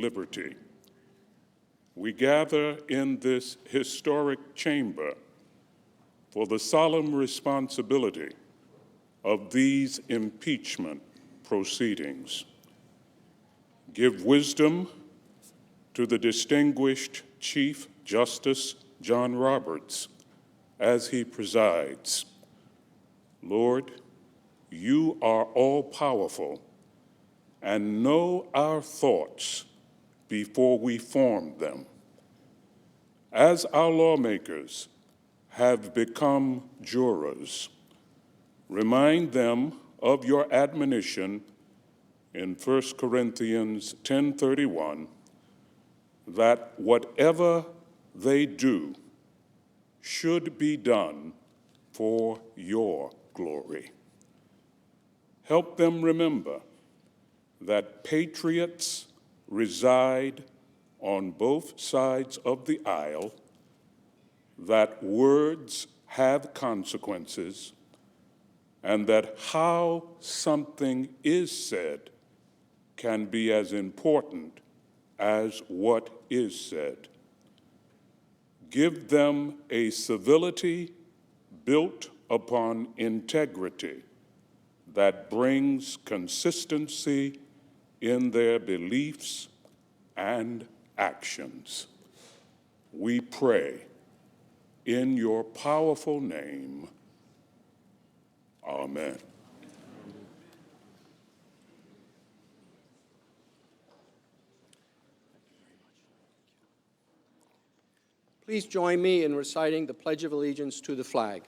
liberty. We gather in this historic chamber for the solemn responsibility of these impeachment proceedings. Give wisdom to the distinguished Chief Justice John Roberts as he presides. Lord, you are all-powerful and know our thoughts before we form them. As our lawmakers have become jurors, remind them of your admonition in 1 Corinthians 10:31 that whatever they do should be done for your glory. Help them remember that patriots reside on both sides of the aisle, that words have consequences, and that how something is said can be as important as what is said. Give them a civility built upon integrity that brings consistency in their beliefs and actions. We pray in your powerful name. Amen. Please join me in reciting the Pledge of Allegiance to the flag.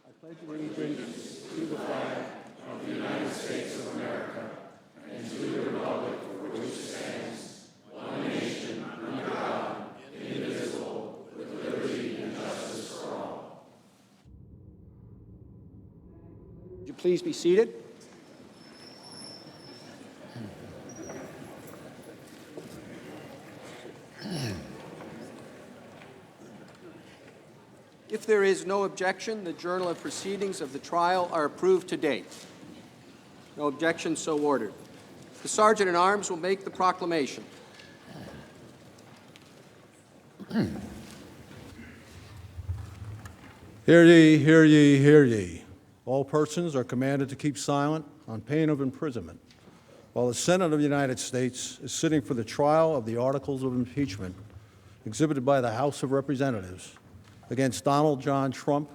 I pledge allegiance to the flag of the United States of America and to the republic for which it stands, one nation, under God, indivisible, with liberty and justice for all. Would you please be seated? If there is no objection, the journal of proceedings of the trial are approved to date. No objection, so ordered. The Sergeant-at-Arms will make the proclamation. Hear ye, hear ye, hear ye. All persons are commanded to keep silent on pain of imprisonment while the Senate of the United States is sitting for the trial of the articles of impeachment exhibited by the House of Representatives against Donald John Trump,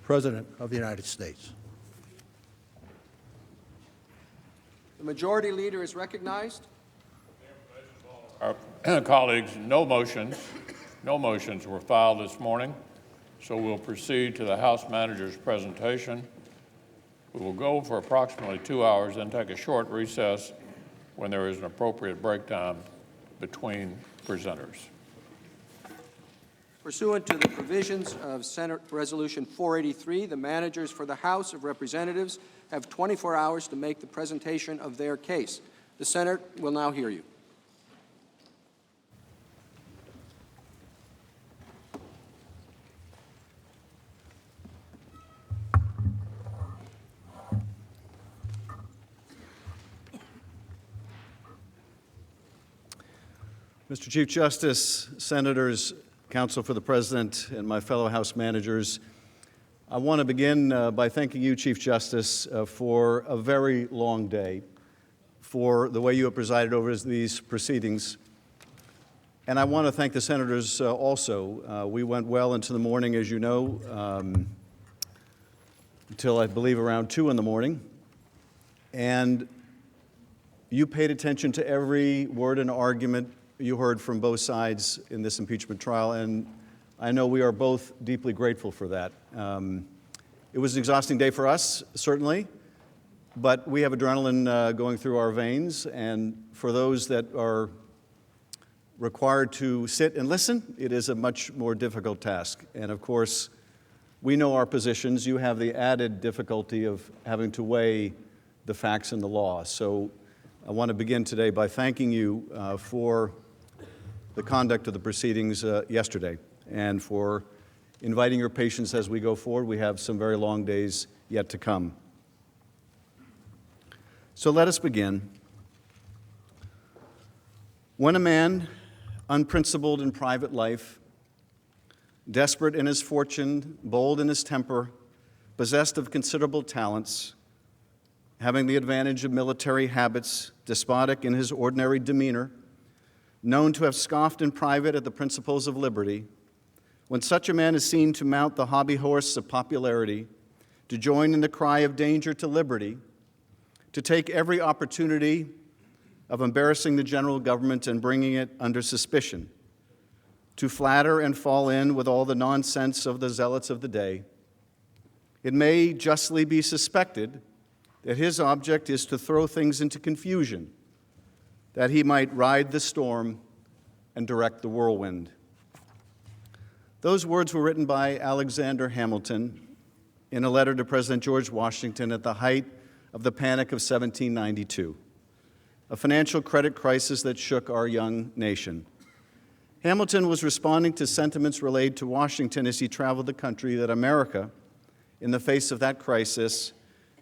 President of the United States. The Majority Leader is recognized. Our colleagues, no motions were filed this morning, so we'll proceed to the House Manager's presentation. We will go for approximately 2 hours, then take a short recess when there is an appropriate break time between presenters. Pursuant to the provisions of Senate Resolution 483, the managers for the House of Representatives have 24 hours to make the presentation of their case. The Senate will now hear you. Mr. Chief Justice, Senators, Counsel for the President, and my fellow House managers, I want to begin by thanking you, Chief Justice, for a very long day, for the way you have presided over these proceedings. And I want to thank the senators also. We went well into the morning, as you know, until I believe around 2 in the morning. And you paid attention to every word and argument you heard from both sides in this impeachment trial, and I know we are both deeply grateful for that. It was an exhausting day for us, certainly, but we have adrenaline going through our veins, and for those that are required to sit and listen, it is a much more difficult task. And of course, we know our positions. You have the added difficulty of having to weigh the facts and the law. So I want to begin today by thanking you for the conduct of the proceedings yesterday and for inviting your patience as we go forward. We have some very long days yet to come. So let us begin. When a man, unprincipled in private life, desperate in his fortune, bold in his temper, possessed of considerable talents, having the advantage of military habits, despotic in his ordinary demeanor, known to have scoffed in private at the principles of liberty, when such a man is seen to mount the hobby horse of popularity, to join in the cry of danger to liberty, to take every opportunity of embarrassing the general government and bringing it under suspicion, to flatter and fall in with all the nonsense of the zealots of the day, it may justly be suspected that his object is to throw things into confusion, that he might ride the storm and direct the whirlwind. Those words were written by Alexander Hamilton in a letter to President George Washington at the height of the Panic of 1792, a financial credit crisis that shook our young nation. Hamilton was responding to sentiments relayed to Washington as he traveled the country that America, in the face of that crisis,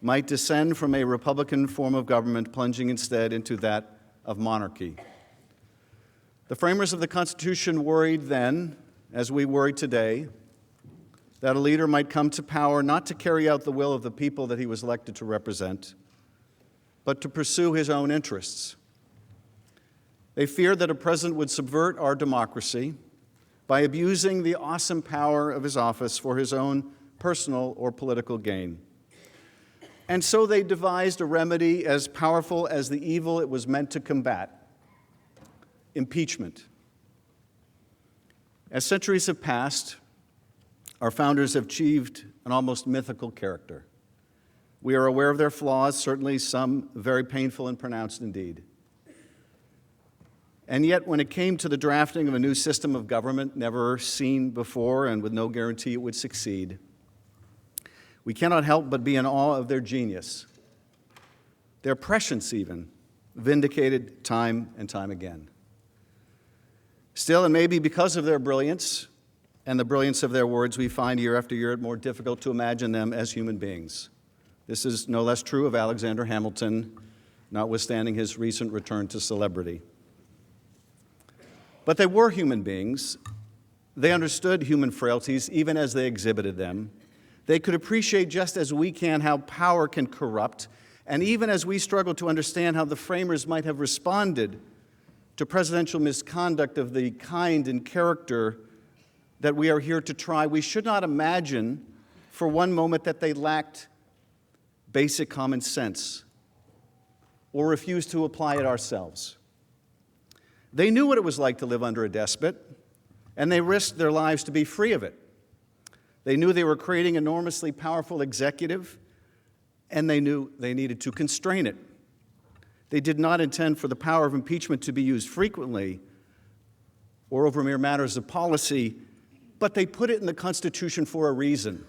might descend from a Republican form of government, plunging instead into that of monarchy. The framers of the Constitution worried then, as we worry today, that a leader might come to power not to carry out the will of the people that he was elected to represent, but to pursue his own interests. They feared that a president would subvert our democracy by abusing the awesome power of his office for his own personal or political gain. And so they devised a remedy as powerful as the evil it was meant to combat: impeachment. As centuries have passed, our founders have achieved an almost mythical character. We are aware of their flaws, certainly some very painful and pronounced indeed. And yet, when it came to the drafting of a new system of government never seen before and with no guarantee it would succeed, we cannot help but be in awe of their genius, their prescience even, vindicated time and time again. Still, and maybe because of their brilliance and the brilliance of their words, we find year after year it more difficult to imagine them as human beings. This is no less true of Alexander Hamilton, notwithstanding his recent return to celebrity. But they were human beings. They understood human frailties even as they exhibited them. They could appreciate, just as we can, how power can corrupt, and even as we struggle to understand how the framers might have responded to presidential misconduct of the kind and character that we are here to try, we should not imagine for one moment that they lacked basic common sense or refused to apply it ourselves. They knew what it was like to live under a despot, and they risked their lives to be free of it. They knew they were creating an enormously powerful executive, and they knew they needed to constrain it. They did not intend for the power of impeachment to be used frequently or over mere matters of policy, but they put it in the Constitution for a reason,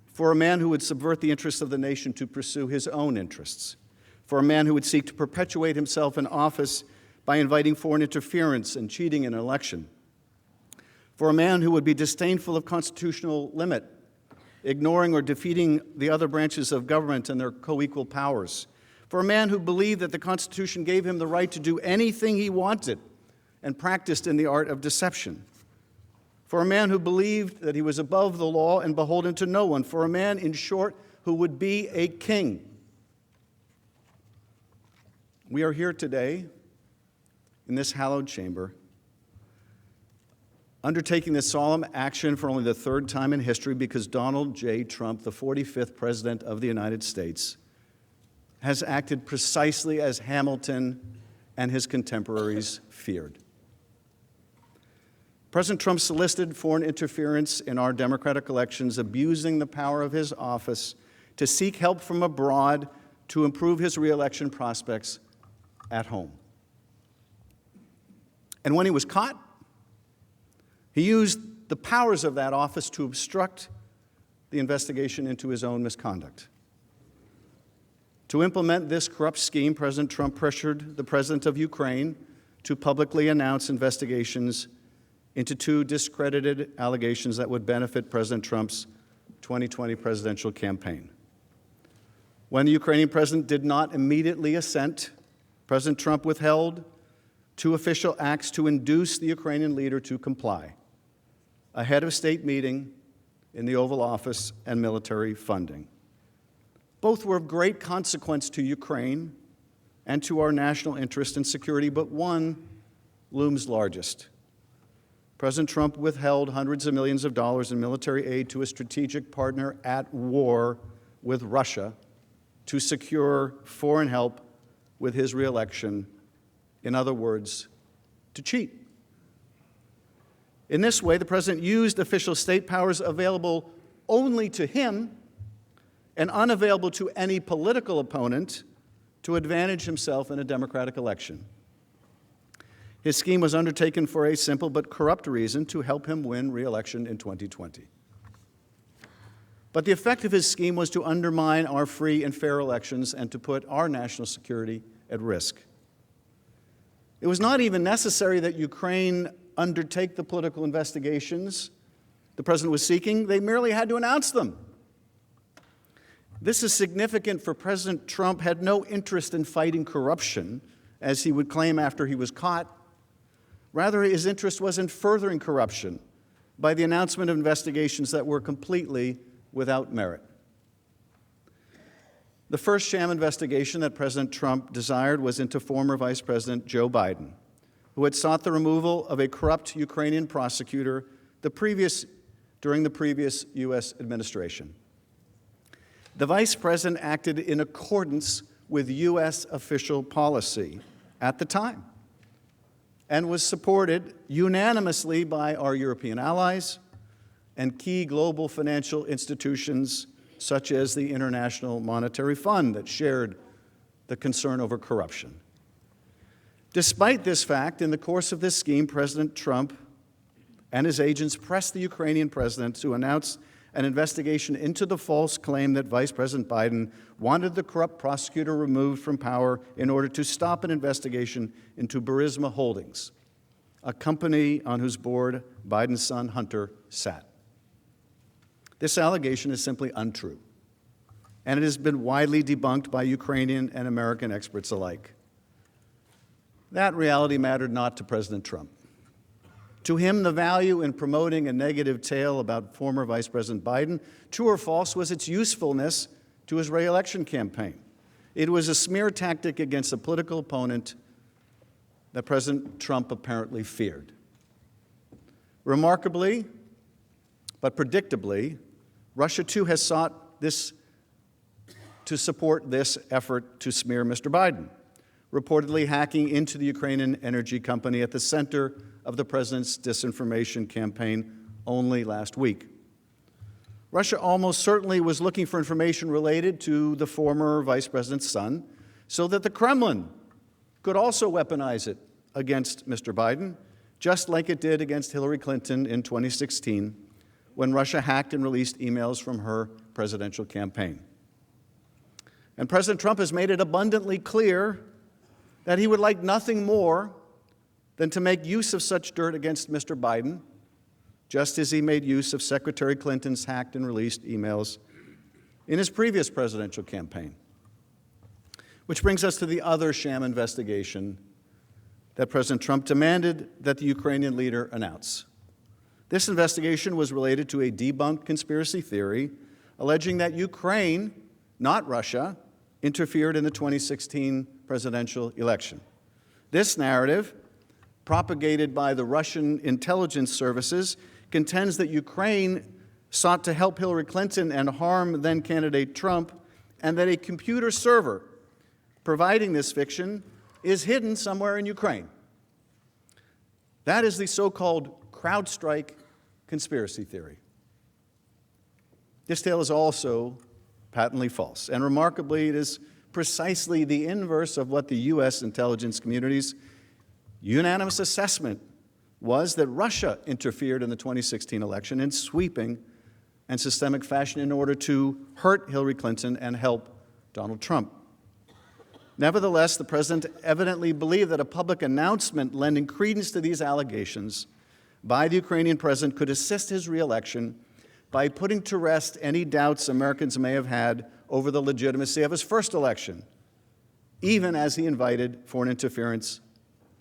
for a man who would subvert the interests of the nation to pursue his own interests, for a man who would seek to perpetuate himself in office by inviting foreign interference and cheating in an election, for a man who would be disdainful of constitutional limit, ignoring or defeating the other branches of government and their co-equal powers, for a man who believed that the Constitution gave him the right to do anything he wanted and practiced in the art of deception, for a man who believed that he was above the law and beholden to no one, for a man, in short, who would be a king. We are here today in this hallowed chamber, undertaking this solemn action for only the third time in history because Donald J. Trump, the 45th President of the United States, has acted precisely as Hamilton and his contemporaries feared. President Trump solicited foreign interference in our democratic elections, abusing the power of his office to seek help from abroad to improve his re-election prospects at home. And when he was caught, he used the powers of that office to obstruct the investigation into his own misconduct. To implement this corrupt scheme, President Trump pressured the president of Ukraine to publicly announce investigations into two discredited allegations that would benefit President Trump's 2020 presidential campaign. When the Ukrainian president did not immediately assent, President Trump withheld two official acts to induce the Ukrainian leader to comply: a head of state meeting in the Oval Office and military funding. Both were of great consequence to Ukraine and to our national interest and security, but one looms largest. President Trump withheld hundreds of millions of dollars in military aid to a strategic partner at war with Russia to secure foreign help with his reelection. In other words, to cheat. In this way, the president used official state powers available only to him and unavailable to any political opponent to advantage himself in a democratic election. His scheme was undertaken for a simple but corrupt reason: to help him win re-election in 2020. But the effect of his scheme was to undermine our free and fair elections and to put our national security at risk. It was not even necessary that Ukraine undertake the political investigations the president was seeking. They merely had to announce them. This is significant, for President Trump had no interest in fighting corruption, as he would claim after he was caught. Rather, his interest was in furthering corruption by the announcement of investigations that were completely without merit. The first sham investigation that President Trump desired was into former Vice President Joe Biden, who had sought the removal of a corrupt Ukrainian prosecutor during the previous U.S. administration. The Vice President acted in accordance with U.S. official policy at the time and was supported unanimously by our European allies and key global financial institutions such as the International Monetary Fund that shared the concern over corruption. Despite this fact, in the course of this scheme, President Trump and his agents pressed the Ukrainian president to announce an investigation into the false claim that Vice President Biden wanted the corrupt prosecutor removed from power in order to stop an investigation into Burisma Holdings, a company on whose board Biden's son Hunter sat. This allegation is simply untrue, and it has been widely debunked by Ukrainian and American experts alike. That reality mattered not to President Trump. To him, the value in promoting a negative tale about former Vice President Biden, true or false, was its usefulness to his re-election campaign. It was a smear tactic against a political opponent that President Trump apparently feared. Remarkably, but predictably, Russia too has sought to support this effort to smear Mr. Biden, reportedly hacking into the Ukrainian energy company at the center of the president's disinformation campaign only last week. Russia almost certainly was looking for information related to the former vice president's son so that the Kremlin could also weaponize it against Mr. Biden, just like it did against Hillary Clinton in 2016 when Russia hacked and released emails from her presidential campaign. And President Trump has made it abundantly clear that he would like nothing more than to make use of such dirt against Mr. Biden, just as he made use of Secretary Clinton's hacked and released emails in his previous presidential campaign. Which brings us to the other sham investigation that President Trump demanded that the Ukrainian leader announce. This investigation was related to a debunked conspiracy theory alleging that Ukraine, not Russia, interfered in the 2016 presidential election. This narrative, propagated by the Russian intelligence services, contends that Ukraine sought to help Hillary Clinton and harm then-candidate Trump, and that a computer server providing this fiction is hidden somewhere in Ukraine. That is the so-called CrowdStrike conspiracy theory. This tale is also patently false, and remarkably, it is precisely the inverse of what the U.S. intelligence community's unanimous assessment was, that Russia interfered in the 2016 election in sweeping and systemic fashion in order to hurt Hillary Clinton and help Donald Trump. Nevertheless, the president evidently believed that a public announcement lending credence to these allegations by the Ukrainian president could assist his reelection by putting to rest any doubts Americans may have had over the legitimacy of his first election, even as he invited foreign interference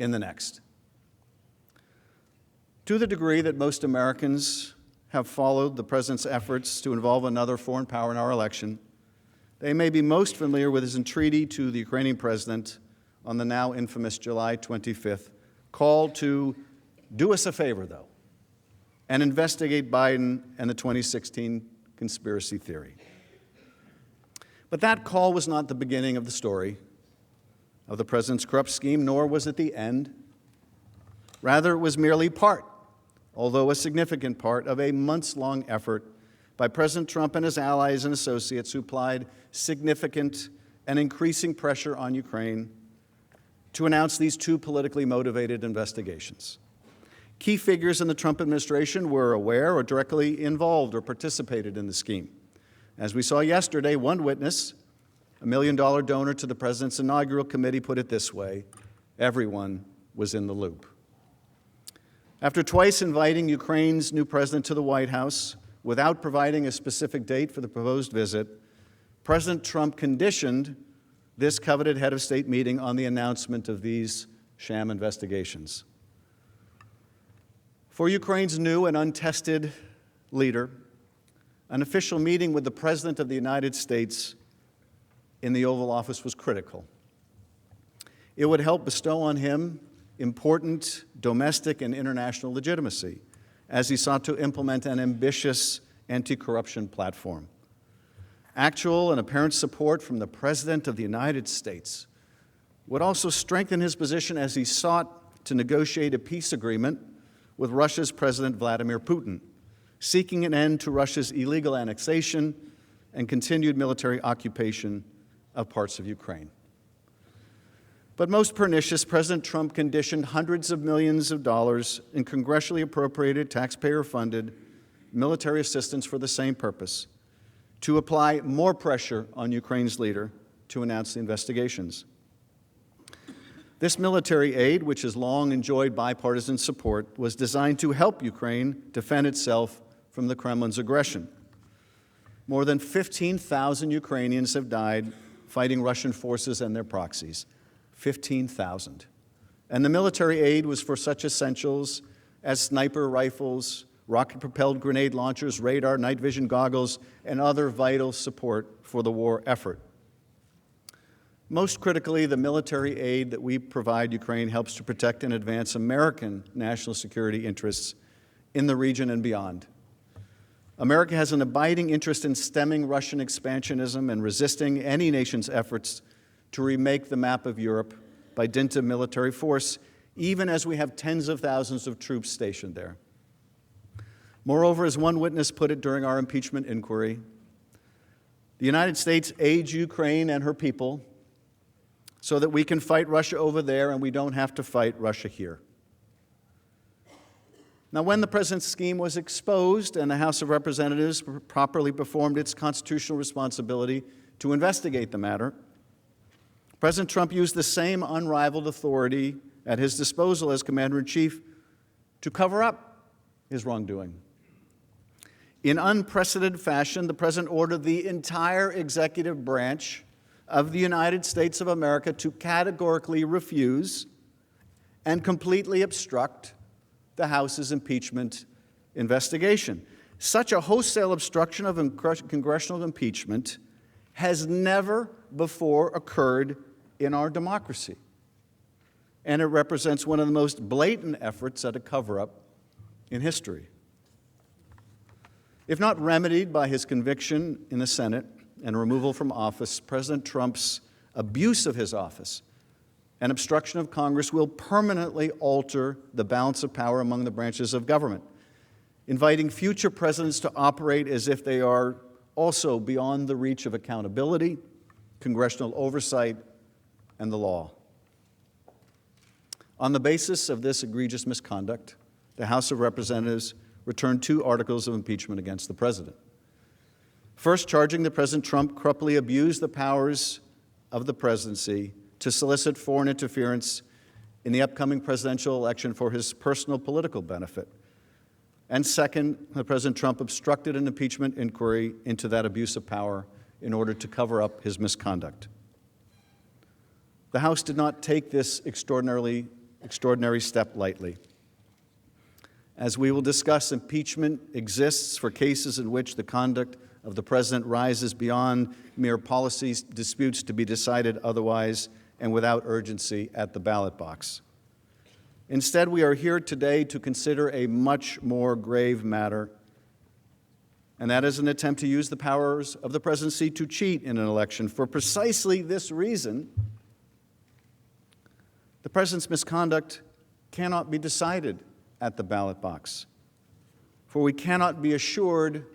in the next. To the degree that most Americans have followed the President's efforts to involve another foreign power in our election, they may be most familiar with his entreaty to the Ukrainian President on the now infamous July 25th call to do us a favor, though, and investigate Biden and the 2016 conspiracy theory. But that call was not the beginning of the story of the President's corrupt scheme, nor was it the end. Rather, it was merely part, although a significant part, of a months-long effort by President Trump and his allies and associates who applied significant and increasing pressure on Ukraine to announce these two politically motivated investigations. Key figures in the Trump administration were aware or directly involved or participated in the scheme. As we saw yesterday, one witness, a $1 million donor to the President's inaugural committee, put it this way: everyone was in the loop. After twice inviting Ukraine's new president to the White House without providing a specific date for the proposed visit, President Trump conditioned this coveted head of state meeting on the announcement of these sham investigations. For Ukraine's new and untested leader, an official meeting with the President of the United States in the Oval Office was critical. It would help bestow on him important domestic and international legitimacy as he sought to implement an ambitious anti-corruption platform. Actual and apparent support from the President of the United States would also strengthen his position as he sought to negotiate a peace agreement with Russia's President Vladimir Putin, seeking an end to Russia's illegal annexation and continued military occupation of parts of Ukraine. But most pernicious, President Trump conditioned hundreds of millions of dollars in congressionally appropriated, taxpayer-funded military assistance for the same purpose, to apply more pressure on Ukraine's leader to announce the investigations. This military aid, which has long enjoyed bipartisan support, was designed to help Ukraine defend itself from the Kremlin's aggression. More than 15,000 Ukrainians have died fighting Russian forces and their proxies. 15,000. And the military aid was for such essentials as sniper rifles, rocket-propelled grenade launchers, radar, night vision goggles, and other vital support for the war effort. Most critically, the military aid that we provide Ukraine helps to protect and advance American national security interests in the region and beyond. America has an abiding interest in stemming Russian expansionism and resisting any nation's efforts to remake the map of Europe by dint of military force, even as we have tens of thousands of troops stationed there. Moreover, as one witness put it during our impeachment inquiry, the United States aids Ukraine and her people so that we can fight Russia over there and we don't have to fight Russia here. Now, when the President's scheme was exposed and the House of Representatives properly performed its constitutional responsibility to investigate the matter, President Trump used the same unrivaled authority at his disposal as Commander-in-Chief to cover up his wrongdoing. In unprecedented fashion, the President ordered the entire executive branch of the United States of America to categorically refuse and completely obstruct the House's impeachment investigation. Such a wholesale obstruction of congressional impeachment has never before occurred in our democracy, and it represents one of the most blatant efforts at a cover-up in history. If not remedied by his conviction in the Senate and removal from office, President Trump's abuse of his office and obstruction of Congress will permanently alter the balance of power among the branches of government, inviting future presidents to operate as if they are also beyond the reach of accountability, congressional oversight, and the law. On the basis of this egregious misconduct, the House of Representatives returned 2 articles of impeachment against the President. First, charging that President Trump corruptly abused the powers of the presidency to solicit foreign interference in the upcoming presidential election for his personal political benefit. And second, that President Trump obstructed an impeachment inquiry into that abuse of power in order to cover up his misconduct. The House did not take this extraordinarily extraordinary step lightly. As we will discuss, impeachment exists for cases in which the conduct of the president rises beyond mere policy disputes to be decided otherwise and without urgency at the ballot box. Instead, we are here today to consider a much more grave matter, and that is an attempt to use the powers of the presidency to cheat in an election. For precisely this reason, the president's misconduct cannot be decided at the ballot box, for we cannot be assured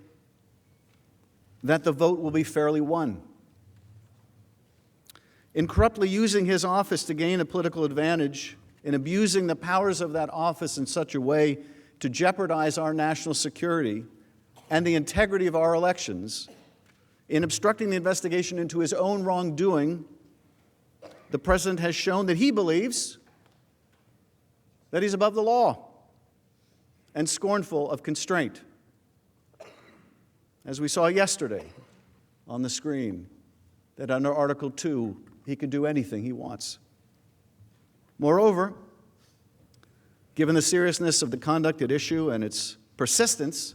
that the vote will be fairly won. In corruptly using his office to gain a political advantage, in abusing the powers of that office in such a way to jeopardize our national security and the integrity of our elections, in obstructing the investigation into his own wrongdoing, the president has shown that he believes that he's above the law and scornful of constraint. As we saw yesterday on the screen, that under Article 2, he can do anything he wants. Moreover, given the seriousness of the conduct at issue and its persistence,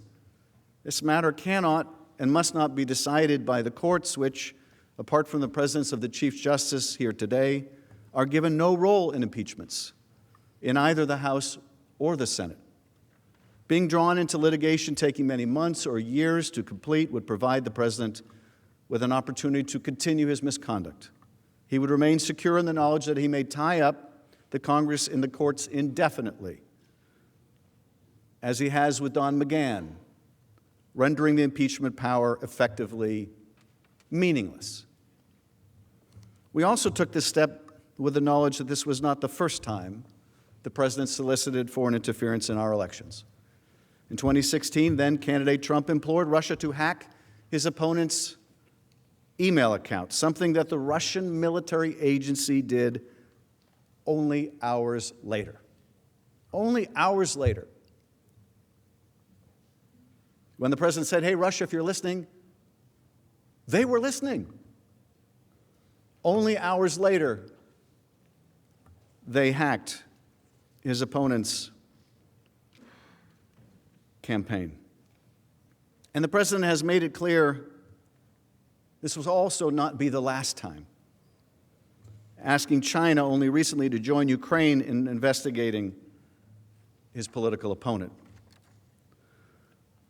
this matter cannot and must not be decided by the courts, which, apart from the presence of the Chief Justice here today, are given no role in impeachments in either the House or the Senate. Being drawn into litigation taking many months or years to complete would provide the president with an opportunity to continue his misconduct. He would remain secure in the knowledge that he may tie up the Congress in the courts indefinitely, as he has with Don McGahn, rendering the impeachment power effectively meaningless. We also took this step with the knowledge that this was not the first time the president solicited foreign interference in our elections. In 2016, then-candidate Trump implored Russia to hack his opponent's email account, something that the Russian military agency did only hours later. Only hours later. When the president said, "Hey, Russia, if you're listening," they were listening. Only hours later, they hacked his opponent's campaign. And the president has made it clear this will also not be the last time, asking China only recently to join Ukraine in investigating his political opponent.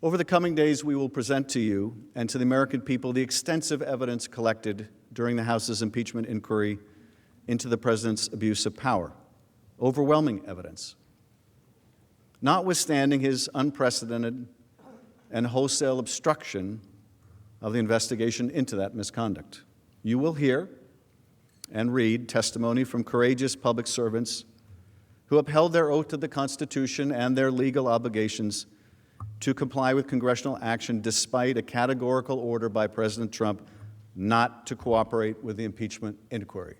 Over the coming days, we will present to you and to the American people the extensive evidence collected during the House's impeachment inquiry into the president's abuse of power. Overwhelming evidence. Notwithstanding his unprecedented and wholesale obstruction of the investigation into that misconduct. You will hear and read testimony from courageous public servants who upheld their oath to the Constitution and their legal obligations to comply with congressional action despite a categorical order by President Trump not to cooperate with the impeachment inquiry.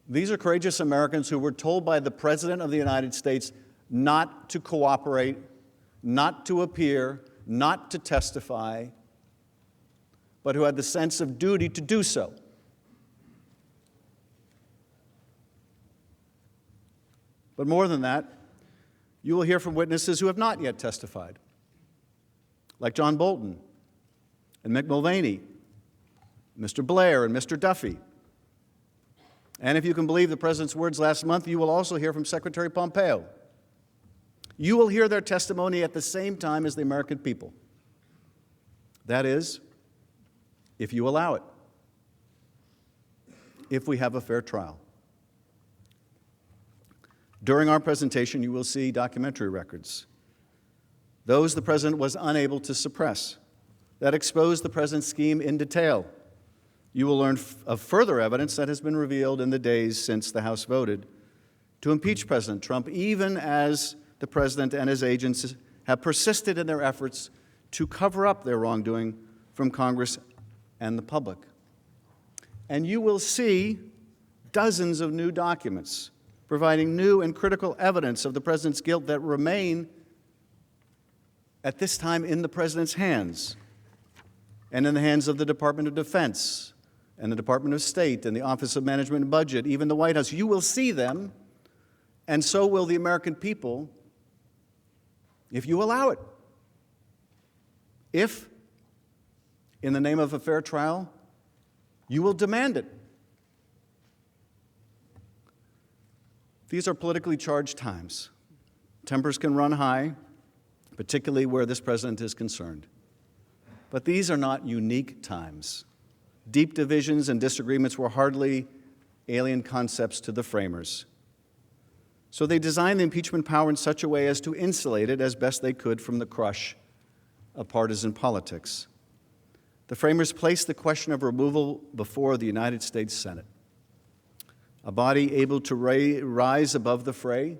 These are courageous Americans who were told by the President of the United States not to cooperate, not to appear, not to testify, but who had the sense of duty to do so. But more than that, you will hear from witnesses who have not yet testified, like John Bolton and Mick Mulvaney, Mr. Blair and Mr. Duffy. And if you can believe the President's words last month, you will also hear from Secretary Pompeo. You will hear their testimony at the same time as the American people. That is, if you allow it, if we have a fair trial. During our presentation, you will see documentary records, those the President was unable to suppress, that expose the President's scheme in detail. You will learn of further evidence that has been revealed in the days since the House voted to impeach President Trump, even as the President and his agents have persisted in their efforts to cover up their wrongdoing from Congress and the public. And you will see dozens of new documents providing new and critical evidence of the President's guilt that remain at this time in the President's hands and in the hands of the Department of Defense and the Department of State and the Office of Management and Budget, even the White House. You will see them, and so will the American people if you allow it. If, in the name of a fair trial, you will demand it. These are politically charged times. Tempers can run high, particularly where this president is concerned. But these are not unique times. Deep divisions and disagreements were hardly alien concepts to the framers. So they designed the impeachment power in such a way as to insulate it as best they could from the crush of partisan politics. The framers placed the question of removal before the United States Senate, a body able to rise above the fray,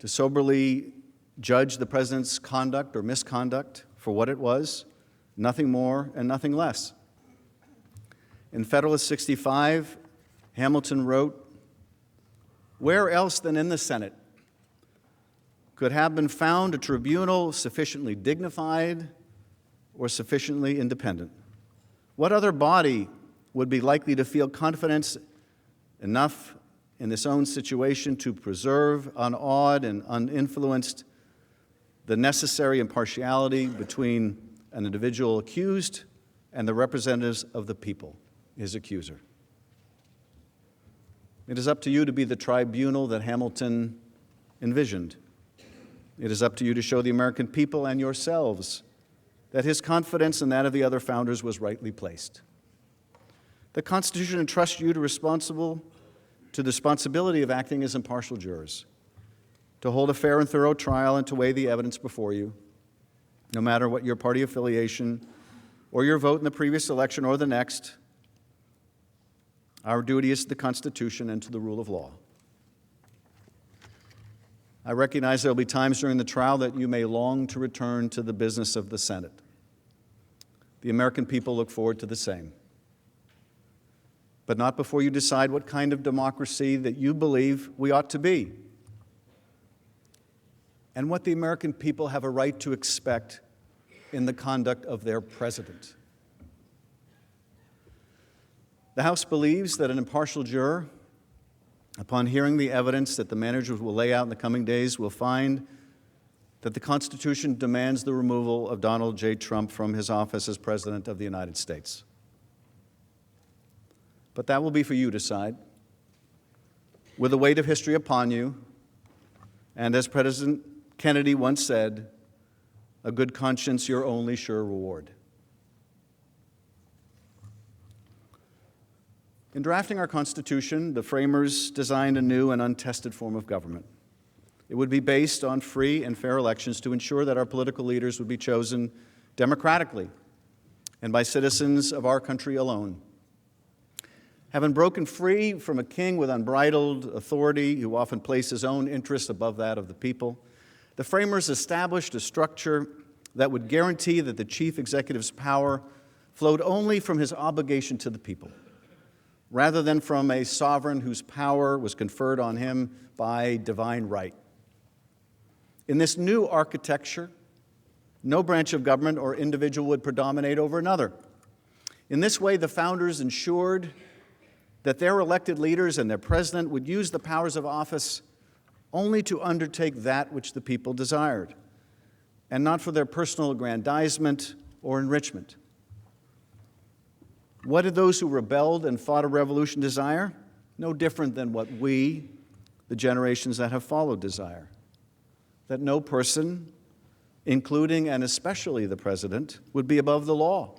to soberly judge the president's conduct or misconduct for what it was, nothing more and nothing less. In Federalist 65, Hamilton wrote, "Where else than in the Senate could have been found a tribunal sufficiently dignified or sufficiently independent? What other body would be likely to feel confidence enough in its own situation to preserve, unawed and uninfluenced, the necessary impartiality between an individual accused and the representatives of the people, his accuser?" It is up to you to be the tribunal that Hamilton envisioned. It is up to you to show the American people and yourselves that his confidence and that of the other founders was rightly placed. The Constitution entrusts you to the responsibility of acting as impartial jurors, to hold a fair and thorough trial and to weigh the evidence before you, no matter what your party affiliation or your vote in the previous election or the next. Our duty is to the Constitution and to the rule of law. I recognize there will be times during the trial that you may long to return to the business of the Senate. The American people look forward to the same. But not before you decide what kind of democracy that you believe we ought to be, and what the American people have a right to expect in the conduct of their president. The House believes that an impartial juror, upon hearing the evidence that the managers will lay out in the coming days, will find that the Constitution demands the removal of Donald J. Trump from his office as President of the United States. But that will be for you to decide, with the weight of history upon you, and as President Kennedy once said, a good conscience your only sure reward. In drafting our Constitution, the framers designed a new and untested form of government. It would be based on free and fair elections to ensure that our political leaders would be chosen democratically and by citizens of our country alone. Having broken free from a king with unbridled authority who often placed his own interests above that of the people, the framers established a structure that would guarantee that the chief executive's power flowed only from his obligation to the people, rather than from a sovereign whose power was conferred on him by divine right. In this new architecture, no branch of government or individual would predominate over another. In this way, the founders ensured that their elected leaders and their president would use the powers of office only to undertake that which the people desired, and not for their personal aggrandizement or enrichment. What did those who rebelled and fought a revolution desire? No different than what we, the generations that have followed, desire. That no person, including and especially the president, would be above the law.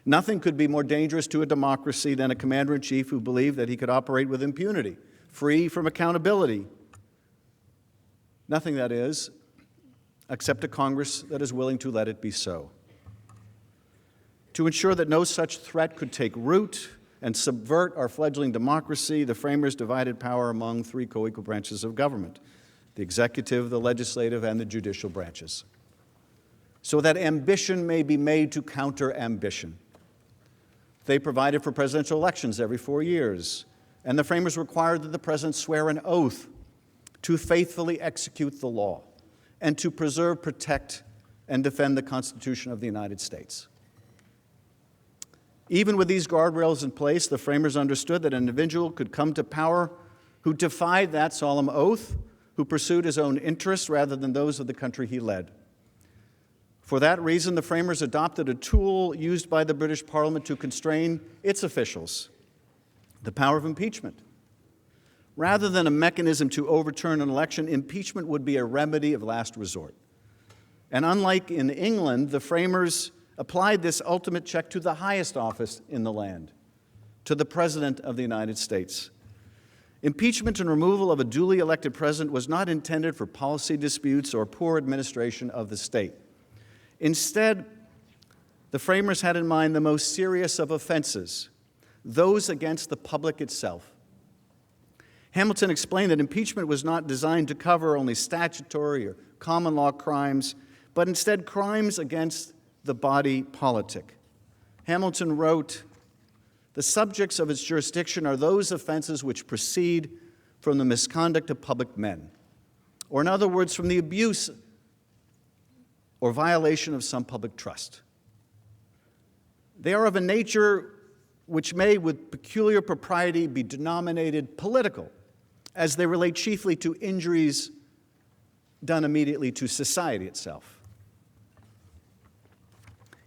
Nothing could be more dangerous to a democracy than a commander-in-chief who believed that he could operate with impunity, free from accountability. Nothing, that is, except a Congress that is willing to let it be so. To ensure that no such threat could take root and subvert our fledgling democracy, the framers divided power among three co-equal branches of government: the executive, the legislative, and the judicial branches, so that ambition may be made to counter ambition. They provided for presidential elections every 4 years, and the framers required that the president swear an oath to faithfully execute the law and to preserve, protect, and defend the Constitution of the United States. Even with these guardrails in place, the framers understood that an individual could come to power who defied that solemn oath, who pursued his own interests rather than those of the country he led. For that reason, the framers adopted a tool used by the British Parliament to constrain its officials, the power of impeachment. Rather than a mechanism to overturn an election, impeachment would be a remedy of last resort. And unlike in England, the framers applied this ultimate check to the highest office in the land, to the President of the United States. Impeachment and removal of a duly elected president was not intended for policy disputes or poor administration of the state. Instead, the framers had in mind the most serious of offenses, those against the public itself. Hamilton explained that impeachment was not designed to cover only statutory or common law crimes, but instead crimes against the body politic. Hamilton wrote, "The subjects of its jurisdiction are those offenses which proceed from the misconduct of public men," or in other words, from the abuse or violation of some public trust. They are of a nature which may, with peculiar propriety, be denominated political, as they relate chiefly to injuries done immediately to society itself.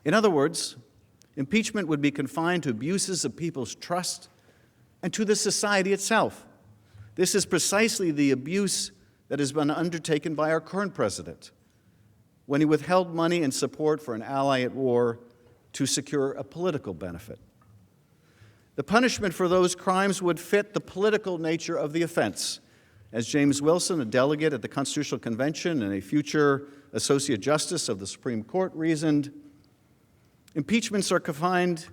In other words, impeachment would be confined to abuses of people's trust and to the society itself. This is precisely the abuse that has been undertaken by our current president when he withheld money and support for an ally at war to secure a political benefit. The punishment for those crimes would fit the political nature of the offense. As James Wilson, a delegate at the Constitutional Convention and a future Associate Justice of the Supreme Court, reasoned, impeachments are confined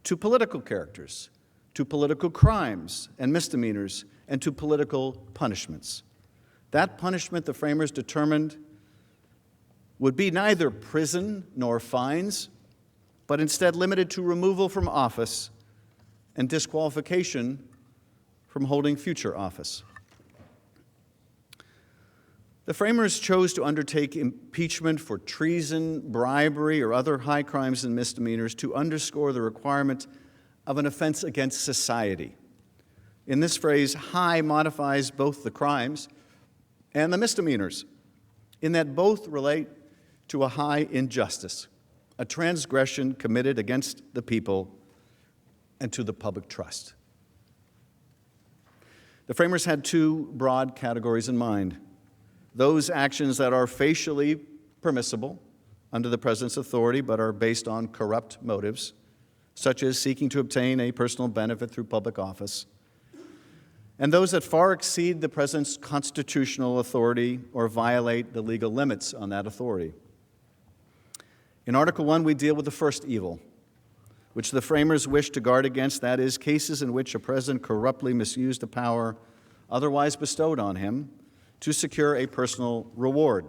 to political characters, to political crimes and misdemeanors, and to political punishments. That punishment, the framers determined, would be neither prison nor fines, but instead limited to removal from office and disqualification from holding future office. The framers chose to undertake impeachment for treason, bribery, or other high crimes and misdemeanors to underscore the requirement of an offense against society. In this phrase, high modifies both the crimes and the misdemeanors, in that both relate to a high injustice, a transgression committed against the people and to the public trust. The framers had two broad categories in mind: those actions that are facially permissible under the president's authority but are based on corrupt motives, such as seeking to obtain a personal benefit through public office, and those that far exceed the president's constitutional authority or violate the legal limits on that authority. In Article 1, we deal with the first evil, which the framers wished to guard against, that is, cases in which a president corruptly misused a power otherwise bestowed on him to secure a personal reward.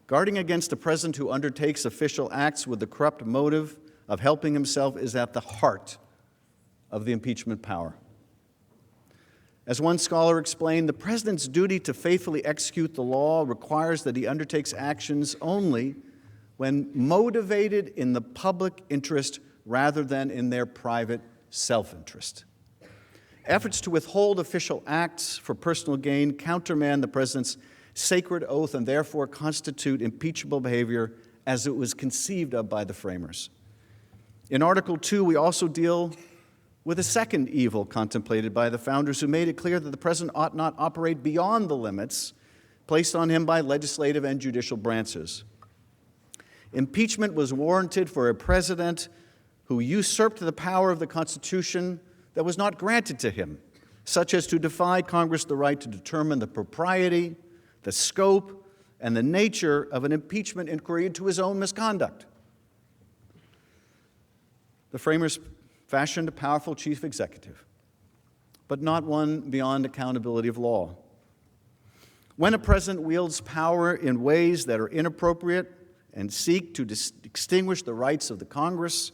Guarding against a president who undertakes official acts with the corrupt motive of helping himself is at the heart of the impeachment power. As one scholar explained, the president's duty to faithfully execute the law requires that he undertakes actions only when motivated in the public interest rather than in their private self-interest. Efforts to withhold official acts for personal gain countermand the president's sacred oath and therefore constitute impeachable behavior as it was conceived of by the framers. In Article 2, we also deal with a second evil contemplated by the founders, who made it clear that the president ought not operate beyond the limits placed on him by legislative and judicial branches. Impeachment was warranted for a president who usurped the power of the Constitution that was not granted to him, such as to defy Congress the right to determine the propriety, the scope, and the nature of an impeachment inquiry into his own misconduct. The framers fashioned a powerful chief executive, but not one beyond accountability of law. When a president wields power in ways that are inappropriate and seek to extinguish the rights of the Congress,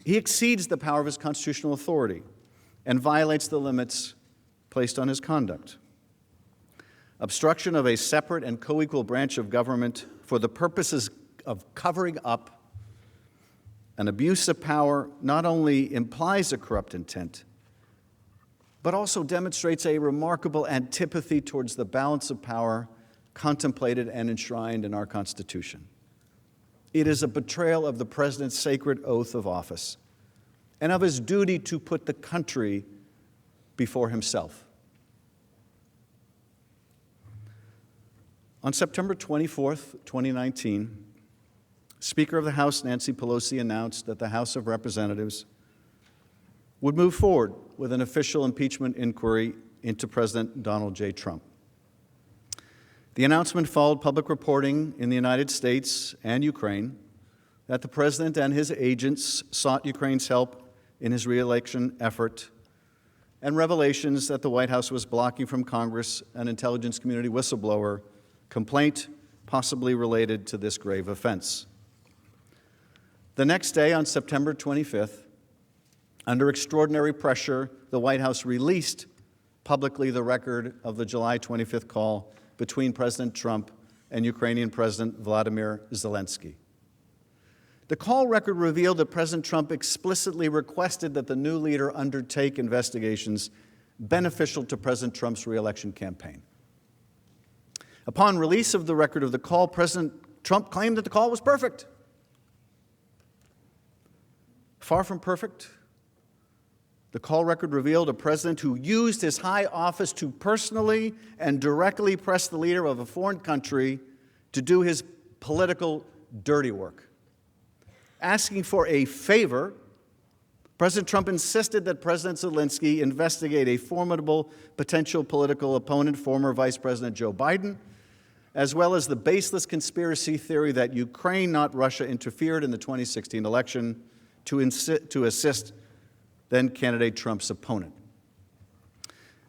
he exceeds the power of his constitutional authority and violates the limits placed on his conduct. Obstruction of a separate and co-equal branch of government for the purposes of covering up An abuse of power not only implies a corrupt intent, but also demonstrates a remarkable antipathy towards the balance of power contemplated and enshrined in our Constitution. It is a betrayal of the President's sacred oath of office and of his duty to put the country before himself. On September 24th, 2019, Speaker of the House Nancy Pelosi announced that the House of Representatives would move forward with an official impeachment inquiry into President Donald J. Trump. The announcement followed public reporting in the United States and Ukraine that the President and his agents sought Ukraine's help in his re-election effort, and revelations that the White House was blocking from Congress an intelligence community whistleblower complaint possibly related to this grave offense. The next day, on September 25th, under extraordinary pressure, the White House released publicly the record of the July 25th call between President Trump and Ukrainian President Vladimir Zelensky. The call record revealed that President Trump explicitly requested that the new leader undertake investigations beneficial to President Trump's re-election campaign. Upon release of the record of the call, President Trump claimed that the call was perfect. Far from perfect, the call record revealed a president who used his high office to personally and directly press the leader of a foreign country to do his political dirty work. Asking for a favor, President Trump insisted that President Zelensky investigate a formidable potential political opponent, former Vice President Joe Biden, as well as the baseless conspiracy theory that Ukraine, not Russia, interfered in the 2016 election to assist then-candidate Trump's opponent.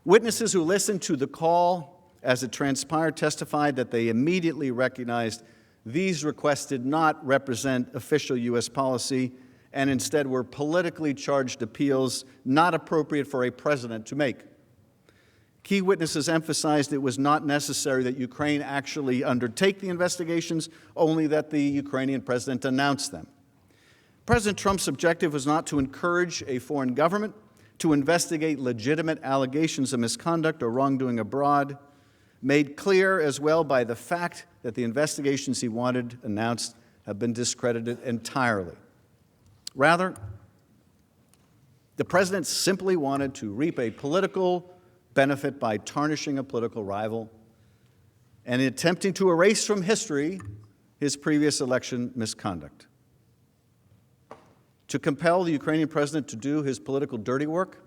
Witnesses who listened to the call as it transpired testified that they immediately recognized these requests did not represent official U.S. policy and instead were politically charged appeals not appropriate for a president to make. Key witnesses emphasized it was not necessary that Ukraine actually undertake the investigations, only that the Ukrainian president announce them. President Trump's objective was not to encourage a foreign government to investigate legitimate allegations of misconduct or wrongdoing abroad, made clear as well by the fact that the investigations he wanted announced have been discredited entirely. Rather, the president simply wanted to reap a political benefit by tarnishing a political rival and attempting to erase from history his previous election misconduct. To compel the Ukrainian president to do his political dirty work,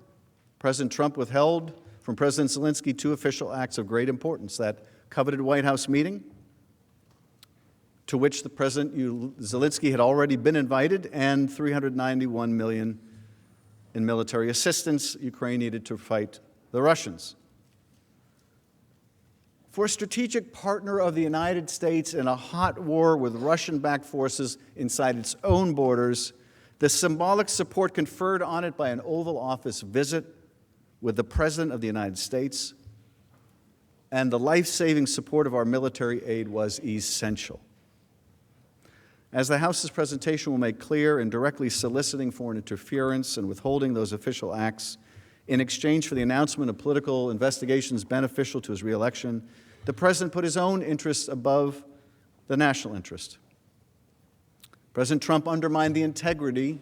President Trump withheld from President Zelensky two official acts of great importance: that coveted White House meeting, to which the President Zelensky had already been invited, and $391 million in military assistance Ukraine needed to fight the Russians. For a strategic partner of the United States in a hot war with Russian-backed forces inside its own borders, the symbolic support conferred on it by an Oval Office visit with the President of the United States and the life-saving support of our military aid was essential. As the House's presentation will make clear, in directly soliciting foreign interference and withholding those official acts in exchange for the announcement of political investigations beneficial to his re-election, the President put his own interests above the national interest. President Trump undermined the integrity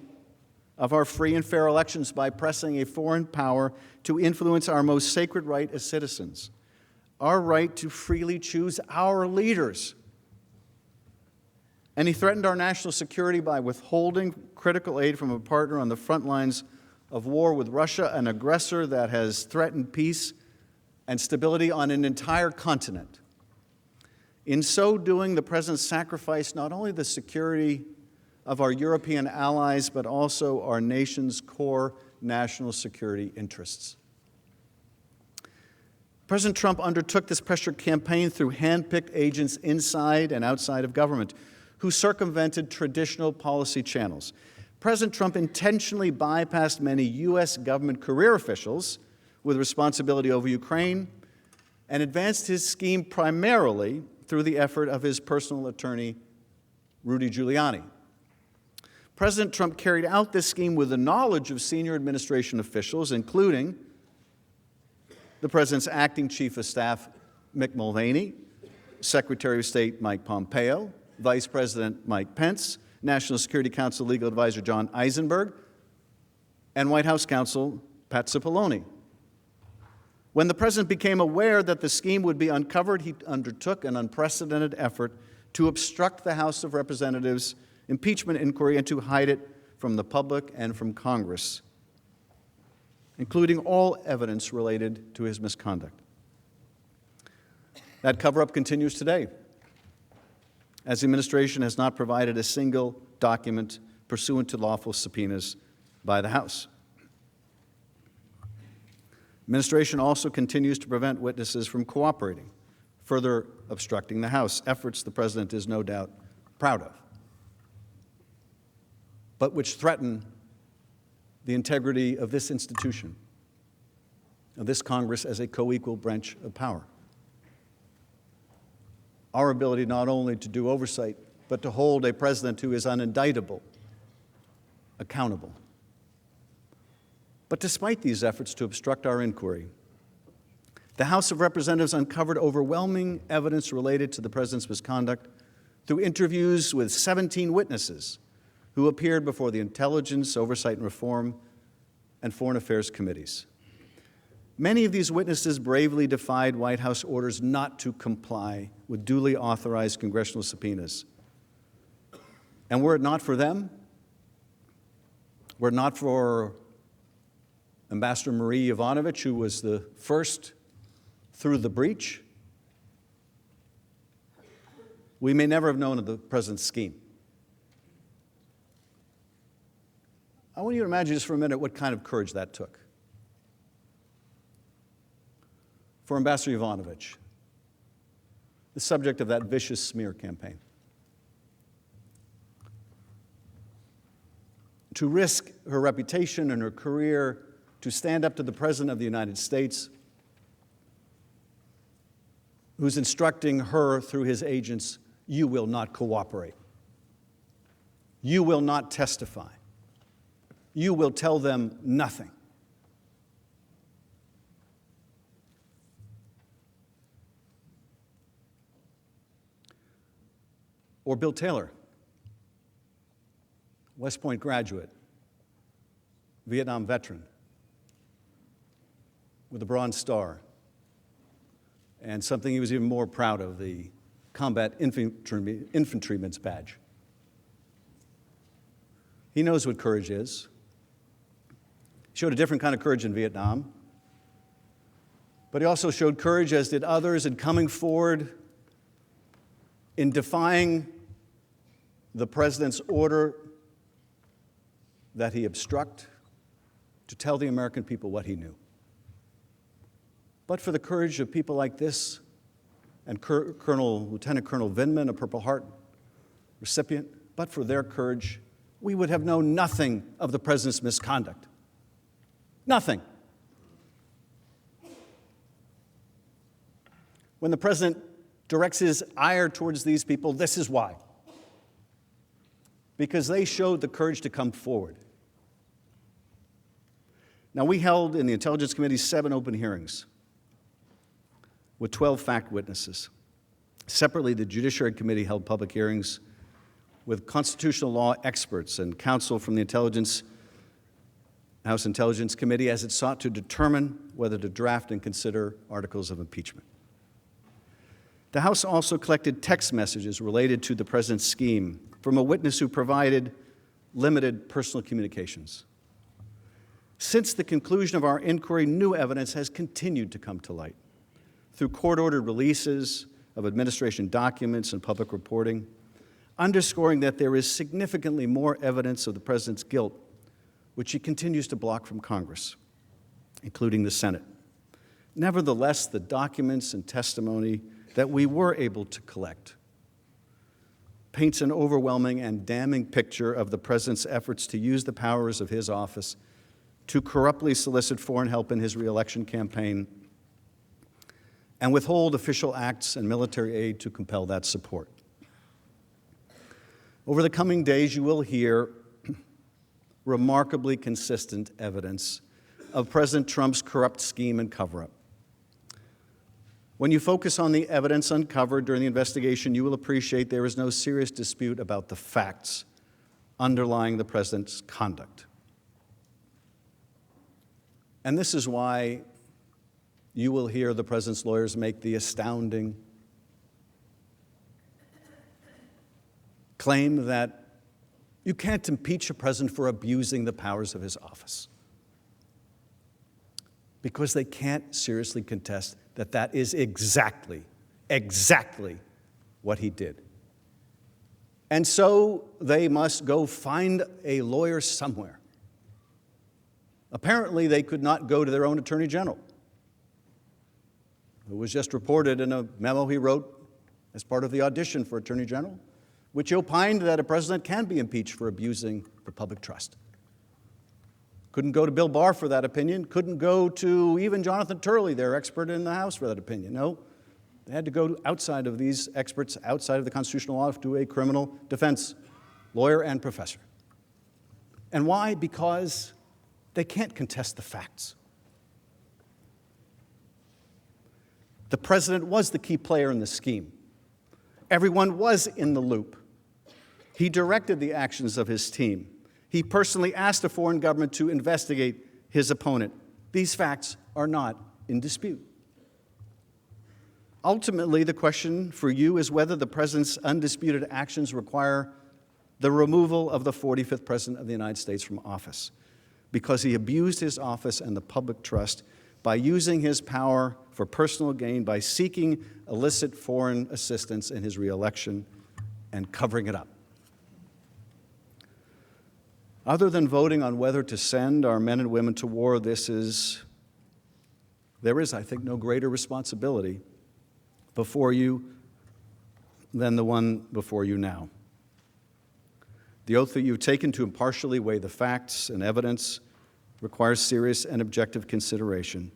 of our free and fair elections by pressing a foreign power to influence our most sacred right as citizens, our right to freely choose our leaders. And he threatened our national security by withholding critical aid from a partner on the front lines of war with Russia, an aggressor that has threatened peace and stability on an entire continent. In so doing, the President sacrificed not only the security of our European allies, but also our nation's core national security interests. President Trump undertook this pressure campaign through hand-picked agents inside and outside of government who circumvented traditional policy channels. President Trump intentionally bypassed many U.S. government career officials with responsibility over Ukraine and advanced his scheme primarily through the effort of his personal attorney, Rudy Giuliani. President Trump carried out this scheme with the knowledge of senior administration officials, including the President's acting Chief of Staff, Mick Mulvaney, Secretary of State Mike Pompeo, Vice President Mike Pence, National Security Council Legal Advisor John Eisenberg, and White House counsel Pat Cipollone. When the President became aware that the scheme would be uncovered, he undertook an unprecedented effort to obstruct the House of Representatives' impeachment inquiry and to hide it from the public and from Congress, including all evidence related to his misconduct. That cover-up continues today, as the administration has not provided a single document pursuant to lawful subpoenas by the House. Administration also continues to prevent witnesses from cooperating, further obstructing the House, efforts the President is no doubt proud of, but which threaten the integrity of this institution, of this Congress as a co-equal branch of power. Our ability not only to do oversight, but to hold a president who is unindictable accountable. But despite these efforts to obstruct our inquiry, the House of Representatives uncovered overwhelming evidence related to the President's misconduct through interviews with 17 witnesses who appeared before the Intelligence, Oversight and Reform, and Foreign Affairs committees. Many of these witnesses bravely defied White House orders not to comply with duly authorized congressional subpoenas. And were it not for them, were it not for Ambassador Marie Yovanovitch, who was the first through the breach, we may never have known of the President's scheme. I want you to imagine just for a minute what kind of courage that took. For Ambassador Yovanovitch, the subject of that vicious smear campaign, to risk her reputation and her career to stand up to the President of the United States, who's instructing her through his agents, you will not cooperate. You will not testify. You will tell them nothing. Or Bill Taylor, West Point graduate, Vietnam veteran, with a Bronze Star, and something he was even more proud of, the Combat Infantryman's Badge. He knows what courage is. He showed a different kind of courage in Vietnam, but he also showed courage, as did others, in coming forward, in defying the President's order that he obstruct, to tell the American people what he knew. But for the courage of people like this, and Lieutenant Colonel Vindman, a Purple Heart recipient, but for their courage, we would have known nothing of the President's misconduct. Nothing. When the President directs his ire towards these people, this is why. Because they showed the courage to come forward. Now, we held in the Intelligence Committee 7 open hearings with 12 fact witnesses. Separately, the Judiciary Committee held public hearings with constitutional law experts and counsel from the House Intelligence Committee as it sought to determine whether to draft and consider articles of impeachment. The House also collected text messages related to the President's scheme from a witness who provided limited personal communications. Since the conclusion of our inquiry, new evidence has continued to come to light through court-ordered releases of administration documents and public reporting, underscoring that there is significantly more evidence of the President's guilt, which he continues to block from Congress, including the Senate. Nevertheless, the documents and testimony that we were able to collect paints an overwhelming and damning picture of the President's efforts to use the powers of his office to corruptly solicit foreign help in his reelection campaign and withhold official acts and military aid to compel that support. Over the coming days, you will hear remarkably consistent evidence of President Trump's corrupt scheme and cover-up. When you focus on the evidence uncovered during the investigation, you will appreciate there is no serious dispute about the facts underlying the president's conduct. And this is why you will hear the president's lawyers make the astounding claim that you can't impeach a president for abusing the powers of his office, because they can't seriously contest that that is exactly what he did. And so they must go find a lawyer somewhere. Apparently, they could not go to their own attorney general, who was just reported in a memo he wrote as part of the audition for attorney general, which opined that a president can be impeached for abusing the public trust. Couldn't go to Bill Barr for that opinion, couldn't go to even Jonathan Turley, their expert in the House, for that opinion. No, they had to go outside of these experts, outside of the constitutional law, to a criminal defense lawyer and professor. And why? Because they can't contest the facts. The president was the key player in the scheme. Everyone was in the loop. He directed the actions of his team. He personally asked a foreign government to investigate his opponent. These facts are not in dispute. Ultimately, the question for you is whether the president's undisputed actions require the removal of the 45th president of the United States from office, because he abused his office and the public trust by using his power for personal gain, by seeking illicit foreign assistance in his reelection and covering it up. Other than voting on whether to send our men and women to war, there is, I think, no greater responsibility before you than the one before you now. The oath that you've taken to impartially weigh the facts and evidence requires serious and objective consideration.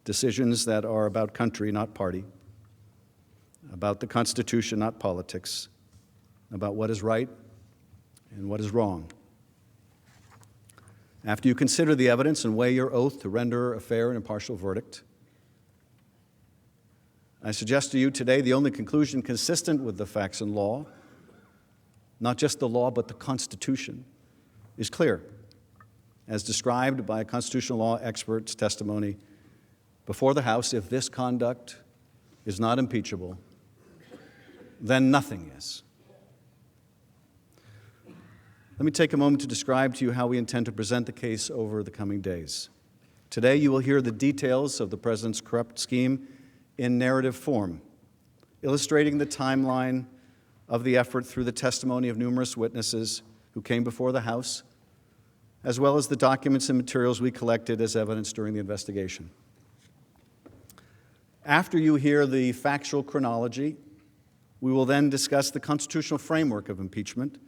Decisions that are about country, not party, about the Constitution, not politics, about what is right and what is wrong. After you consider the evidence and weigh your oath to render a fair and impartial verdict, I suggest to you today the only conclusion consistent with the facts and law, not just the law but the Constitution, is clear, as described by a constitutional law expert's testimony before the House. If this conduct is not impeachable, then nothing is. Let me take a moment to describe to you how we intend to present the case over the coming days. Today, you will hear the details of the president's corrupt scheme in narrative form, illustrating the timeline of the effort through the testimony of numerous witnesses who came before the House, as well as the documents and materials we collected as evidence during the investigation. After you hear the factual chronology, we will then discuss the constitutional framework of impeachment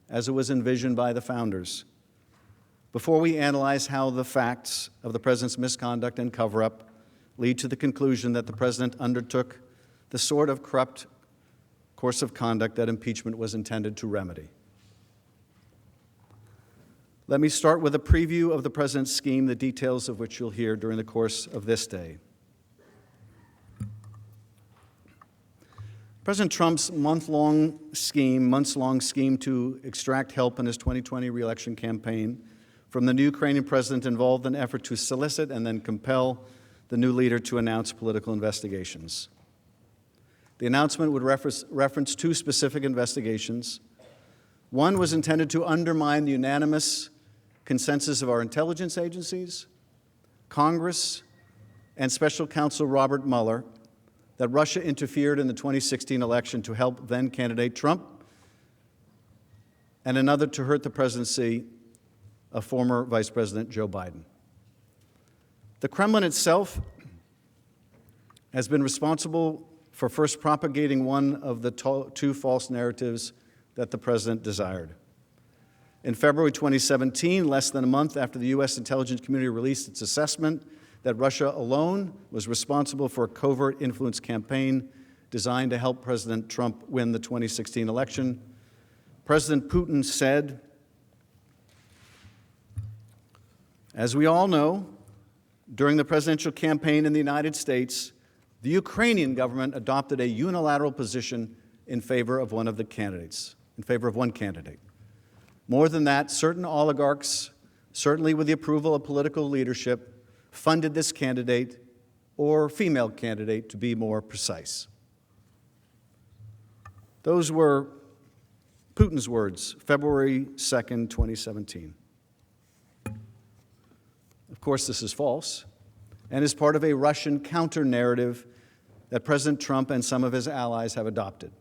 as it was envisioned by the founders, before we analyze how the facts of the president's misconduct and cover-up lead to the conclusion that the president undertook the sort of corrupt course of conduct that impeachment was intended to remedy. Let me start with a preview of the president's scheme, the details of which you'll hear during the course of this day. President Trump's months-long scheme to extract help in his 2020 re-election campaign from the new Ukrainian president involved an effort to solicit and then compel the new leader to announce political investigations. The announcement would reference two specific investigations. One was intended to undermine the unanimous consensus of our intelligence agencies, Congress, and Special Counsel Robert Mueller that Russia interfered in the 2016 election to help then-candidate Trump, and another to hurt the presidency of former Vice President Joe Biden. The Kremlin itself has been responsible for first propagating one of the two false narratives that the president desired. In February 2017, less than a month after the U.S. intelligence community released its assessment that Russia alone was responsible for a covert influence campaign designed to help President Trump win the 2016 election, President Putin said As we all know, during the presidential campaign in the United States, the Ukrainian government adopted a unilateral position in favor of one candidate. More than that, certain oligarchs, certainly with the approval of political leadership, funded this candidate, or female candidate to be more precise. Those were Putin's words, February 2nd, 2017. Of course, this is false and is part of a Russian counter-narrative that President Trump and some of his allies have adopted.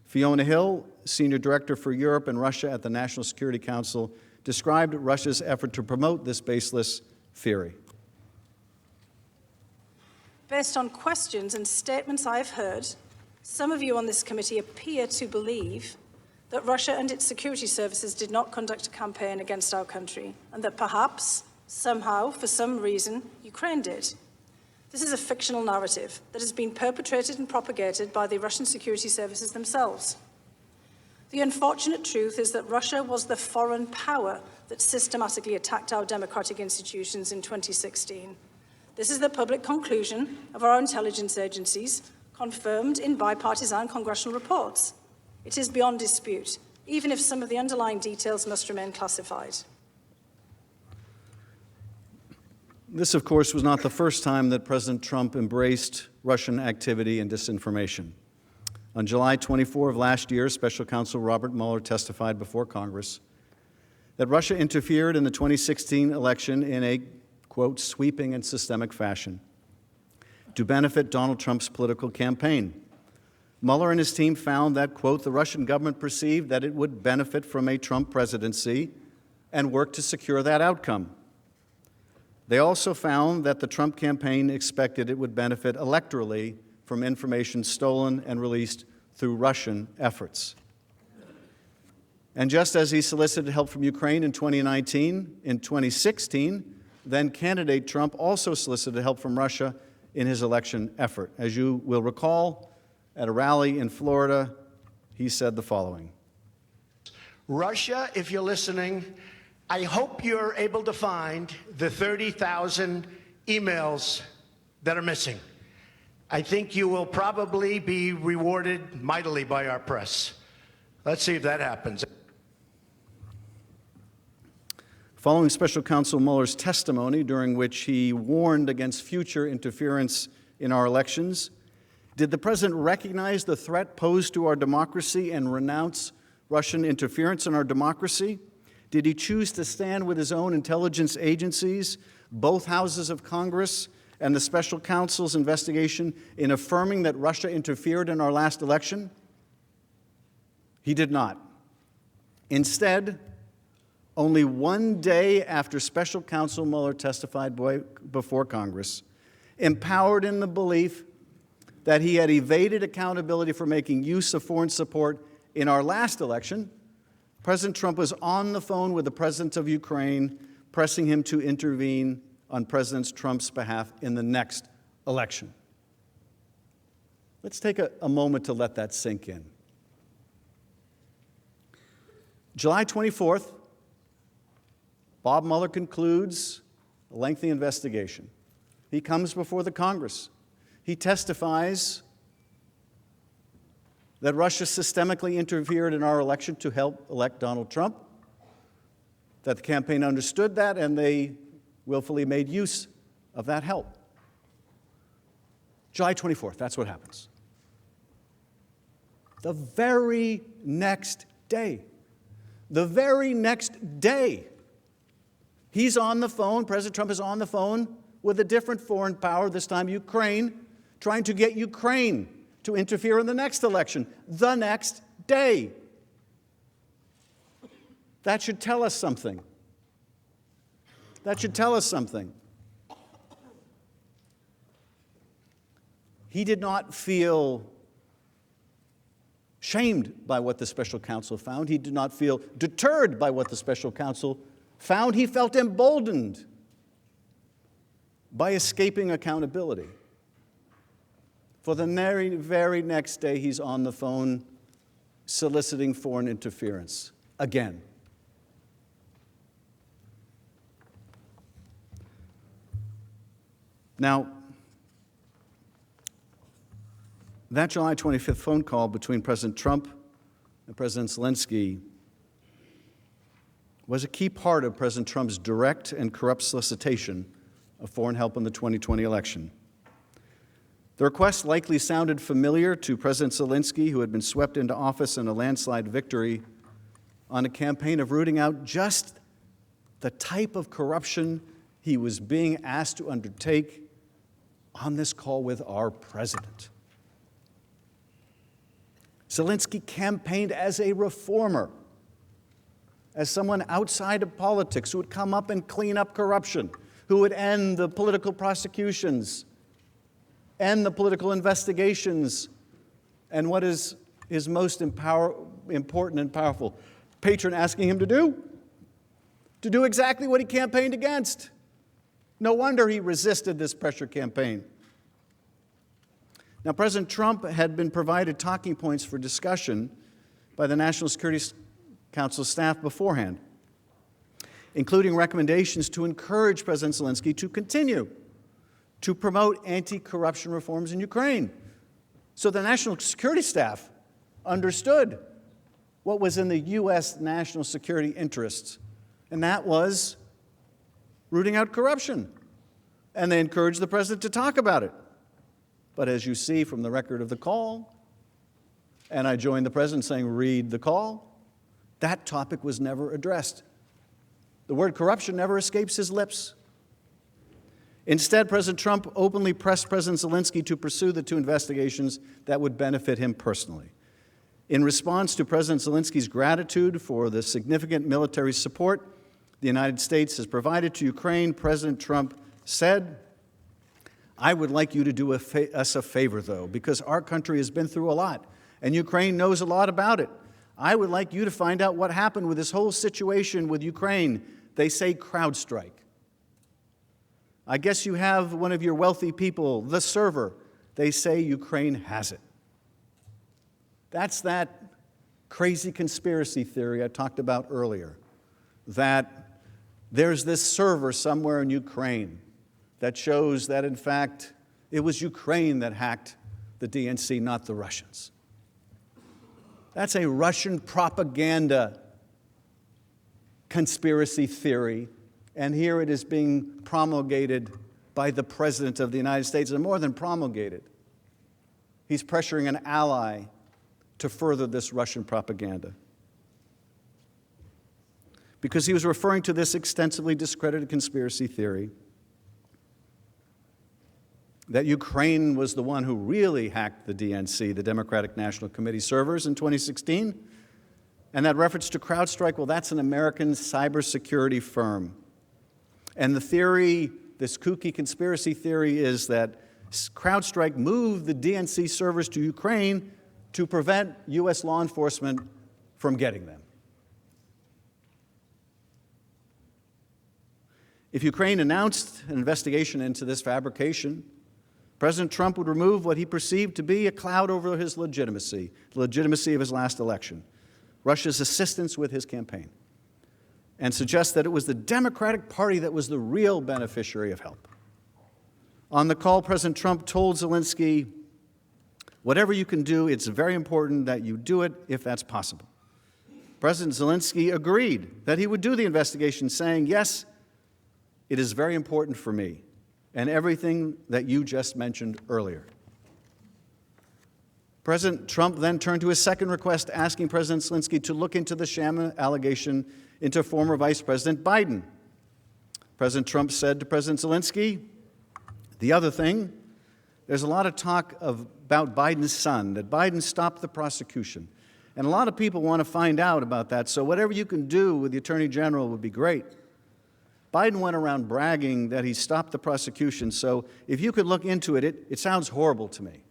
Fiona Hill, Senior Director for Europe and Russia at the National Security Council, described Russia's effort to promote this baseless theory. Based on questions and statements I've heard, some of you on this committee appear to believe that Russia and its security services did not conduct a campaign against our country, and that perhaps, somehow, for some reason, Ukraine did. This is a fictional narrative that has been perpetrated and propagated by the Russian security services themselves. The unfortunate truth is that Russia was the foreign power that systematically attacked our democratic institutions in 2016. This is the public conclusion of our intelligence agencies, confirmed in bipartisan congressional reports. It is beyond dispute, even if some of the underlying details must remain classified. This, of course, was not the first time that President Trump embraced Russian activity and disinformation. On July 24 of last year, Special Counsel Robert Mueller testified before Congress that Russia interfered in the 2016 election in a, quote, sweeping and systemic fashion to benefit Donald Trump's political campaign. Mueller and his team found that, quote, the Russian government perceived that it would benefit from a Trump presidency and worked to secure that outcome. They also found that the Trump campaign expected it would benefit electorally from information stolen and released through Russian efforts. And just as he solicited help from Ukraine in 2019, in 2016, then candidate Trump also solicited help from Russia in his election effort. As you will recall, at a rally in Florida, he said the following. Russia, if you're listening, I hope you're able to find the 30,000 emails that are missing. I think you will probably be rewarded mightily by our press. Let's see if that happens. Following Special Counsel Mueller's testimony, during which he warned against future interference in our elections, did the President recognize the threat posed to our democracy and renounce Russian interference in our democracy? Did he choose to stand with his own intelligence agencies, both houses of Congress, and the Special Counsel's investigation in affirming that Russia interfered in our last election? He did not. Instead, only one day after Special Counsel Mueller testified before Congress, empowered in the belief that he had evaded accountability for making use of foreign support in our last election, President Trump was on the phone with the President of Ukraine, pressing him to intervene on President Trump's behalf in the next election. Let's take a moment to let that sink in. July 24th, Bob Mueller concludes a lengthy investigation. He comes before the Congress. He testifies that Russia systemically interfered in our election to help elect Donald Trump, that the campaign understood that, and they willfully made use of that help. July 24th, that's what happens. The very next day, he's on the phone, President Trump is on the phone with a different foreign power, this time Ukraine, trying to get Ukraine to interfere in the next election, the next day. That should tell us something. That should tell us something. He did not feel shamed by what the special counsel found. He did not feel deterred by what the special counsel found. He felt emboldened by escaping accountability. For the very next day, he's on the phone soliciting foreign interference again. Now, that July 25th phone call between President Trump and President Zelensky was a key part of President Trump's direct and corrupt solicitation of foreign help in the 2020 election. The request likely sounded familiar to President Zelensky, who had been swept into office in a landslide victory on a campaign of rooting out just the type of corruption he was being asked to undertake on this call with our president. Zelensky campaigned as a reformer, as someone outside of politics who would come up and clean up corruption, who would end the political prosecutions, end the political investigations, and what is his most important and powerful patron asking him to do exactly what he campaigned against. No wonder he resisted this pressure campaign. Now, President Trump had been provided talking points for discussion by the National Security Council staff beforehand, including recommendations to encourage President Zelensky to continue to promote anti-corruption reforms in Ukraine. So the National Security Staff understood what was in the U.S. national security interests, and that was rooting out corruption. And they encouraged the president to talk about it. But as you see from the record of the call, and I joined the president saying, read the call, that topic was never addressed. The word corruption never escapes his lips. Instead, President Trump openly pressed President Zelensky to pursue the two investigations that would benefit him personally. In response to President Zelensky's gratitude for the significant military support the United States has provided to Ukraine, President Trump said, I would like you to do us a favor, though, because our country has been through a lot, and Ukraine knows a lot about it. I would like you to find out what happened with this whole situation with Ukraine. They say CrowdStrike. I guess you have one of your wealthy people, the server. They say Ukraine has it. That's that crazy conspiracy theory I talked about earlier, that there's this server somewhere in Ukraine that shows that, in fact, it was Ukraine that hacked the DNC, not the Russians. That's a Russian propaganda conspiracy theory, and here it is being promulgated by the President of the United States, and more than promulgated. He's pressuring an ally to further this Russian propaganda. Because he was referring to this extensively discredited conspiracy theory that Ukraine was the one who really hacked the DNC, the Democratic National Committee servers, in 2016. And that reference to CrowdStrike, well, that's an American cybersecurity firm. And the theory, this kooky conspiracy theory, is that CrowdStrike moved the DNC servers to Ukraine to prevent U.S. law enforcement from getting them. If Ukraine announced an investigation into this fabrication, President Trump would remove what he perceived to be a cloud over his legitimacy, the legitimacy of his last election, Russia's assistance with his campaign, and suggest that it was the Democratic Party that was the real beneficiary of help. On the call, President Trump told Zelensky, whatever you can do, it's very important that you do it if that's possible. President Zelensky agreed that he would do the investigation, saying, yes, it is very important for me, and everything that you just mentioned earlier. President Trump then turned to his second request, asking President Zelensky to look into the sham allegation into former Vice President Biden. President Trump said to President Zelensky, the other thing, there's a lot of talk about Biden's son, that Biden stopped the prosecution. And a lot of people want to find out about that, so whatever you can do with the Attorney General would be great. Biden went around bragging that he stopped the prosecution, so if you could look into it, it sounds horrible to me.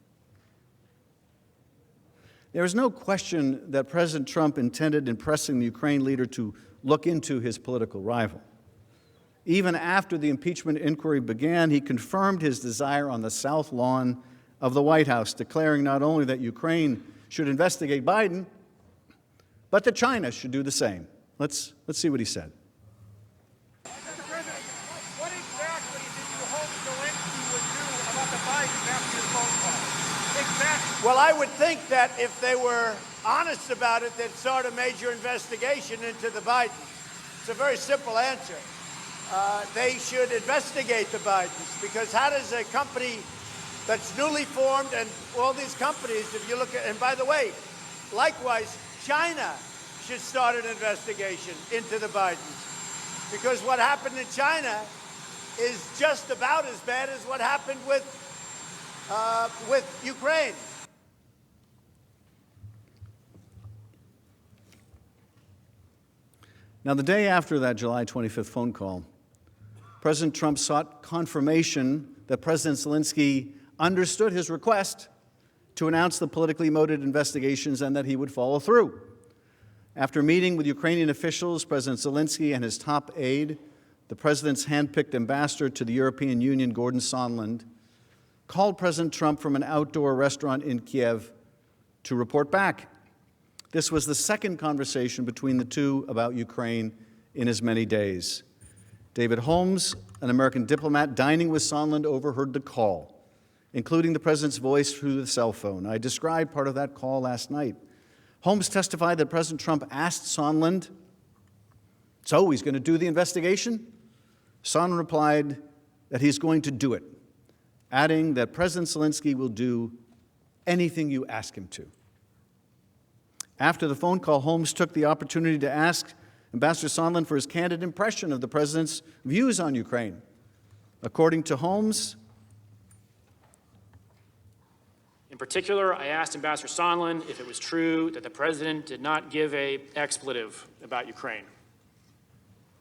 There is no question that President Trump intended in pressing the Ukraine leader to look into his political rival. Even after the impeachment inquiry began, he confirmed his desire on the South Lawn of the White House, declaring not only that Ukraine should investigate Biden, but that China should do the same. Let's see what he said. Mr. President, what exactly did you hope Zelensky would Well, I would think that if they were honest about it, they'd start a major investigation into the Bidens. It's a very simple answer. They should investigate the Bidens, because how does a company that's newly formed, and all these companies, if you look at, and by the way, likewise, China should start an investigation into the Bidens, because what happened in China is just about as bad as what happened with Ukraine. Now, the day after that July 25th phone call, President Trump sought confirmation that President Zelensky understood his request to announce the politically motivated investigations and that he would follow through. After meeting with Ukrainian officials, President Zelensky and his top aide, the president's handpicked ambassador to the European Union, Gordon Sondland, called President Trump from an outdoor restaurant in Kiev to report back. This was the second conversation between the two about Ukraine in as many days. David Holmes, an American diplomat dining with Sondland, overheard the call, including the president's voice through the cell phone. I described part of that call last night. Holmes testified that President Trump asked Sondland, "So he's going to do the investigation?" Sondland replied that he's going to do it, adding that President Zelensky will do anything you ask him to. After the phone call, Holmes took the opportunity to ask Ambassador Sondland for his candid impression of the president's views on Ukraine. According to Holmes, in particular, I asked Ambassador Sondland if it was true that the president did not give an expletive about Ukraine.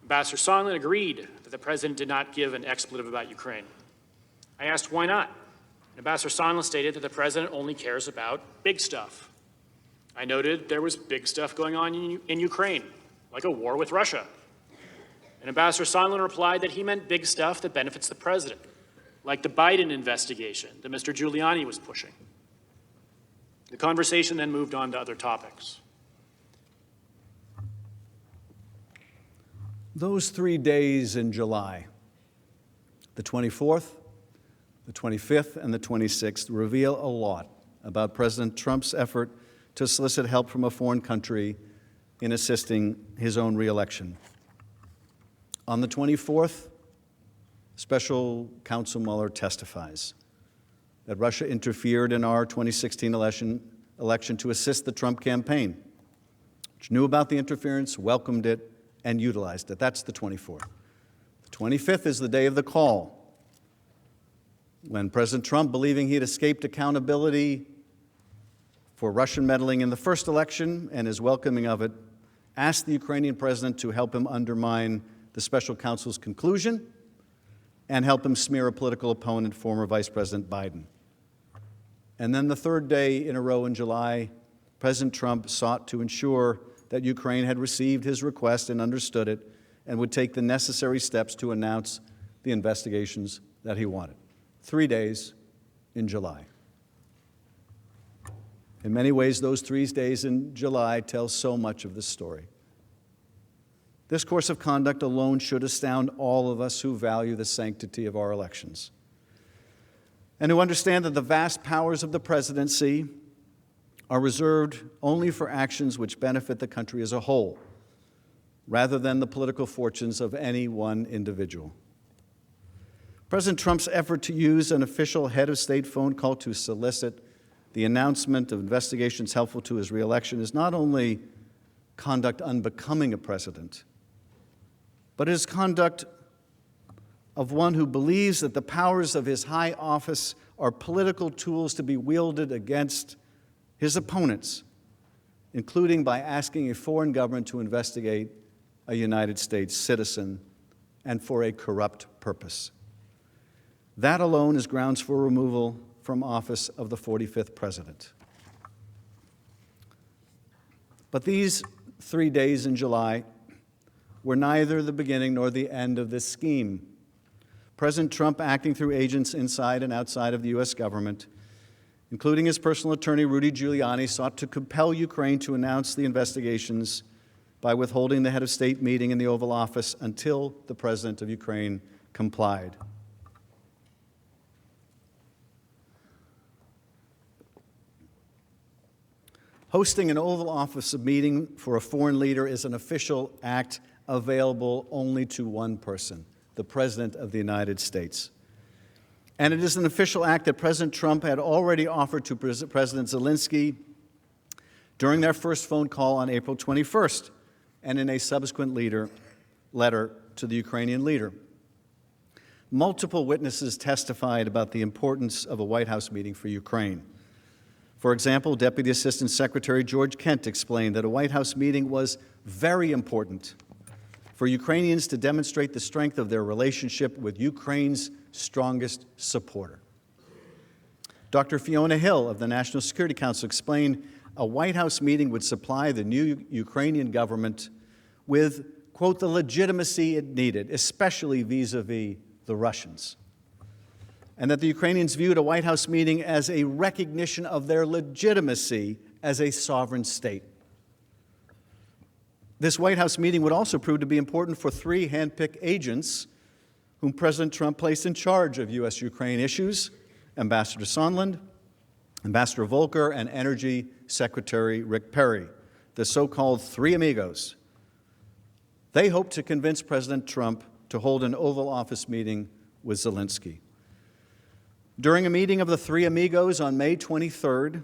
Ambassador Sondland agreed that the president did not give an expletive about Ukraine. I asked why not. Ambassador Sondland stated that the president only cares about big stuff. I noted there was big stuff going on in Ukraine, like a war with Russia. And Ambassador Sondland replied that he meant big stuff that benefits the president, like the Biden investigation that Mr. Giuliani was pushing. The conversation then moved on to other topics. those 3 days in July, the 24th, the 25th, and the 26th, reveal a lot about President Trump's effort to solicit help from a foreign country in assisting his own reelection. On the 24th, Special Counsel Mueller testifies that Russia interfered in our 2016 election to assist the Trump campaign, which knew about the interference, welcomed it, and utilized it. That's the 24th. The 25th is the day of the call, when President Trump, believing he had escaped accountability for Russian meddling in the first election and his welcoming of it, asked the Ukrainian president to help him undermine the special counsel's conclusion and help him smear a political opponent, former Vice President Biden. And then the third day in a row in July, President Trump sought to ensure that Ukraine had received his request and understood it and would take the necessary steps to announce the investigations that he wanted. 3 days in July. In many ways, those 3 days in July tell so much of the story. This course of conduct alone should astound all of us who value the sanctity of our elections and who understand that the vast powers of the presidency are reserved only for actions which benefit the country as a whole, rather than the political fortunes of any one individual. President Trump's effort to use an official head of state phone call to solicit the announcement of investigations helpful to his reelection is not only conduct unbecoming a president, but it is conduct of one who believes that the powers of his high office are political tools to be wielded against his opponents, including by asking a foreign government to investigate a United States citizen and for a corrupt purpose. That alone is grounds for removal from office of the 45th president. But these 3 days in July were neither the beginning nor the end of this scheme. President Trump, acting through agents inside and outside of the U.S. government, including his personal attorney, Rudy Giuliani, sought to compel Ukraine to announce the investigations by withholding the head of state meeting in the Oval Office until the president of Ukraine complied. Hosting an Oval Office meeting for a foreign leader is an official act available only to one person, the President of the United States. And it is an official act that President Trump had already offered to President Zelensky during their first phone call on April 21st and in a subsequent letter to the Ukrainian leader. Multiple witnesses testified about the importance of a White House meeting for Ukraine. For example, Deputy Assistant Secretary George Kent explained that a White House meeting was very important for Ukrainians to demonstrate the strength of their relationship with Ukraine's strongest supporter. Dr. Fiona Hill of the National Security Council explained a White House meeting would supply the new Ukrainian government with, quote, the legitimacy it needed, especially vis-a-vis the Russians, and that the Ukrainians viewed a White House meeting as a recognition of their legitimacy as a sovereign state. This White House meeting would also prove to be important for three hand-picked agents whom President Trump placed in charge of U.S.-Ukraine issues: Ambassador Sondland, Ambassador Volker, and Energy Secretary Rick Perry, the so-called Three Amigos. They hope to convince President Trump to hold an Oval Office meeting with Zelensky. During a meeting of the Three Amigos on May 23rd,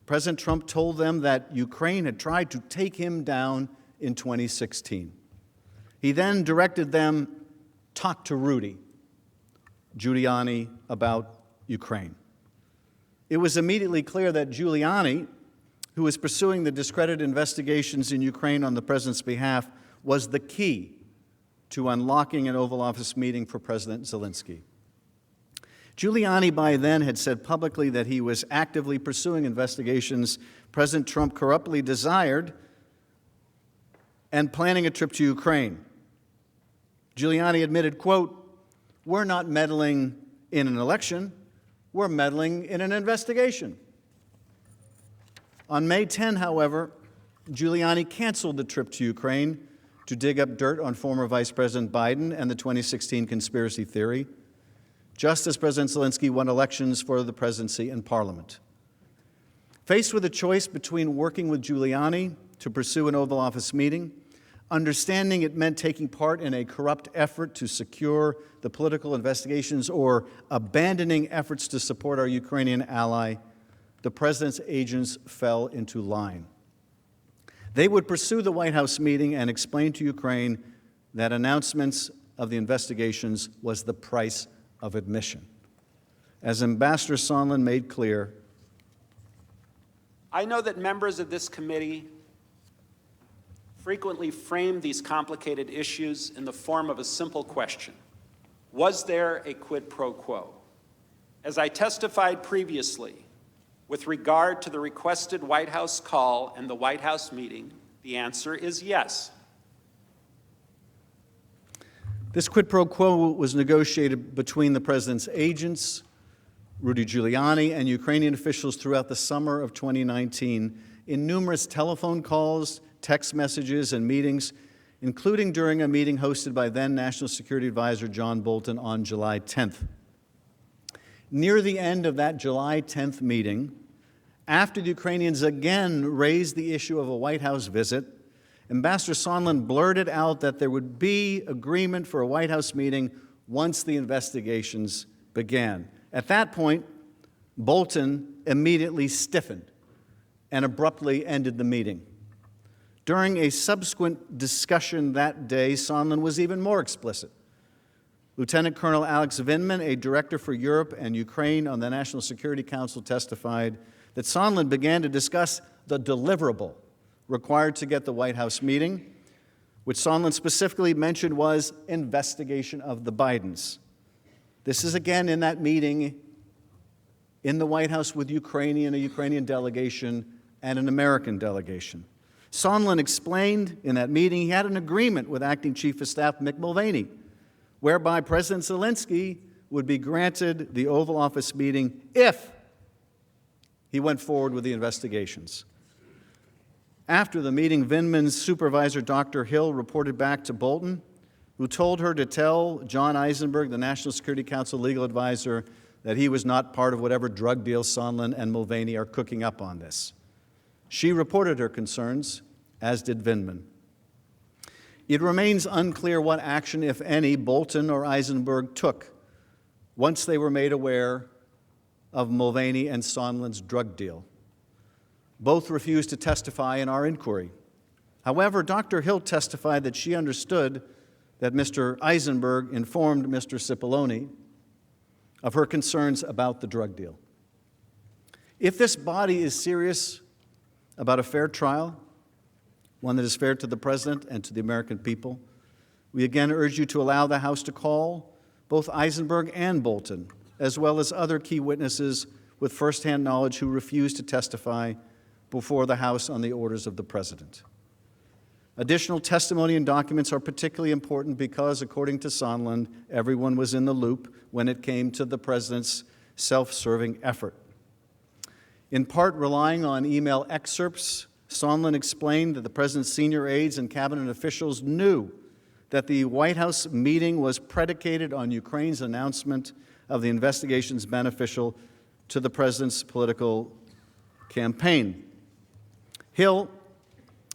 President Trump told them that Ukraine had tried to take him down in 2016. He then directed them, talk to Rudy Giuliani about Ukraine. It was immediately clear that Giuliani, who was pursuing the discredited investigations in Ukraine on the president's behalf, was the key to unlocking an Oval Office meeting for President Zelensky. Giuliani by then had said publicly that he was actively pursuing investigations President Trump corruptly desired and planning a trip to Ukraine. Giuliani admitted, quote, "We're not meddling in an election, we're meddling in an investigation." On May 10, however, Giuliani canceled the trip to Ukraine to dig up dirt on former Vice President Biden and the 2016 conspiracy theory, just as President Zelensky won elections for the presidency and parliament. Faced with a choice between working with Giuliani to pursue an Oval Office meeting, understanding it meant taking part in a corrupt effort to secure the political investigations, or abandoning efforts to support our Ukrainian ally, the president's agents fell into line. They would pursue the White House meeting and explain to Ukraine that announcements of the investigations was the price of admission. As Ambassador Sondland made clear, I know that members of this committee frequently frame these complicated issues in the form of a simple question: was there a quid pro quo? As I testified previously, with regard to the requested White House call and the White House meeting, the answer is yes. this quid pro quo was negotiated between the president's agents, Rudy Giuliani, and Ukrainian officials throughout the summer of 2019 in numerous telephone calls, text messages, and meetings, including during a meeting hosted by then National Security Advisor John Bolton on July 10th. Near the end of that July 10th meeting, after the Ukrainians again raised the issue of a White House visit, Ambassador Sondland blurted out that there would be agreement for a White House meeting once the investigations began. At that point, Bolton immediately stiffened and abruptly ended the meeting. During a subsequent discussion that day, Sondland was even more explicit. Lieutenant Colonel Alex Vindman, a director for Europe and Ukraine on the National Security Council, testified that Sondland began to discuss the deliverable required to get the White House meeting, which Sondland specifically mentioned was investigation of the Bidens. This is again in that meeting in the White House with a Ukrainian delegation and an American delegation. Sondland explained in that meeting he had an agreement with Acting Chief of Staff Mick Mulvaney, whereby President Zelensky would be granted the Oval Office meeting if he went forward with the investigations. After the meeting, Vindman's supervisor, Dr. Hill, reported back to Bolton, who told her to tell John Eisenberg, the National Security Council legal advisor, that he was not part of whatever drug deal Sondland and Mulvaney are cooking up on this. She reported her concerns, as did Vindman. It remains unclear what action, if any, Bolton or Eisenberg took once they were made aware of Mulvaney and Sondland's drug deal. Both refused to testify in our inquiry. However, Dr. Hill testified that she understood that Mr. Eisenberg informed Mr. Cipollone of her concerns about the drug deal. If this body is serious about a fair trial, one that is fair to the President and to the American people, we again urge you to allow the House to call both Eisenberg and Bolton, as well as other key witnesses with firsthand knowledge who refuse to testify before the House on the orders of the President. Additional testimony and documents are particularly important because, according to Sondland, everyone was in the loop when it came to the President's self-serving effort. In part relying on email excerpts, Sondland explained that the President's senior aides and cabinet officials knew that the White House meeting was predicated on Ukraine's announcement of the investigations beneficial to the President's political campaign. Hill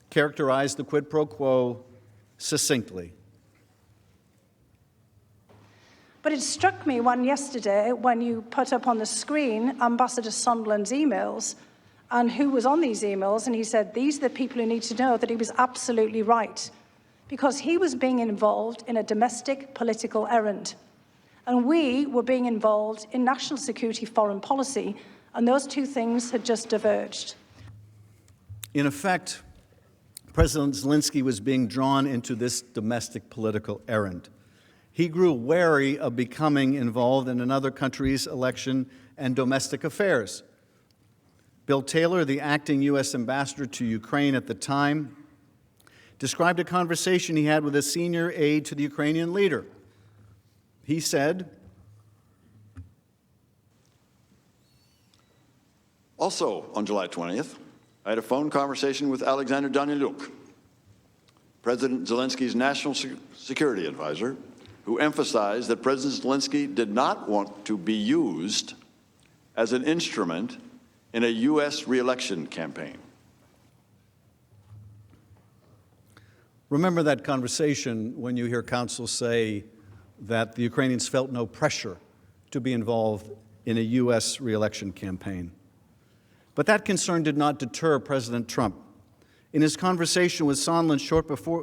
characterized the quid pro quo succinctly. But it struck me yesterday when you put up on the screen Ambassador Sondland's emails and who was on these emails, and he said, these are the people who need to know, that he was absolutely right, because he was being involved in a domestic political errand. And we were being involved in national security foreign policy, and those two things had just diverged. In effect, President Zelensky was being drawn into this domestic political errand. He grew wary of becoming involved in another country's election and domestic affairs. Bill Taylor, the acting U.S. ambassador to Ukraine at the time, described a conversation he had with a senior aide to the Ukrainian leader. He said, Also, on July 20th, I had a phone conversation with Alexander Daniluk, President Zelensky's national security advisor, who emphasized that President Zelensky did not want to be used as an instrument in a U.S. re-election campaign. Remember that conversation when you hear counsel say that the Ukrainians felt no pressure to be involved in a U.S. re-election campaign. But that concern did not deter President Trump. In his conversation with Sondland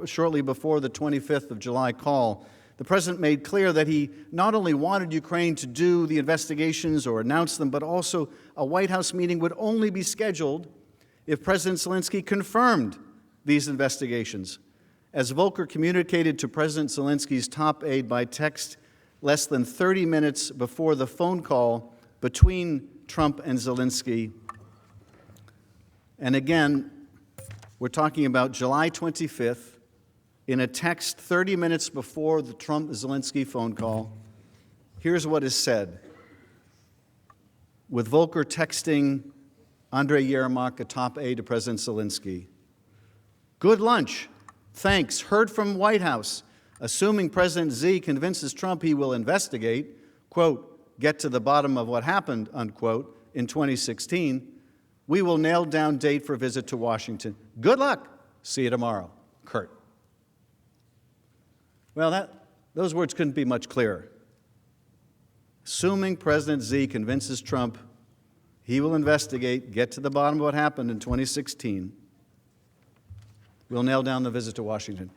shortly before the 25th of July call, the President made clear that he not only wanted Ukraine to do the investigations or announce them, but also a White House meeting would only be scheduled if President Zelensky confirmed these investigations. As Volker communicated to President Zelensky's top aide by text less than 30 minutes before the phone call between Trump and Zelensky. And again, we're talking about July 25th, in a text 30 minutes before the Trump-Zelensky phone call. Here's what is said. With Volker texting Andrei Yermak, a top aide to President Zelensky. Good lunch. Thanks. Heard from White House. Assuming President Z convinces Trump he will investigate, quote, get to the bottom of what happened, unquote, in 2016, we will nail down date for visit to Washington. Good luck. See you tomorrow. Kurt. Well, those words couldn't be much clearer. Assuming President Z convinces Trump he will investigate, get to the bottom of what happened in 2016, we'll nail down the visit to Washington.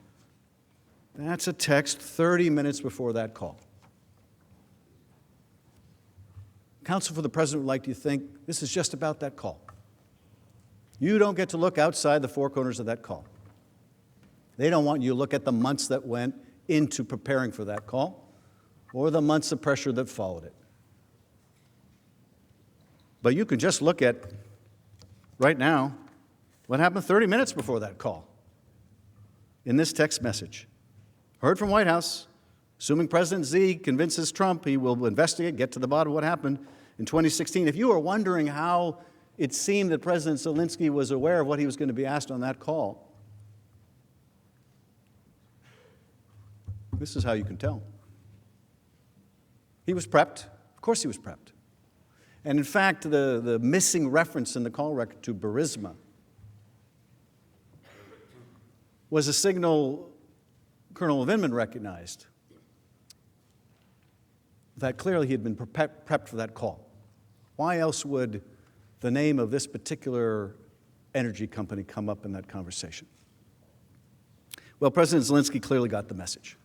That's a text 30 minutes before that call. Counsel for the President would like you to think this is just about that call. You don't get to look outside the four corners of that call. They don't want you to look at the months that went into preparing for that call or the months of pressure that followed it. But you can just look at, right now, what happened 30 minutes before that call in this text message. Heard from White House, assuming President Z convinces Trump he will investigate, get to the bottom of what happened in 2016. If you were wondering how it seemed that President Zelensky was aware of what he was going to be asked on that call, this is how you can tell. He was prepped. Of course he was prepped. And in fact, the missing reference in the call record to Burisma was a signal Colonel Vindman recognized that clearly he had been prepped for that call. Why else would the name of this particular energy company come up in that conversation? Well, President Zelensky clearly got the message.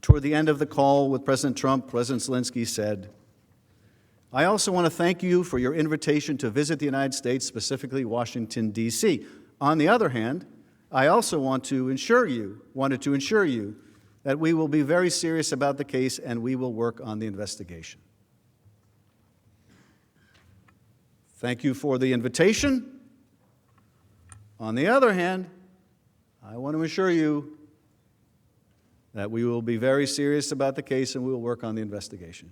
Toward the end of the call with President Trump, President Zelensky said, "I also want to thank you for your invitation to visit the United States, specifically Washington, D.C. On the other hand, I also wanted to ensure you that we will be very serious about the case and we will work on the investigation." Thank you for the invitation. On the other hand, I want to assure you that we will be very serious about the case and we will work on the investigation.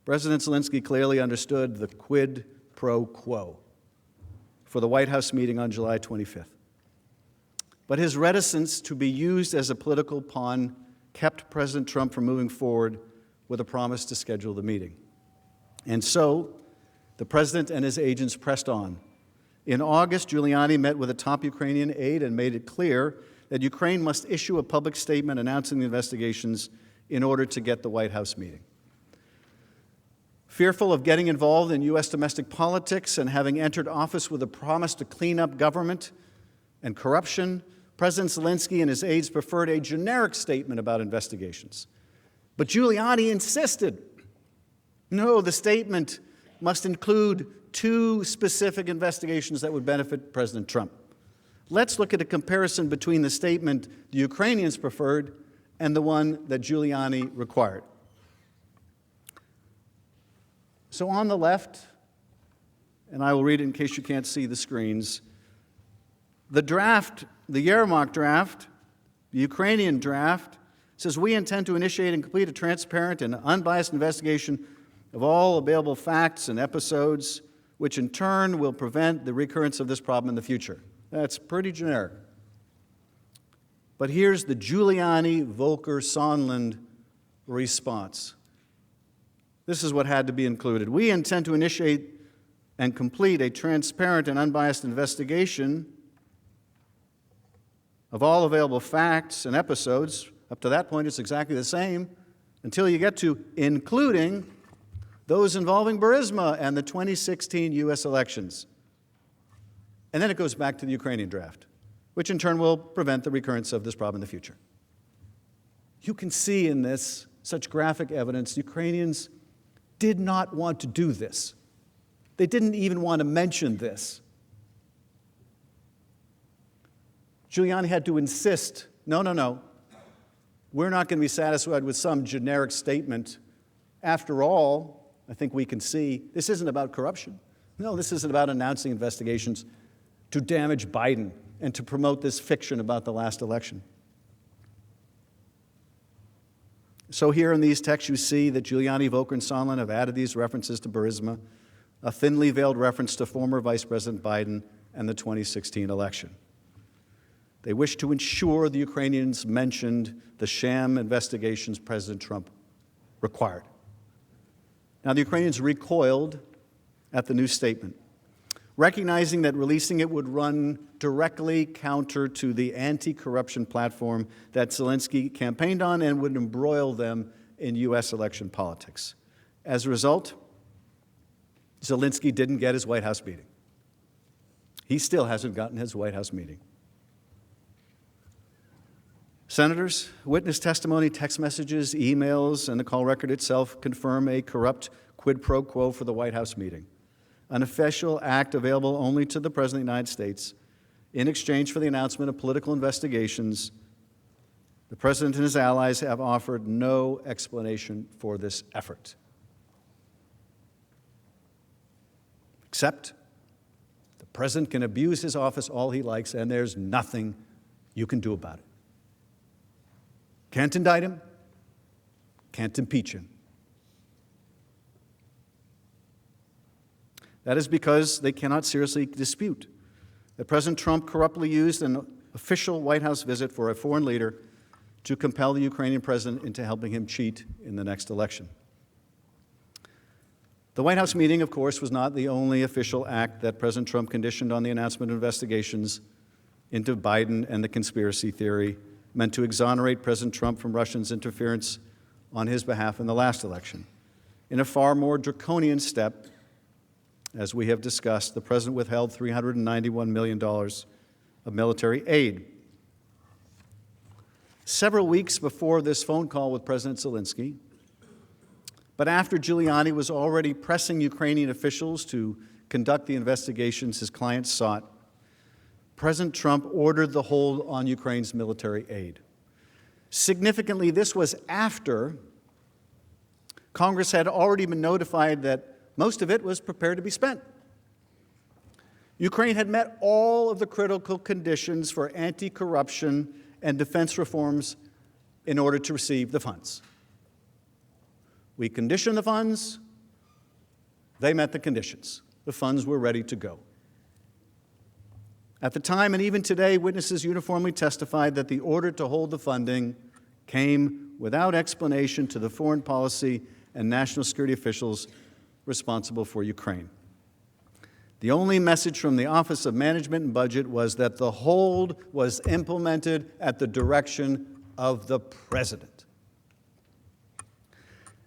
President Zelensky clearly understood the quid pro quo for the White House meeting on July 25th. But his reticence to be used as a political pawn kept President Trump from moving forward with a promise to schedule the meeting. And so, the president and his agents pressed on. In August, Giuliani met with a top Ukrainian aide and made it clear that Ukraine must issue a public statement announcing the investigations in order to get the White House meeting. Fearful of getting involved in U.S. domestic politics and having entered office with a promise to clean up government and corruption, President Zelensky and his aides preferred a generic statement about investigations. But Giuliani insisted, no, the statement must include 2 specific investigations that would benefit President Trump. Let's look at a comparison between the statement the Ukrainians preferred and the one that Giuliani required. So on the left, and I will read it in case you can't see the screens, the draft, the Yermak draft, the Ukrainian draft, says we intend to initiate and complete a transparent and unbiased investigation of all available facts and episodes, which in turn will prevent the recurrence of this problem in the future. That's pretty generic. But here's the Giuliani-Volker-Sondland response. This is what had to be included. We intend to initiate and complete a transparent and unbiased investigation of all available facts and episodes. Up to that point, it's exactly the same, until you get to including those involving Burisma and the 2016 U.S. elections. And then it goes back to the Ukrainian draft, which in turn will prevent the recurrence of this problem in the future. You can see in this such graphic evidence, Ukrainians did not want to do this. They didn't even want to mention this. Giuliani had to insist, no, we're not going to be satisfied with some generic statement. After all, I think we can see this isn't about corruption. No, this isn't about announcing investigations to damage Biden and to promote this fiction about the last election. So here in these texts, you see that Giuliani, Volker, and Sondland have added these references to Burisma, a thinly veiled reference to former Vice President Biden and the 2016 election. They wish to ensure the Ukrainians mentioned the sham investigations President Trump required. Now, the Ukrainians recoiled at the new statement, recognizing that releasing it would run directly counter to the anti-corruption platform that Zelensky campaigned on and would embroil them in U.S. election politics. As a result, Zelensky didn't get his White House meeting. He still hasn't gotten his White House meeting. Senators, witness testimony, text messages, emails, and the call record itself confirm a corrupt quid pro quo for the White House meeting, an official act available only to the President of the United States in exchange for the announcement of political investigations. The President and his allies have offered no explanation for this effort, except the President can abuse his office all he likes, and there's nothing you can do about it. Can't indict him, can't impeach him. That is because they cannot seriously dispute that President Trump corruptly used an official White House visit for a foreign leader to compel the Ukrainian president into helping him cheat in the next election. The White House meeting, of course, was not the only official act that President Trump conditioned on the announcement of investigations into Biden and the conspiracy theory meant to exonerate President Trump from Russians' interference on his behalf in the last election. In a far more draconian step, as we have discussed, the president withheld $391 million of military aid. Several weeks before this phone call with President Zelensky, but after Giuliani was already pressing Ukrainian officials to conduct the investigations his clients sought, President Trump ordered the hold on Ukraine's military aid. Significantly, this was after Congress had already been notified that most of it was prepared to be spent. Ukraine had met all of the critical conditions for anti-corruption and defense reforms in order to receive the funds. We conditioned the funds. They met the conditions. The funds were ready to go. At the time, and even today, witnesses uniformly testified that the order to hold the funding came without explanation to the foreign policy and national security officials responsible for Ukraine. The only message from the Office of Management and Budget was that the hold was implemented at the direction of the president.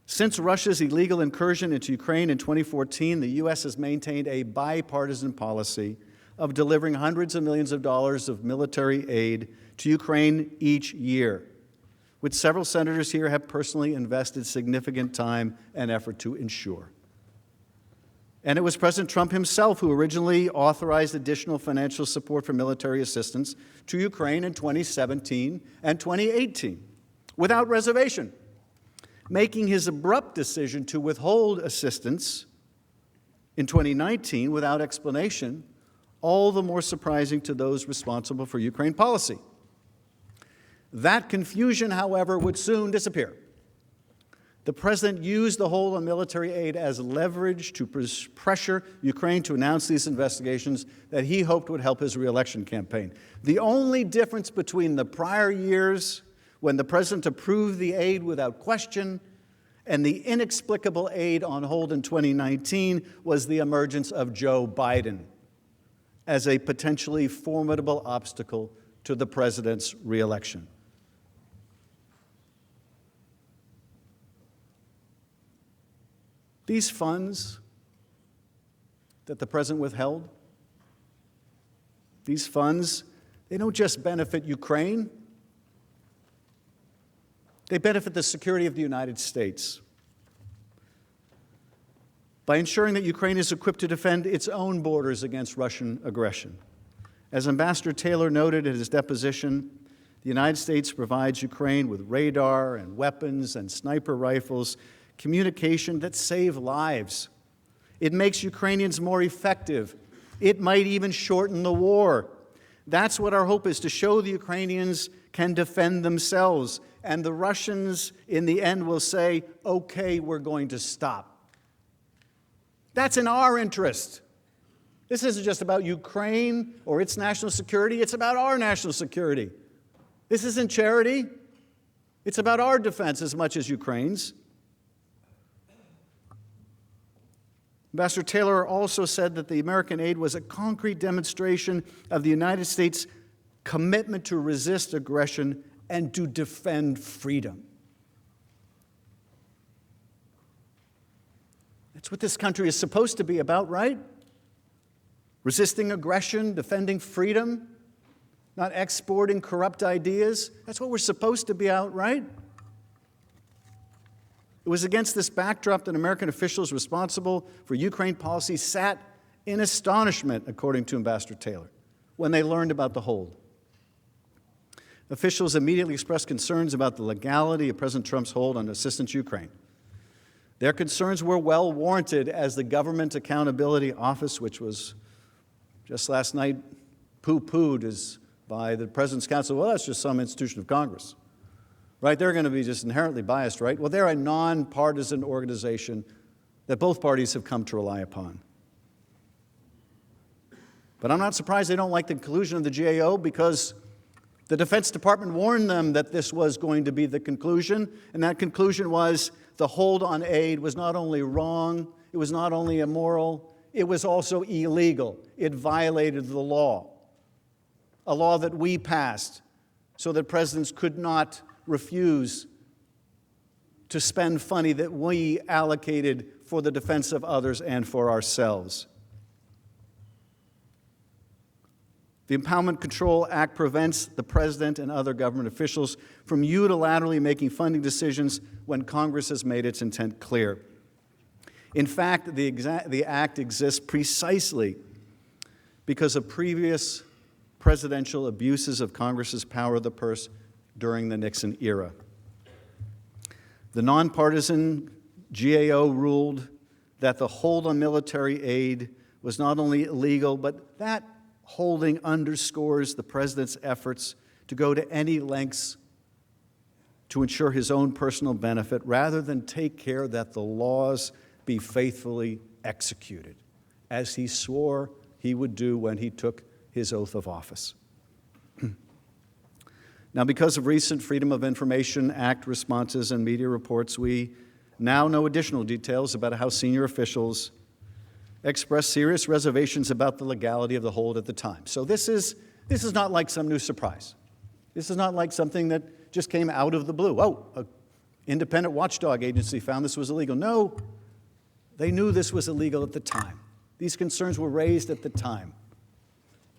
Since Russia's illegal incursion into Ukraine in 2014, the U.S. has maintained a bipartisan policy of delivering hundreds of millions of dollars of military aid to Ukraine each year, which several senators here have personally invested significant time and effort to ensure. And it was President Trump himself who originally authorized additional financial support for military assistance to Ukraine in 2017 and 2018, without reservation, making his abrupt decision to withhold assistance in 2019 without explanation all the more surprising to those responsible for Ukraine policy. That confusion, however, would soon disappear. The president used the hold on military aid as leverage to pressure Ukraine to announce these investigations that he hoped would help his reelection campaign. The only difference between the prior years, when the president approved the aid without question, and the inexplicable aid on hold in 2019, was the emergence of Joe Biden as a potentially formidable obstacle to the president's reelection. These funds that the president withheld, these funds, they don't just benefit Ukraine, they benefit the security of the United States by ensuring that Ukraine is equipped to defend its own borders against Russian aggression. As Ambassador Taylor noted in his deposition, the United States provides Ukraine with radar and weapons and sniper rifles, communication that save lives. It makes Ukrainians more effective. It might even shorten the war. That's what our hope is, to show the Ukrainians can defend themselves. And the Russians, in the end, will say, okay, we're going to stop. That's in our interest. This isn't just about Ukraine or its national security. It's about our national security. This isn't charity. It's about our defense as much as Ukraine's. Ambassador Taylor also said that the American aid was a concrete demonstration of the United States' commitment to resist aggression and to defend freedom. That's what this country is supposed to be about, right? Resisting aggression, defending freedom, not exporting corrupt ideas. That's what we're supposed to be about, right? It was against this backdrop that American officials responsible for Ukraine policy sat in astonishment, according to Ambassador Taylor, when they learned about the hold. Officials immediately expressed concerns about the legality of President Trump's hold on assistance to Ukraine. Their concerns were well warranted, as the Government Accountability Office, which was just last night poo-pooed by the President's Council, well, that's just some institution of Congress. Right? They're going to be just inherently biased, right? Well, they're a nonpartisan organization that both parties have come to rely upon. But I'm not surprised they don't like the conclusion of the GAO, because the Defense Department warned them that this was going to be the conclusion, and that conclusion was the hold on aid was not only wrong, it was not only immoral, it was also illegal. It violated the law. a law that we passed so that presidents could not refuse to spend money that we allocated for the defense of others and for ourselves. The Empowerment Control Act prevents the president and other government officials from unilaterally making funding decisions when Congress has made its intent clear. In fact, the act exists precisely because of previous presidential abuses of Congress's power of the purse during the Nixon era. The nonpartisan GAO ruled that the hold on military aid was not only illegal, but that holding underscores the president's efforts to go to any lengths to ensure his own personal benefit rather than take care that the laws be faithfully executed, as he swore he would do when he took his oath of office. Now, because of recent Freedom of Information Act responses and media reports, we now know additional details about how senior officials expressed serious reservations about the legality of the hold at the time. So this is not like some new surprise. This is not like something that just came out of the blue. Oh, an independent watchdog agency found this was illegal. No, they knew this was illegal at the time. These concerns were raised at the time.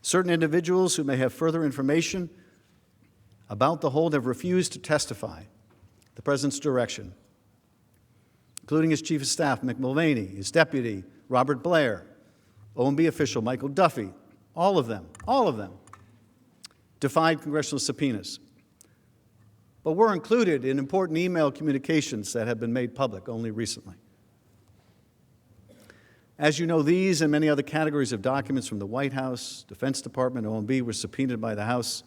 Certain individuals who may have further information about the hold have refused to testify the president's direction, including his chief of staff, Mick Mulvaney, his deputy, Robert Blair, OMB official Michael Duffy, all of them defied congressional subpoenas, but were included in important email communications that have been made public only recently. As you know, these and many other categories of documents from the White House, Defense Department, OMB were subpoenaed by the House,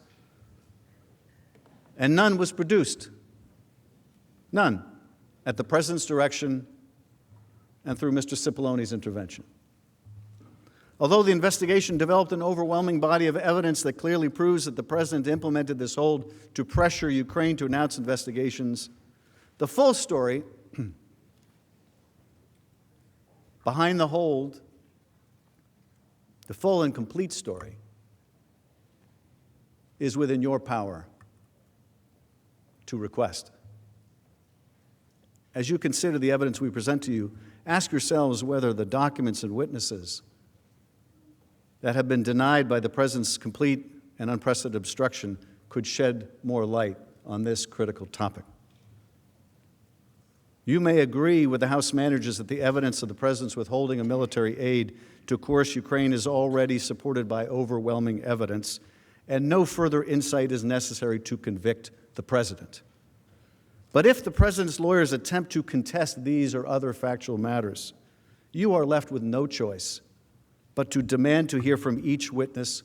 and none was produced. None, at the president's direction and through Mr. Cipollone's intervention. Although the investigation developed an overwhelming body of evidence that clearly proves that the president implemented this hold to pressure Ukraine to announce investigations, the full story behind the hold, the full and complete story, is within your power to request. As you consider the evidence we present to you, ask yourselves whether the documents and witnesses that have been denied by the president's complete and unprecedented obstruction could shed more light on this critical topic. You may agree with the House managers that the evidence of the president's withholding of military aid to coerce Ukraine is already supported by overwhelming evidence, and no further insight is necessary to convict the president. But if the president's lawyers attempt to contest these or other factual matters, you are left with no choice but to demand to hear from each witness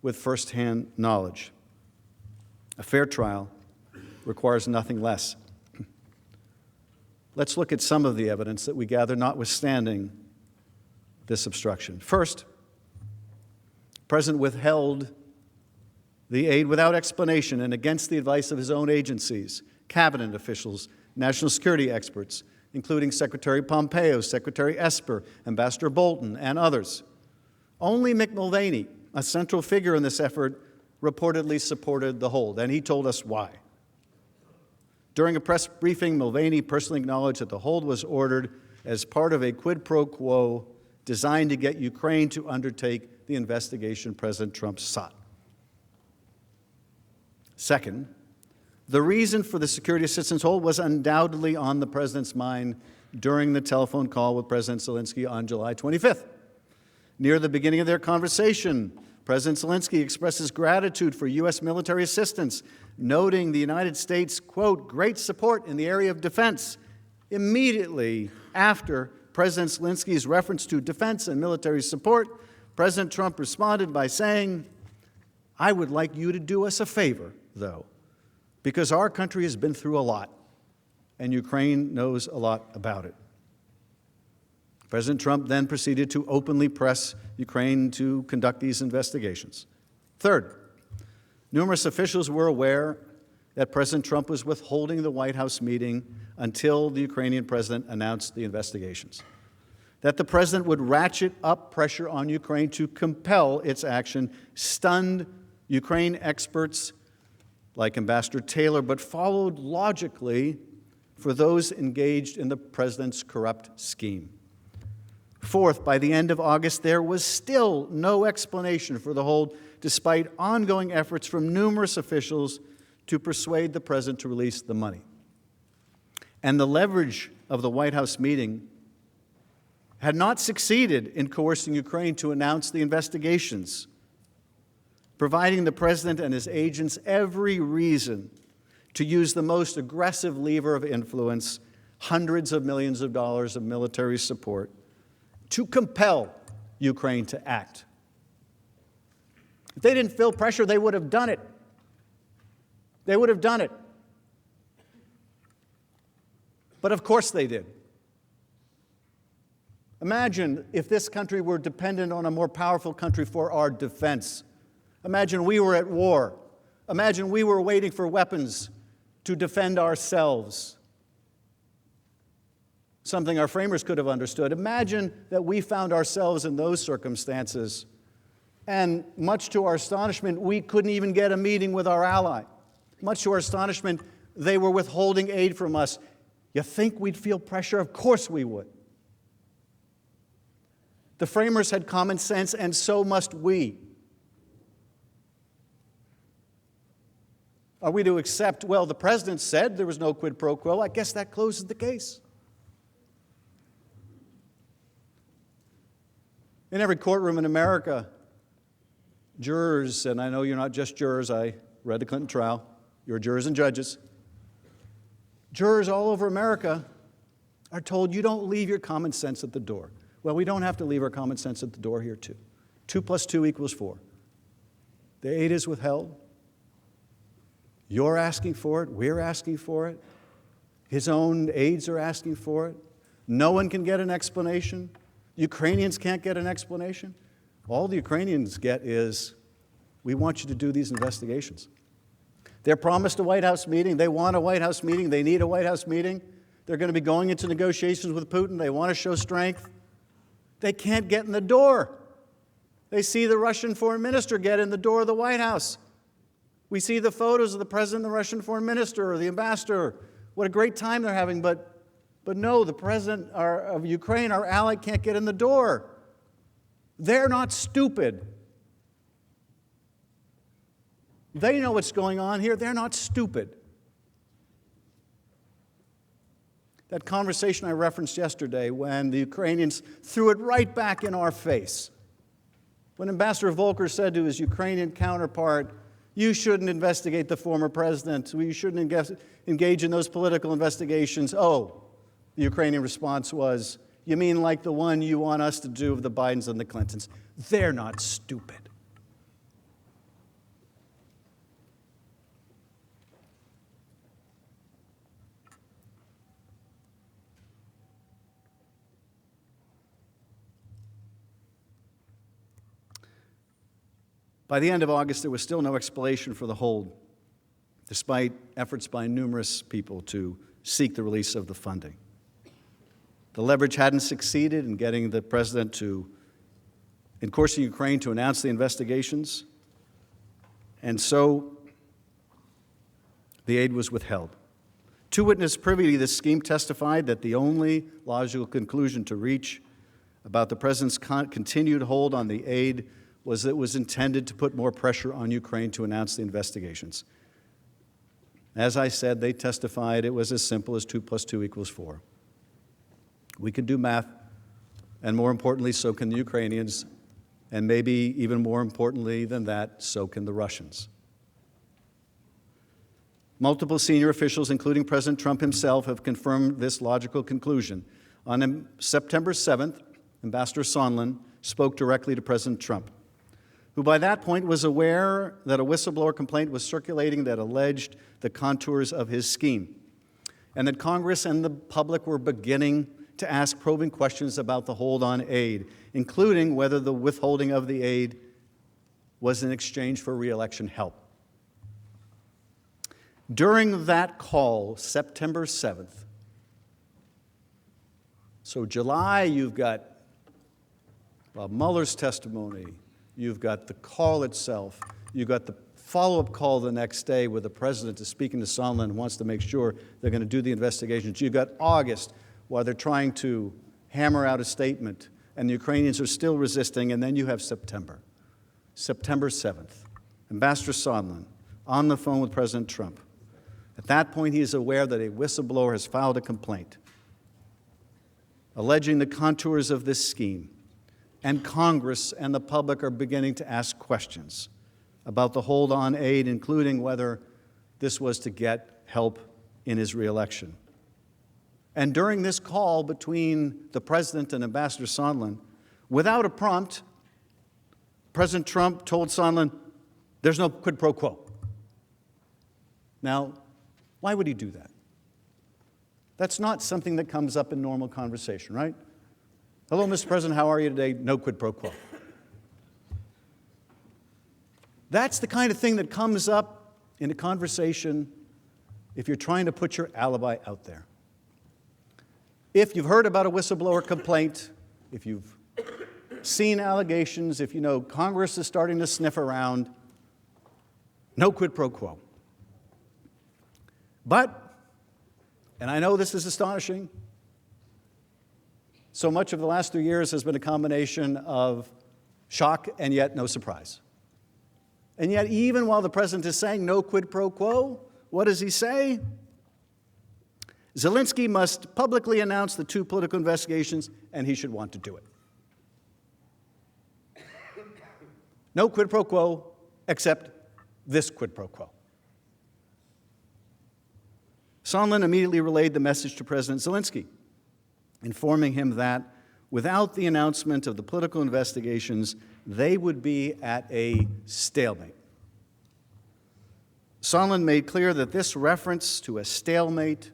with firsthand knowledge. A fair trial requires nothing less. Let's look at some of the evidence that we gather notwithstanding this obstruction. First, the president withheld the aid without explanation and against the advice of his own agencies, cabinet officials, national security experts, including Secretary Pompeo, Secretary Esper, Ambassador Bolton, and others. Only Mick Mulvaney, a central figure in this effort, reportedly supported the hold, and he told us why. During a press briefing, Mulvaney personally acknowledged that the hold was ordered as part of a quid pro quo designed to get Ukraine to undertake the investigation President Trump sought. Second, the reason for the security assistance hold was undoubtedly on the president's mind during the telephone call with President Zelensky on July 25th. Near the beginning of their conversation, President Zelensky expresses gratitude for U.S. military assistance, noting the United States' quote, great support in the area of defense. Immediately after President Zelensky's reference to defense and military support, President Trump responded by saying, I would like you to do us a favor, though, because our country has been through a lot, and Ukraine knows a lot about it. President Trump then proceeded to openly press Ukraine to conduct these investigations. Third, numerous officials were aware that President Trump was withholding the White House meeting until the Ukrainian president announced the investigations, that the president would ratchet up pressure on Ukraine to compel its action, stunned Ukraine experts like Ambassador Taylor, but followed logically for those engaged in the president's corrupt scheme. Fourth, by the end of August, there was still no explanation for the hold, despite ongoing efforts from numerous officials to persuade the president to release the money. And the leverage of the White House meeting had not succeeded in coercing Ukraine to announce the investigations, providing the president and his agents every reason to use the most aggressive lever of influence, hundreds of millions of dollars of military support, to compel Ukraine to act. If they didn't feel pressure, they would have done it. They would have done it. But of course they did. Imagine if this country were dependent on a more powerful country for our defense. Imagine we were at war. Imagine we were waiting for weapons to defend ourselves. Something our framers could have understood. Imagine that we found ourselves in those circumstances, and much to our astonishment, we couldn't even get a meeting with our ally. Much to our astonishment, they were withholding aid from us. You think we'd feel pressure? Of course we would. The framers had common sense, and so must we. Are we to accept, well, the president said there was no quid pro quo? I guess that closes the case. In every courtroom in America, jurors, and I know you're not just jurors, I read the Clinton trial, you're jurors and judges. Jurors all over America are told you don't leave your common sense at the door. Well, we don't have to leave our common sense at the door here, too. 2 + 2 = 4. The aid is withheld. You're asking for it. We're asking for it. His own aides are asking for it. No one can get an explanation. Ukrainians can't get an explanation. All the Ukrainians get is, we want you to do these investigations. They're promised a White House meeting. They want a White House meeting. They need a White House meeting. They're going to be going into negotiations with Putin. They want to show strength. They can't get in the door. They see the Russian foreign minister get in the door of the White House. We see the photos of the president and the Russian foreign minister or the ambassador. What a great time they're having. But no, the president of Ukraine, our ally, can't get in the door. They're not stupid. They know what's going on here. They're not stupid. That conversation I referenced yesterday when the Ukrainians threw it right back in our face. When Ambassador Volker said to his Ukrainian counterpart, you shouldn't investigate the former president. You shouldn't engage in those political investigations. Oh, the Ukrainian response was, you mean like the one you want us to do of the Bidens and the Clintons? They're not stupid. By the end of August, there was still no explanation for the hold, despite efforts by numerous people to seek the release of the funding. The leverage hadn't succeeded in getting the president to, in coercing Ukraine to announce the investigations, and so the aid was withheld. Two witnesses privy to this scheme testified that the only logical conclusion to reach about the president's continued hold on the aid was that it was intended to put more pressure on Ukraine to announce the investigations. As I said, they testified it was as simple as 2 + 2 = 4. We can do math, and more importantly, so can the Ukrainians, and maybe even more importantly than that, so can the Russians. Multiple senior officials, including President Trump himself, have confirmed this logical conclusion. On September 7th, Ambassador Sondland spoke directly to President Trump, who by that point was aware that a whistleblower complaint was circulating that alleged the contours of his scheme, and that Congress and the public were beginning to ask probing questions about the hold on aid, including whether the withholding of the aid was in exchange for re-election help. During that call, September 7th, so July, you've got Bob Mueller's testimony, you've got the call itself, You got the follow-up call the next day where the president is speaking to Sondland and wants to make sure they're going to do the investigations. You got August, while they're trying to hammer out a statement, and the Ukrainians are still resisting, and then you have September 7th. Ambassador Sondland on the phone with President Trump. At that point, he is aware that a whistleblower has filed a complaint alleging the contours of this scheme, and Congress and the public are beginning to ask questions about the hold on aid, including whether this was to get help in his reelection. And during this call between the president and Ambassador Sondland, without a prompt, President Trump told Sondland, there's no quid pro quo. Now, why would he do that? That's not something that comes up in normal conversation, right? Hello, Mr. President, how are you today? No quid pro quo. That's the kind of thing that comes up in a conversation if you're trying to put your alibi out there. If you've heard about a whistleblower complaint, if you've seen allegations, if you know Congress is starting to sniff around, no quid pro quo. But, and I know this is astonishing, so much of the last 3 years has been a combination of shock and yet no surprise. And yet, even while the president is saying no quid pro quo, what does he say? Zelensky must publicly announce the 2 political investigations, and he should want to do it. No quid pro quo, except this quid pro quo. Sondland immediately relayed the message to President Zelensky, informing him that without the announcement of the political investigations, they would be at a stalemate. Sondland made clear that this reference to a stalemate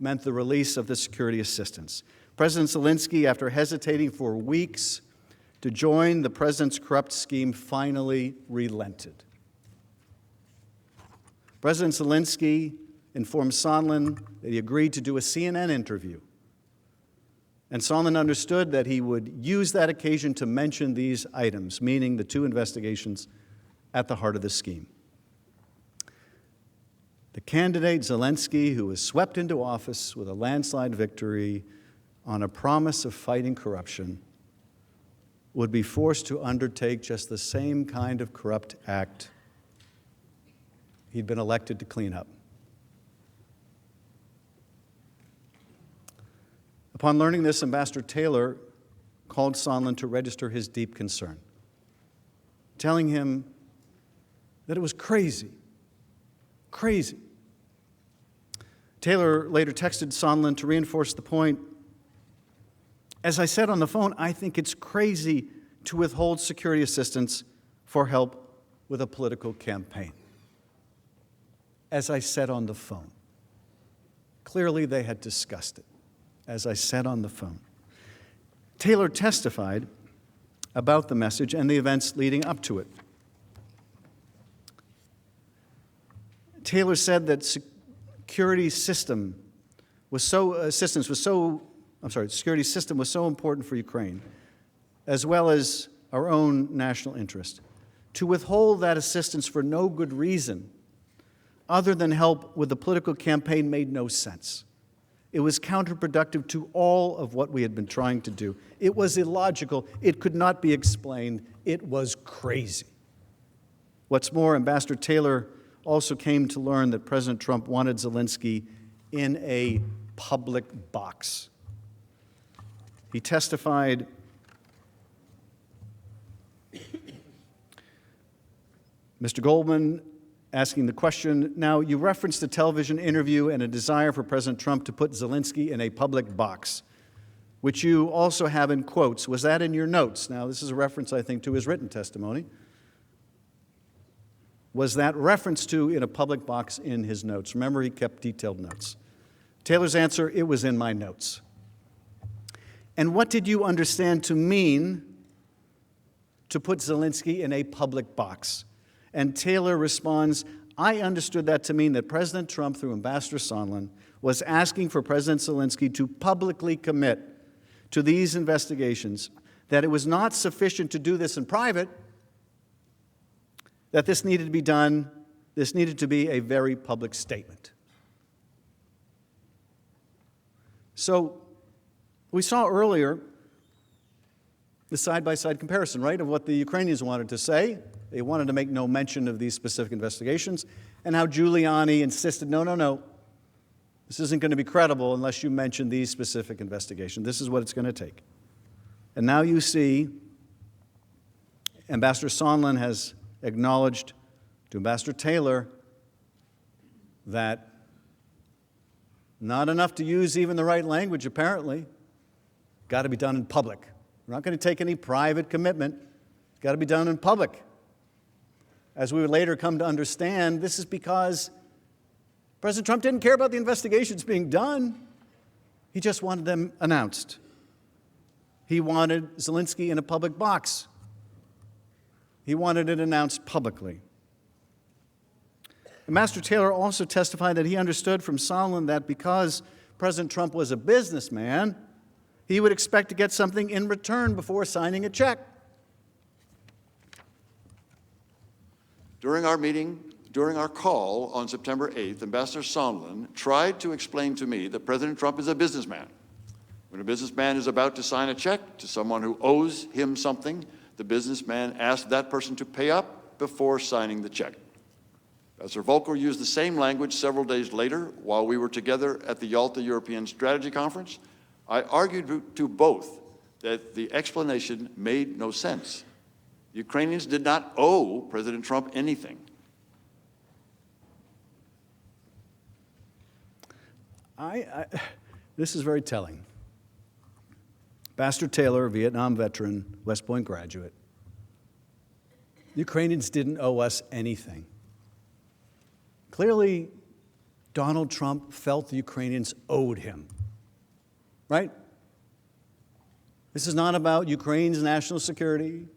meant the release of the security assistance. President Zelensky, after hesitating for weeks to join the president's corrupt scheme, finally relented. President Zelensky informed Sondland that he agreed to do a CNN interview. And Sondland understood that he would use that occasion to mention these items, meaning the 2 investigations at the heart of the scheme. The candidate, Zelensky, who was swept into office with a landslide victory on a promise of fighting corruption, would be forced to undertake just the same kind of corrupt act he'd been elected to clean up. Upon learning this, Ambassador Taylor called Sondland to register his deep concern, telling him that it was crazy. Taylor later texted Sondland to reinforce the point. As I said on the phone, I think it's crazy to withhold security assistance for help with a political campaign. As I said on the phone. Clearly, they had discussed it. As I said on the phone. Taylor testified about the message and the events leading up to it. Taylor said that security system was so important for Ukraine, as well as our own national interest. To withhold that assistance for no good reason other than help with the political campaign made no sense. It was counterproductive to all of what we had been trying to do. It was illogical. It could not be explained. It was crazy. What's more, Ambassador Taylor also came to learn that President Trump wanted Zelensky in a public box. He testified Mr. Goldman asking the question, now you referenced a television interview and a desire for President Trump to put Zelensky in a public box, which you also have in quotes. Was that in your notes? Now, this is a reference, I think, to his written testimony. Was that reference to in a public box in his notes? Remember, he kept detailed notes. Taylor's answer, it was in my notes. And what did you understand to mean to put Zelensky in a public box? And Taylor responds, I understood that to mean that President Trump, through Ambassador Sondland, was asking for President Zelensky to publicly commit to these investigations, that it was not sufficient to do this in private, that this needed to be done, this needed to be a very public statement. So we saw earlier the side-by-side comparison, right, of what the Ukrainians wanted to say. They wanted to make no mention of these specific investigations, and how Giuliani insisted, no, this isn't going to be credible unless you mention these specific investigations. This is what it's going to take. And now you see Ambassador Sondland has acknowledged to Ambassador Taylor that not enough to use even the right language, apparently. Got to be done in public. We're not going to take any private commitment. It's got to be done in public. As we would later come to understand, this is because President Trump didn't care about the investigations being done. He just wanted them announced. He wanted Zelensky in a public box. He wanted it announced publicly. Ambassador Taylor also testified that he understood from Sondland that because President Trump was a businessman, he would expect to get something in return before signing a check. During our call on September 8th, Ambassador Sondland tried to explain to me that President Trump is a businessman. When a businessman is about to sign a check to someone who owes him something, the businessman asks that person to pay up before signing the check. Ambassador Volker used the same language several days later while we were together at the Yalta European Strategy Conference. I argued to both that the explanation made no sense. The Ukrainians did not owe President Trump anything. This is very telling. Ambassador Taylor, Vietnam veteran, West Point graduate. The Ukrainians didn't owe us anything. Clearly, Donald Trump felt the Ukrainians owed him, right? This is not about Ukraine's national security.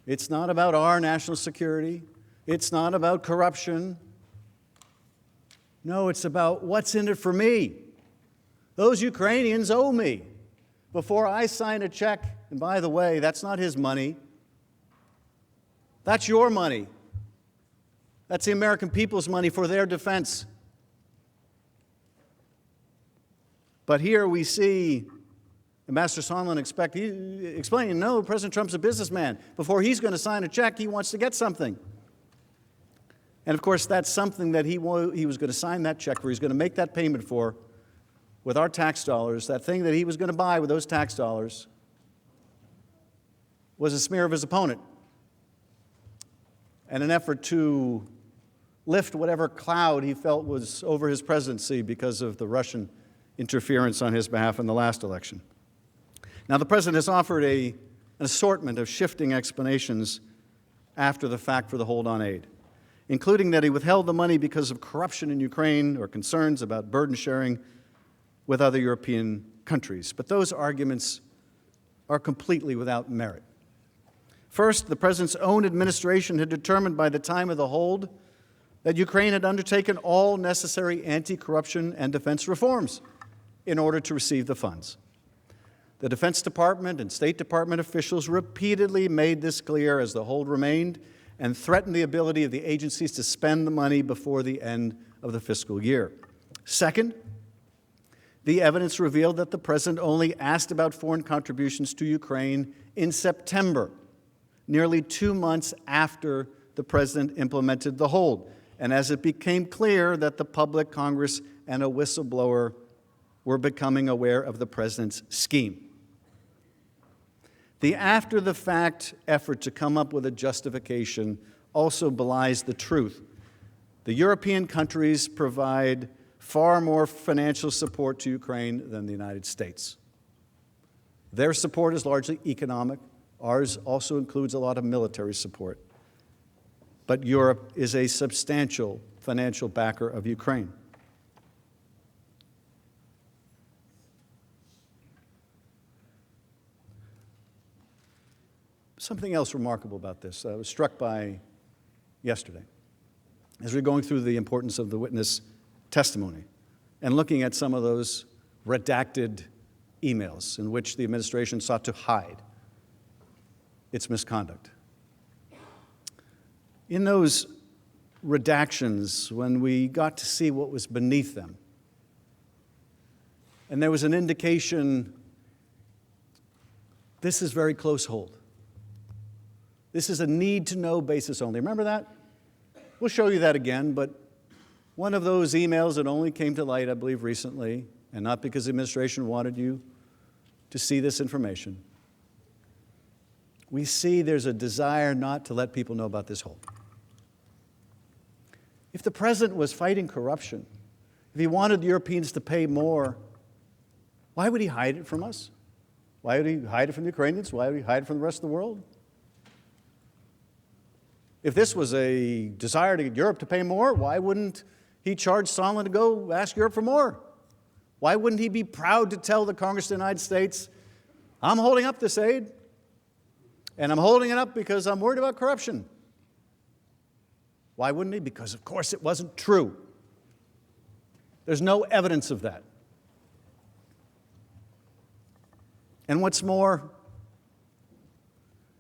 It's not about our national security. It's not about corruption. No, it's about what's in it for me. Those Ukrainians owe me. Before I sign a check, and by the way, that's not his money. That's your money. That's the American people's money for their defense. But here we see Ambassador Sondland explaining, no, President Trump's a businessman. Before he's going to sign a check, he wants to get something. And of course, that's something that he was going to sign that check for, he's going to make that payment for with our tax dollars. That thing that he was going to buy with those tax dollars was a smear of his opponent and an effort to lift whatever cloud he felt was over his presidency because of the Russian interference on his behalf in the last election. Now, the president has offered an assortment of shifting explanations after the fact for the hold on aid, including that he withheld the money because of corruption in Ukraine or concerns about burden sharing with other European countries. But those arguments are completely without merit. First, the president's own administration had determined by the time of the hold that Ukraine had undertaken all necessary anti-corruption and defense reforms in order to receive the funds. The Defense Department and State Department officials repeatedly made this clear as the hold remained and threatened the ability of the agencies to spend the money before the end of the fiscal year. Second, the evidence revealed that the president only asked about foreign contributions to Ukraine in September, nearly 2 months after the president implemented the hold, and as it became clear that the public, Congress, and a whistleblower were becoming aware of the president's scheme. The after-the-fact effort to come up with a justification also belies the truth. The European countries provide far more financial support to Ukraine than the United States. Their support is largely economic. Ours also includes a lot of military support. But Europe is a substantial financial backer of Ukraine. Something else remarkable about this I was struck by yesterday as we were going through the importance of the witness testimony and looking at some of those redacted emails in which the administration sought to hide its misconduct. In those redactions, when we got to see what was beneath them, and there was an indication, this is very close hold. This is a need-to-know basis only. Remember that? We'll show you that again, but one of those emails that only came to light, I believe, recently, and not because the administration wanted you to see this information, we see there's a desire not to let people know about this hold. If the president was fighting corruption, if he wanted the Europeans to pay more, why would he hide it from us? Why would he hide it from the Ukrainians? Why would he hide it from the rest of the world? If this was a desire to get Europe to pay more, why wouldn't he charge Sondland to go ask Europe for more? Why wouldn't he be proud to tell the Congress of the United States, I'm holding up this aid, and I'm holding it up because I'm worried about corruption? Why wouldn't he? Because, of course, it wasn't true. There's no evidence of that. And what's more,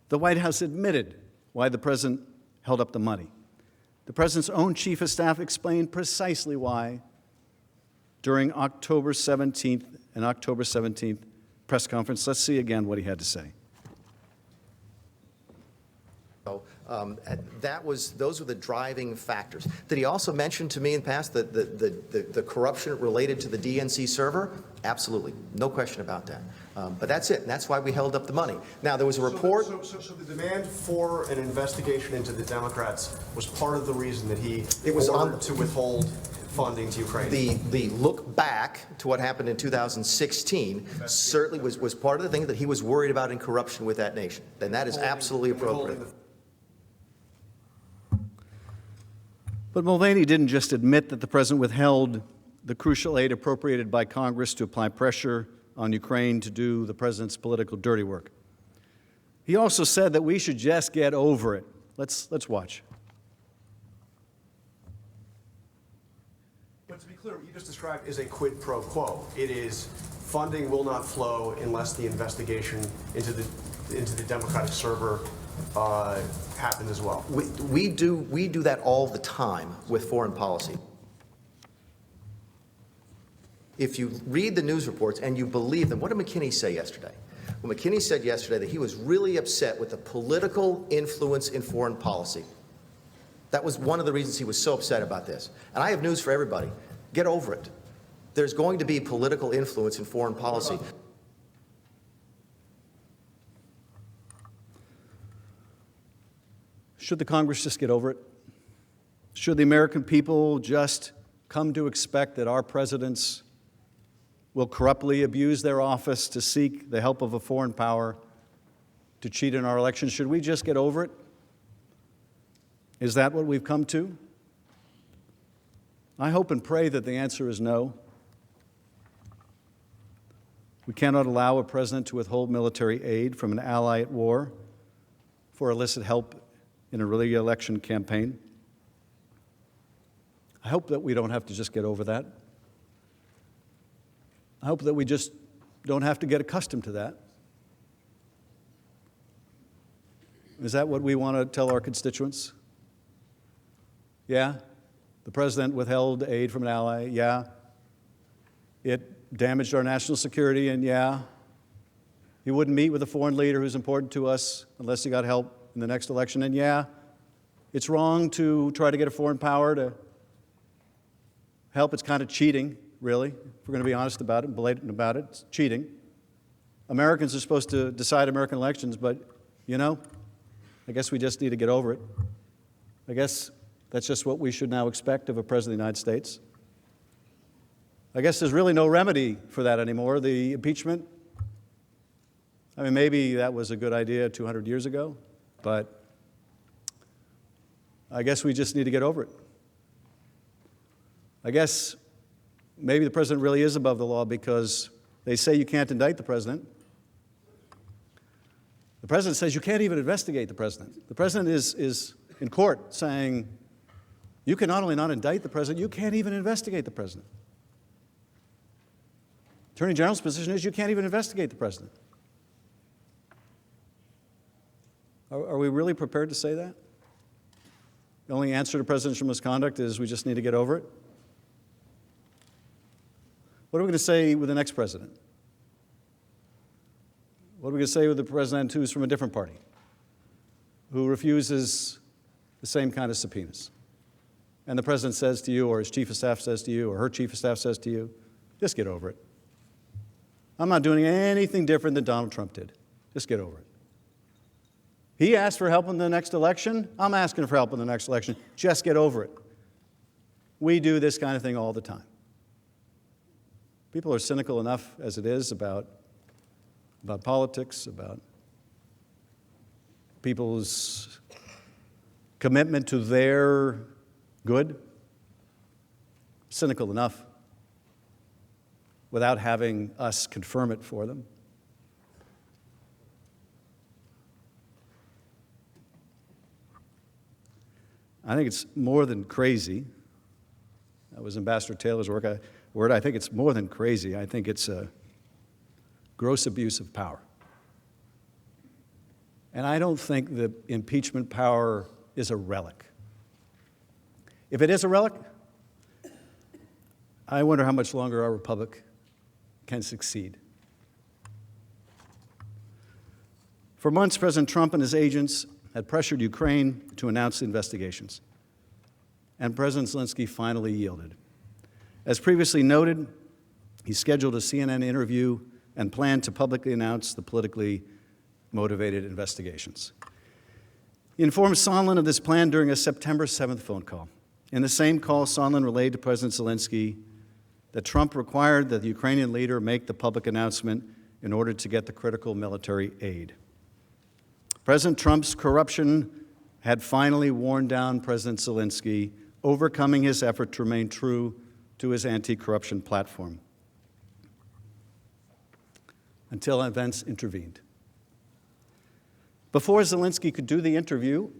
the White House admitted why the president held up the money. The president's own chief of staff explained precisely why during October 17th and October 17th press conference. Let's see again what he had to say. Those were the driving factors. Did he also mention to me in the past the corruption related to the DNC server? Absolutely, no question about that. But that's it, and that's why we held up the money. Now, there was a report. So the demand for an investigation into the Democrats was part of the reason that he ordered to withhold funding to Ukraine. The look back to what happened in 2016 certainly was part of the thing that he was worried about in corruption with that nation. And that is absolutely appropriate. But Mulvaney didn't just admit that the president withheld the crucial aid appropriated by Congress to apply pressure on Ukraine to do the president's political dirty work. He also said that we should just get over it. Let's watch. But to be clear, what you just described is a quid pro quo. It is funding will not flow unless the investigation into the Democratic server happened as well. We do that all the time with foreign policy. If you read the news reports and you believe them, what did McKinney say yesterday? Well, McKinney said yesterday that he was really upset with the political influence in foreign policy. That was one of the reasons he was so upset about this. And I have news for everybody. Get over it. There's going to be political influence in foreign policy. Should the Congress just get over it? Should the American people just come to expect that our presidents will corruptly abuse their office to seek the help of a foreign power to cheat in our elections? Should we just get over it? Is that what we've come to? I hope and pray that the answer is no. We cannot allow a president to withhold military aid from an ally at war for illicit help in a re-election campaign. I hope that we don't have to just get over that. I hope that we just don't have to get accustomed to that. Is that what we want to tell our constituents? Yeah, the president withheld aid from an ally. Yeah, it damaged our national security. And yeah, he wouldn't meet with a foreign leader who's important to us unless he got help in the next election. And yeah, it's wrong to try to get a foreign power to help. It's kind of cheating, really, if we're going to be honest about it and blatant about it. It's cheating. Americans are supposed to decide American elections, but, you know, I guess we just need to get over it. I guess that's just what we should now expect of a president of the United States. I guess there's really no remedy for that anymore. The impeachment, I mean, maybe that was a good idea 200 years ago, but I guess we just need to get over it. I guess maybe the president really is above the law because they say you can't indict the president. The president says you can't even investigate the president. The president is in court saying you can not only not indict the president, you can't even investigate the president. Attorney General's position is you can't even investigate the president. Are we really prepared to say that? The only answer to presidential misconduct is we just need to get over it? What are we going to say with the next president? What are we going to say with the president who's from a different party, who refuses the same kind of subpoenas? And the president says to you, or his chief of staff says to you, or her chief of staff says to you, just get over it. I'm not doing anything different than Donald Trump did. Just get over it. He asked for help in the next election. I'm asking for help in the next election. Just get over it. We do this kind of thing all the time. People are cynical enough as it is about politics, about people's commitment to their good. Cynical enough without having us confirm it for them. I think it's more than crazy. That was Ambassador Taylor's word. I think it's more than crazy. I think it's a gross abuse of power. And I don't think the impeachment power is a relic. If it is a relic, I wonder how much longer our republic can succeed. For months, President Trump and his agents had pressured Ukraine to announce the investigations, and President Zelensky finally yielded. As previously noted, he scheduled a CNN interview and planned to publicly announce the politically motivated investigations. He informed Sondland of this plan during a September 7th phone call. In the same call, Sondland relayed to President Zelensky that Trump required that the Ukrainian leader make the public announcement in order to get the critical military aid. President Trump's corruption had finally worn down President Zelensky, overcoming his effort to remain true to his anti-corruption platform, until events intervened. Before Zelensky could do the interview,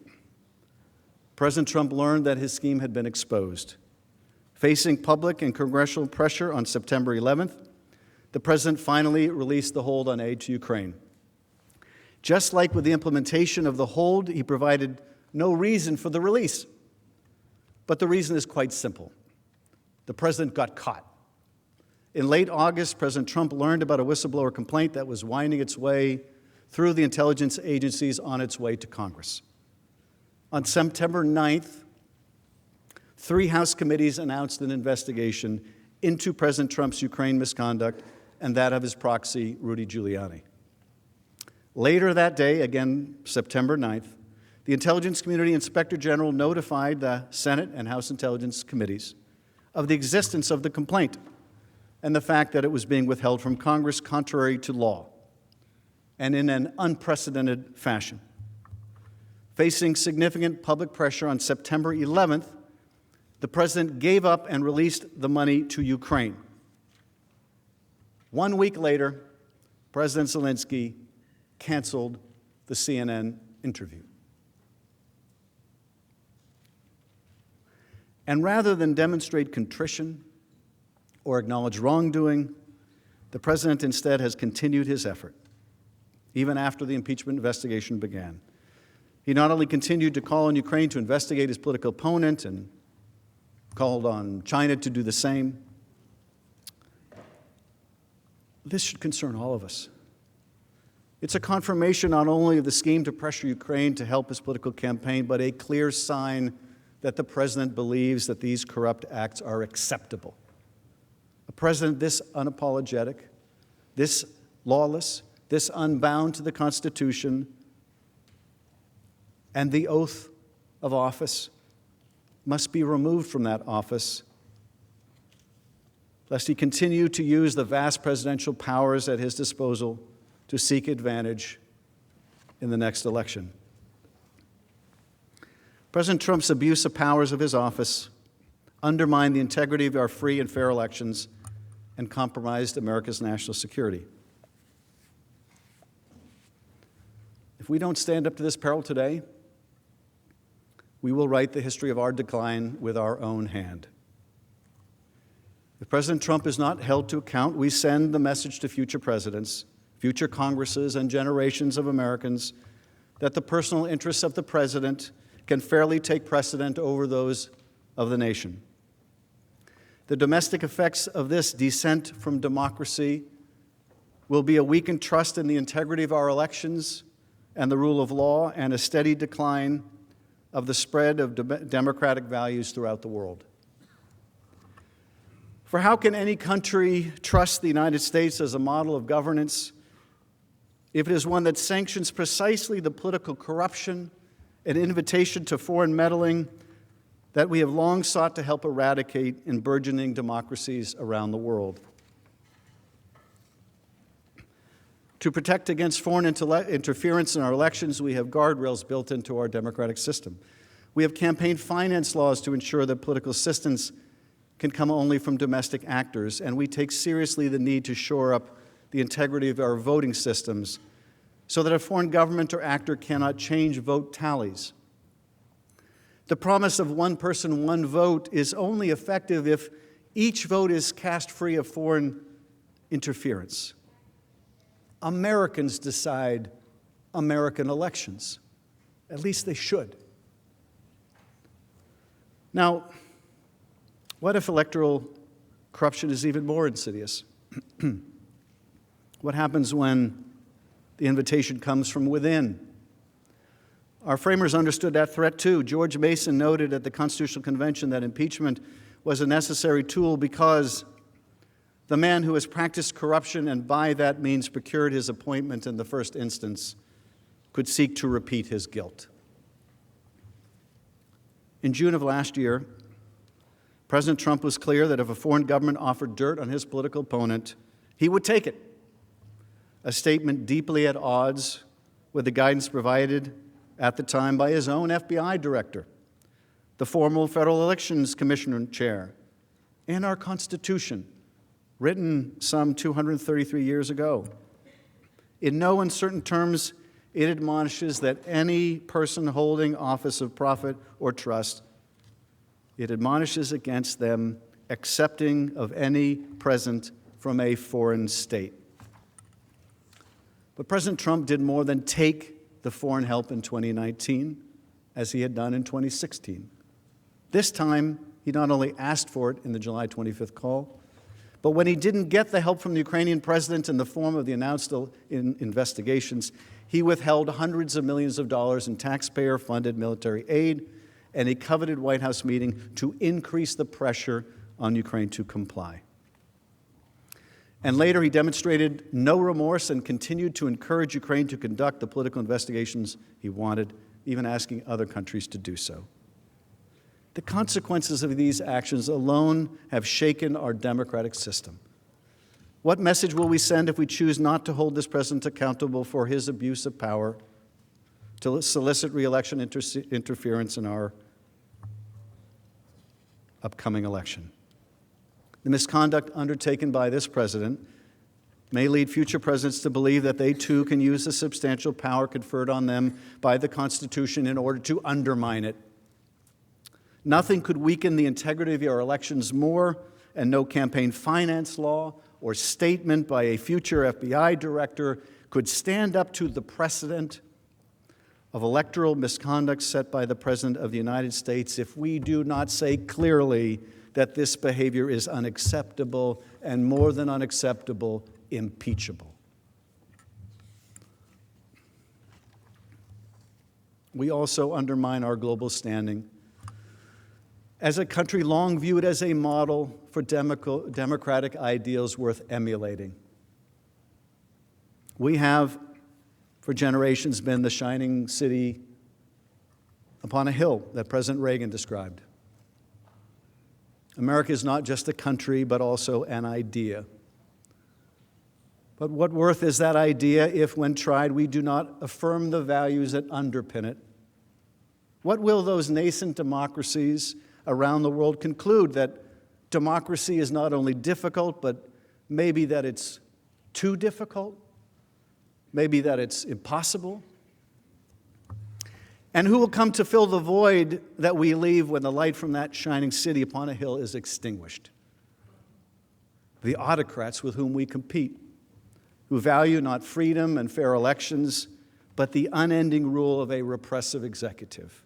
President Trump learned that his scheme had been exposed. Facing public and congressional pressure on September 11th, the president finally released the hold on aid to Ukraine. Just like with the implementation of the hold, he provided no reason for the release. But the reason is quite simple. The president got caught. In late August, President Trump learned about a whistleblower complaint that was winding its way through the intelligence agencies on its way to Congress. On September 9th, 3 House committees announced an investigation into President Trump's Ukraine misconduct and that of his proxy, Rudy Giuliani. Later that day, again September 9th, the Intelligence Community Inspector General notified the Senate and House Intelligence Committees of the existence of the complaint and the fact that it was being withheld from Congress contrary to law and in an unprecedented fashion. Facing significant public pressure on September 11th, the president gave up and released the money to Ukraine. 1 week later, President Zelensky canceled the CNN interview. And rather than demonstrate contrition or acknowledge wrongdoing, the president instead has continued his effort, even after the impeachment investigation began. He not only continued to call on Ukraine to investigate his political opponent and called on China to do the same. This should concern all of us. It's a confirmation not only of the scheme to pressure Ukraine to help his political campaign, but a clear sign that the president believes that these corrupt acts are acceptable. A president this unapologetic, this lawless, this unbound to the Constitution and the oath of office must be removed from that office, lest he continue to use the vast presidential powers at his disposal to seek advantage in the next election. President Trump's abuse of powers of his office undermined the integrity of our free and fair elections and compromised America's national security. If we don't stand up to this peril today, we will write the history of our decline with our own hand. If President Trump is not held to account, we send the message to future presidents, future Congresses, and generations of Americans that the personal interests of the president can fairly take precedent over those of the nation. The domestic effects of this descent from democracy will be a weakened trust in the integrity of our elections and the rule of law, and a steady decline of the spread of democratic values throughout the world. For how can any country trust the United States as a model of governance if it is one that sanctions precisely the political corruption and invitation to foreign meddling that we have long sought to help eradicate in burgeoning democracies around the world? To protect against foreign interference in our elections, we have guardrails built into our democratic system. We have campaign finance laws to ensure that political assistance can come only from domestic actors, and we take seriously the need to shore up the integrity of our voting systems so that a foreign government or actor cannot change vote tallies. The promise of one person, one vote is only effective if each vote is cast free of foreign interference. Americans decide American elections. At least they should. Now, what if electoral corruption is even more insidious? What happens when the invitation comes from within? Our framers understood that threat too. George Mason noted at the Constitutional Convention that impeachment was a necessary tool because the man who has practiced corruption and by that means procured his appointment in the first instance could seek to repeat his guilt. In June of last year, President Trump was clear that if a foreign government offered dirt on his political opponent, he would take it. A statement deeply at odds with the guidance provided at the time by his own FBI director, the former Federal Elections Commission chair, and our Constitution, written some 233 years ago. In no uncertain terms, it admonishes that any person holding office of profit or trust, it admonishes against them accepting of any present from a foreign state. But President Trump did more than take the foreign help in 2019, as he had done in 2016. This time, he not only asked for it in the July 25th call, but when he didn't get the help from the Ukrainian president in the form of the announced investigations, he withheld hundreds of millions of dollars in taxpayer-funded military aid and a coveted White House meeting to increase the pressure on Ukraine to comply. And later, he demonstrated no remorse and continued to encourage Ukraine to conduct the political investigations he wanted, even asking other countries to do so. The consequences of these actions alone have shaken our democratic system. What message will we send if we choose not to hold this president accountable for his abuse of power, to solicit re-election interference in our upcoming election? The misconduct undertaken by this president may lead future presidents to believe that they too can use the substantial power conferred on them by the Constitution in order to undermine it. Nothing could weaken the integrity of our elections more, and no campaign finance law or statement by a future FBI director could stand up to the precedent of electoral misconduct set by the President of the United States if we do not say clearly that this behavior is unacceptable and, more than unacceptable, impeachable. We also undermine our global standing as a country long viewed as a model for democratic ideals worth emulating. We have, for generations, been the shining city upon a hill that President Reagan described. America is not just a country, but also an idea. But what worth is that idea if, when tried, we do not affirm the values that underpin it? What will those nascent democracies around the world conclude? That democracy is not only difficult, but maybe that it's too difficult? Maybe that it's impossible? And who will come to fill the void that we leave when the light from that shining city upon a hill is extinguished? The autocrats with whom we compete, who value not freedom and fair elections, but the unending rule of a repressive executive.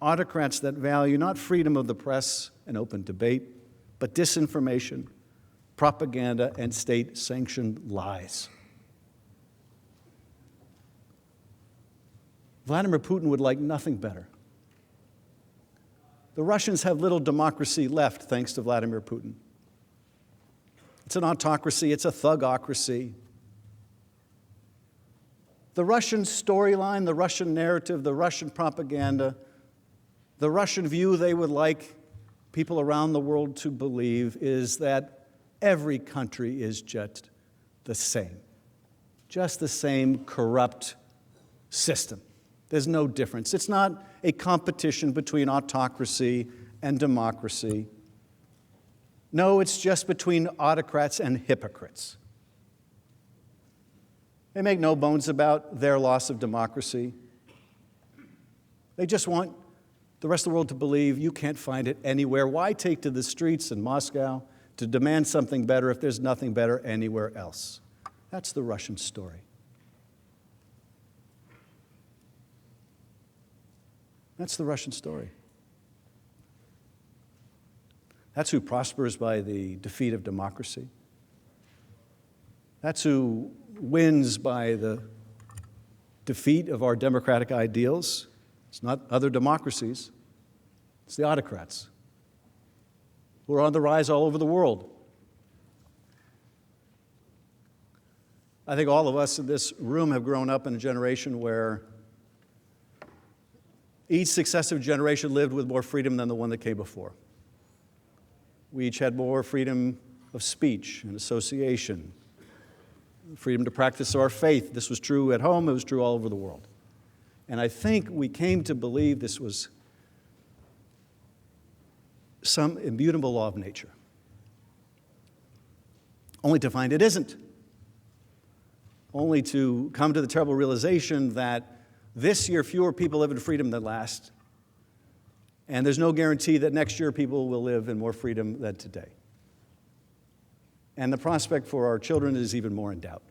autocrats that value not freedom of the press and open debate, but disinformation, propaganda, and state-sanctioned lies. Vladimir Putin would like nothing better. The Russians have little democracy left thanks to Vladimir Putin. It's an autocracy, it's a thugocracy. The Russian storyline, the Russian narrative, the Russian propaganda, the Russian view they would like people around the world to believe is that every country is just the same corrupt system. There's no difference. It's not a competition between autocracy and democracy. No, it's just between autocrats and hypocrites. They make no bones about their loss of democracy. They just want the rest of the world to believe you can't find it anywhere. Why take to the streets in Moscow to demand something better if there's nothing better anywhere else? That's the Russian story. That's the Russian story. That's who prospers by the defeat of democracy. That's who wins by the defeat of our democratic ideals. It's not other democracies. It's the autocrats who are on the rise all over the world. I think all of us in this room have grown up in a generation where each successive generation lived with more freedom than the one that came before. We each had more freedom of speech and association, freedom to practice our faith. This was true at home, it was true all over the world. And I think we came to believe this was some immutable law of nature, only to find it isn't, only to come to the terrible realization that this year fewer people live in freedom than last, and there's no guarantee that next year people will live in more freedom than today. And the prospect for our children is even more in doubt.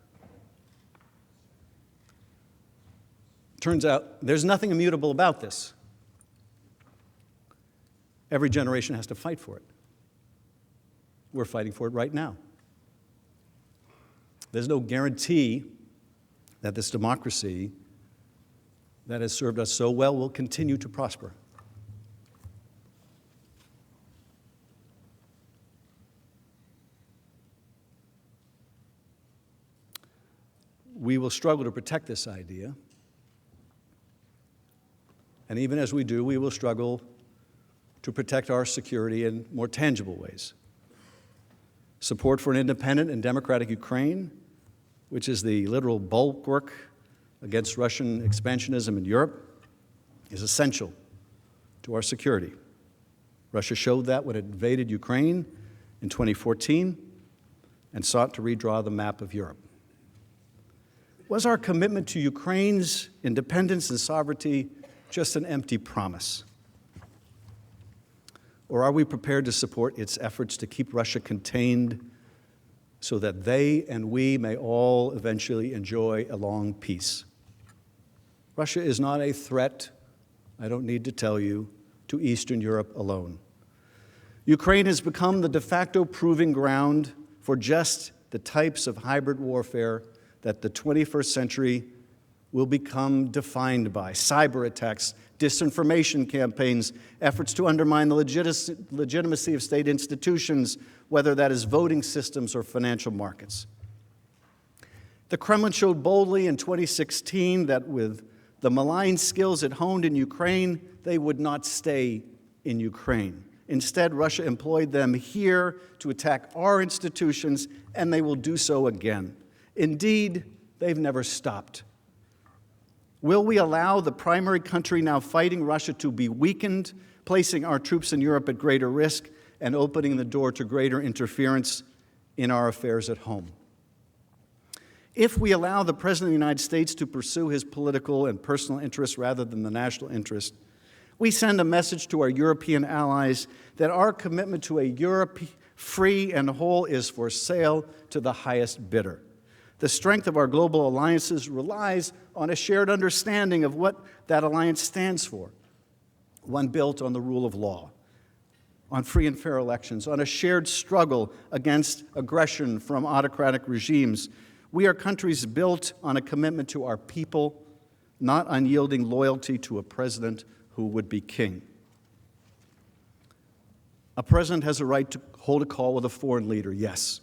Turns out there's nothing immutable about this. Every generation has to fight for it. We're fighting for it right now. There's no guarantee that this democracy that has served us so well will continue to prosper. We will struggle to protect this idea. And even as we do, we will struggle to protect our security in more tangible ways. Support for an independent and democratic Ukraine, which is the literal bulwark against Russian expansionism in Europe, is essential to our security. Russia showed that when it invaded Ukraine in 2014 and sought to redraw the map of Europe. Was our commitment to Ukraine's independence and sovereignty just an empty promise? Or are we prepared to support its efforts to keep Russia contained so that they and we may all eventually enjoy a long peace? Russia is not a threat, I don't need to tell you, to Eastern Europe alone. Ukraine has become the de facto proving ground for just the types of hybrid warfare that the 21st century will become defined by: cyber attacks, disinformation campaigns, efforts to undermine the legitimacy of state institutions, whether that is voting systems or financial markets. The Kremlin showed boldly in 2016 that with the malign skills it honed in Ukraine, they would not stay in Ukraine. Instead, Russia employed them here to attack our institutions, and they will do so again. Indeed, they've never stopped. Will we allow the primary country now fighting Russia to be weakened, placing our troops in Europe at greater risk and opening the door to greater interference in our affairs at home? If we allow the President of the United States to pursue his political and personal interests rather than the national interest, we send a message to our European allies that our commitment to a Europe free and whole is for sale to the highest bidder. The strength of our global alliances relies on a shared understanding of what that alliance stands for. one built on the rule of law, on free and fair elections, on a shared struggle against aggression from autocratic regimes. We are countries built on a commitment to our people, not unyielding loyalty to a president who would be king. A president has a right to hold a call with a foreign leader, yes.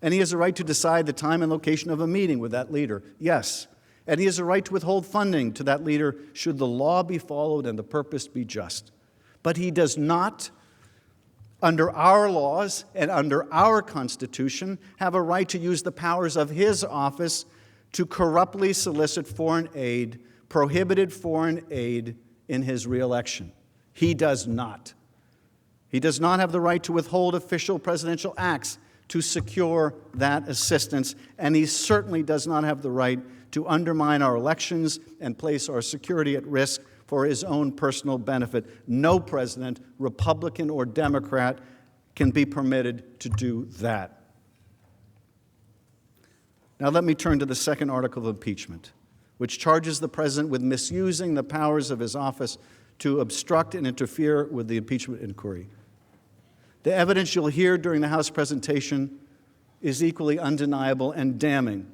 And he has a right to decide the time and location of a meeting with that leader, yes. And he has a right to withhold funding to that leader should the law be followed and the purpose be just. But he does not, under our laws and under our Constitution, have a right to use the powers of his office to corruptly solicit foreign aid, prohibited foreign aid in his reelection. He does not. He does not have the right to withhold official presidential acts to secure that assistance, and he certainly does not have the right to undermine our elections and place our security at risk for his own personal benefit. No president, Republican or Democrat, can be permitted to do that. Now let me turn to the second article of impeachment, which charges the president with misusing the powers of his office to obstruct and interfere with the impeachment inquiry. The evidence you'll hear during the House presentation is equally undeniable and damning.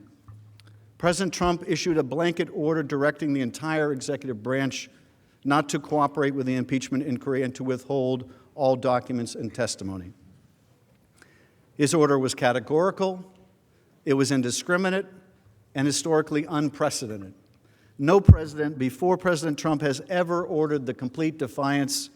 President Trump issued a blanket order directing the entire executive branch not to cooperate with the impeachment inquiry and to withhold all documents and testimony. His order was categorical, it was indiscriminate, and historically unprecedented. No president before President Trump has ever ordered the complete defiance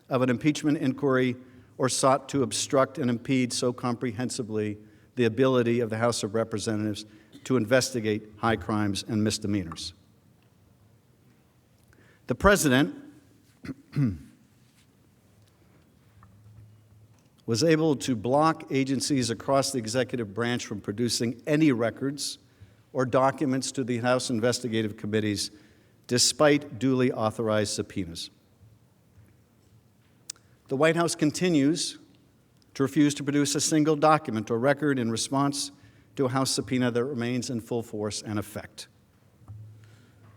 of an impeachment inquiry or sought to obstruct and impede so comprehensively the ability of the House of Representatives to investigate high crimes and misdemeanors. The president was able to block agencies across the executive branch from producing any records or documents to the House investigative committees despite duly authorized subpoenas. The White House continues to refuse to produce a single document or record in response to a House subpoena that remains in full force and effect.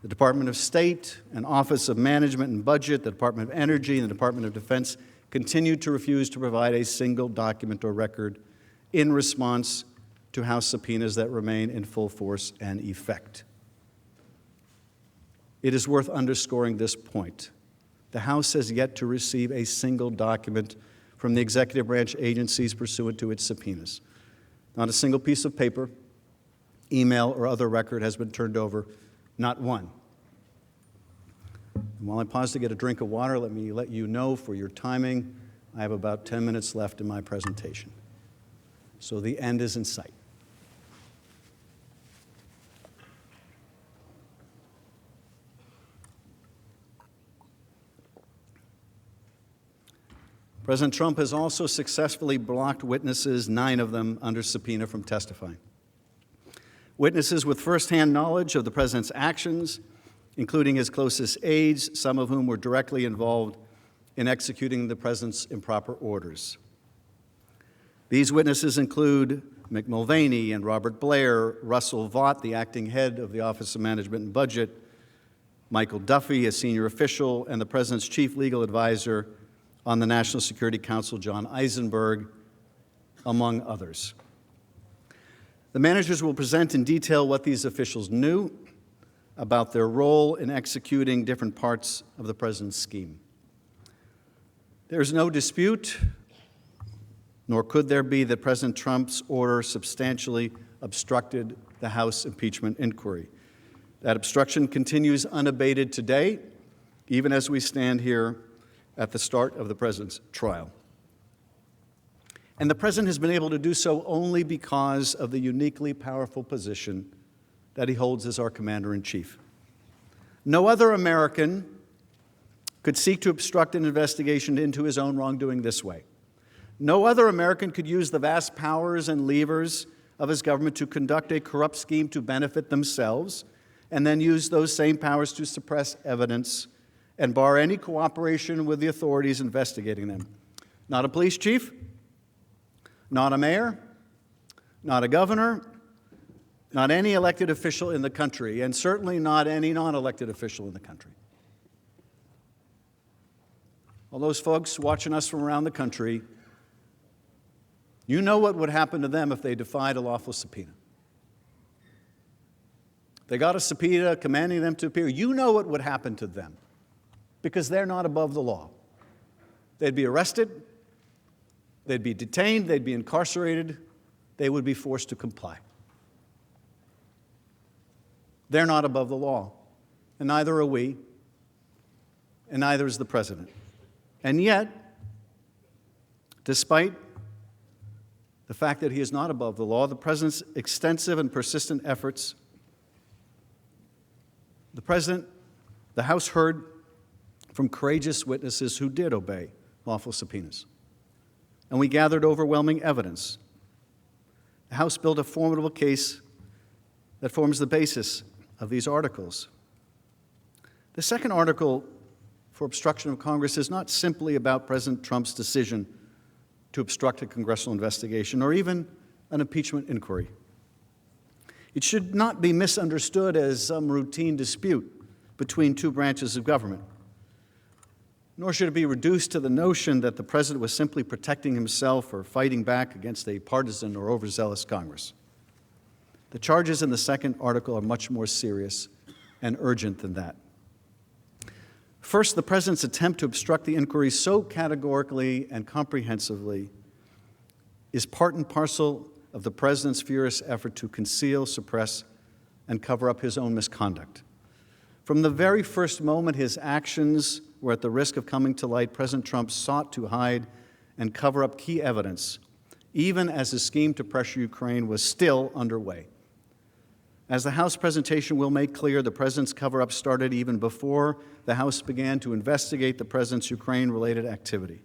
The Department of State and Office of Management and Budget, the Department of Energy, and the Department of Defense continue to refuse to provide a single document or record in response to House subpoenas that remain in full force and effect. It is worth underscoring this point. The House has yet to receive a single document from the executive branch agencies pursuant to its subpoenas. Not a single piece of paper, email, or other record has been turned over, not one. And while I pause to get a drink of water, let me let you know for your timing, I have about 10 minutes left in my presentation. So the end is in sight. President Trump has also successfully blocked witnesses, 9 of them under subpoena, from testifying. Witnesses with firsthand knowledge of the president's actions, including his closest aides, some of whom were directly involved in executing the president's improper orders. These witnesses include Mick Mulvaney and Robert Blair, Russell Vought, the acting head of the Office of Management and Budget, Michael Duffy, a senior official, and the president's chief legal advisor on the National Security Council, John Eisenberg, among others. The managers will present in detail what these officials knew about their role in executing different parts of the president's scheme. There is no dispute, nor could there be, that President Trump's order substantially obstructed the House impeachment inquiry. That obstruction continues unabated today, even as we stand here at the start of the president's trial. And the president has been able to do so only because of the uniquely powerful position that he holds as our commander-in-chief. No other American could seek to obstruct an investigation into his own wrongdoing this way. No other American could use the vast powers and levers of his government to conduct a corrupt scheme to benefit themselves and then use those same powers to suppress evidence and bar any cooperation with the authorities investigating them. Not a police chief, not a mayor, not a governor, not any elected official in the country, and certainly not any non-elected official in the country. all those folks watching us from around the country, you know what would happen to them if they defied a lawful subpoena. They got a subpoena commanding them to appear. You know what would happen to them because they're not above the law. They'd be arrested, they'd be detained, they'd be incarcerated, they would be forced to comply. They're not above the law, and neither are we, and neither is the president. And yet, despite the fact that he is not above the law, the president's extensive and persistent efforts, the House heard from courageous witnesses who did obey lawful subpoenas. And we gathered overwhelming evidence. The House built a formidable case that forms the basis of these articles. The second article for obstruction of Congress is not simply about President Trump's decision to obstruct a congressional investigation or even an impeachment inquiry. It should not be misunderstood as some routine dispute between two branches of government, nor should it be reduced to the notion that the president was simply protecting himself or fighting back against a partisan or overzealous Congress. The charges in the second article are much more serious and urgent than that. First, the president's attempt to obstruct the inquiry so categorically and comprehensively is part and parcel of the president's furious effort to conceal, suppress, and cover up his own misconduct. From the very first moment his actions were at the risk of coming to light, President Trump sought to hide and cover up key evidence, even as his scheme to pressure Ukraine was still underway. As the House presentation will make clear, the president's cover-up started even before the House began to investigate the president's Ukraine-related activity.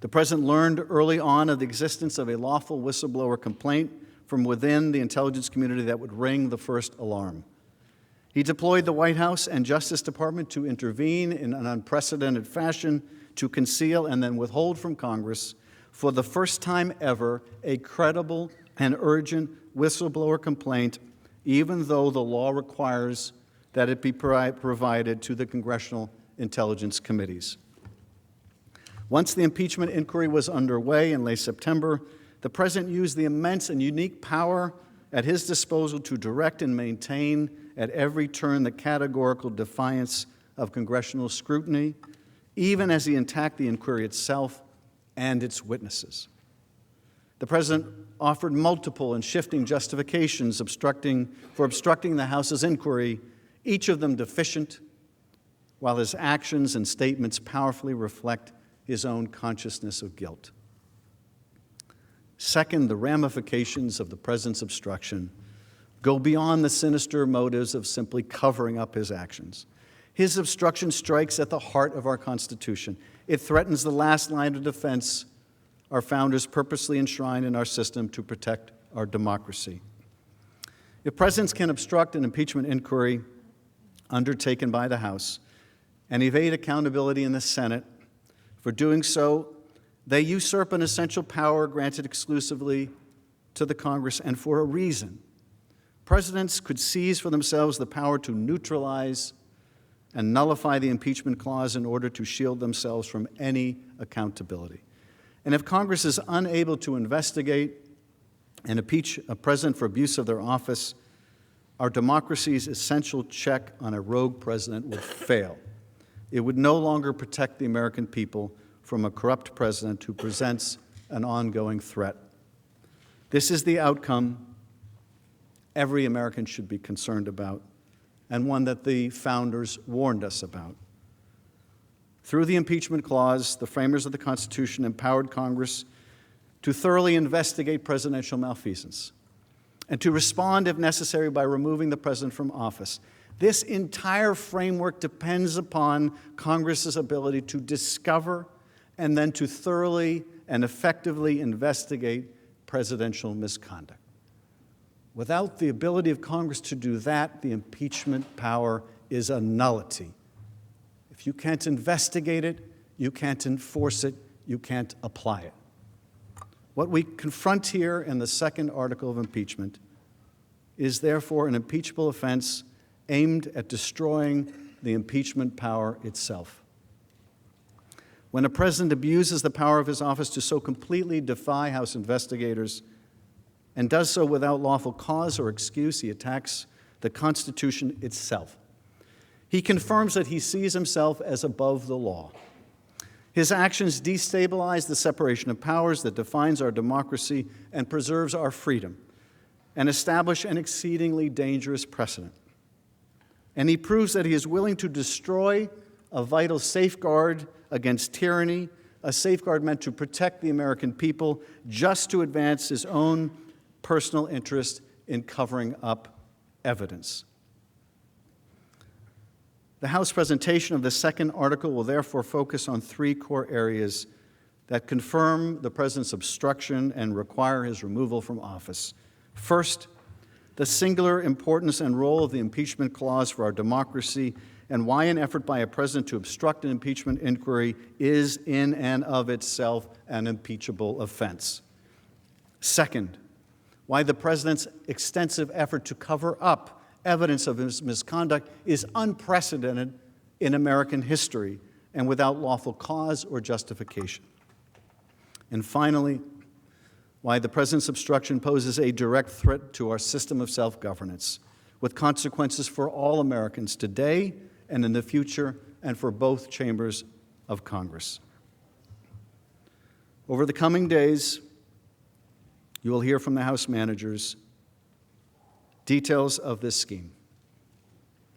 The president learned early on of the existence of a lawful whistleblower complaint from within the intelligence community that would ring the first alarm. He deployed the White House and Justice Department to intervene in an unprecedented fashion to conceal and then withhold from Congress, for the first time ever, a credible and urgent whistleblower complaint, even though the law requires that it be provided to the congressional intelligence committees. Once the impeachment inquiry was underway in late September, the president used the immense and unique power at his disposal to direct and maintain at every turn the categorical defiance of congressional scrutiny, even as he attacked the inquiry itself and its witnesses. The president offered multiple and shifting justifications for obstructing the House's inquiry, each of them deficient, while his actions and statements powerfully reflect his own consciousness of guilt. Second, the ramifications of the president's obstruction go beyond the sinister motives of simply covering up his actions. His obstruction strikes at the heart of our Constitution. It threatens the last line of defense our founders purposely enshrined in our system to protect our democracy. If presidents can obstruct an impeachment inquiry undertaken by the House and evade accountability in the Senate, for doing so, they usurp an essential power granted exclusively to the Congress, and for a reason. Presidents could seize for themselves the power to neutralize and nullify the impeachment clause in order to shield themselves from any accountability. And if Congress is unable to investigate and impeach a president for abuse of their office, our democracy's essential check on a rogue president would fail. It would no longer protect the American people from a corrupt president who presents an ongoing threat. This is the outcome every American should be concerned about, and one that the founders warned us about. Through the impeachment clause, the framers of the Constitution empowered Congress to thoroughly investigate presidential malfeasance and to respond, if necessary, by removing the president from office. This entire framework depends upon Congress's ability to discover and then to thoroughly and effectively investigate presidential misconduct. Without the ability of Congress to do that, the impeachment power is a nullity. If you can't investigate it, you can't enforce it, you can't apply it. What we confront here in the second article of impeachment is therefore an impeachable offense aimed at destroying the impeachment power itself. When a president abuses the power of his office to so completely defy House investigators and does so without lawful cause or excuse, he attacks the Constitution itself. He confirms that he sees himself as above the law. His actions destabilize the separation of powers that defines our democracy and preserves our freedom, and establish an exceedingly dangerous precedent. And he proves that he is willing to destroy a vital safeguard against tyranny, a safeguard meant to protect the American people, just to advance his own personal interest in covering up evidence. The House presentation of the second article will therefore focus on three core areas that confirm the president's obstruction and require his removal from office. First, the singular importance and role of the impeachment clause for our democracy, and why an effort by a president to obstruct an impeachment inquiry is in and of itself an impeachable offense. Second, why the president's extensive effort to cover up evidence of his misconduct is unprecedented in American history and without lawful cause or justification. And finally, why the president's obstruction poses a direct threat to our system of self-governance, with consequences for all Americans today and in the future, and for both chambers of Congress. Over the coming days, you will hear from the House managers details of this scheme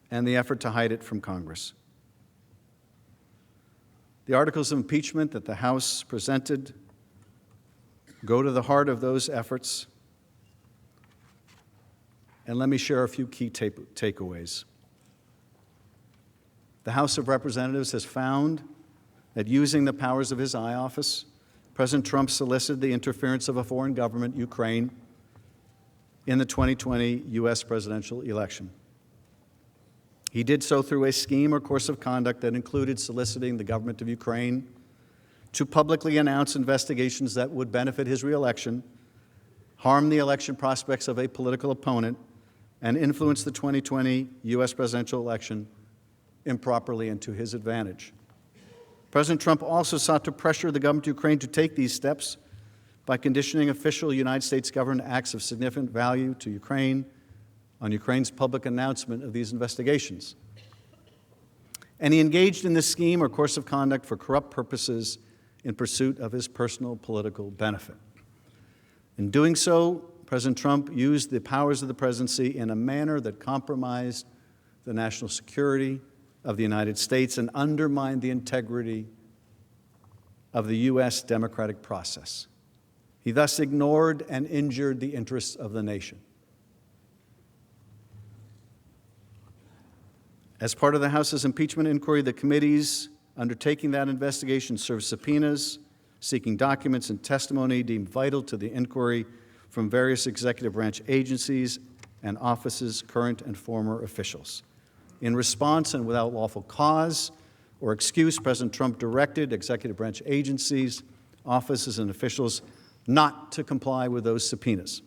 and the effort to hide it from Congress. The articles of impeachment that the House presented go to the heart of those efforts, and let me share a few key takeaways. The House of Representatives has found that using the powers of his eye office, President Trump solicited the interference of a foreign government, Ukraine, in the 2020 U.S. presidential election. He did so through a scheme or course of conduct that included soliciting the government of Ukraine to publicly announce investigations that would benefit his reelection, harm the election prospects of a political opponent, and influence the 2020 U.S. presidential election improperly and to his advantage. President Trump also sought to pressure the government of Ukraine to take these steps by conditioning official United States government acts of significant value to Ukraine on Ukraine's public announcement of these investigations. And he engaged in this scheme or course of conduct for corrupt purposes in pursuit of his personal political benefit. In doing so, President Trump used the powers of the presidency in a manner that compromised the national security of the United States and undermined the integrity of the U.S. democratic process. He thus ignored and injured the interests of the nation. As part of the House's impeachment inquiry, the committees undertaking that investigation served subpoenas, seeking documents and testimony deemed vital to the inquiry from various executive branch agencies and offices, current and former officials. In response and without lawful cause or excuse, President Trump directed executive branch agencies, offices, and officials not to comply with those subpoenas.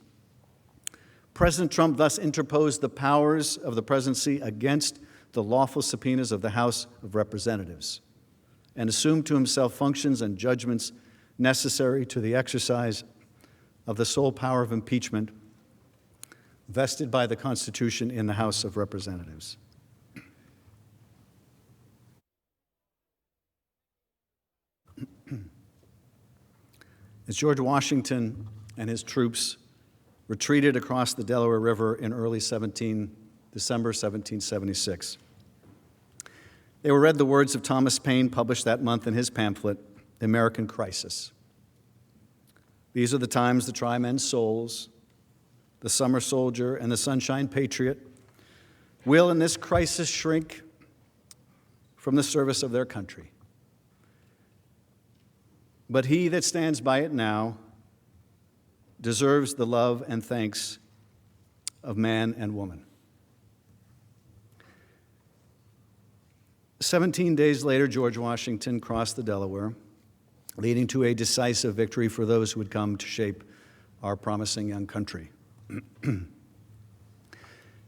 President Trump thus interposed the powers of the presidency against the lawful subpoenas of the House of Representatives and assumed to himself functions and judgments necessary to the exercise of the sole power of impeachment vested by the Constitution in the House of Representatives. As George Washington and his troops retreated across the Delaware River in early December 1776, they were read the words of Thomas Paine, published that month in his pamphlet, The American Crisis. These are the times the try men's souls, the summer soldier and the sunshine patriot will in this crisis shrink from the service of their country. But he that stands by it now deserves the love and thanks of man and woman. 17 days later, George Washington crossed the Delaware, leading to a decisive victory for those who would come to shape our promising young country.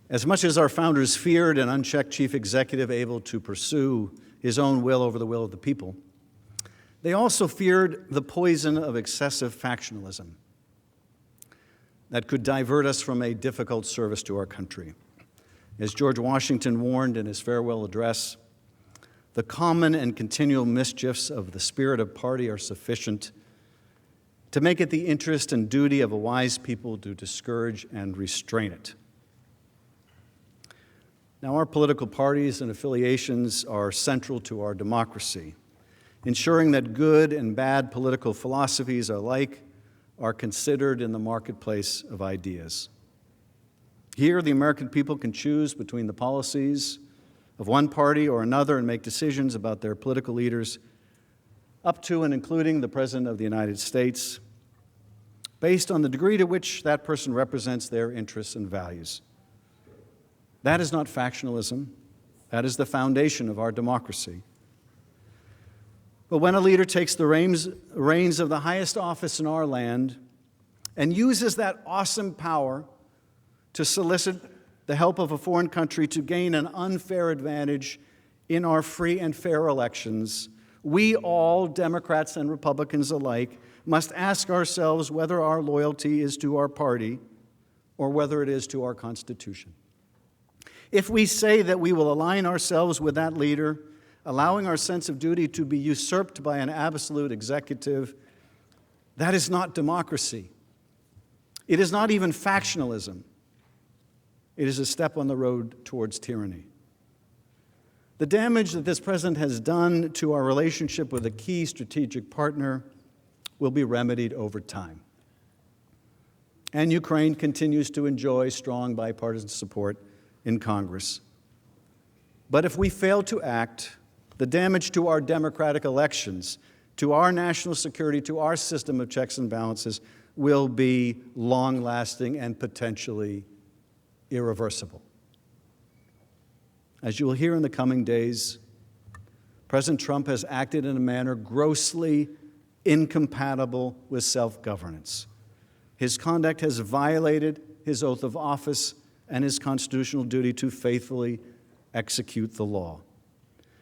As much as our founders feared an unchecked chief executive able to pursue his own will over the will of the people, They also feared the poison of excessive factionalism that could divert us from a difficult service to our country. As George Washington warned in his farewell address, the common and continual mischiefs of the spirit of party are sufficient to make it the interest and duty of a wise people to discourage and restrain it. Now, our political parties and affiliations are central to our democracy, ensuring that good and bad political philosophies alike are considered in the marketplace of ideas. Here, the American people can choose between the policies of one party or another and make decisions about their political leaders, up to and including the President of the United States, based on the degree to which that person represents their interests and values. That is not factionalism. That is the foundation of our democracy. But when a leader takes the reins of the highest office in our land and uses that awesome power to solicit the help of a foreign country to gain an unfair advantage in our free and fair elections, we all, Democrats and Republicans alike, must ask ourselves whether our loyalty is to our party or whether it is to our Constitution. If we say that we will align ourselves with that leader, allowing our sense of duty to be usurped by an absolute executive, that is not democracy. It is not even factionalism. It is a step on the road towards tyranny. The damage that this president has done to our relationship with a key strategic partner will be remedied over time. And Ukraine continues to enjoy strong bipartisan support in Congress. But if we fail to act, the damage to our democratic elections, to our national security, to our system of checks and balances will be long-lasting and potentially irreversible. As you will hear in the coming days, President Trump has acted in a manner grossly incompatible with self-governance. His conduct has violated his oath of office and his constitutional duty to faithfully execute the law.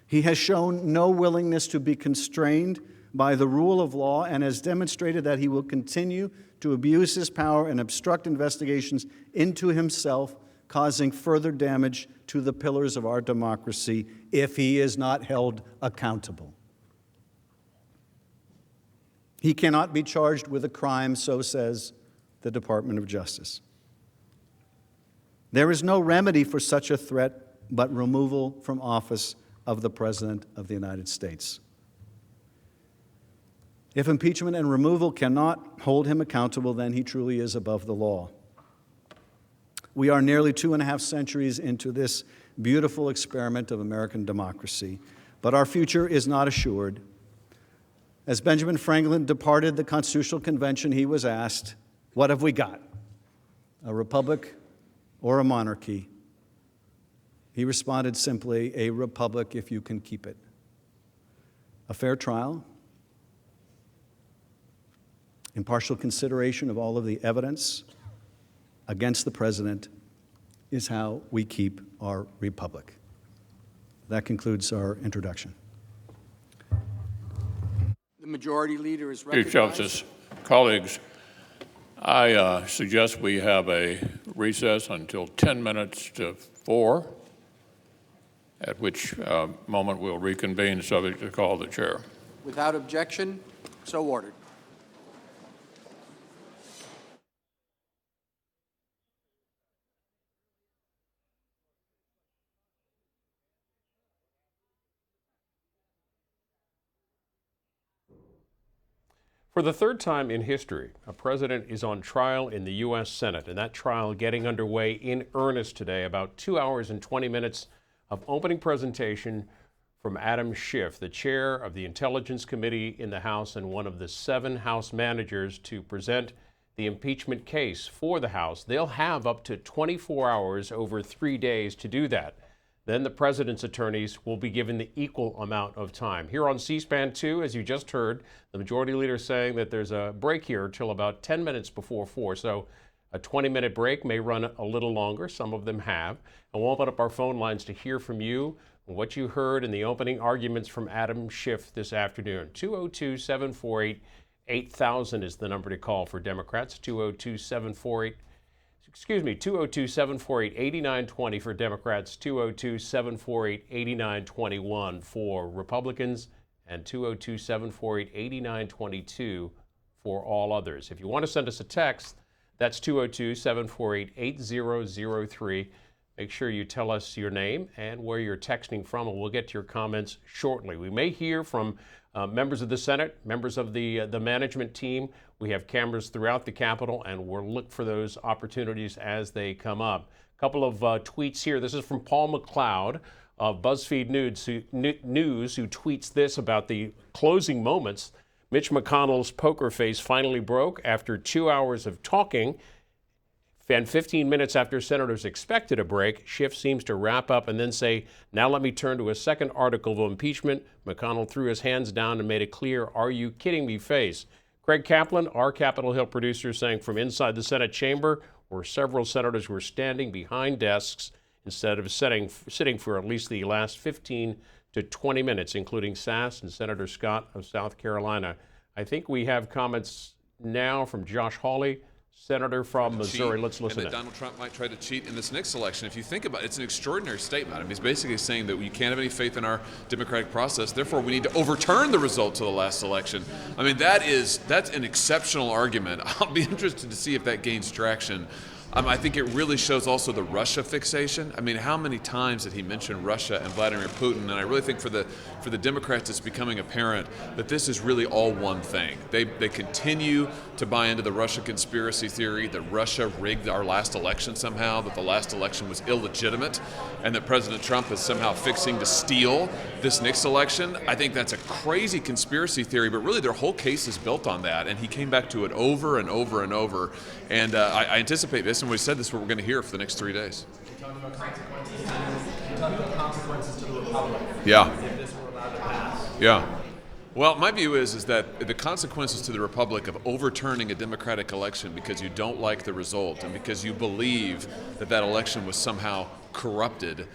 He has shown no willingness to be constrained by the rule of law and has demonstrated that he will continue to abuse his power and obstruct investigations into himself, causing further damage to the pillars of our democracy if he is not held accountable. He cannot be charged with a crime, so says the Department of Justice. There is no remedy for such a threat but removal from office of the President of the United States. If impeachment and removal cannot hold him accountable, then he truly is above the law. We are nearly 2.5 centuries into this beautiful experiment of American democracy, but our future is not assured. As Benjamin Franklin departed the Constitutional Convention, he was asked, "What have we got? A republic or a monarchy?" He responded simply, "A republic if you can keep it." A fair trial, impartial consideration of all of the evidence against the president is how we keep our republic. That concludes our introduction. The majority leader is Chief recognized. Justice, colleagues, I suggest we have a recess until 10 minutes to 4, at which moment we'll reconvene subject to call of the chair. Without objection, so ordered. For the third time in history, a president is on trial in the U.S. Senate, and that trial getting underway in earnest today. About 2 hours and 20 minutes of opening presentation from Adam Schiff, the chair of the Intelligence Committee in the House and one of the 7 House managers to present the impeachment case for the House. They'll have up to 24 hours over 3 days to do that. Then the president's attorneys will be given the equal amount of time. Here on C-SPAN 2, as you just heard, the majority leader saying that there's a break here till about 10 minutes before 4. So A 20-minute break may run a little longer. Some of them have. And we'll open up our phone lines to hear from you and what you heard in the opening arguments from Adam Schiff this afternoon. 202-748-8000 is the number to call for Democrats. 202-748-8920 for Democrats. 202-748-8921 for Republicans, and 202-748-8922 for all others. If you want to send us a text, that's 202-748-8003. Make sure you tell us your name and where you're texting from, and we'll get to your comments shortly. We may hear from members of the Senate, members of the management team. We have cameras throughout the Capitol, and we'll look for those opportunities as they come up. A couple of tweets here. This is from Paul McLeod of BuzzFeed News, who tweets this about the closing moments. Mitch McConnell's poker face finally broke after 2 hours of talking. And 15 minutes after senators expected a break, Schiff seems to wrap up and then say, "Now let me turn to a second article of impeachment." McConnell threw his hands down and made a clear, "Are you kidding me?" face. Craig Kaplan, our Capitol Hill producer, saying from inside the Senate chamber, where several senators were standing behind desks instead of sitting for at least the last 15 to 20 minutes, including Sass and Senator Scott of South Carolina. I think we have comments now from Josh Hawley, senator from Missouri. Let's listen and that Donald Trump might try to cheat in this next election. If you think about it, it's an extraordinary statement. I mean, he's basically saying that we can't have any faith in our democratic process, therefore we need to overturn the results of the last election. I mean, that's an exceptional argument. I'll be interested to see if that gains traction. I think it really shows also the Russia fixation. I mean, how many times did he mention Russia and Vladimir Putin? And I really think for the Democrats, it's becoming apparent that this is really all one thing. They continue to buy into the Russia conspiracy theory that Russia rigged our last election somehow, that the last election was illegitimate, and that President Trump is somehow fixing to steal this next election. I think that's a crazy conspiracy theory, but really their whole case is built on that. And he came back to it over and over and over. And I anticipate this, and we said this is what we're going to hear for the next 3 days. You're talking about consequences to the Republic. Yeah. If this were allowed to pass. Yeah. Well, my view is that the consequences to the Republic of overturning a democratic election because you don't like the result and because you believe that election was somehow corrupted,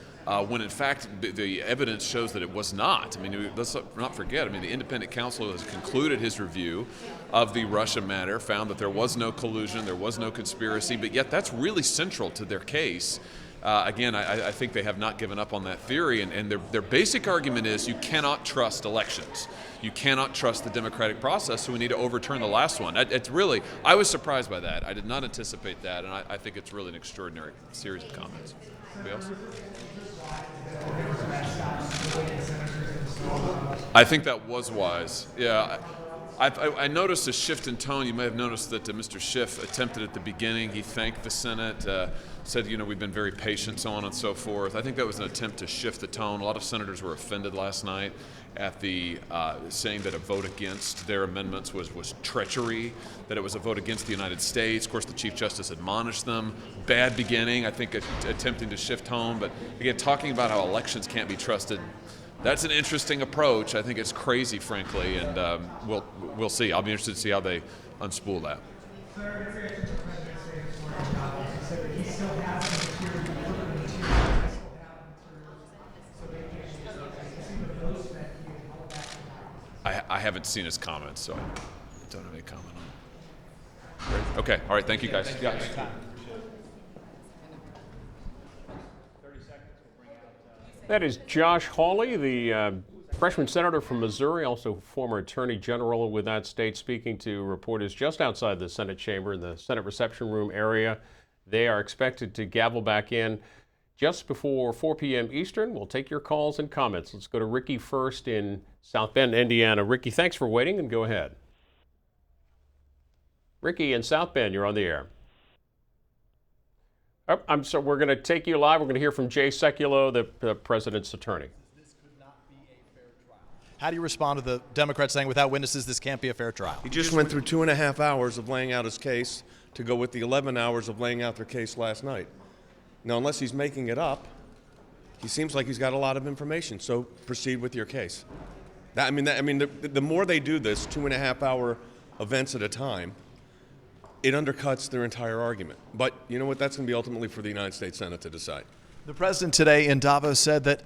when in fact the evidence shows that it was not. I mean, let's not forget, I mean, the independent counsel has concluded his review of the Russia matter, found that there was no collusion, there was no conspiracy, but yet that's really central to their case. Again, I think they have not given up on that theory, and their basic argument is you cannot trust elections. You cannot trust the democratic process, so we need to overturn the last one. It's really, I was surprised by that. I did not anticipate that, and I think it's really an extraordinary series of comments. Anybody else? I think that was wise. Yeah. I noticed a shift in tone. You may have noticed that Mr. Schiff attempted at the beginning. He thanked the Senate, said, we've been very patient, so on and so forth. I think that was an attempt to shift the tone. A lot of senators were offended last night at the saying that a vote against their amendments was treachery, that it was a vote against the United States. Of course, the Chief Justice admonished them. Bad beginning, I think, attempting to shift tone. But again, talking about how elections can't be trusted, that's an interesting approach. I think it's crazy, frankly, and we'll see. I'll be interested to see how they unspool that. I haven't seen his comments, so I don't have any comment on it. Okay, all right, thank you guys. Yeah. That is Josh Hawley, the freshman senator from Missouri, also former attorney general with that state, speaking to reporters just outside the Senate chamber in the Senate reception room area. They are expected to gavel back in just before 4 p.m. Eastern. We'll take your calls and comments. Let's go to Ricky first in South Bend, Indiana. Ricky, thanks for waiting, and go ahead. Ricky in South Bend, you're on the air. Oh, I'm sorry, we're going to take you live. We're going to hear from Jay Sekulow, the president's attorney. This could not be a fair trial. How do you respond to the Democrats saying without witnesses this can't be a fair trial? He just went through 2.5 hours of laying out his case to go with the 11 hours of laying out their case last night. Now, unless he's making it up, he seems like he's got a lot of information, so proceed with your case. The more they do this, 2.5 hour events at a time, it undercuts their entire argument. But you know what? That's going to be ultimately for the United States Senate to decide. The president today in Davos said that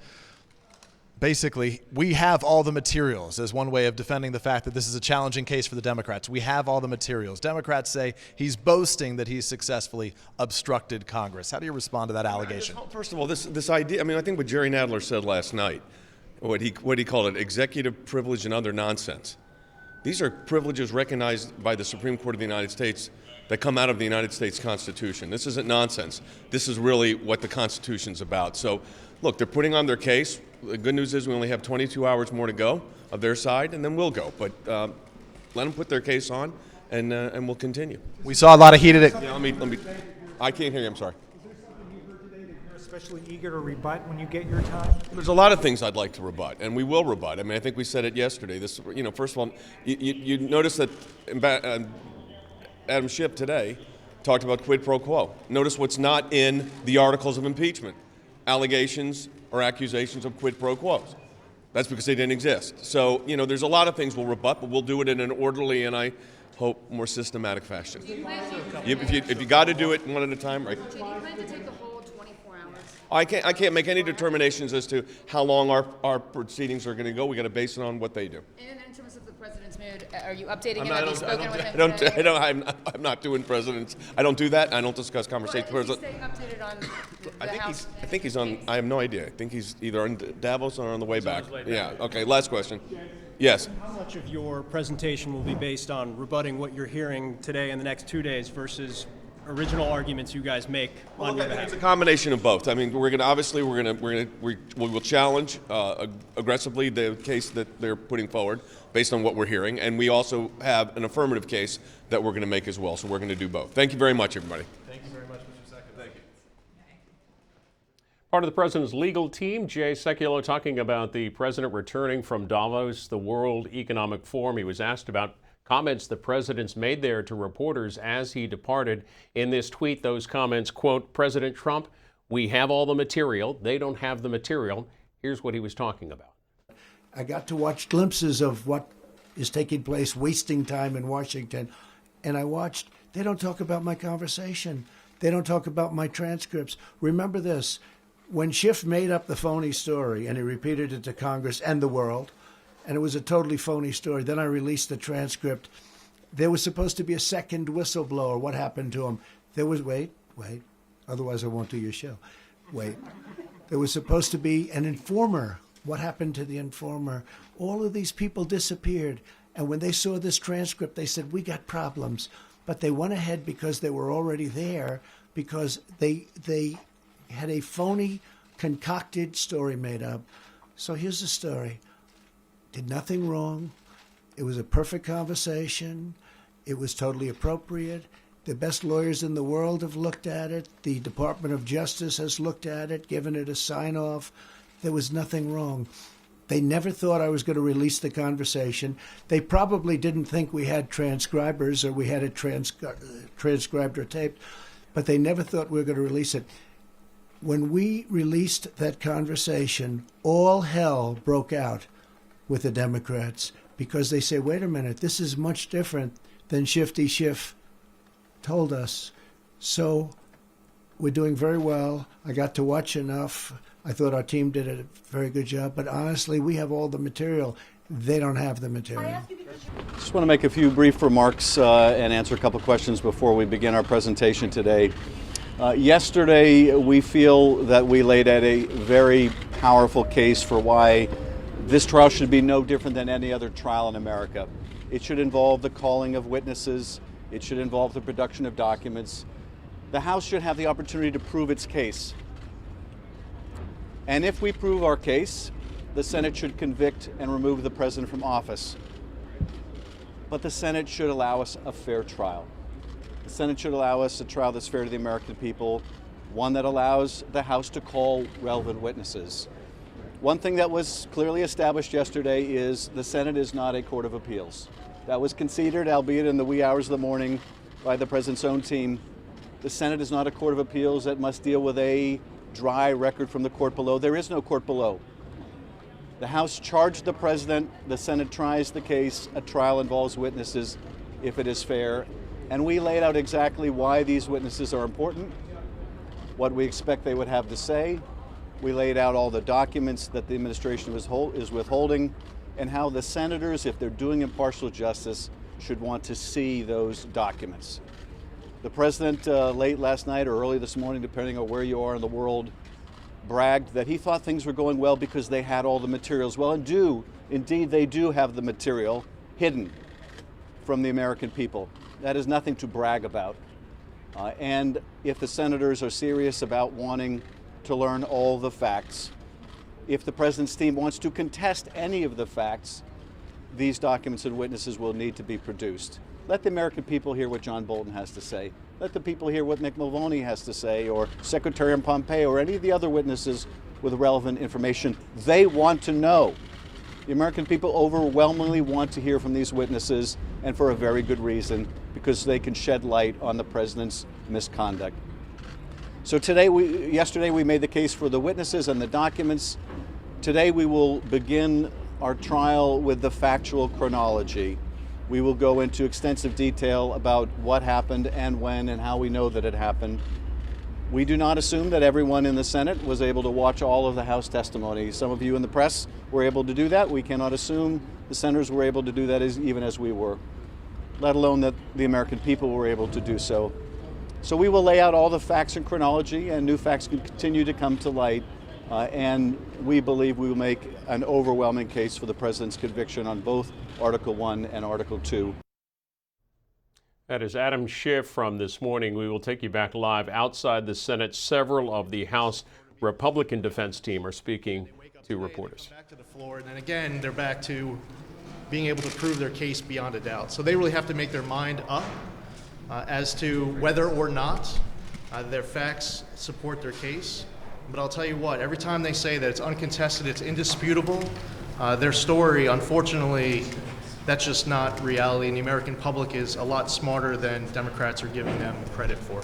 basically we have all the materials as one way of defending the fact that this is a challenging case for the Democrats. We have all the materials. Democrats say he's boasting that he's successfully obstructed Congress. How do you respond to that allegation? First of all, this idea, I mean, I think what Jerry Nadler said last night, what he called it, executive privilege and other nonsense. These are privileges recognized by the Supreme Court of the United States that come out of the United States Constitution. This isn't nonsense. This is really what the Constitution's about. So, look, they're putting on their case. The good news is we only have 22 hours more to go of their side, and then we'll go. But let them put their case on, and we'll continue. We saw a lot of heated. Yeah, let me. I can't hear you. I'm sorry. You're especially eager to rebut when you get your time? There's a lot of things I'd like to rebut, and we will rebut. I mean, I think we said it yesterday. This, first of all, you notice that Adam Schiff today talked about quid pro quo. Notice what's not in the articles of impeachment: allegations or accusations of quid pro quos. That's because they didn't exist. So, there's a lot of things we'll rebut, but we'll do it in an orderly and, I hope, more systematic fashion. If you got to do it one at a time, right? Do you plan to take the whole 24 hours? I can't make any determinations as to how long our proceedings are going to go. We got to base it on what they do. And in terms of the president's mood, are you updating him? Have you spoken with him today? I'm not doing presidents. I don't do that. I don't discuss conversations. Well, is he staying updated on the House? I think he's on. I have no idea. I think he's either on Davos or on the way back. Yeah. Okay. Last question. Yes. How much of your presentation will be based on rebutting what you're hearing today in the next 2 days versus original arguments you guys make on your behalf? It's a combination of both. I mean, we will challenge aggressively the case that they're putting forward based on what we're hearing, and we also have an affirmative case that we're going to make as well. So we're going to do both. Thank you very much, everybody. Thank you very much, Mr. Secretary. Thank you. Part of the president's legal team, Jay Sekulow, talking about the president returning from Davos, the World Economic Forum. He was asked about comments the president's made there to reporters as he departed. In this tweet, those comments, quote, President Trump, we have all the material. They don't have the material. Here's what he was talking about. I got to watch glimpses of what is taking place, wasting time in Washington. And I watched, they don't talk about my conversation. They don't talk about my transcripts. Remember this, when Schiff made up the phony story and he repeated it to Congress and the world, and it was a totally phony story, then I released the transcript. There was supposed to be a second whistleblower. What happened to him? There was, wait, otherwise I won't do your show. Wait. There was supposed to be an informer. What happened to the informer? All of these people disappeared. And when they saw this transcript, they said, we got problems. But they went ahead because they were already there, because they had a phony, concocted story made up. So here's the story. Did nothing wrong. It was a perfect conversation. It was totally appropriate. The best lawyers in the world have looked at it. The Department of Justice has looked at it, given it a sign-off. There was nothing wrong. They never thought I was going to release the conversation. They probably didn't think we had transcribers or we had it transcribed or taped, but they never thought we were going to release it. When we released that conversation, all hell broke out with the Democrats because they say, wait a minute, this is much different than Shifty Schiff told us. So we're doing very well. I got to watch enough. I thought our team did a very good job, but honestly, we have all the material. They don't have the material. Just want to make a few brief remarks and answer a couple of questions before we begin our presentation today. Yesterday, we feel that we laid out a very powerful case for why this trial should be no different than any other trial in America. It should involve the calling of witnesses. It should involve the production of documents. The House should have the opportunity to prove its case. And if we prove our case, the Senate should convict and remove the president from office. But the Senate should allow us a fair trial. The Senate should allow us a trial that's fair to the American people, one that allows the House to call relevant witnesses. One thing that was clearly established yesterday is the Senate is not a court of appeals. That was conceded, albeit in the wee hours of the morning, by the president's own team. The Senate is not a court of appeals that must deal with a dry record from the court below. There is no court below. The House charged the president. The Senate tries the case. A trial involves witnesses if it is fair. And we laid out exactly why these witnesses are important, what we expect they would have to say. We laid out all the documents that the administration is withholding, and how the senators, if they're doing impartial justice, should want to see those documents. The president, late last night or early this morning, depending on where you are in the world, bragged that he thought things were going well because they had all the materials. Well, indeed, they do have the material hidden from the American people. That is nothing to brag about. And if the senators are serious about wanting to learn all the facts, if the president's team wants to contest any of the facts, these documents and witnesses will need to be produced. Let the American people hear what John Bolton has to say. Let the people hear what Mick Mulvaney has to say, or Secretary Pompeo, or any of the other witnesses with relevant information. They want to know. The American people overwhelmingly want to hear from these witnesses, and for a very good reason, because they can shed light on the president's misconduct. So yesterday we made the case for the witnesses and the documents. Today we will begin our trial with the factual chronology. We will go into extensive detail about what happened and when and how we know that it happened. We do not assume that everyone in the Senate was able to watch all of the House testimony. Some of you in the press were able to do that. We cannot assume the senators were able to do that even as we were, let alone that the American people were able to do so. So we will lay out all the facts in chronology, and new facts can continue to come to light, and we believe we will make an overwhelming case for the president's conviction on both Article 1 and Article 2. That is Adam Schiff from this morning. We will take you back live outside the Senate. Several of the House Republican defense team are speaking to reporters. Back to the floor, and then again, they're back to being able to prove their case beyond a doubt. So they really have to make their mind up as to whether or not their facts support their case. But I'll tell you what, every time they say that it's uncontested, it's indisputable, their story, unfortunately, that's just not reality, and the American public is a lot smarter than Democrats are giving them credit for.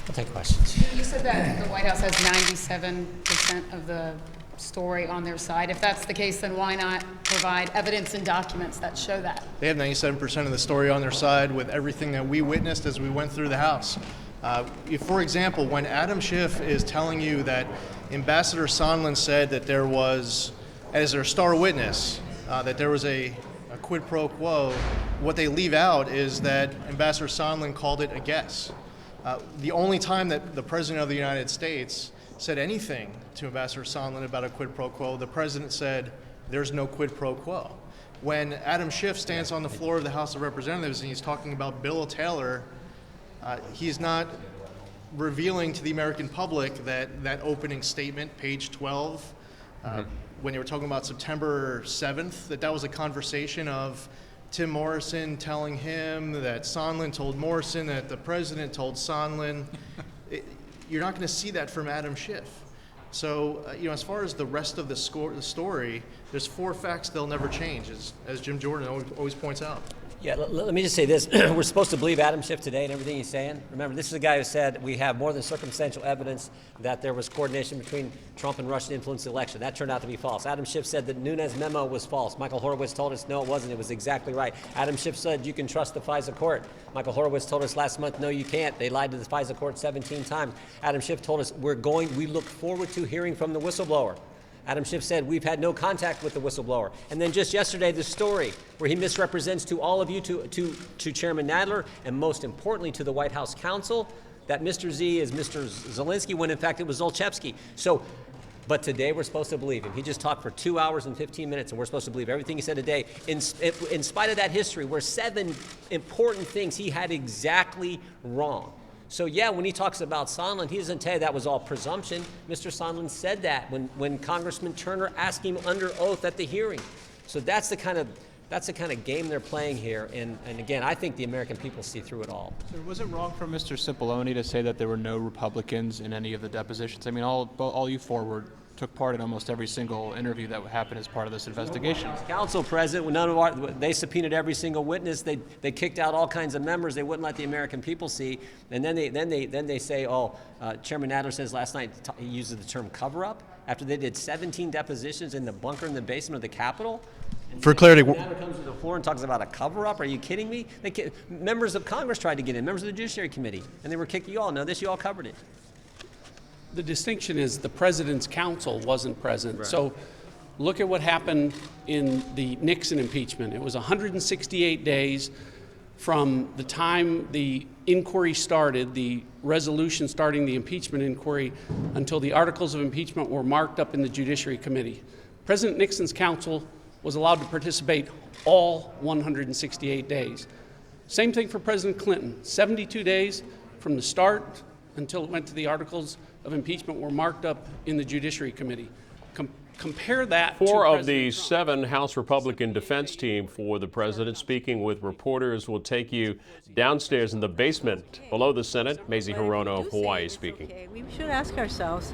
I'll take questions. You said that the White House has 97% of the story on their side. If that's the case, then why not provide evidence and documents that show that? They have 97% of the story on their side with everything that we witnessed as we went through the House. For example, when Adam Schiff is telling you that Ambassador Sondland said that there was, as their star witness, that there was a quid pro quo, what they leave out is that Ambassador Sondland called it a guess. The only time that the President of the United States said anything to Ambassador Sondland about a quid pro quo, the President said, there's no quid pro quo. When Adam Schiff stands on the floor of the House of Representatives and he's talking about Bill Taylor, he's not revealing to the American public that opening statement, page 12, when they were talking about September 7th, that was a conversation of Tim Morrison telling him that Sondland told Morrison that the president told Sondland. You're not going to see that from Adam Schiff. So, as far as the rest of the story, there's 4 facts they'll never change, as Jim Jordan always points out. Yeah, let me just say this. We're supposed to believe Adam Schiff today and everything he's saying. Remember, this is a guy who said we have more than circumstantial evidence that there was coordination between Trump and Russia to influence the election. That turned out to be false. Adam Schiff said that Nunes memo was false. Michael Horowitz told us, no, it wasn't. It was exactly right. Adam Schiff said you can trust the FISA court. Michael Horowitz told us last month, no, you can't. They lied to the FISA court 17 times. Adam Schiff told us we look forward to hearing from the whistleblower. Adam Schiff said, we've had no contact with the whistleblower. And then just yesterday, the story where he misrepresents to all of you, to Chairman Nadler, and most importantly to the White House counsel, that Mr. Z is Mr. Zelensky, when in fact it was Zolchevsky. But today we're supposed to believe him. He just talked for 2 hours and 15 minutes, and we're supposed to believe everything he said today. In spite of that history, where 7 important things he had exactly wrong. So yeah, when he talks about Sondland, he doesn't tell you that was all presumption. Mr. Sondland said that when Congressman Turner asked him under oath at the hearing. So that's the kind of game they're playing here. And again, I think the American people see through it all. So was it wrong for Mr. Cipollone to say that there were no Republicans in any of the depositions? I mean, all you 4 took part in almost every single interview that happened as part of this investigation. Council President, they subpoenaed every single witness. They kicked out all kinds of members. They wouldn't let the American people see. And then they say, Chairman Nadler says last night he uses the term cover-up after they did 17 depositions in the bunker in the basement of the Capitol. For clarity, Now comes to the floor and talks about a cover-up. Are you kidding me? Members of Congress tried to get in, members of the Judiciary Committee, and they were kicked. You all know this. You all covered it. The distinction is the president's counsel wasn't present. So look at what happened in the Nixon impeachment. It was 168 days from the time the inquiry started, the resolution starting the impeachment inquiry, until the articles of impeachment were marked up in the Judiciary Committee. President Nixon's counsel was allowed to participate all 168 days. Same thing for President Clinton. 72 days from the start until it went to the articles of impeachment were marked up in the Judiciary Committee. Compare that to Four of President the Trump. 7 House Republican defense team for the president speaking with reporters will take you downstairs in the basement below the Senate. Mazie Hirono of Hawaii speaking. Okay, we should ask ourselves,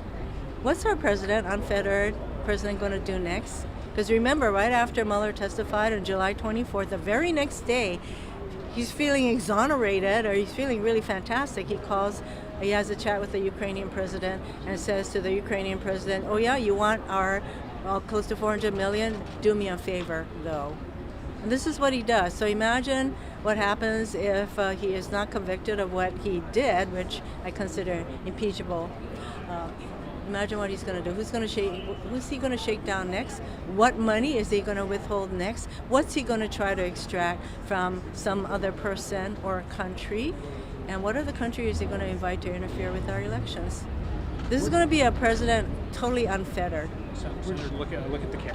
what's our president, unfettered president, going to do next? Because remember, right after Mueller testified on July 24th, the very next day, he's feeling exonerated, or he's feeling really fantastic. He has a chat with the Ukrainian president and says to the Ukrainian president, oh yeah, you want our close to 400 million? Do me a favor, though. And this is what he does. So imagine what happens if he is not convicted of what he did, which I consider impeachable. Imagine what he's going to do. Who's he going to shake down next? What money is he going to withhold next? What's he going to try to extract from some other person or country? And what other country is he going to invite to interfere with our elections? This is going to be a president totally unfettered. Look at the camera.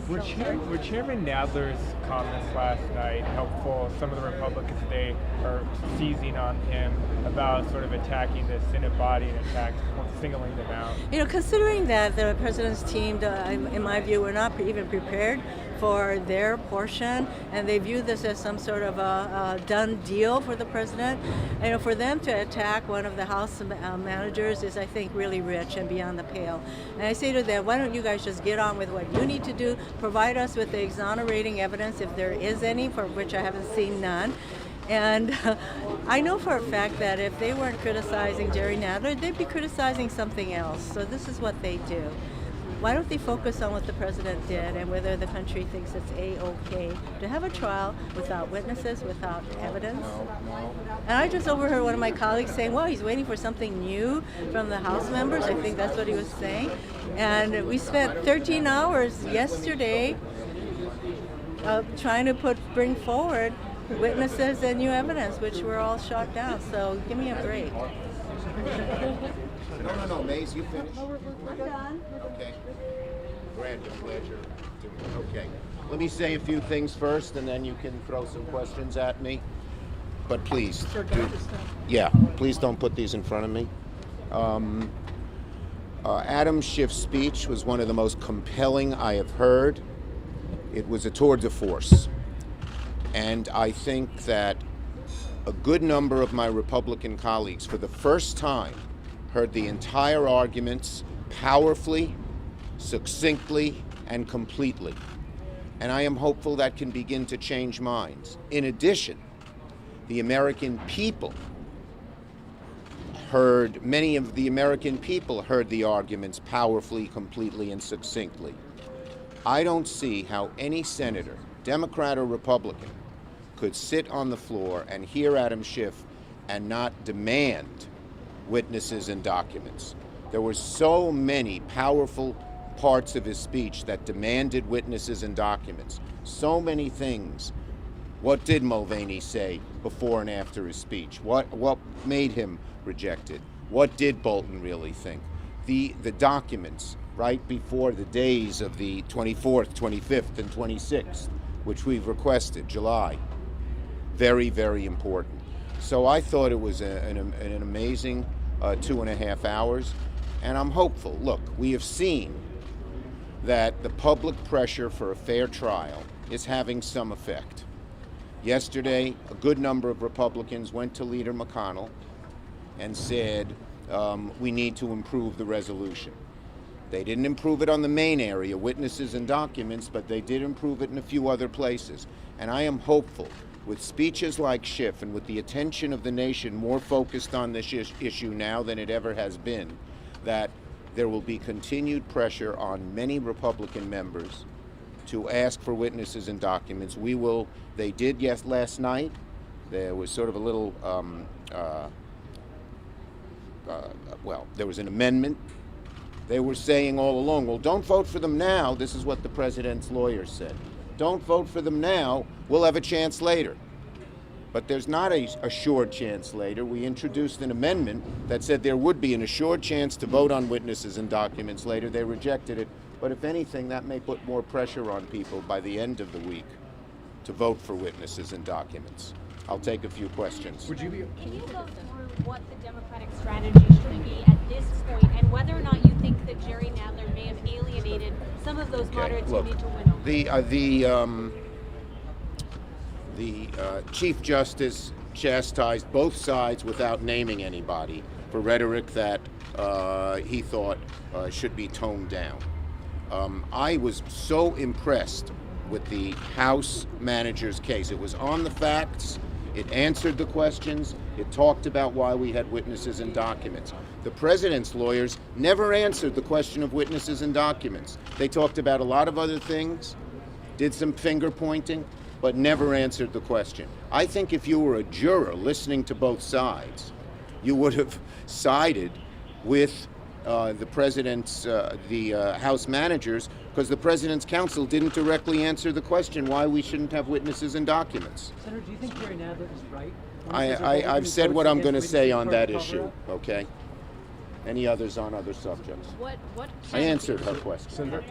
Were Chairman Nadler's comments last night helpful? Some of the Republicans today are seizing on him about sort of attacking the Senate body and singling them out. You know, considering that the president's team, in my view, were not even prepared for their portion, and they view this as some sort of a done deal for the president. You know, for them to attack one of the House managers is, I think, really rich and beyond the pale. And I say to them, why don't you guys just get on with what you need to do, provide us with the exonerating evidence if there is any, for which I haven't seen none. And I know for a fact that if they weren't criticizing Jerry Nadler, they'd be criticizing something else. So this is what they do. Why don't they focus on what the president did and whether the country thinks it's A-OK to have a trial without witnesses, without evidence? And I just overheard one of my colleagues saying, well, he's waiting for something new from the House members. I think that's what he was saying. And we spent 13 hours yesterday trying to bring forward witnesses and new evidence, which were all shot down. So give me a break. No, Maze, you finished? We're done. Okay. Grant, I'm glad you're doing it. Okay. Let me say a few things first, and then you can throw some questions at me. But please, please don't put these in front of me. Adam Schiff's speech was one of the most compelling I have heard. It was a tour de force. And I think that a good number of my Republican colleagues, for the first time, heard the entire arguments powerfully, succinctly, and completely. And I am hopeful that can begin to change minds. In addition, the American people many of the American people heard the arguments powerfully, completely, and succinctly. I don't see how any senator, Democrat or Republican, could sit on the floor and hear Adam Schiff and not demand witnesses and documents. There were so many powerful parts of his speech that demanded witnesses and documents. So many things. What did Mulvaney say before and after his speech? What made him rejected? What did Bolton really think? The documents right before the days of the 24th, 25th, and 26th, which we've requested, July. Very, very important. So I thought it was an amazing 2.5 hours, and I'm hopeful. Look, we have seen that the public pressure for a fair trial is having some effect. Yesterday, a good number of Republicans went to Leader McConnell and said, we need to improve the resolution. They didn't improve it on the main area, witnesses and documents, but they did improve it in a few other places. And I am hopeful, with speeches like Schiff and with the attention of the nation more focused on this issue now than it ever has been, that there will be continued pressure on many Republican members to ask for witnesses and documents. We will, they did last night. There was sort of a little, well, there was an amendment. They were saying all along, well, don't vote for them now. This is what the president's lawyers said. Don't vote for them now. We'll have a chance later. But there's not a assured chance later. We introduced an amendment that said there would be an assured chance to vote on witnesses and documents later. They rejected it. But if anything, that may put more pressure on people by the end of the week to vote for witnesses and documents. I'll take a few questions. Can you go through what the Democratic strategy should be at this point, and whether or not you think that Jerry Nadler may have alienated some of those moderates who need to win over? The Chief Justice chastised both sides without naming anybody for rhetoric that he thought should be toned down. I was so impressed with the House manager's case. It was on the facts. It answered the questions. It talked about why we had witnesses and documents. The president's lawyers never answered the question of witnesses and documents. They talked about a lot of other things, did some finger pointing, but never answered the question. I think if you were a juror listening to both sides, you would have sided with the president's, the House managers, because the president's counsel didn't directly answer the question why we shouldn't have witnesses and documents. Senator, do you think Jerry Nadler is right? I've said what I'm going to say on that issue, okay? Any others on other subjects? I answered her question. Senator,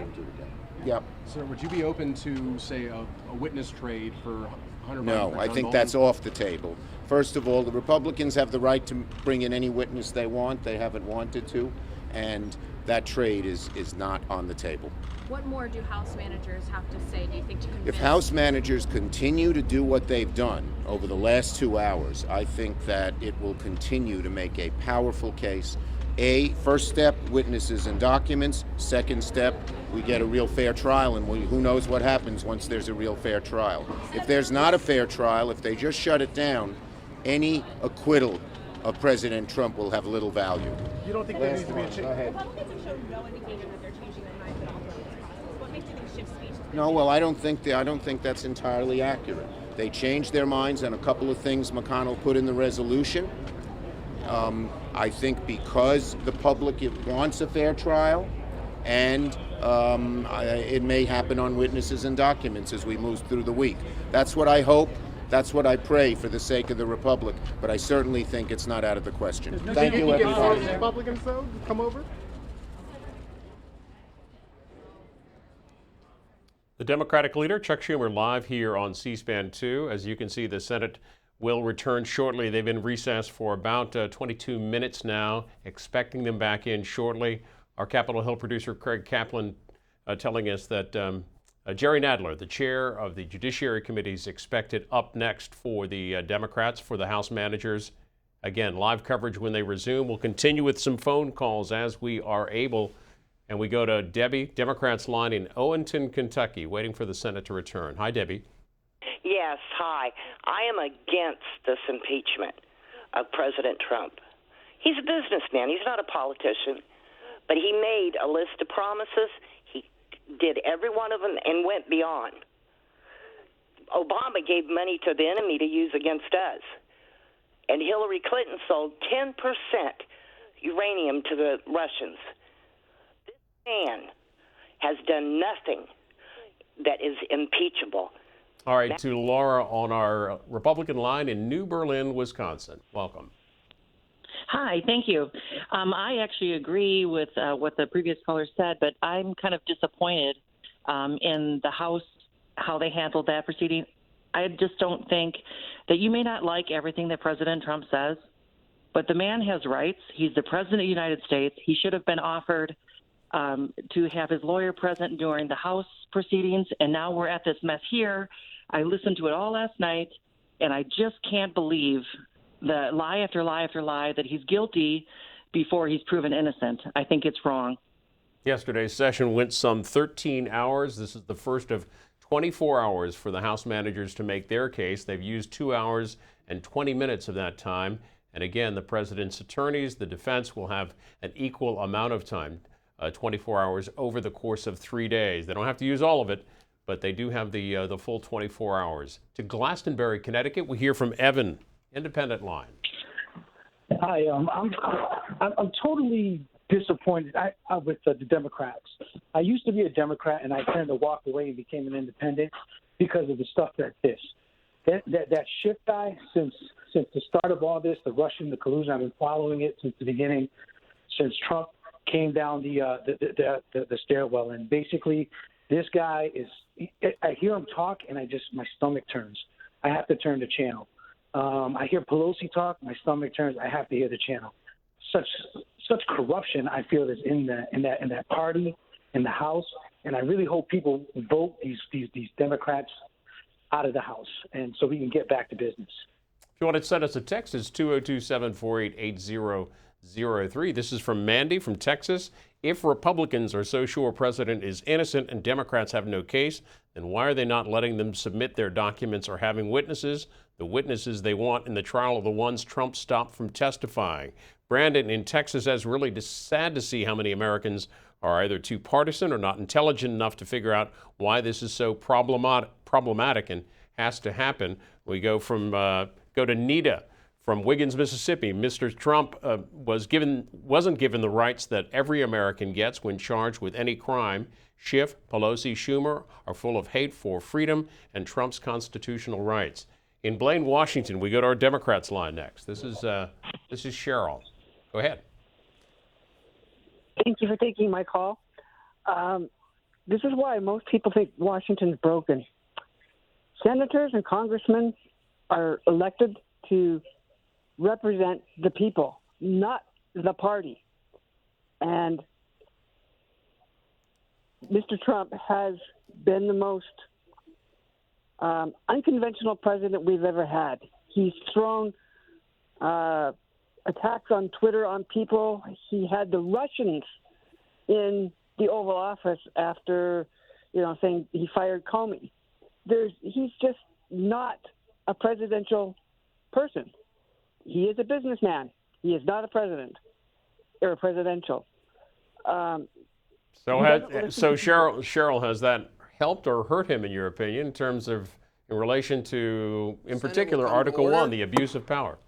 Yep. Sir, would you be open to, say, a witness trade for Hunter Biden? No, I think that's off the table. First of all, the Republicans have the right to bring in any witness they want. They haven't wanted to, and that trade is not on the table. What more do House managers have to say, do you think, to convince? If House managers continue to do what they've done over the last 2 hours, I think that it will continue to make a powerful case. First step, witnesses and documents. Second step, we get a real fair trial, and who knows what happens once there's a real fair trial. If there's not a fair trial, if they just shut it down, any acquittal of President Trump will have little value. You don't think there needs to be a change? Republicans have shown no indication that they're changing their minds at all during this process. What makes you think shift speech? No, well, I don't think that's entirely accurate. They changed their minds on a couple of things McConnell put in the resolution. I think because the public wants a fair trial, and it may happen on witnesses and documents as we move through the week. That's what I hope. That's what I pray for the sake of the Republic, but I certainly think it's not out of the question. Thank you, everybody. Republicans, though, come over? The Democratic leader, Chuck Schumer, live here on C-SPAN 2. As you can see, the Senate will return shortly. They've been recessed for about 22 minutes now, expecting them back in shortly. Our Capitol Hill producer, Craig Kaplan, telling us that Jerry Nadler, the chair of the Judiciary Committee, is expected up next for the Democrats, for the House managers. Again, live coverage when they resume. We'll continue with some phone calls as we are able. And we go to Debbie, Democrats line in Owenton, Kentucky, waiting for the Senate to return. Hi, Debbie. Yes, hi. I am against this impeachment of President Trump. He's a businessman. He's not a politician. But he made a list of promises. He did every one of them and went beyond. Obama gave money to the enemy to use against us. And Hillary Clinton sold 10% uranium to the Russians. This man has done nothing that is impeachable. All right, to Laura on our Republican line in New Berlin, Wisconsin. Welcome. Hi, thank you. I actually agree with what the previous caller said, but I'm kind of disappointed in the House, how they handled that proceeding. I just don't think that you may not like everything that President Trump says, but the man has rights. He's the President of the United States. He should have been offered to have his lawyer present during the House proceedings, and now we're at this mess here. I listened to it all last night, and I just can't believe the lie after lie after lie that he's guilty before he's proven innocent. I think it's wrong. Yesterday's session went some 13 hours. This is the first of 24 hours for the House managers to make their case. They've used 2 hours and 20 minutes of that time. And again, the president's attorneys, the defense will have an equal amount of time, 24 hours over the course of 3 days. They don't have to use all of it, but they do have the full 24 hours. To Glastonbury, Connecticut, we hear from Evan, Independent Line. Hi, I'm totally disappointed with the Democrats. I used to be a Democrat, and I turned to walk away and became an independent because of the stuff like this. That Schiff guy, since the start of all this, the Russian, the collusion, I've been following it since the beginning, since Trump came down the stairwell, and basically, this guy is. I hear him talk, and my stomach turns. I have to turn the channel. I hear Pelosi talk, my stomach turns. I have to hear the channel. Such corruption, I feel, is in that party, in the House, and I really hope people vote these Democrats out of the House, and so we can get back to business. If you want to send us a text, it's 202-748-8003. This is from Mandy from Texas. If Republicans are so sure President is innocent and Democrats have no case, then why are they not letting them submit their documents or having witnesses, the witnesses they want in the trial of the ones Trump stopped from testifying? Brandon in Texas says, really sad to see how many Americans are either too partisan or not intelligent enough to figure out why this is so problematic and has to happen. We go to Nita from Wiggins, Mississippi. Mr. Trump wasn't given the rights that every American gets when charged with any crime. Schiff, Pelosi, Schumer are full of hate for freedom and Trump's constitutional rights. In Blaine, Washington, we go to our Democrats line next. This is Cheryl. Go ahead. Thank you for taking my call. This is why most people think Washington's broken. Senators and congressmen are elected to represent the people, not the party. And Mr. Trump has been the most unconventional president we've ever had. He's thrown attacks on Twitter on people. He had the Russians in the Oval Office after, saying he fired Comey. He's just not a presidential person. He is a businessman. He is not a president or a presidential. So Cheryl, has that helped or hurt him, in your opinion, in relation to, in particular, Article 1, the abuse of power?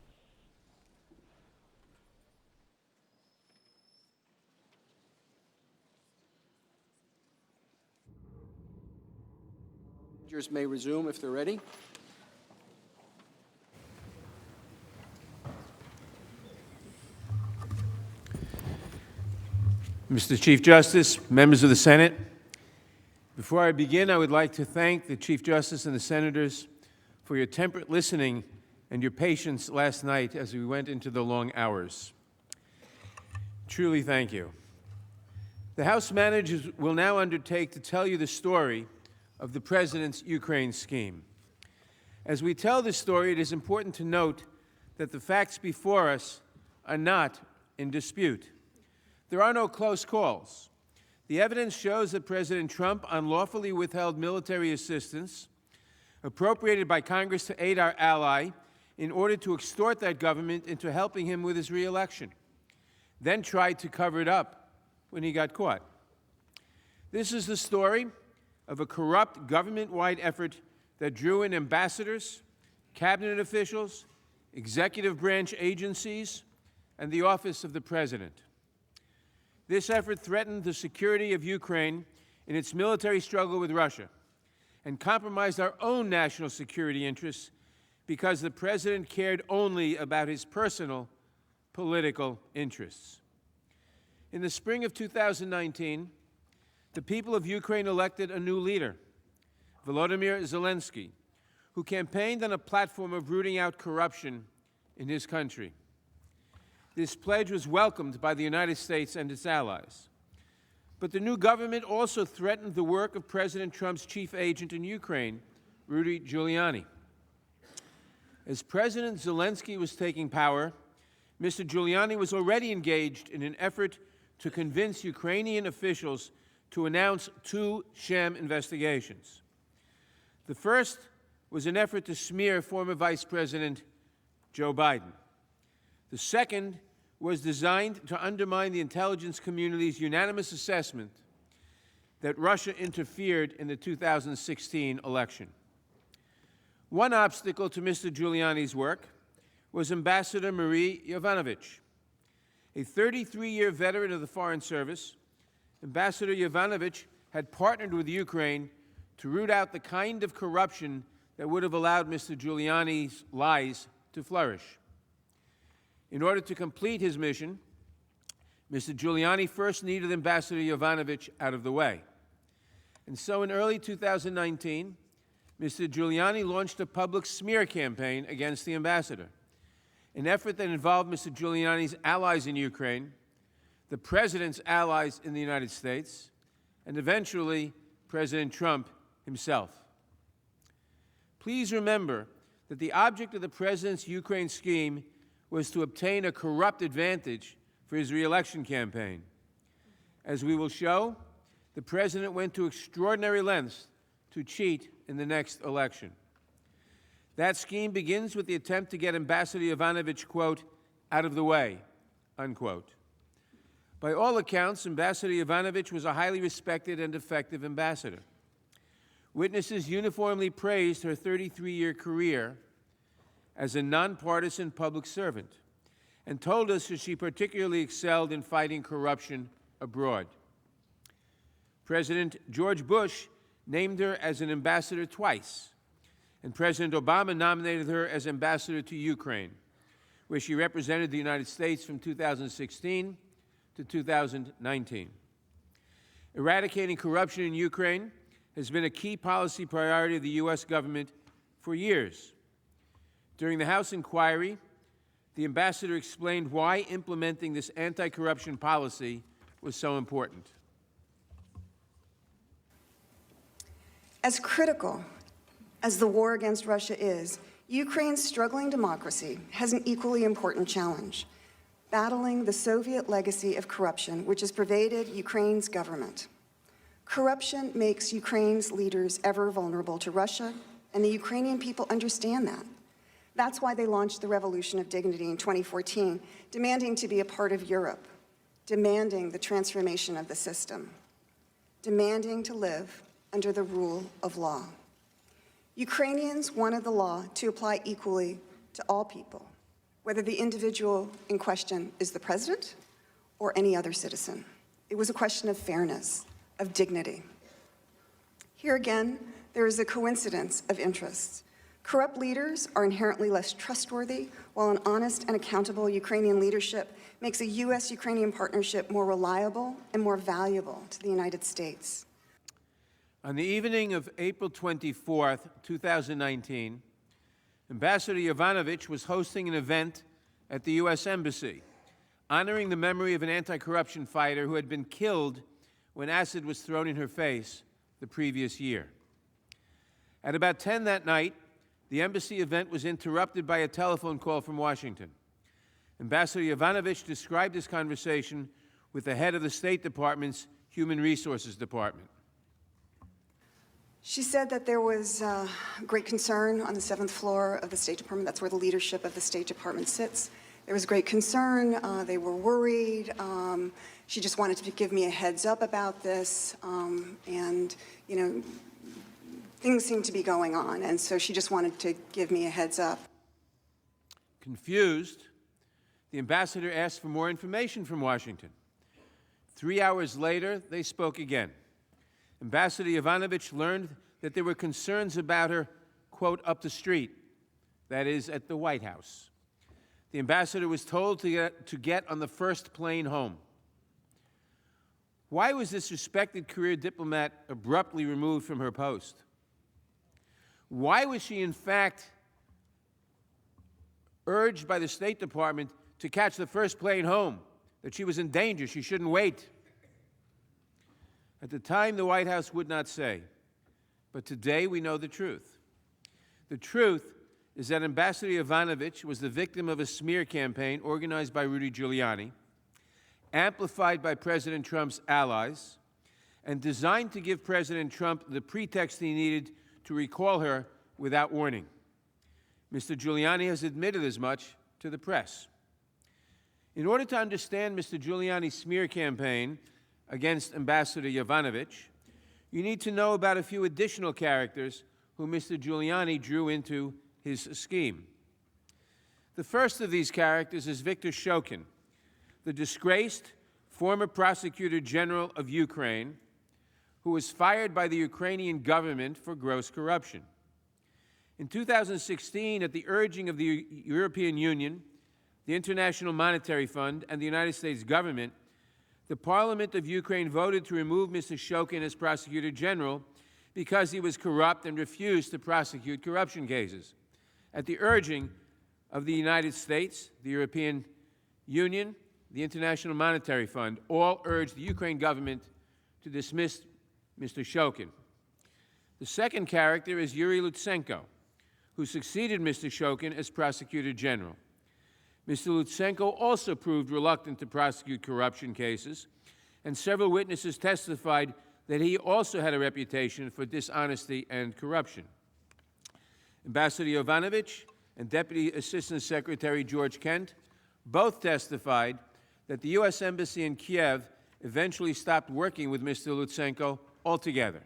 May resume if they're ready. Mr. Chief Justice, members of the Senate, before I begin, I would like to thank the Chief Justice and the senators for your temperate listening and your patience last night as we went into the long hours. Truly thank you. The House managers will now undertake to tell you the story of the President's Ukraine scheme. As we tell this story, it is important to note that the facts before us are not in dispute. There are no close calls. The evidence shows that President Trump unlawfully withheld military assistance appropriated by Congress to aid our ally in order to extort that government into helping him with his re-election, then tried to cover it up when he got caught. This is the story of a corrupt government-wide effort that drew in ambassadors, cabinet officials, executive branch agencies, and the office of the President. This effort threatened the security of Ukraine in its military struggle with Russia and compromised our own national security interests because the President cared only about his personal political interests. In the spring of 2019, the people of Ukraine elected a new leader, Volodymyr Zelensky, who campaigned on a platform of rooting out corruption in his country. This pledge was welcomed by the United States and its allies. But the new government also threatened the work of President Trump's chief agent in Ukraine, Rudy Giuliani. As President Zelensky was taking power, Mr. Giuliani was already engaged in an effort to convince Ukrainian officials to announce two sham investigations. The first was an effort to smear former Vice President Joe Biden. The second was designed to undermine the intelligence community's unanimous assessment that Russia interfered in the 2016 election. One obstacle to Mr. Giuliani's work was Ambassador Marie Yovanovitch. A 33-year veteran of the Foreign Service, Ambassador Yovanovitch had partnered with Ukraine to root out the kind of corruption that would have allowed Mr. Giuliani's lies to flourish. In order to complete his mission, Mr. Giuliani first needed Ambassador Yovanovitch out of the way. And so in early 2019, Mr. Giuliani launched a public smear campaign against the ambassador, an effort that involved Mr. Giuliani's allies in Ukraine, the president's allies in the United States, and eventually President Trump himself. Please remember that the object of the president's Ukraine scheme was to obtain a corrupt advantage for his re-election campaign. As we will show, the president went to extraordinary lengths to cheat in the next election. That scheme begins with the attempt to get Ambassador Yovanovitch, quote, out of the way, unquote. By all accounts, Ambassador Yovanovitch was a highly respected and effective ambassador. Witnesses uniformly praised her 33-year career as a nonpartisan public servant and told us that she particularly excelled in fighting corruption abroad. President George Bush named her as an ambassador twice, and President Obama nominated her as ambassador to Ukraine, where she represented the United States from 2016 to 2019. Eradicating corruption in Ukraine has been a key policy priority of the U.S. government for years. During the House inquiry, the ambassador explained why implementing this anti-corruption policy was so important. As critical as the war against Russia is, Ukraine's struggling democracy has an equally important challenge: battling the Soviet legacy of corruption which has pervaded Ukraine's government. Corruption makes Ukraine's leaders ever vulnerable to Russia, and the Ukrainian people understand that. That's why they launched the Revolution of Dignity in 2014, demanding to be a part of Europe, demanding the transformation of the system, demanding to live under the rule of law. Ukrainians wanted the law to apply equally to all people, whether the individual in question is the president or any other citizen. It was a question of fairness, of dignity. Here again, there is a coincidence of interests. Corrupt leaders are inherently less trustworthy, while an honest and accountable Ukrainian leadership makes a U.S.-Ukrainian partnership more reliable and more valuable to the United States. On the evening of April 24th, 2019, Ambassador Yovanovitch was hosting an event at the U.S. Embassy, honoring the memory of an anti-corruption fighter who had been killed when acid was thrown in her face the previous year. At about 10 that night, the embassy event was interrupted by a telephone call from Washington. Ambassador Yovanovitch described this conversation with the head of the State Department's Human Resources Department. She said that there was great concern on the 7th floor of the State Department. That's where the leadership of the State Department sits. There was great concern. They were worried. She just wanted to give me a heads up about this. And, you know, things seemed to be going on. And so she just wanted to give me a heads up. Confused, the ambassador asked for more information from Washington. 3 hours later, they spoke again. Ambassador Yovanovitch learned that there were concerns about her, quote, up the street, that is, at the White House. The ambassador was told to get on the first plane home. Why was this respected career diplomat abruptly removed from her post? Why was she, in fact, urged by the State Department to catch the first plane home, that she was in danger, she shouldn't wait? At the time, the White House would not say, but today we know the truth. The truth is that Ambassador Yovanovitch was the victim of a smear campaign organized by Rudy Giuliani, amplified by President Trump's allies, and designed to give President Trump the pretext he needed to recall her without warning. Mr. Giuliani has admitted as much to the press. In order to understand Mr. Giuliani's smear campaign against Ambassador Yovanovitch, you need to know about a few additional characters who Mr. Giuliani drew into his scheme. The first of these characters is Viktor Shokin, the disgraced former prosecutor general of Ukraine, who was fired by the Ukrainian government for gross corruption. In 2016, at the urging of the European Union, the International Monetary Fund, and the United States government, the Parliament of Ukraine voted to remove Mr. Shokin as Prosecutor General because he was corrupt and refused to prosecute corruption cases. At the urging of the United States, the European Union, the International Monetary Fund, all urged the Ukraine government to dismiss Mr. Shokin. The second character is Yuri Lutsenko, who succeeded Mr. Shokin as Prosecutor General. Mr. Lutsenko also proved reluctant to prosecute corruption cases, and several witnesses testified that he also had a reputation for dishonesty and corruption. Ambassador Yovanovitch and Deputy Assistant Secretary George Kent both testified that the U.S. Embassy in Kiev eventually stopped working with Mr. Lutsenko altogether.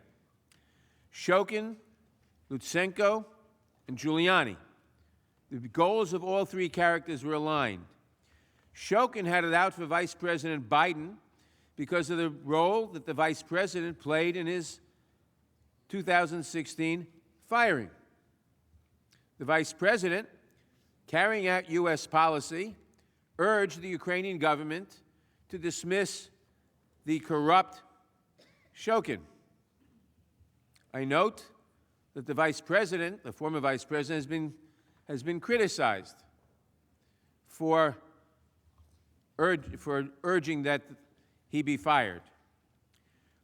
Shokin, Lutsenko, and Giuliani, the goals of all three characters were aligned. Shokin had it out for Vice President Biden because of the role that the Vice President played in his 2016 firing. The Vice President, carrying out U.S. policy, urged the Ukrainian government to dismiss the corrupt Shokin. I note that the Vice President, the former Vice President, has been criticized for urging that he be fired.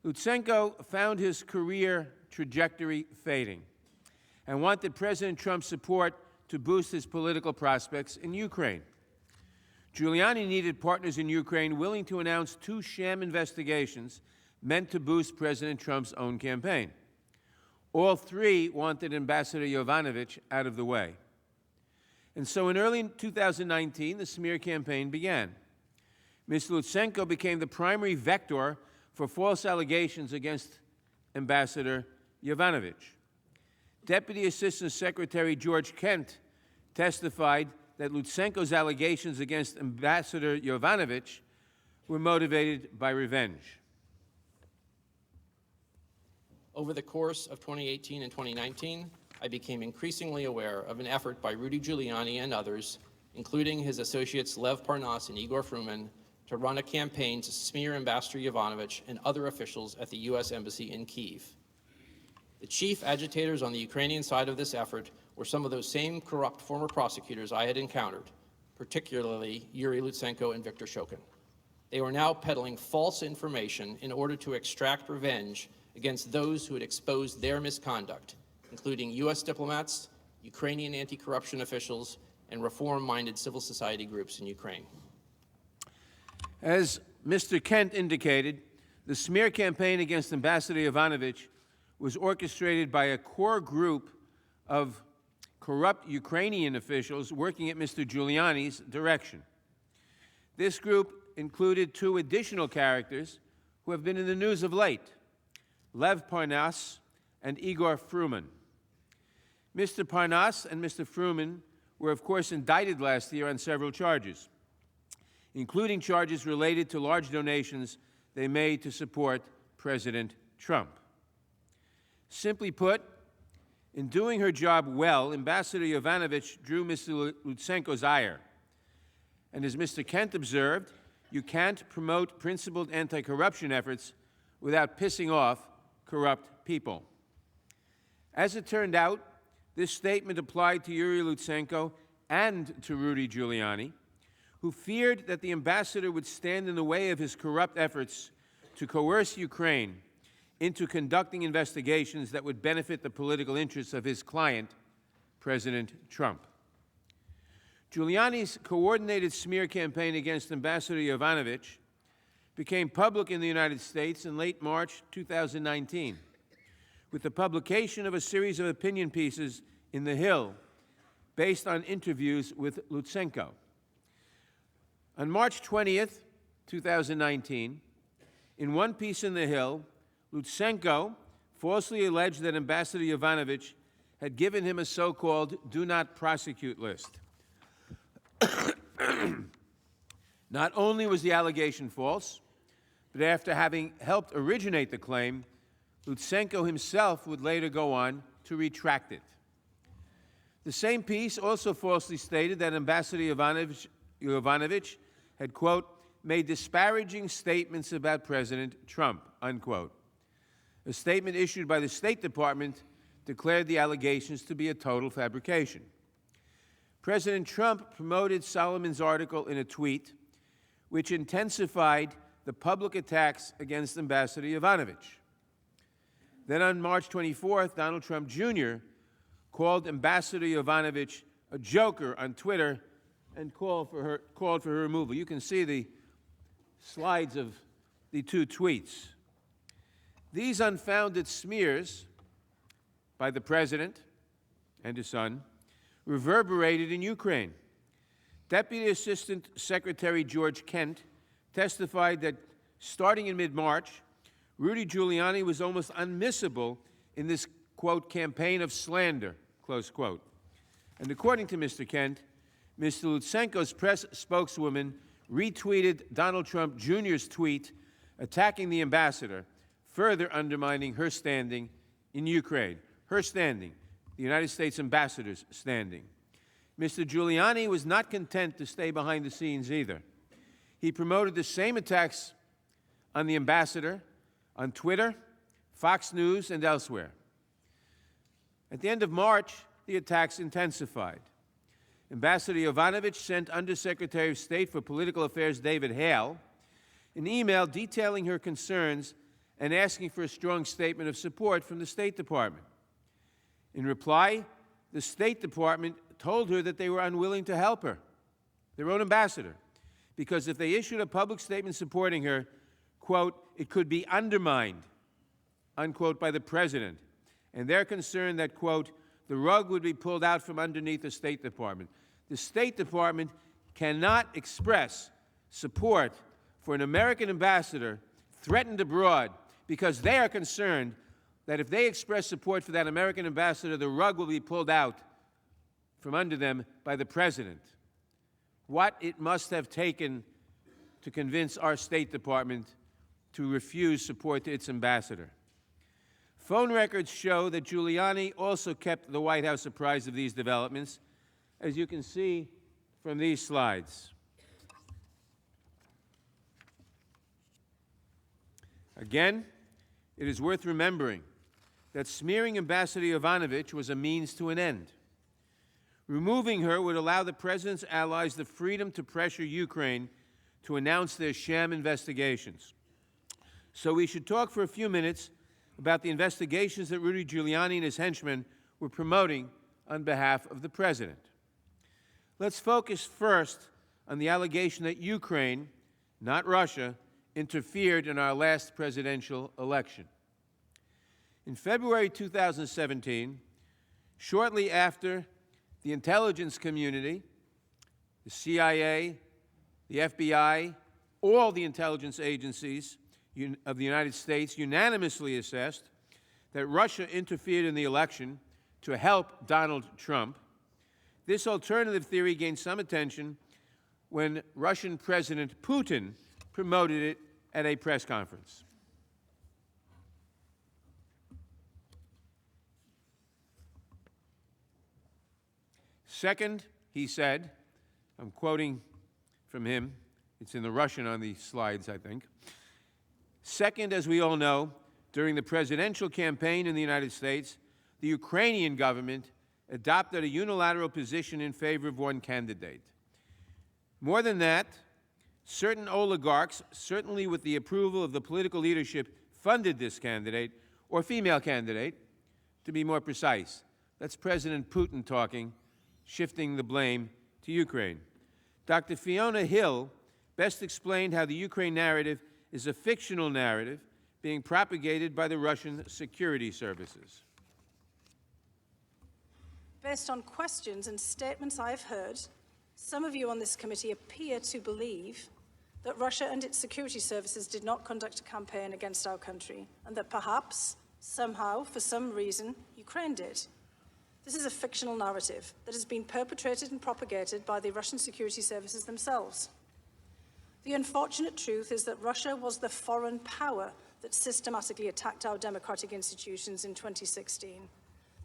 Lutsenko found his career trajectory fading and wanted President Trump's support to boost his political prospects in Ukraine. Giuliani needed partners in Ukraine willing to announce 2 sham investigations meant to boost President Trump's own campaign. All three wanted Ambassador Yovanovitch out of the way. And so in early 2019, the smear campaign began. Ms. Lutsenko became the primary vector for false allegations against Ambassador Yovanovitch. Deputy Assistant Secretary George Kent testified that Lutsenko's allegations against Ambassador Yovanovitch were motivated by revenge. Over the course of 2018 and 2019, I became increasingly aware of an effort by Rudy Giuliani and others, including his associates Lev Parnas and Igor Fruman, to run a campaign to smear Ambassador Yovanovitch and other officials at the U.S. Embassy in Kyiv. The chief agitators on the Ukrainian side of this effort were some of those same corrupt former prosecutors I had encountered, particularly Yuri Lutsenko and Viktor Shokin. They were now peddling false information in order to extract revenge against those who had exposed their misconduct, including U.S. diplomats, Ukrainian anti-corruption officials, and reform-minded civil society groups in Ukraine. As Mr. Kent indicated, the smear campaign against Ambassador Yovanovitch was orchestrated by a core group of corrupt Ukrainian officials working at Mr. Giuliani's direction. This group included 2 additional characters who have been in the news of late, Lev Parnas and Igor Fruman. Mr. Parnas and Mr. Fruman were, of course, indicted last year on several charges, including charges related to large donations they made to support President Trump. Simply put, in doing her job well, Ambassador Yovanovitch drew Mr. Lutsenko's ire. And as Mr. Kent observed, you can't promote principled anti-corruption efforts without pissing off corrupt people. As it turned out, this statement applied to Yuri Lutsenko and to Rudy Giuliani, who feared that the ambassador would stand in the way of his corrupt efforts to coerce Ukraine into conducting investigations that would benefit the political interests of his client, President Trump. Giuliani's coordinated smear campaign against Ambassador Yovanovitch became public in the United States in late March 2019, with the publication of a series of opinion pieces in The Hill based on interviews with Lutsenko. On March 20th, 2019, in one piece in The Hill, Lutsenko falsely alleged that Ambassador Yovanovitch had given him a so-called do not prosecute list. Not only was the allegation false, but after having helped originate the claim, Lutsenko himself would later go on to retract it. The same piece also falsely stated that Ambassador Yovanovitch had, quote, made disparaging statements about President Trump, unquote. A statement issued by the State Department declared the allegations to be a total fabrication. President Trump promoted Solomon's article in a tweet, which intensified the public attacks against Ambassador Yovanovitch. Then on March 24th, Donald Trump Jr. called Ambassador Yovanovitch a joker on Twitter and called for her removal. You can see the slides of the two tweets. These unfounded smears by the president and his son reverberated in Ukraine. Deputy Assistant Secretary George Kent testified that starting in mid-March, Rudy Giuliani was almost unmissable in this, quote, campaign of slander, close quote. And according to Mr. Kent, Mr. Lutsenko's press spokeswoman retweeted Donald Trump Jr.'s tweet attacking the ambassador, further undermining her standing in Ukraine. Her standing, the United States ambassador's standing. Mr. Giuliani was not content to stay behind the scenes either. He promoted the same attacks on the ambassador on Twitter, Fox News, and elsewhere. At the end of March, the attacks intensified. Ambassador Yovanovitch sent Undersecretary of State for Political Affairs David Hale an email detailing her concerns and asking for a strong statement of support from the State Department. In reply, the State Department told her that they were unwilling to help her, their own ambassador, because if they issued a public statement supporting her, quote, it could be undermined, unquote, by the president. And they're concerned that, quote, the rug would be pulled out from underneath the State Department. The State Department cannot express support for an American ambassador threatened abroad because they are concerned that if they express support for that American ambassador, the rug will be pulled out from under them by the president. What it must have taken to convince our State Department to refuse support to its ambassador. Phone records show that Giuliani also kept the White House apprised of these developments, as you can see from these slides. Again, it is worth remembering that smearing Ambassador Yovanovitch was a means to an end. Removing her would allow the president's allies the freedom to pressure Ukraine to announce their sham investigations. So we should talk for a few minutes about the investigations that Rudy Giuliani and his henchmen were promoting on behalf of the president. Let's focus first on the allegation that Ukraine, not Russia, interfered in our last presidential election. In February 2017, shortly after the intelligence community, the CIA, the FBI, all the intelligence agencies of the United States unanimously assessed that Russia interfered in the election to help Donald Trump. This alternative theory gained some attention when Russian President Putin promoted it at a press conference. Second, he said, I'm quoting from him, it's in the Russian on the slides, I think. Second, as we all know, during the presidential campaign in the United States, the Ukrainian government adopted a unilateral position in favor of one candidate. More than that, certain oligarchs, certainly with the approval of the political leadership, funded this candidate, or female candidate, to be more precise. That's President Putin talking, shifting the blame to Ukraine. Dr. Fiona Hill best explained how the Ukraine narrative is a fictional narrative being propagated by the Russian security services. Based on questions and statements I've heard, some of you on this committee appear to believe that Russia and its security services did not conduct a campaign against our country, and that perhaps Somehow, for some reason, Ukraine did. This is a fictional narrative that has been perpetrated and propagated by the Russian security services themselves. The unfortunate truth is that Russia was the foreign power that systematically attacked our democratic institutions in 2016.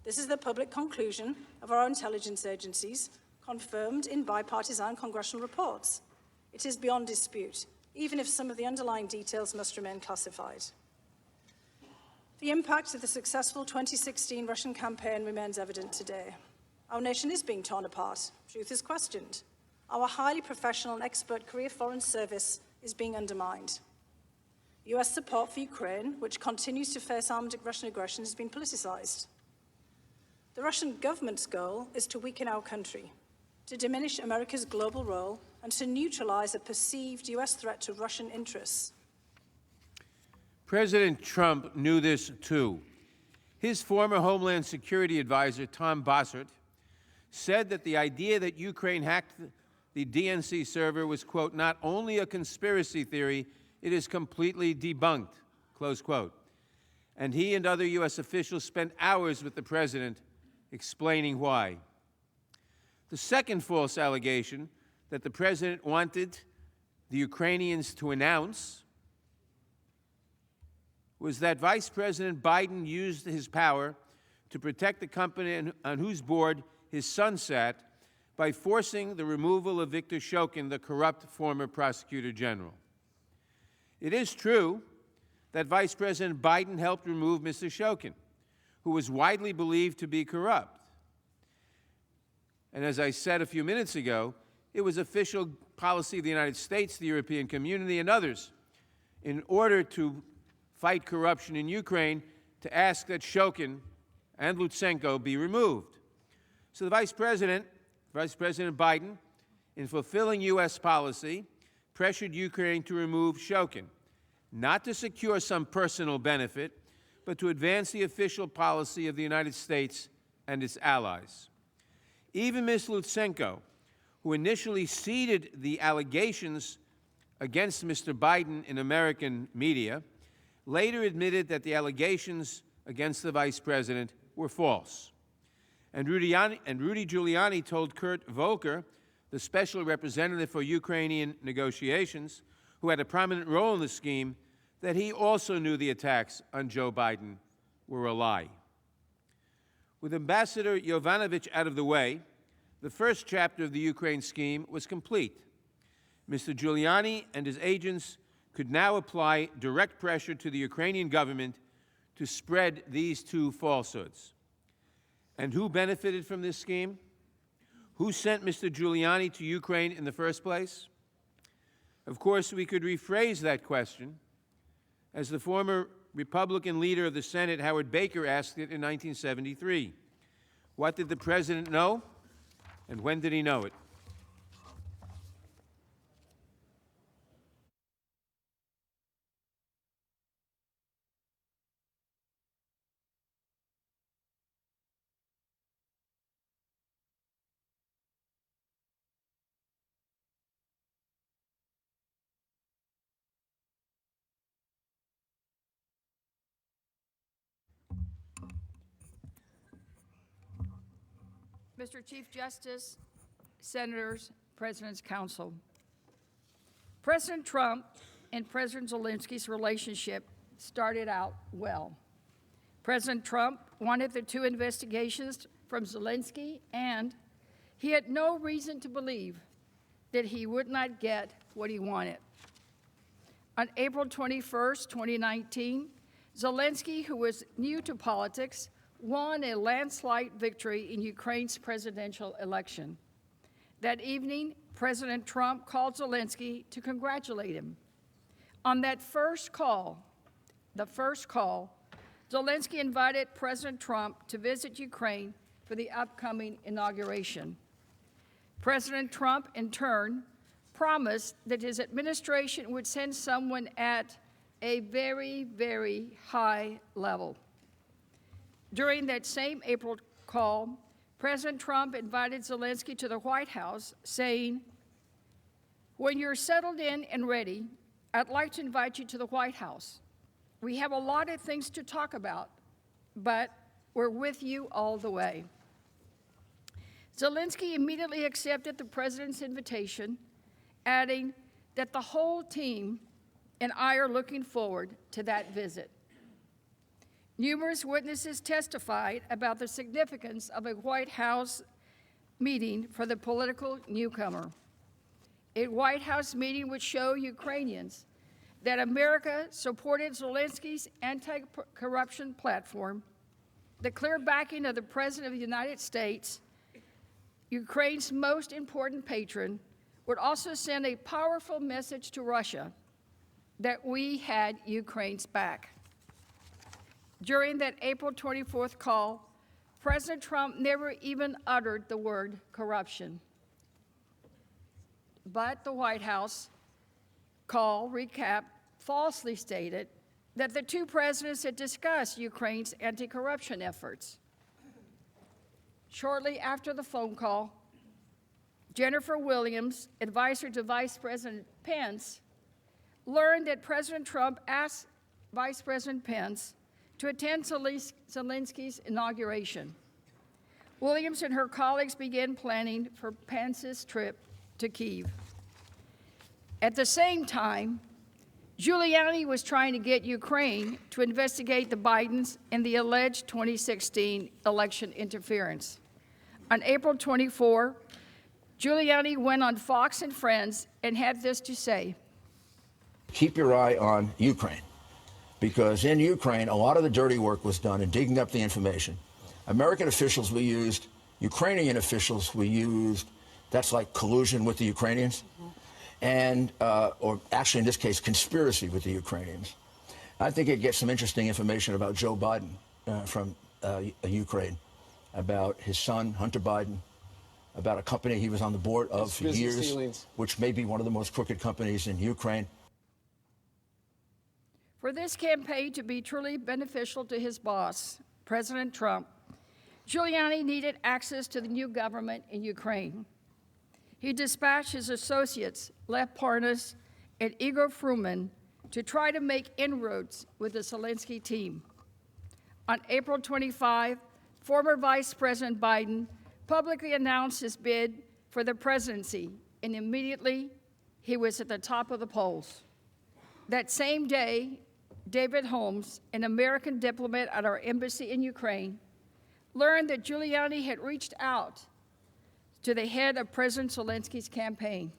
This is the public conclusion of our intelligence agencies, confirmed in bipartisan congressional reports. It is beyond dispute, even if some of the underlying details must remain classified. The impact of the successful 2016 Russian campaign remains evident today. Our nation is being torn apart. Truth is questioned. Our highly professional and expert career foreign service is being undermined. US support for Ukraine, which continues to face armed Russian aggression, has been politicized. The Russian government's goal is to weaken our country, to diminish America's global role, and to neutralize a perceived US threat to Russian interests. President Trump knew this too. His former Homeland Security advisor, Tom Bossert, said that the idea that Ukraine hacked the DNC server was, quote, not only a conspiracy theory, it is completely debunked, close quote. And he and other U.S. officials spent hours with the president explaining why. The second false allegation that the president wanted the Ukrainians to announce was that Vice President Biden used his power to protect the company on whose board his son sat by forcing the removal of Viktor Shokin, the corrupt former prosecutor general. It is true that Vice President Biden helped remove Mr. Shokin, who was widely believed to be corrupt. And as I said a few minutes ago, it was official policy of the United States, the European community, and others, in order to fight corruption in Ukraine, to ask that Shokin and Lutsenko be removed. So the Vice President Biden, in fulfilling U.S. policy, pressured Ukraine to remove Shokin, not to secure some personal benefit, but to advance the official policy of the United States and its allies. Even Ms. Lutsenko, who initially ceded the allegations against Mr. Biden in American media, later admitted that the allegations against the Vice President were false. And Rudy Giuliani told Kurt Volker, the special representative for Ukrainian negotiations, who had a prominent role in the scheme, that he also knew the attacks on Joe Biden were a lie. With Ambassador Yovanovitch out of the way, the first chapter of the Ukraine scheme was complete. Mr. Giuliani and his agents could now apply direct pressure to the Ukrainian government to spread these two falsehoods. And who benefited from this scheme? Who sent Mr. Giuliani to Ukraine in the first place? Of course, we could rephrase that question, as the former Republican leader of the Senate, Howard Baker, asked it in 1973. What did the president know, and when did he know it? Mr. Chief Justice, Senators, President's Council. President Trump and President Zelensky's relationship started out well. President Trump wanted the two investigations from Zelensky, and he had no reason to believe that he would not get what he wanted. On April 21st, 2019, Zelensky, who was new to politics, won a landslide victory in Ukraine's presidential election. That evening, President Trump called Zelensky to congratulate him. On that first call, Zelensky invited President Trump to visit Ukraine for the upcoming inauguration. President Trump, in turn, promised that his administration would send someone at a very, very high level. During that same April call, President Trump invited Zelensky to the White House, saying, "When you're settled in and ready, I'd like to invite you to the White House. We have a lot of things to talk about, but we're with you all the way. Zelensky immediately accepted the president's invitation, adding that the whole team and I are looking forward to that visit. Numerous witnesses testified about the significance of a White House meeting for the political newcomer. A White House meeting would show Ukrainians that America supported Zelensky's anti-corruption platform, the clear backing of the President of the United States, Ukraine's most important patron, would also send a powerful message to Russia that we had Ukraine's back. During that April 24th call, President Trump never even uttered the word corruption. But the White House call recap falsely stated that the two presidents had discussed Ukraine's anti-corruption efforts. Shortly after the phone call, Jennifer Williams, advisor to Vice President Pence, learned that President Trump asked Vice President Pence to attend Zelensky's inauguration. Williams and her colleagues began planning for Pence's trip to Kyiv. At the same time, Giuliani was trying to get Ukraine to investigate the Bidens in the alleged 2016 election interference. On April 24, Giuliani went on Fox and Friends and had this to say. Keep your eye on Ukraine, because in Ukraine, a lot of the dirty work was done in digging up the information. American officials we used, Ukrainian officials we used, that's like collusion with the Ukrainians, and, or actually in this case, conspiracy with the Ukrainians. I think it gets some interesting information about Joe Biden from Ukraine, about his son, Hunter Biden, about a company he was on the board of for years, which may be one of the most crooked companies in Ukraine. For this campaign to be truly beneficial to his boss, President Trump, Giuliani needed access to the new government in Ukraine. He dispatched his associates, Lev Parnas and Igor Fruman, to try to make inroads with the Zelensky team. On April 25, former Vice President Biden publicly announced his bid for the presidency, and immediately he was at the top of the polls. That same day, David Holmes, an American diplomat at our embassy in Ukraine, learned that Giuliani had reached out to the head of President Zelensky's campaign.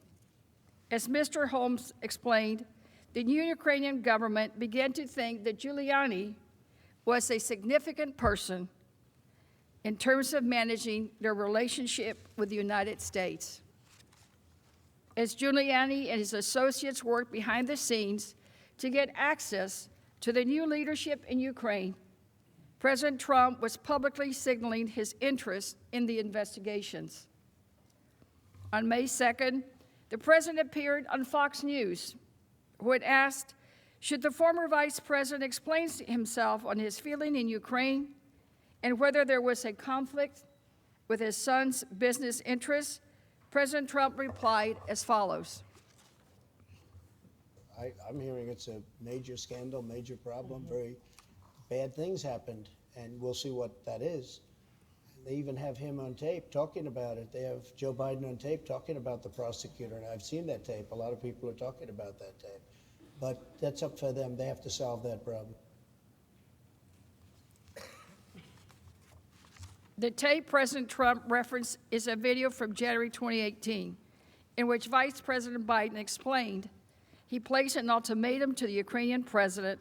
As Mr. Holmes explained, the new Ukrainian government began to think that Giuliani was a significant person in terms of managing their relationship with the United States. As Giuliani and his associates worked behind the scenes to get access to the new leadership in Ukraine, President Trump was publicly signaling his interest in the investigations. On May 2nd, the president appeared on Fox News, who had asked, should the former vice president explain himself on his feeling in Ukraine and whether there was a conflict with his son's business interests. President Trump replied as follows. I'm hearing it's a major scandal, major problem, very bad things happened, and we'll see what that is. They even have him on tape talking about it. They have Joe Biden on tape talking about the prosecutor, and I've seen that tape. A lot of people are talking about that tape. But that's up for them. They have to solve that problem. The tape President Trump referenced is a video from January 2018, in which Vice President Biden explained he placed an ultimatum to the Ukrainian president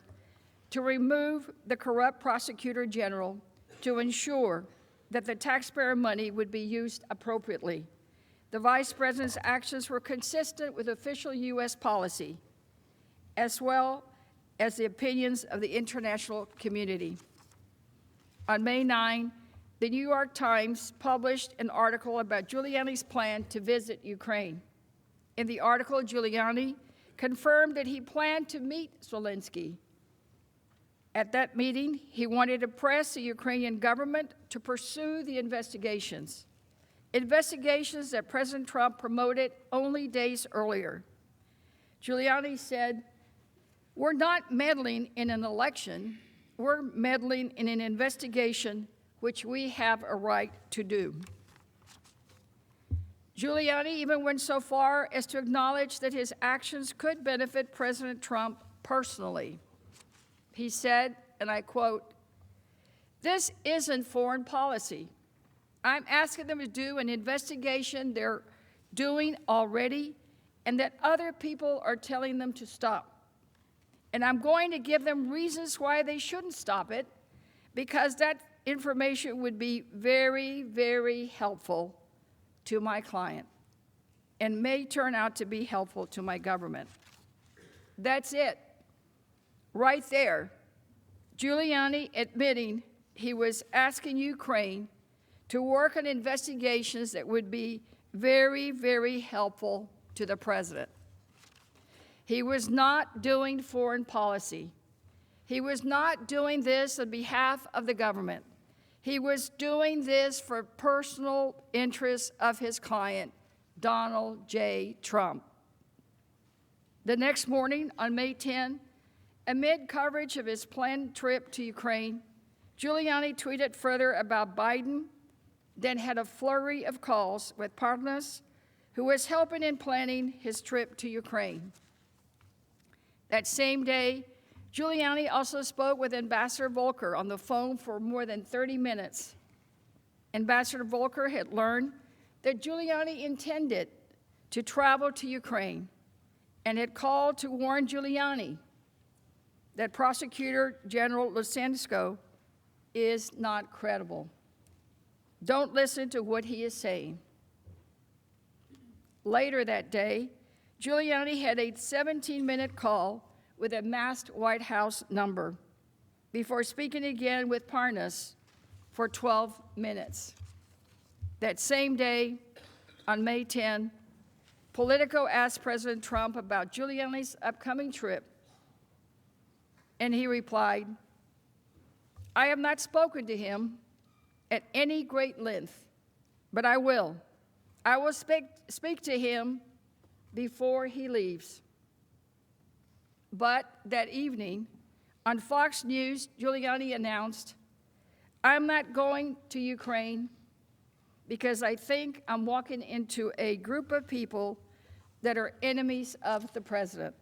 to remove the corrupt prosecutor general to ensure that the taxpayer money would be used appropriately. The vice president's actions were consistent with official U.S. policy, as well as the opinions of the international community. On May 9, the New York Times published an article about Giuliani's plan to visit Ukraine. In the article, Giuliani confirmed that he planned to meet Zelensky. At that meeting, he wanted to press the Ukrainian government to pursue the investigations that President Trump promoted only days earlier. Giuliani said, "We're not meddling in an election. we're meddling in an investigation which we have a right to do. Giuliani even went so far as to acknowledge that his actions could benefit President Trump personally. He said, and I quote, "This isn't foreign policy. I'm asking them to do an investigation they're doing already and that other people are telling them to stop. And I'm going to give them reasons why they shouldn't stop it, because that information would be very, very helpful to my client and may turn out to be helpful to my government." That's it. Right there. Giuliani admitting he was asking Ukraine to work on investigations that would be very, very helpful to the president. He was not doing foreign policy. He was not doing this on behalf of the government. He was doing this for personal interests of his client, Donald J. Trump. The next morning, on May 10, amid coverage of his planned trip to Ukraine, Giuliani tweeted further about Biden, then had a flurry of calls with Parnas, who was helping in planning his trip to Ukraine. That same day, Giuliani also spoke with Ambassador Volker on the phone for more than 30 minutes. Ambassador Volker had learned that Giuliani intended to travel to Ukraine and had called to warn Giuliani that Prosecutor General Lutsenko is not credible. Don't listen to what he is saying. Later that day, Giuliani had a 17-minute call with a masked White House number before speaking again with Parnas for 12 minutes. That same day, on May 10, Politico asked President Trump about Giuliani's upcoming trip, and he replied, "I have not spoken to him at any great length, but I will. I will speak to him before he leaves." But that evening, on Fox News, Giuliani announced, "I'm not going to Ukraine because I think I'm walking into a group of people that are enemies of the president."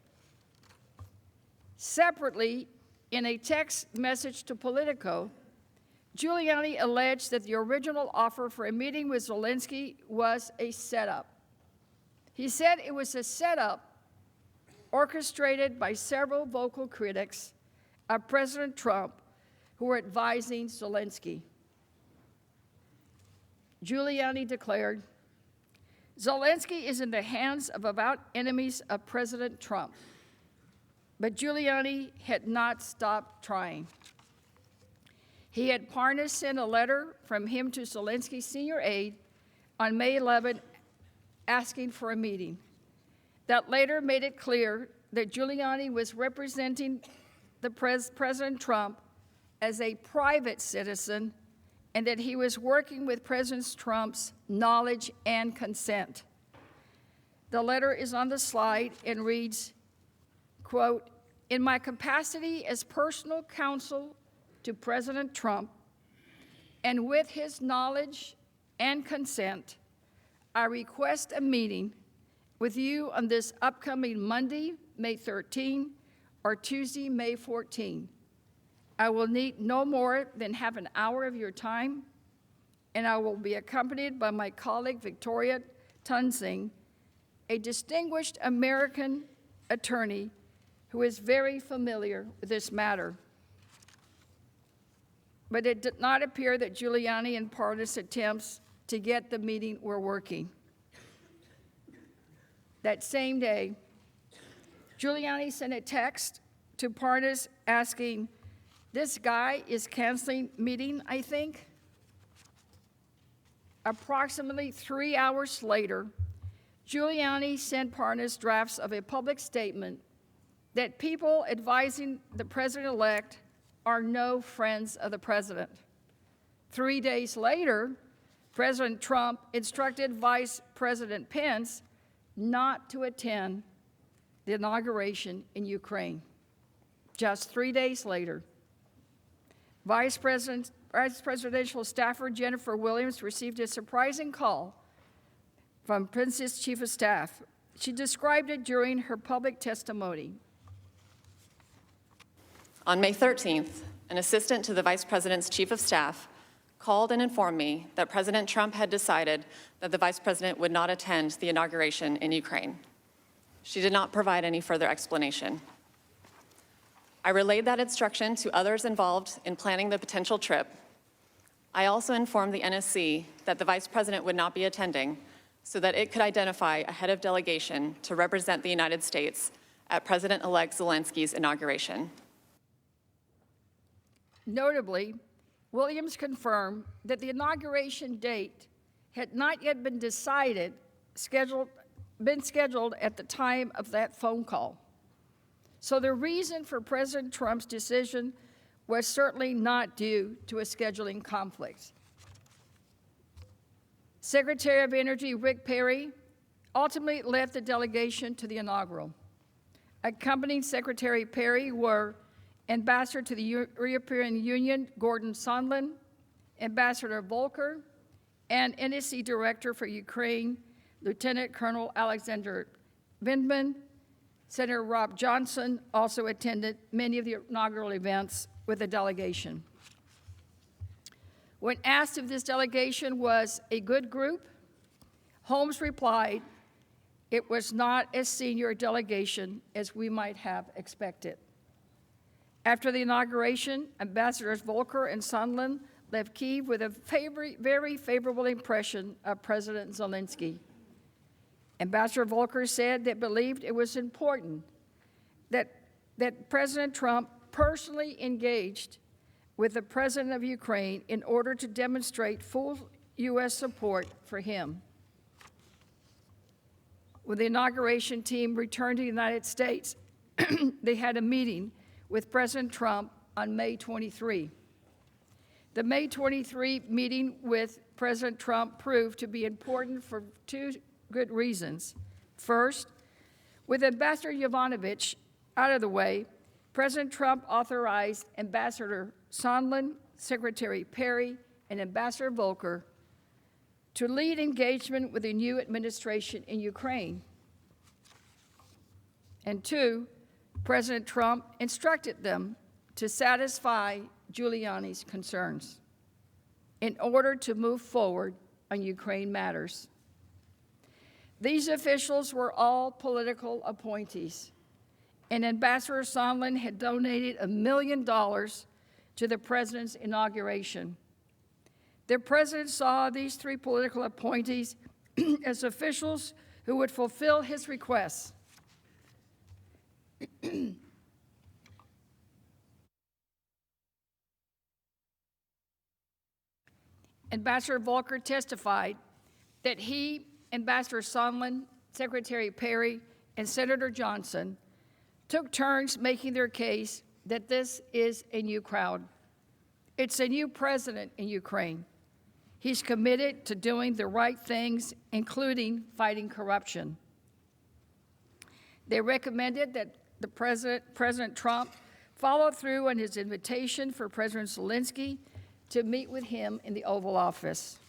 Separately, in a text message to Politico, Giuliani alleged that the original offer for a meeting with Zelensky was a setup. He said it was a setup orchestrated by several vocal critics of President Trump who were advising Zelensky. Giuliani declared, "Zelensky is in the hands of avowed enemies of President Trump." But Giuliani had not stopped trying. He had Parnas send a letter from him to Zelensky's senior aide on May 11 asking for a meeting. That later made it clear that Giuliani was representing President Trump as a private citizen and that he was working with President Trump's knowledge and consent. The letter is on the slide and reads, quote, "In my capacity as personal counsel to President Trump, and with his knowledge and consent, I request a meeting with you on this upcoming Monday, May 13, or Tuesday, May 14. I will need no more than half an hour of your time, and I will be accompanied by my colleague, Victoria Tunsing, a distinguished American attorney who is very familiar with this matter." But it did not appear that Giuliani and Parnas' attempts to get the meeting were working. That same day, Giuliani sent a text to Parnas asking, "This guy is canceling meeting, I think." Approximately 3 hours later, Giuliani sent Parnas drafts of a public statement that people advising the president-elect are no friends of the president. 3 days later, President Trump instructed Vice President Pence not to attend the inauguration in Ukraine. Just 3 days later. Vice Presidential Staffer Jennifer Williams received a surprising call from Prince's Chief of Staff. She described it during her public testimony. On May 13th, an assistant to the Vice President's Chief of Staff called and informed me that President Trump had decided that the Vice President would not attend the inauguration in Ukraine. She did not provide any further explanation. I relayed that instruction to others involved in planning the potential trip. I also informed the NSC that the Vice President would not be attending so that it could identify a head of delegation to represent the United States at President-elect Zelensky's inauguration. Notably, Williams confirmed that the inauguration date had not yet been decided, been scheduled at the time of that phone call. So the reason for President Trump's decision was certainly not due to a scheduling conflict. Secretary of Energy Rick Perry ultimately led the delegation to the inaugural. Accompanying Secretary Perry were Ambassador to the European Union Gordon Sondland, Ambassador Volker, and NSC Director for Ukraine, Lieutenant Colonel Alexander Vindman. Senator Rob Johnson also attended many of the inaugural events with the delegation. When asked if this delegation was a good group, Holmes replied, "It was not as senior a delegation as we might have expected." After the inauguration, Ambassadors Volker and Sondland left Kyiv with a very favorable impression of President Zelensky. Ambassador Volker said they believed it was important that President Trump personally engaged with the President of Ukraine in order to demonstrate full U.S. support for him. When the inauguration team returned to the United States, they had a meeting with President Trump on May 23. The May 23 meeting with President Trump proved to be important for two good reasons. First, with Ambassador Yovanovitch out of the way, President Trump authorized Ambassador Sondland, Secretary Perry, and Ambassador Volker to lead engagement with the new administration in Ukraine. And two, President Trump instructed them to satisfy Giuliani's concerns in order to move forward on Ukraine matters. These officials were all political appointees, and Ambassador Sondland had donated $1 million to the president's inauguration. The president saw these three political appointees as officials who would fulfill his requests. Ambassador Volker testified that he, Ambassador Sondland, Secretary Perry, and Senator Johnson took turns making their case that this is a new crowd. It's a new president in Ukraine. He's committed to doing the right things, including fighting corruption. They recommended that President Trump follow through on his invitation for President Zelensky to meet with him in the Oval Office.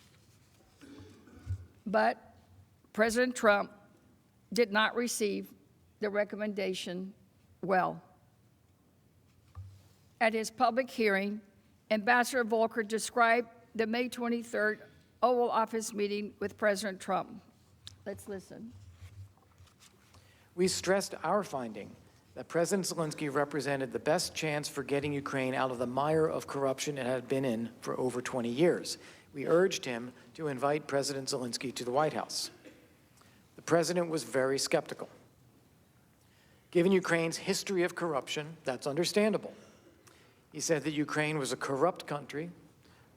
But President Trump did not receive the recommendation well. At his public hearing, Ambassador Volker described the May 23rd Oval Office meeting with President Trump. Let's listen. We stressed our finding that President Zelensky represented the best chance for getting Ukraine out of the mire of corruption it had been in for over 20 years. We urged him to invite President Zelensky to the White House. The president was very skeptical. Given Ukraine's history of corruption, that's understandable. He said that Ukraine was a corrupt country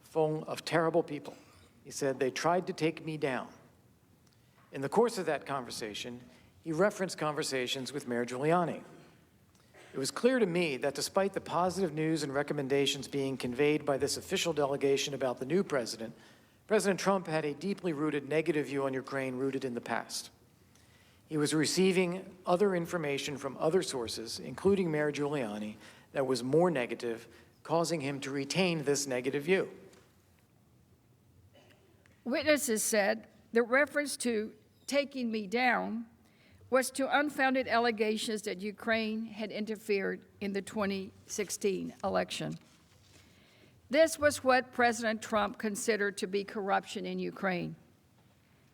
full of terrible people. He said, "They tried to take me down." In the course of that conversation, he referenced conversations with Mayor Giuliani. It was clear to me that despite the positive news and recommendations being conveyed by this official delegation about the new president, President Trump had a deeply rooted negative view on Ukraine rooted in the past. He was receiving other information from other sources, including Mayor Giuliani, that was more negative causing him to retain this negative view. Witnesses said the reference to taking me down was to unfounded allegations that Ukraine had interfered in the 2016 election. This was what President Trump considered to be corruption in Ukraine.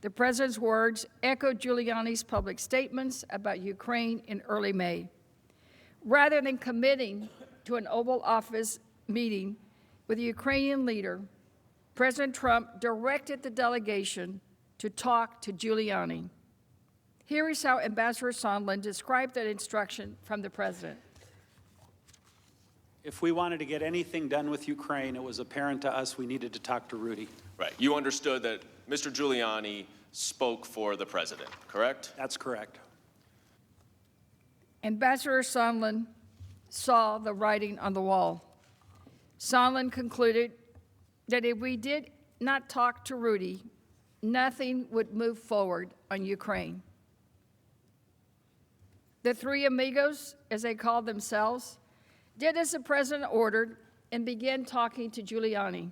The president's words echoed Giuliani's public statements about Ukraine in early May. Rather than committing to an Oval Office meeting with the Ukrainian leader, President Trump directed the delegation to talk to Giuliani. Here is how Ambassador Sondland described that instruction from the president. If we wanted to get anything done with Ukraine, it was apparent to us we needed to talk to Rudy. Right. You understood that Mr. Giuliani spoke for the president, correct? That's correct. Ambassador Sondland saw the writing on the wall. Sondland concluded that if we did not talk to Rudy, nothing would move forward on Ukraine. The three amigos, as they called themselves, did as the president ordered and began talking to Giuliani.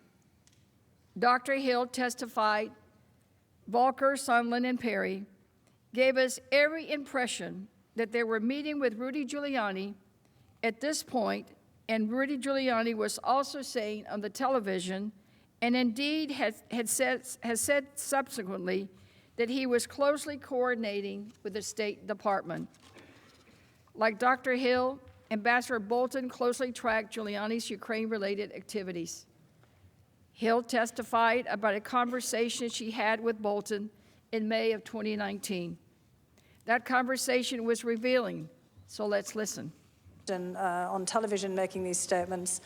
Dr. Hill testified, Volker, Sondland, and Perry gave us every impression that they were meeting with Rudy Giuliani at this point, and Rudy Giuliani was also saying on the television, and indeed has said subsequently, that he was closely coordinating with the State Department. Like Dr. Hill, Ambassador Bolton closely tracked Giuliani's Ukraine-related activities. Hill testified about a conversation she had with Bolton in May of 2019. That conversation was revealing, so let's listen. On television making these statements,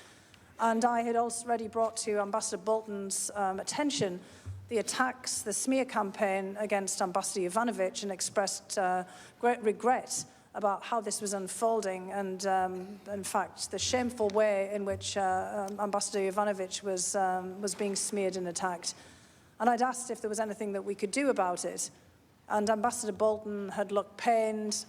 and I had already brought to Ambassador Bolton's attention the attacks, the smear campaign against Ambassador Yovanovitch, and expressed great regret about how this was unfolding and, in fact, the shameful way in which Ambassador Yovanovitch was being smeared and attacked. And I'd asked if there was anything that we could do about it. And Ambassador Bolton had looked pained,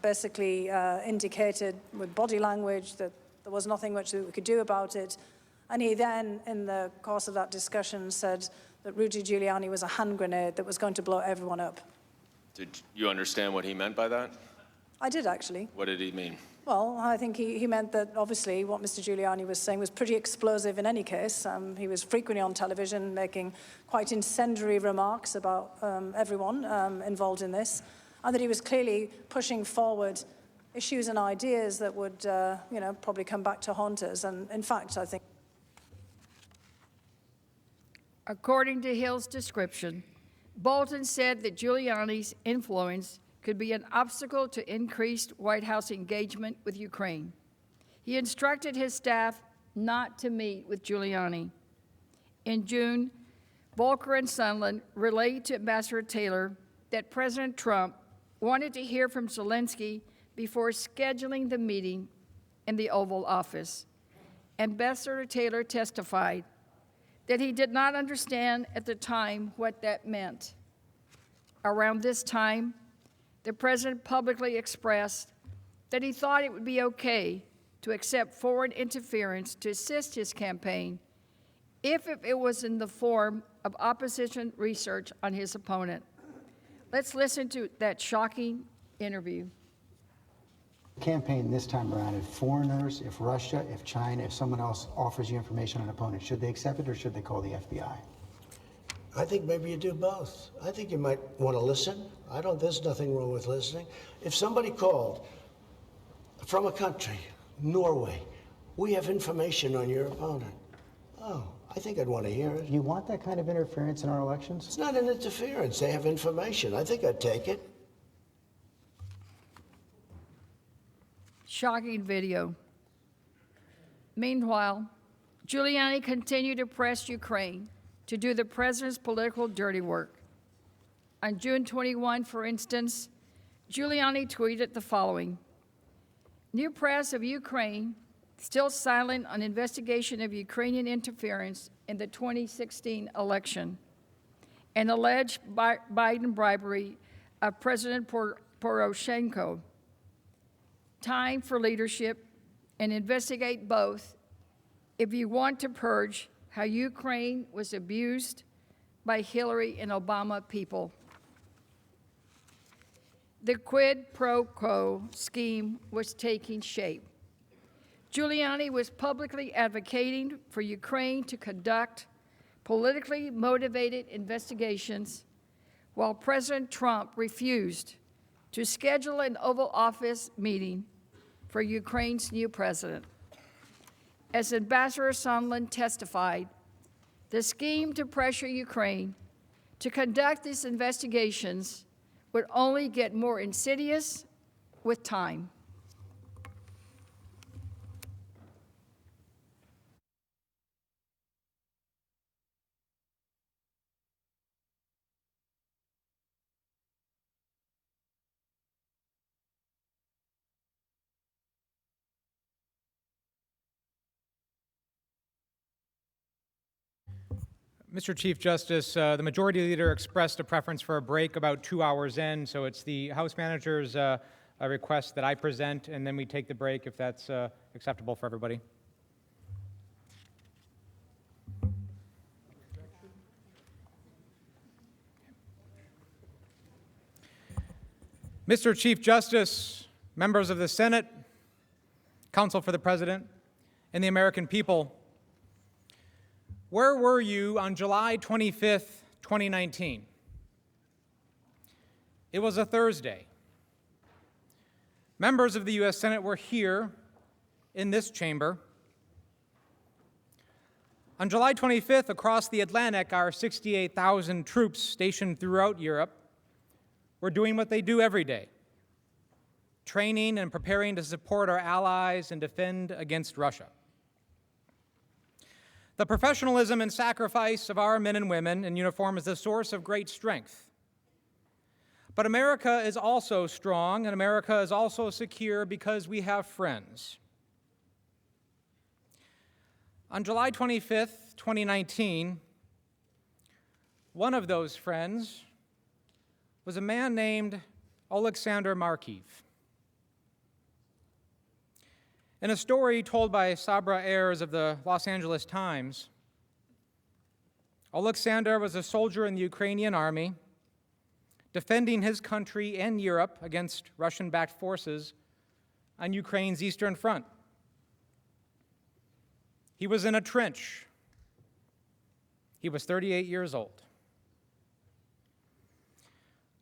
basically indicated with body language that there was nothing much that we could do about it. And he then, in the course of that discussion, said that Rudy Giuliani was a hand grenade that was going to blow everyone up. Did you understand what he meant by that? I did, actually. What did he mean? Well, I think he meant that, obviously, what Mr. Giuliani was saying was pretty explosive in any case. He was frequently on television making quite incendiary remarks about everyone involved in this, and that he was clearly pushing forward issues and ideas that would, probably come back to haunt us. And, in fact, I think... According to Hill's description, Bolton said that Giuliani's influence could be an obstacle to increased White House engagement with Ukraine. He instructed his staff not to meet with Giuliani. In June, Volker and Sondland relayed to Ambassador Taylor that President Trump wanted to hear from Zelensky before scheduling the meeting in the Oval Office. Ambassador Taylor testified that he did not understand at the time what that meant. Around this time, the president publicly expressed that he thought it would be okay to accept foreign interference to assist his campaign if it was in the form of opposition research on his opponent. Let's listen to that shocking interview. Campaign this time around, if foreigners, if Russia, if China, if someone else offers you information on an opponent, should they accept it or should they call the FBI? I think maybe you do both. I think you might want to listen. There's nothing wrong with listening. If somebody called from a country, Norway, we have information on your opponent. Oh, I think I'd want to hear it. You want that kind of interference in our elections? It's not an interference. They have information. I think I'd take it. Shocking video. Meanwhile, Giuliani continued to press Ukraine to do the president's political dirty work. On June 21, for instance, Giuliani tweeted the following: "New press of Ukraine still silent on investigation of Ukrainian interference in the 2016 election and alleged Biden bribery of President Poroshenko. Time for leadership and investigate both if you want to purge how Ukraine was abused by Hillary and Obama people. The quid pro quo scheme was taking shape. Giuliani was publicly advocating for Ukraine to conduct politically motivated investigations, while President Trump refused to schedule an Oval Office meeting for Ukraine's new president. As Ambassador Sondland testified, the scheme to pressure Ukraine to conduct these investigations would only get more insidious with time. Mr. Chief Justice, the Majority Leader expressed a preference for a break about 2 hours in, so it's the House Manager's request that I present, and then we take the break if that's acceptable for everybody. Mr. Chief Justice, members of the Senate, Counsel for the President, and the American people, where were you on July 25th, 2019? It was a Thursday. Members of the U.S. Senate were here in this chamber. On July 25th, across the Atlantic, our 68,000 troops stationed throughout Europe were doing what they do every day, training and preparing to support our allies and defend against Russia. The professionalism and sacrifice of our men and women in uniform is a source of great strength. But America is also strong, and America is also secure because we have friends. On July 25th, 2019, one of those friends was a man named Oleksandr Markiv. In a story told by Sabra Ayers of the Los Angeles Times, Oleksandr was a soldier in the Ukrainian army, defending his country and Europe against Russian-backed forces on Ukraine's Eastern Front. He was in a trench. He was 38 years old.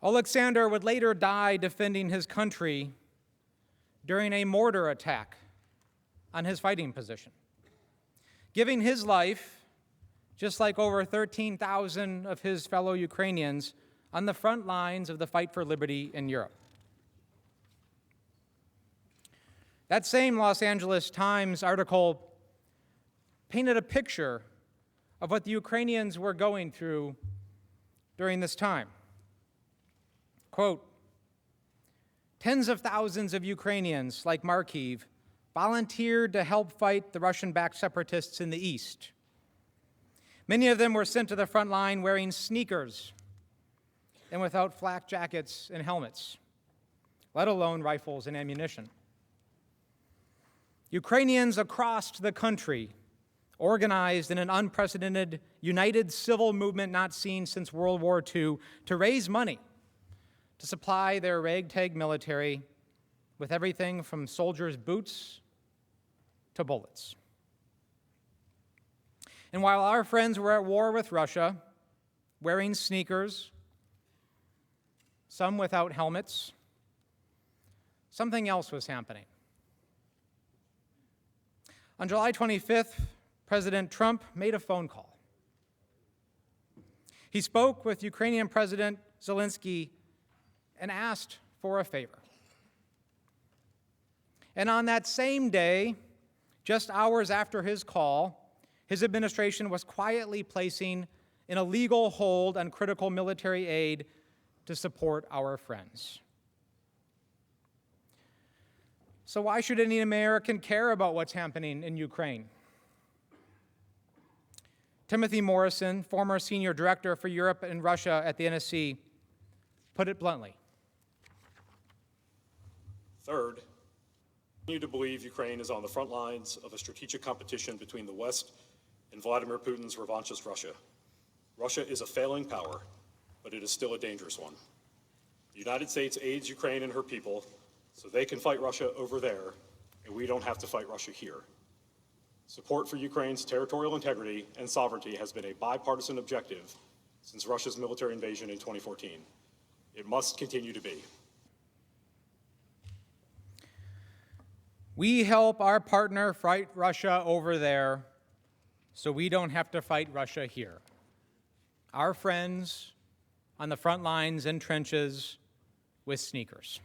Oleksandr would later die defending his country during a mortar attack on his fighting position, giving his life, just like over 13,000 of his fellow Ukrainians, on the front lines of the fight for liberty in Europe. That same Los Angeles Times article painted a picture of what the Ukrainians were going through during this time. Quote, "Tens of thousands of Ukrainians, like Markiv, volunteered to help fight the Russian-backed separatists in the east. Many of them were sent to the front line wearing sneakers and without flak jackets and helmets, let alone rifles and ammunition. Ukrainians across the country organized in an unprecedented, united civil movement not seen since World War II to raise money to supply their ragtag military with everything from soldiers' boots to bullets. And while our friends were at war with Russia, wearing sneakers, some without helmets, something else was happening. On July 25th, President Trump made a phone call. He spoke with Ukrainian President Zelensky and asked for a favor. And on that same day, just hours after his call, his administration was quietly placing an illegal hold on critical military aid to support our friends. So why should any American care about what's happening in Ukraine? Timothy Morrison, former senior director for Europe and Russia at the NSC, put it bluntly. Third, continue to believe Ukraine is on the front lines of a strategic competition between the West and Vladimir Putin's revanchist Russia. Russia is a failing power, but it is still a dangerous one. The United States aids Ukraine and her people so they can fight Russia over there, and we don't have to fight Russia here. Support for Ukraine's territorial integrity and sovereignty has been a bipartisan objective since Russia's military invasion in 2014. It must continue to be. We help our partner fight Russia over there so we don't have to fight Russia here. Our friends on the front lines and trenches with sneakers.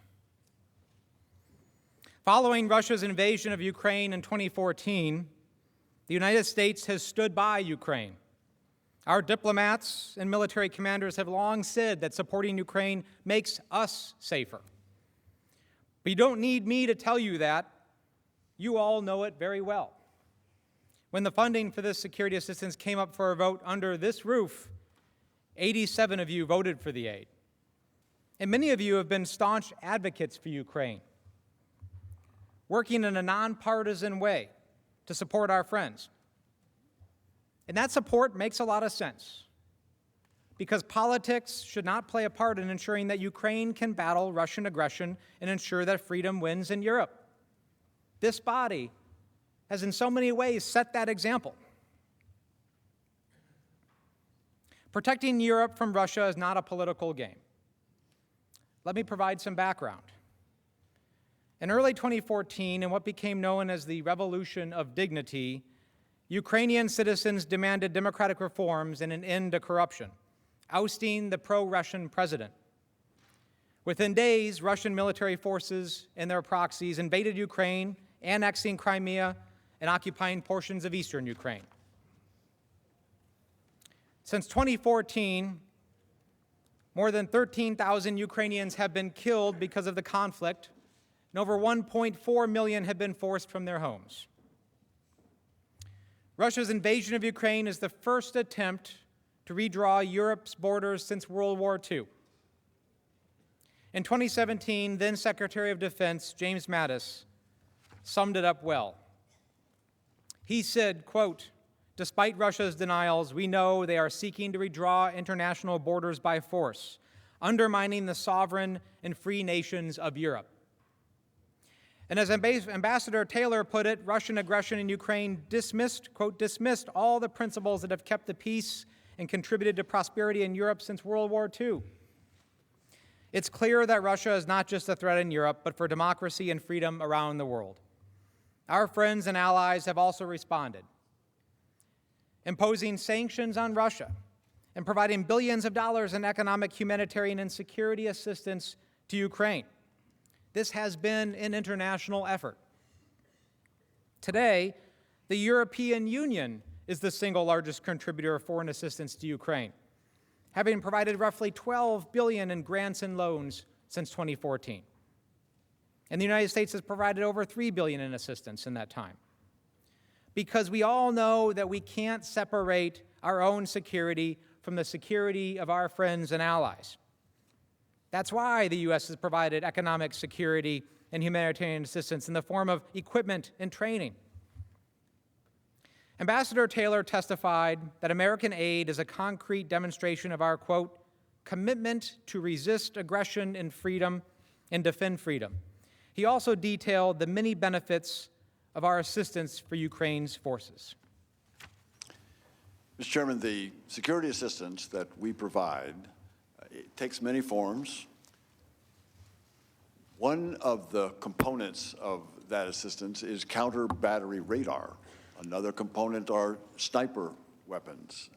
Following Russia's invasion of Ukraine in 2014, the United States has stood by Ukraine. Our diplomats and military commanders have long said that supporting Ukraine makes us safer. But you don't need me to tell you that. You all know it very well. When the funding for this security assistance came up for a vote under this roof, 87 of you voted for the aid. And many of you have been staunch advocates for Ukraine, working in a nonpartisan way to support our friends. And that support makes a lot of sense, because politics should not play a part in ensuring that Ukraine can battle Russian aggression and ensure that freedom wins in Europe. This body has in so many ways set that example. Protecting Europe from Russia is not a political game. Let me provide some background. In early 2014, in what became known as the Revolution of Dignity, Ukrainian citizens demanded democratic reforms and an end to corruption, ousting the pro-Russian president. Within days, Russian military forces and their proxies invaded Ukraine, annexing Crimea and occupying portions of eastern Ukraine. Since 2014, more than 13,000 Ukrainians have been killed because of the conflict, and over 1.4 million have been forced from their homes. Russia's invasion of Ukraine is the first attempt to redraw Europe's borders since World War II. In 2017, then Secretary of Defense James Mattis summed it up well. He said, quote, "Despite Russia's denials, we know they are seeking to redraw international borders by force, undermining the sovereign and free nations of Europe." And as Ambassador Taylor put it, Russian aggression in Ukraine dismissed, quote, "dismissed all the principles that have kept the peace and contributed to prosperity in Europe since World War II. It's clear that Russia is not just a threat in Europe, but for democracy and freedom around the world. Our friends and allies have also responded, imposing sanctions on Russia and providing billions of dollars in economic, humanitarian, and security assistance to Ukraine. This has been an international effort. Today, the European Union is the single largest contributor of foreign assistance to Ukraine, having provided roughly $12 billion in grants and loans since 2014. And the United States has provided over $3 billion in assistance in that time. Because we all know that we can't separate our own security from the security of our friends and allies. That's why the U.S. has provided economic security and humanitarian assistance in the form of equipment and training. Ambassador Taylor testified that American aid is a concrete demonstration of our, quote, "commitment to resist aggression and freedom and defend freedom." He also detailed the many benefits of our assistance for Ukraine's forces. Mr. Chairman, the security assistance that we provide it takes many forms. One of the components of that assistance is counter-battery radar. Another component are sniper weapons.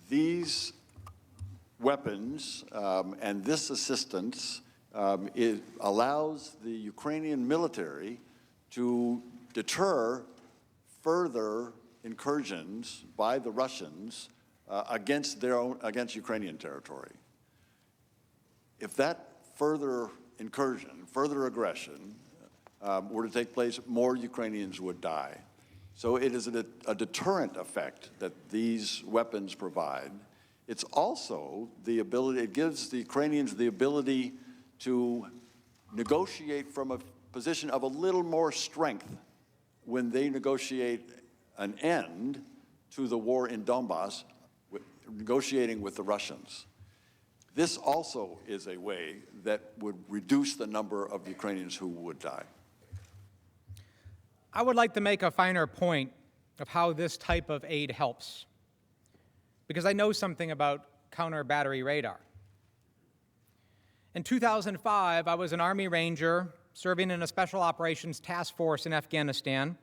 These weapons and this assistance it allows the Ukrainian military to deter further incursions by the Russians against Ukrainian territory. If that further incursion, further aggression were to take place, more Ukrainians would die. So it is a deterrent effect that these weapons provide. It's also the ability, it gives the Ukrainians the ability to negotiate from a position of a little more strength when they negotiate an end to the war in Donbass, negotiating with the Russians. This also is a way that would reduce the number of Ukrainians who would die. I would like to make a finer point of how this type of aid helps, because I know something about counter-battery radar. In 2005, I was an Army Ranger serving in a Special Operations Task Force in Afghanistan.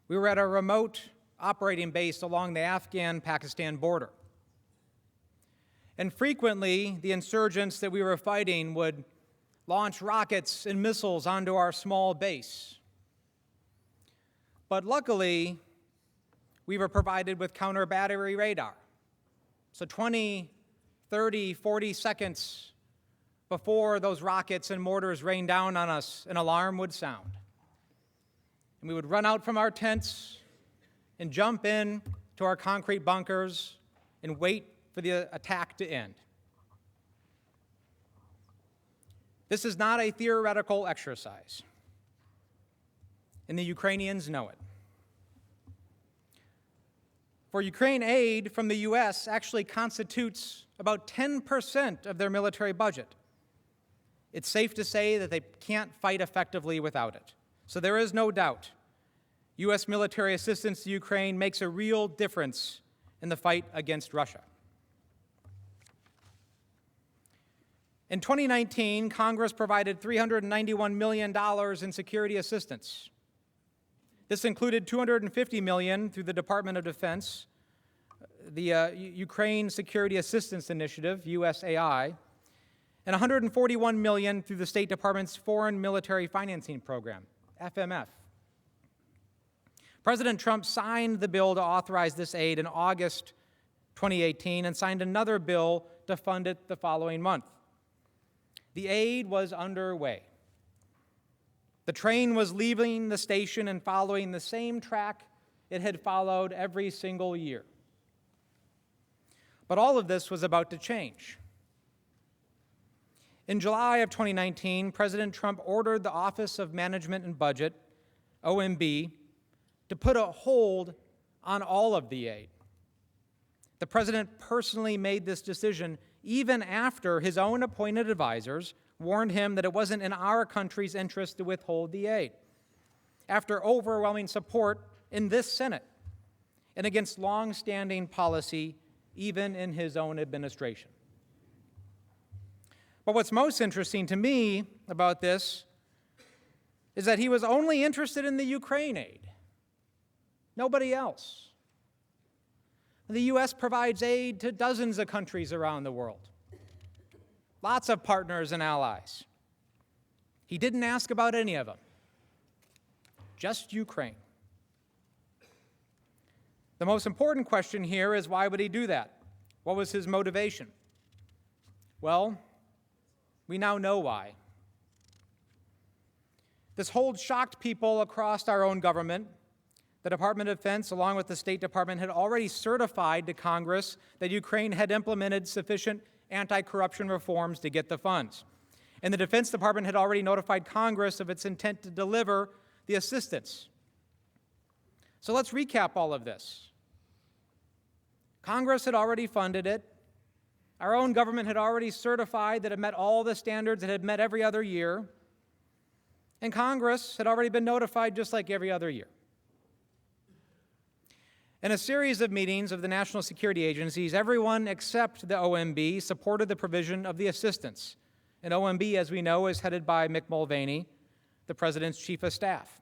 We were at a remote operating base along the Afghan-Pakistan border. And frequently, the insurgents that we were fighting would launch rockets and missiles onto our small base. But luckily, we were provided with counter-battery radar. So 20, 30, 40 seconds before those rockets and mortars rained down on us, an alarm would sound. And we would run out from our tents and jump in to our concrete bunkers and wait for the attack to end. This is not a theoretical exercise, and the Ukrainians know it. For Ukraine, aid from the U.S. actually constitutes about 10% of their military budget. It's safe to say that they can't fight effectively without it. So there is no doubt U.S. military assistance to Ukraine makes a real difference in the fight against Russia. In 2019, Congress provided $391 million in security assistance. This included $250 million through the Department of Defense, the Ukraine Security Assistance Initiative, USAI, and $141 million through the State Department's Foreign Military Financing Program, FMF. President Trump signed the bill to authorize this aid in August 2018 and signed another bill to fund it the following month. The aid was underway. The train was leaving the station and following the same track it had followed every single year. But all of this was about to change. In July of 2019, President Trump ordered the Office of Management and Budget, OMB, to put a hold on all of the aid. The president personally made this decision even after his own appointed advisors warned him that it wasn't in our country's interest to withhold the aid, after overwhelming support in this Senate and against long-standing policy even in his own administration. But what's most interesting to me about this is that he was only interested in the Ukraine aid, nobody else. The U.S. provides aid to dozens of countries around the world, lots of partners and allies. He didn't ask about any of them, just Ukraine. The most important question here is, why would he do that? What was his motivation? Well, we now know why. This hold shocked people across our own government. The Department of Defense, along with the State Department, had already certified to Congress that Ukraine had implemented sufficient anti-corruption reforms to get the funds. And the Defense Department had already notified Congress of its intent to deliver the assistance. So let's recap all of this. Congress had already funded it. Our own government had already certified that it met all the standards it had met every other year. And Congress had already been notified just like every other year. In a series of meetings of the national security agencies, everyone except the OMB supported the provision of the assistance. And OMB, as we know, is headed by Mick Mulvaney, the President's Chief of Staff.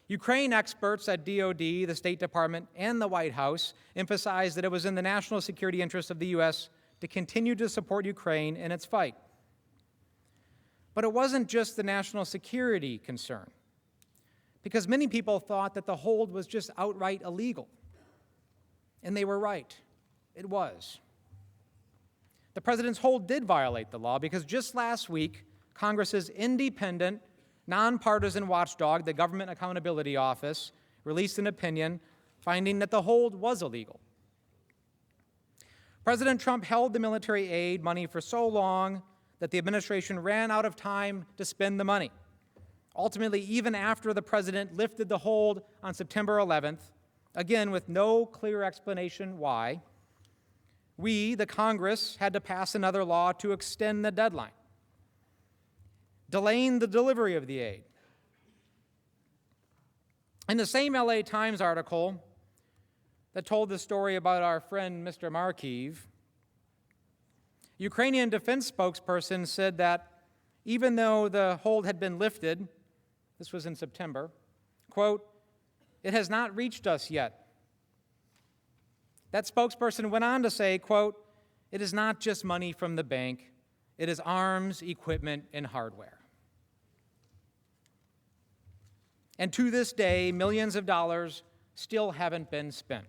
Ukraine experts at DoD, the State Department, and the White House emphasized that it was in the national security interest of the U.S. to continue to support Ukraine in its fight. But it wasn't just the national security concern, because many people thought that the hold was just outright illegal. And they were right. It was. The president's hold did violate the law, because just last week, Congress's independent, nonpartisan watchdog, the Government Accountability Office, released an opinion finding that the hold was illegal. President Trump held the military aid money for so long that the administration ran out of time to spend the money. Ultimately, even after the president lifted the hold on September 11th, again with no clear explanation why, we, the Congress, had to pass another law to extend the deadline, delaying the delivery of the aid. In the same LA Times article that told the story about our friend Mr. Markiv, Ukrainian defense spokesperson said that even though the hold had been lifted, this was in September, quote, "It has not reached us yet." That spokesperson went on to say, quote, "It is not just money from the bank, it is arms, equipment, and hardware." And to this day, millions of dollars still haven't been spent.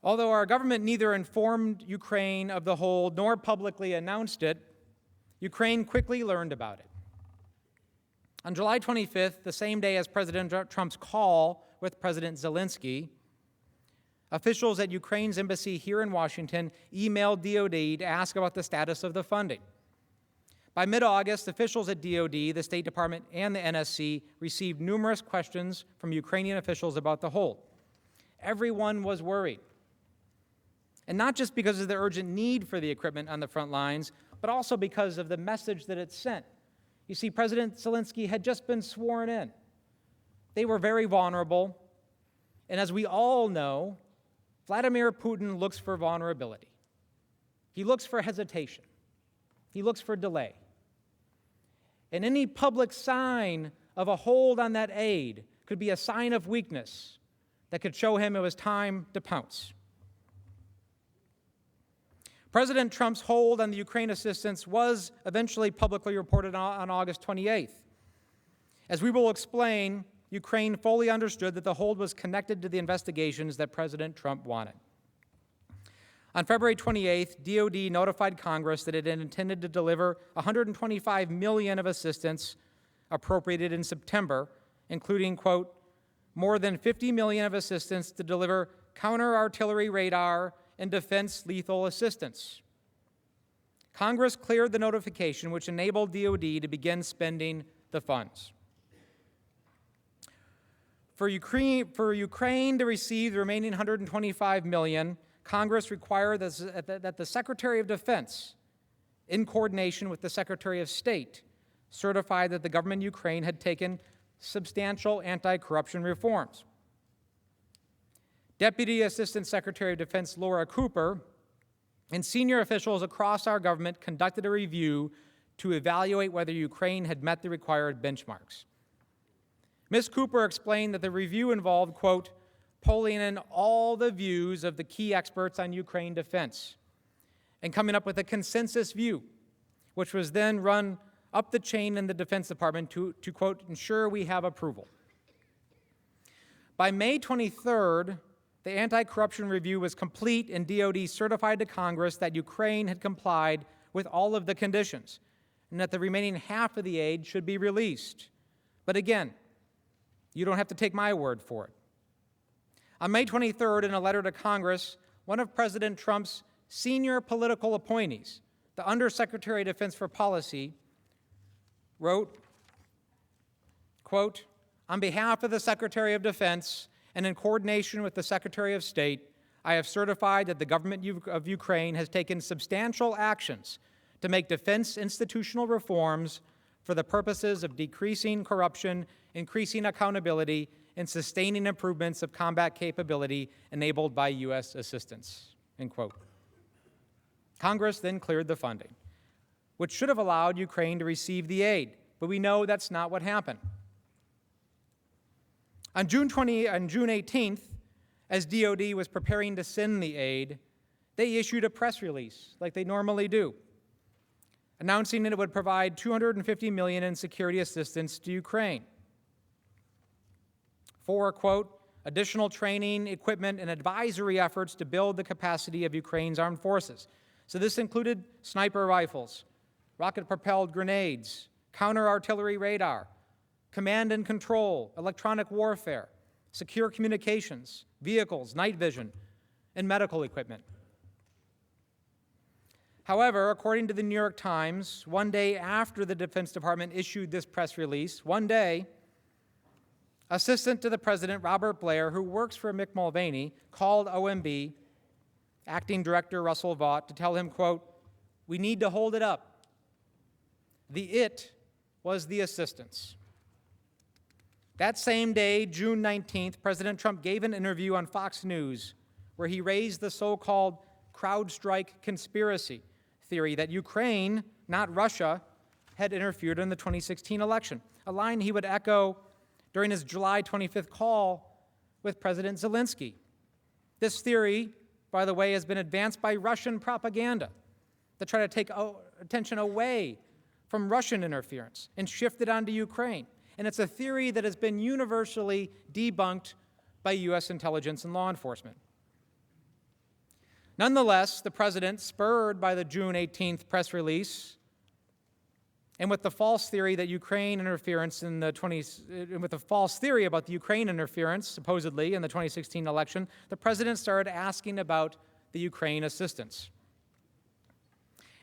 Although our government neither informed Ukraine of the hold nor publicly announced it, Ukraine quickly learned about it. On July 25th, the same day as President Trump's call with President Zelensky, officials at Ukraine's embassy here in Washington emailed DOD to ask about the status of the funding. By mid-August, officials at DOD, the State Department, and the NSC received numerous questions from Ukrainian officials about the hold. Everyone was worried. And not just because of the urgent need for the equipment on the front lines, but also because of the message that it sent. You see, President Zelensky had just been sworn in. They were very vulnerable. And as we all know, Vladimir Putin looks for vulnerability. He looks for hesitation. He looks for delay. And any public sign of a hold on that aid could be a sign of weakness that could show him it was time to pounce. President Trump's hold on the Ukraine assistance was eventually publicly reported on August 28th. As we will explain, Ukraine fully understood that the hold was connected to the investigations that President Trump wanted. On February 28th, DOD notified Congress that it had intended to deliver $125 million of assistance appropriated in September, including, quote, more than $50 million of assistance to deliver counter-artillery radar and defense lethal assistance. Congress cleared the notification, which enabled DOD to begin spending the funds. For Ukraine to receive the remaining $125 million, Congress required that the Secretary of Defense, in coordination with the Secretary of State, certify that the government of Ukraine had taken substantial anti-corruption reforms. Deputy Assistant Secretary of Defense Laura Cooper and senior officials across our government conducted a review to evaluate whether Ukraine had met the required benchmarks. Ms. Cooper explained that the review involved, quote, pulling in all the views of the key experts on Ukraine defense and coming up with a consensus view, which was then run up the chain in the Defense Department to quote, ensure we have approval. By May 23rd, the anti-corruption review was complete and DOD certified to Congress that Ukraine had complied with all of the conditions and that the remaining half of the aid should be released. But again, you don't have to take my word for it. On May 23rd, in a letter to Congress, one of President Trump's senior political appointees, the Undersecretary of Defense for Policy, wrote, quote, on behalf of the Secretary of Defense and in coordination with the Secretary of State, I have certified that the government of Ukraine has taken substantial actions to make defense institutional reforms for the purposes of decreasing corruption, increasing accountability, and sustaining improvements of combat capability enabled by U.S. assistance, end quote. Congress then cleared the funding, which should have allowed Ukraine to receive the aid, but we know that's not what happened. On June 18th, as DOD was preparing to send the aid, they issued a press release, like they normally do, announcing that it would provide $250 million in security assistance to Ukraine for, quote, additional training, equipment, and advisory efforts to build the capacity of Ukraine's armed forces. So this included sniper rifles, rocket-propelled grenades, counter-artillery radar, command and control, electronic warfare, secure communications, vehicles, night vision, and medical equipment. However, according to the New York Times, one day after the Defense Department issued this press release, one day, Assistant to the President Robert Blair, who works for Mick Mulvaney, called OMB Acting Director Russell Vought to tell him, quote, "We need to hold it up." The "it" was the assistants. That same day, June 19th, President Trump gave an interview on Fox News where he raised the so-called CrowdStrike conspiracy theory that Ukraine, not Russia, had interfered in the 2016 election, a line he would echo during his July 25th call with President Zelensky. This theory, by the way, has been advanced by Russian propaganda to try to take attention away from Russian interference and shift it onto Ukraine. And it's a theory that has been universally debunked by U.S. intelligence and law enforcement. Nonetheless, the president, spurred by the June 18th press release, and with the false theory that Ukraine interference in the with the false theory about the Ukraine interference, supposedly, in the 2016 election, the president started asking about the Ukraine assistance.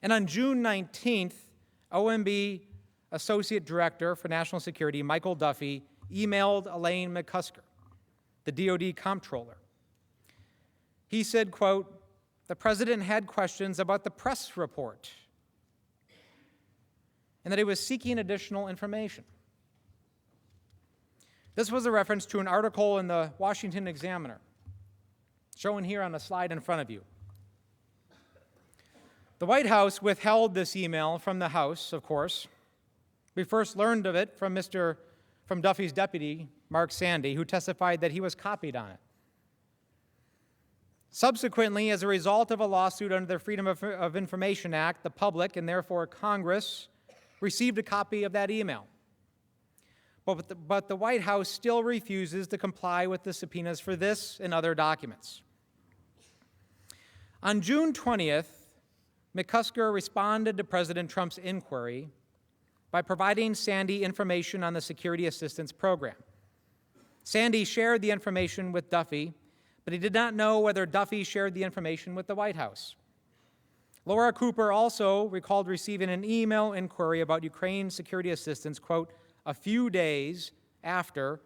And on June 19th, OMB Associate Director for National Security, Michael Duffy, emailed Elaine McCusker, the DoD comptroller. He said, quote, "The president had questions about the press report and that he was seeking additional information." This was a reference to an article in the Washington Examiner, shown here on the slide in front of you. The White House withheld this email from the House, of course. We first learned of it from Duffy's deputy, Mark Sandy, who testified that he was copied on it. Subsequently, as a result of a lawsuit under the Freedom of Information Act, the public, and therefore Congress, received a copy of that email. But the White House still refuses to comply with the subpoenas for this and other documents. On June 20th, McCusker responded to President Trump's inquiry by providing Sandy information on the Security Assistance Program. Sandy shared the information with Duffy, but he did not know whether Duffy shared the information with the White House. Laura Cooper also recalled receiving an email inquiry about Ukraine security assistance, quote, a few days after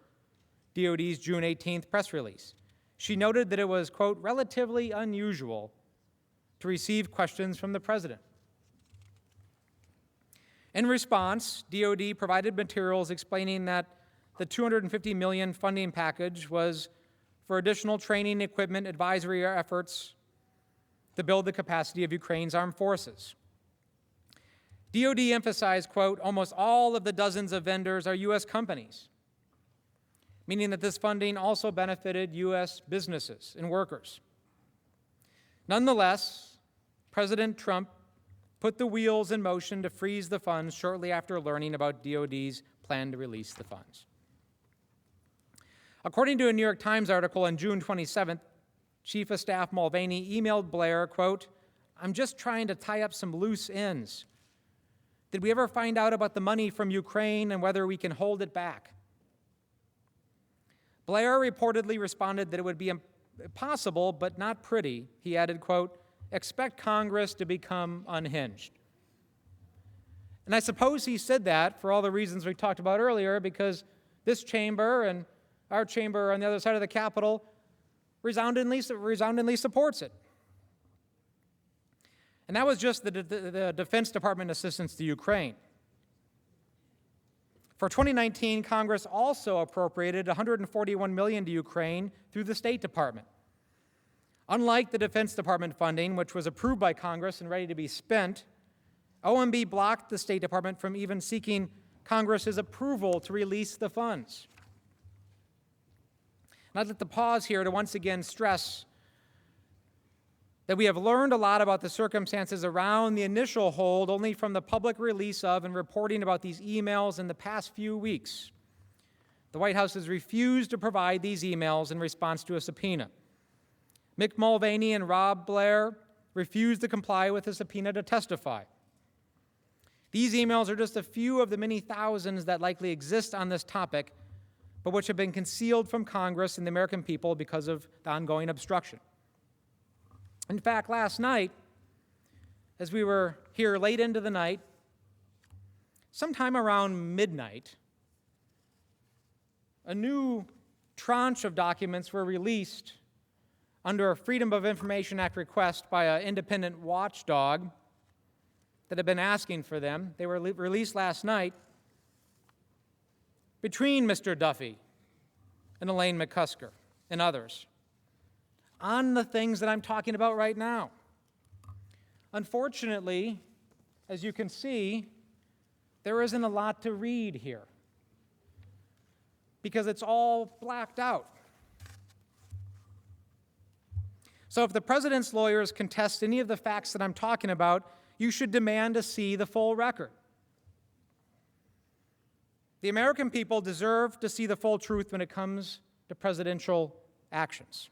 DoD's June 18th press release. She noted that it was, quote, relatively unusual to receive questions from the president. In response, DoD provided materials explaining that the $250 million funding package was for additional training, equipment, advisory efforts to build the capacity of Ukraine's armed forces. DoD emphasized, quote, almost all of the dozens of vendors are U.S. companies, meaning that this funding also benefited U.S. businesses and workers. Nonetheless, President Trump put the wheels in motion to freeze the funds shortly after learning about DoD's plan to release the funds. According to a New York Times article on June 27th, Chief of Staff Mulvaney emailed Blair, quote, I'm just trying to tie up some loose ends. Did we ever find out about the money from Ukraine and whether we can hold it back? Blair reportedly responded that it would be possible, but not pretty. He added, quote, expect Congress to become unhinged. And I suppose he said that for all the reasons we talked about earlier, because this chamber and our chamber on the other side of the Capitol resoundingly supports it. And that was just the Defense Department assistance to Ukraine. For 2019, Congress also appropriated $141 million to Ukraine through the State Department. Unlike the Defense Department funding, which was approved by Congress and ready to be spent, OMB blocked the State Department from even seeking Congress's approval to release the funds. And I'd like to pause here to once again stress that we have learned a lot about the circumstances around the initial hold only from the public release of and reporting about these emails in the past few weeks. The White House has refused to provide these emails in response to a subpoena. Mick Mulvaney and Rob Blair refused to comply with a subpoena to testify. These emails are just a few of the many thousands that likely exist on this topic, but which have been concealed from Congress and the American people because of the ongoing obstruction. In fact, last night, as we were here late into the night, sometime around midnight, a new tranche of documents were released under a Freedom of Information Act request by an independent watchdog that had been asking for them. They were released last night between Mr. Duffy and Elaine McCusker and others on the things that I'm talking about right now. Unfortunately, as you can see, there isn't a lot to read here because it's all blacked out. So if the president's lawyers contest any of the facts that I'm talking about, you should demand to see the full record. The American people deserve to see the full truth when it comes to presidential actions.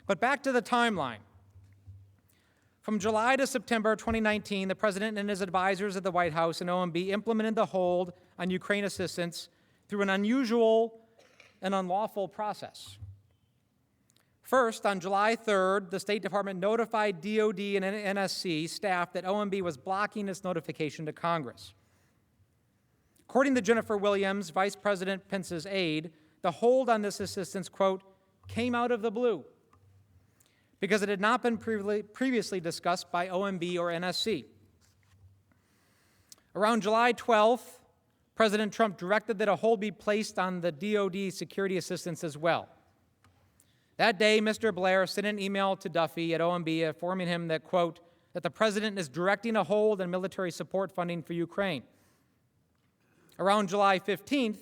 But back to the timeline. From July to September 2019, the president and his advisors at the White House and OMB implemented the hold on Ukraine assistance through an unusual and unlawful process. First, on July 3rd, the State Department notified DOD and NSC staff that OMB was blocking its notification to Congress. According to Jennifer Williams, Vice President Pence's aide, the hold on this assistance, quote, came out of the blue because it had not been previously discussed by OMB or NSC. Around July 12th, President Trump directed that a hold be placed on the DOD security assistance as well. That day, Mr. Blair sent an email to Duffy at OMB informing him that, quote, that the president is directing a hold on military support funding for Ukraine. Around July 15th,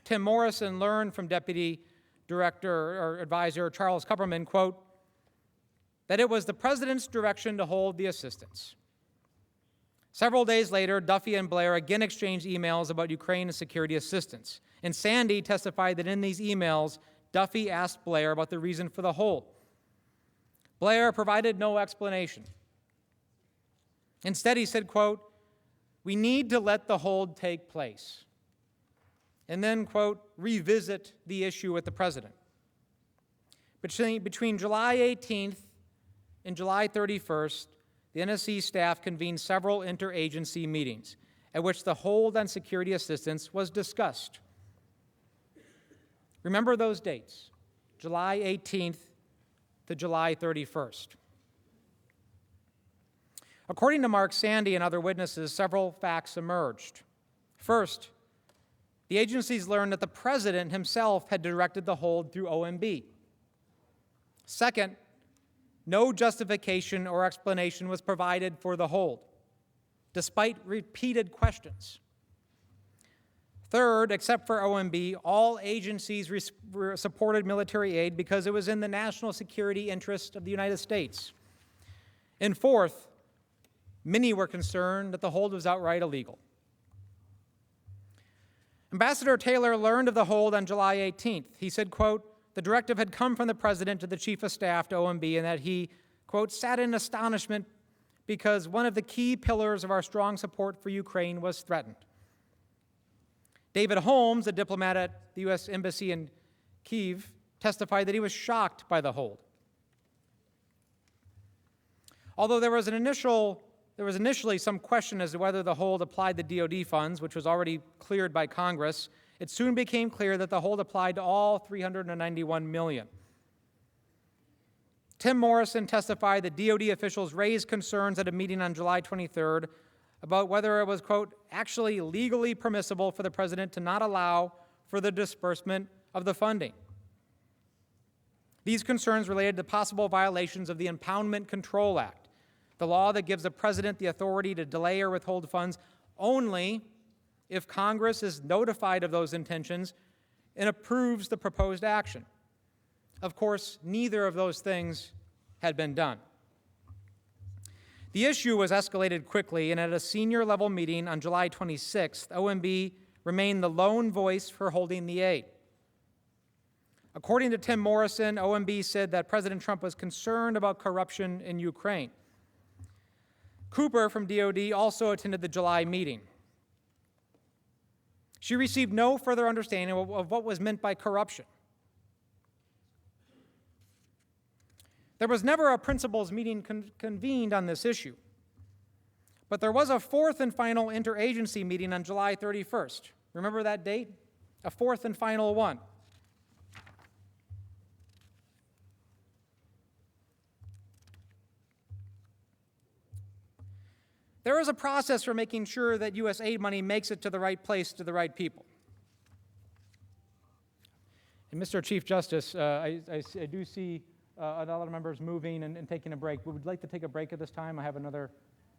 Tim Morrison learned from Deputy Director or Advisor Charles Kupperman, quote, that it was the president's direction to hold the assistance. Several days later, Duffy and Blair again exchanged emails about Ukraine and security assistance. And Sandy testified that in these emails, Duffy asked Blair about the reason for the hold. Blair provided no explanation. Instead, he said, quote, we need to let the hold take place. And then, quote, revisit the issue with the president. Between July 18th and July 31st, the NSC staff convened several interagency meetings at which the hold on security assistance was discussed. Remember those dates, July 18th to July 31st. According to Mark Sandy and other witnesses, several facts emerged. First, the agencies learned that the president himself had directed the hold through OMB. Second, no justification or explanation was provided for the hold, despite repeated questions. Third, except for OMB, all agencies supported military aid because it was in the national security interest of the United States. And fourth, many were concerned that the hold was outright illegal. Ambassador Taylor learned of the hold on July 18th. He said, quote, the directive had come from the president to the chief of staff to OMB and that he, quote, sat in astonishment because one of the key pillars of our strong support for Ukraine was threatened. David Holmes, a diplomat at the U.S. Embassy in Kyiv, testified that he was shocked by the hold. Although there was initially some question as to whether the hold applied to DOD funds, which was already cleared by Congress, it soon became clear that the hold applied to all $391 million. Tim Morrison testified that DOD officials raised concerns at a meeting on July 23rd about whether it was, quote, actually legally permissible for the president to not allow for the disbursement of the funding. These concerns related to possible violations of the Impoundment Control Act, the law that gives the president the authority to delay or withhold funds only if Congress is notified of those intentions and approves the proposed action. Of course, neither of those things had been done. The issue was escalated quickly, and at a senior-level meeting on July 26th, OMB remained the lone voice for holding the aid. According to Tim Morrison, OMB said that President Trump was concerned about corruption in Ukraine. Cooper from DOD also attended the July meeting. She received no further understanding of what was meant by corruption. There was never a principals meeting convened on this issue. But there was a fourth and final interagency meeting on July 31st. Remember that date? A fourth and final one. There is a process for making sure that U.S. aid money makes it to the right place, to the right people. And Mr. Chief Justice, I do see a lot of members moving and taking a break. We would like to take a break at this time. I have another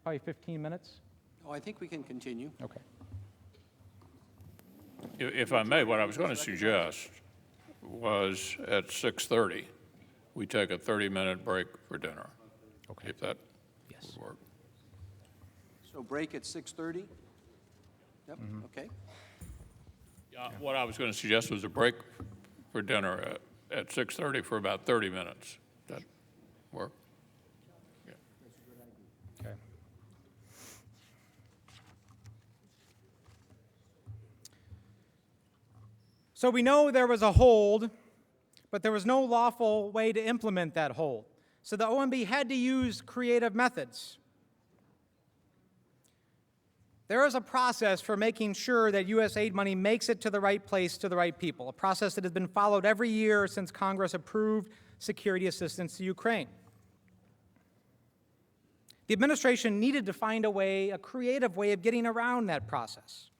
probably 15 minutes. Oh, I think we can continue. Okay. If I may, what I was going to suggest was at 6:30, we take a 30-minute break for dinner. Okay. If that would work. So break at 6:30? Yep, okay. What I was going to suggest was a break for dinner at 6:30 for about 30 minutes. Does that work? Yeah. Okay. So we know there was a hold, but there was no lawful way to implement that hold. So the OMB had to use creative methods. There is a process for making sure that U.S. aid money makes it to the right place, to the right people, a process that has been followed every year since Congress approved security assistance to Ukraine. The administration needed to find a creative way of getting around that process.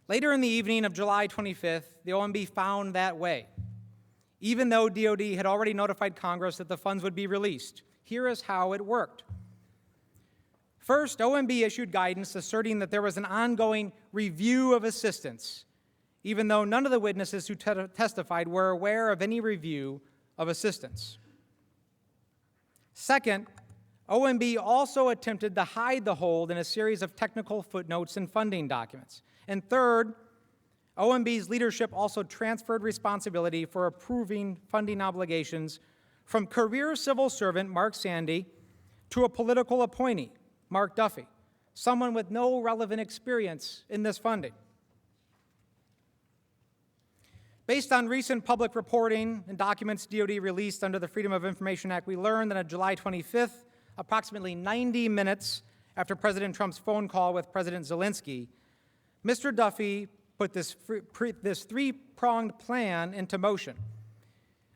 Later in the evening of July 25th, the OMB found that way. Even though DOD had already notified Congress that the funds would be released, here is how it worked. First, OMB issued guidance asserting that there was an ongoing review of assistance, even though none of the witnesses who testified were aware of any review of assistance. Second, OMB also attempted to hide the hold in a series of technical footnotes and funding documents. And third, OMB's leadership also transferred responsibility for approving funding obligations from career civil servant Mark Sandy to a political appointee, Mark Duffy, someone with no relevant experience in this funding. Based on recent public reporting and documents DOD released under the Freedom of Information Act, we learned that on July 25th, approximately 90 minutes after President Trump's phone call with President Zelensky, Mr. Duffy put this three-pronged plan into motion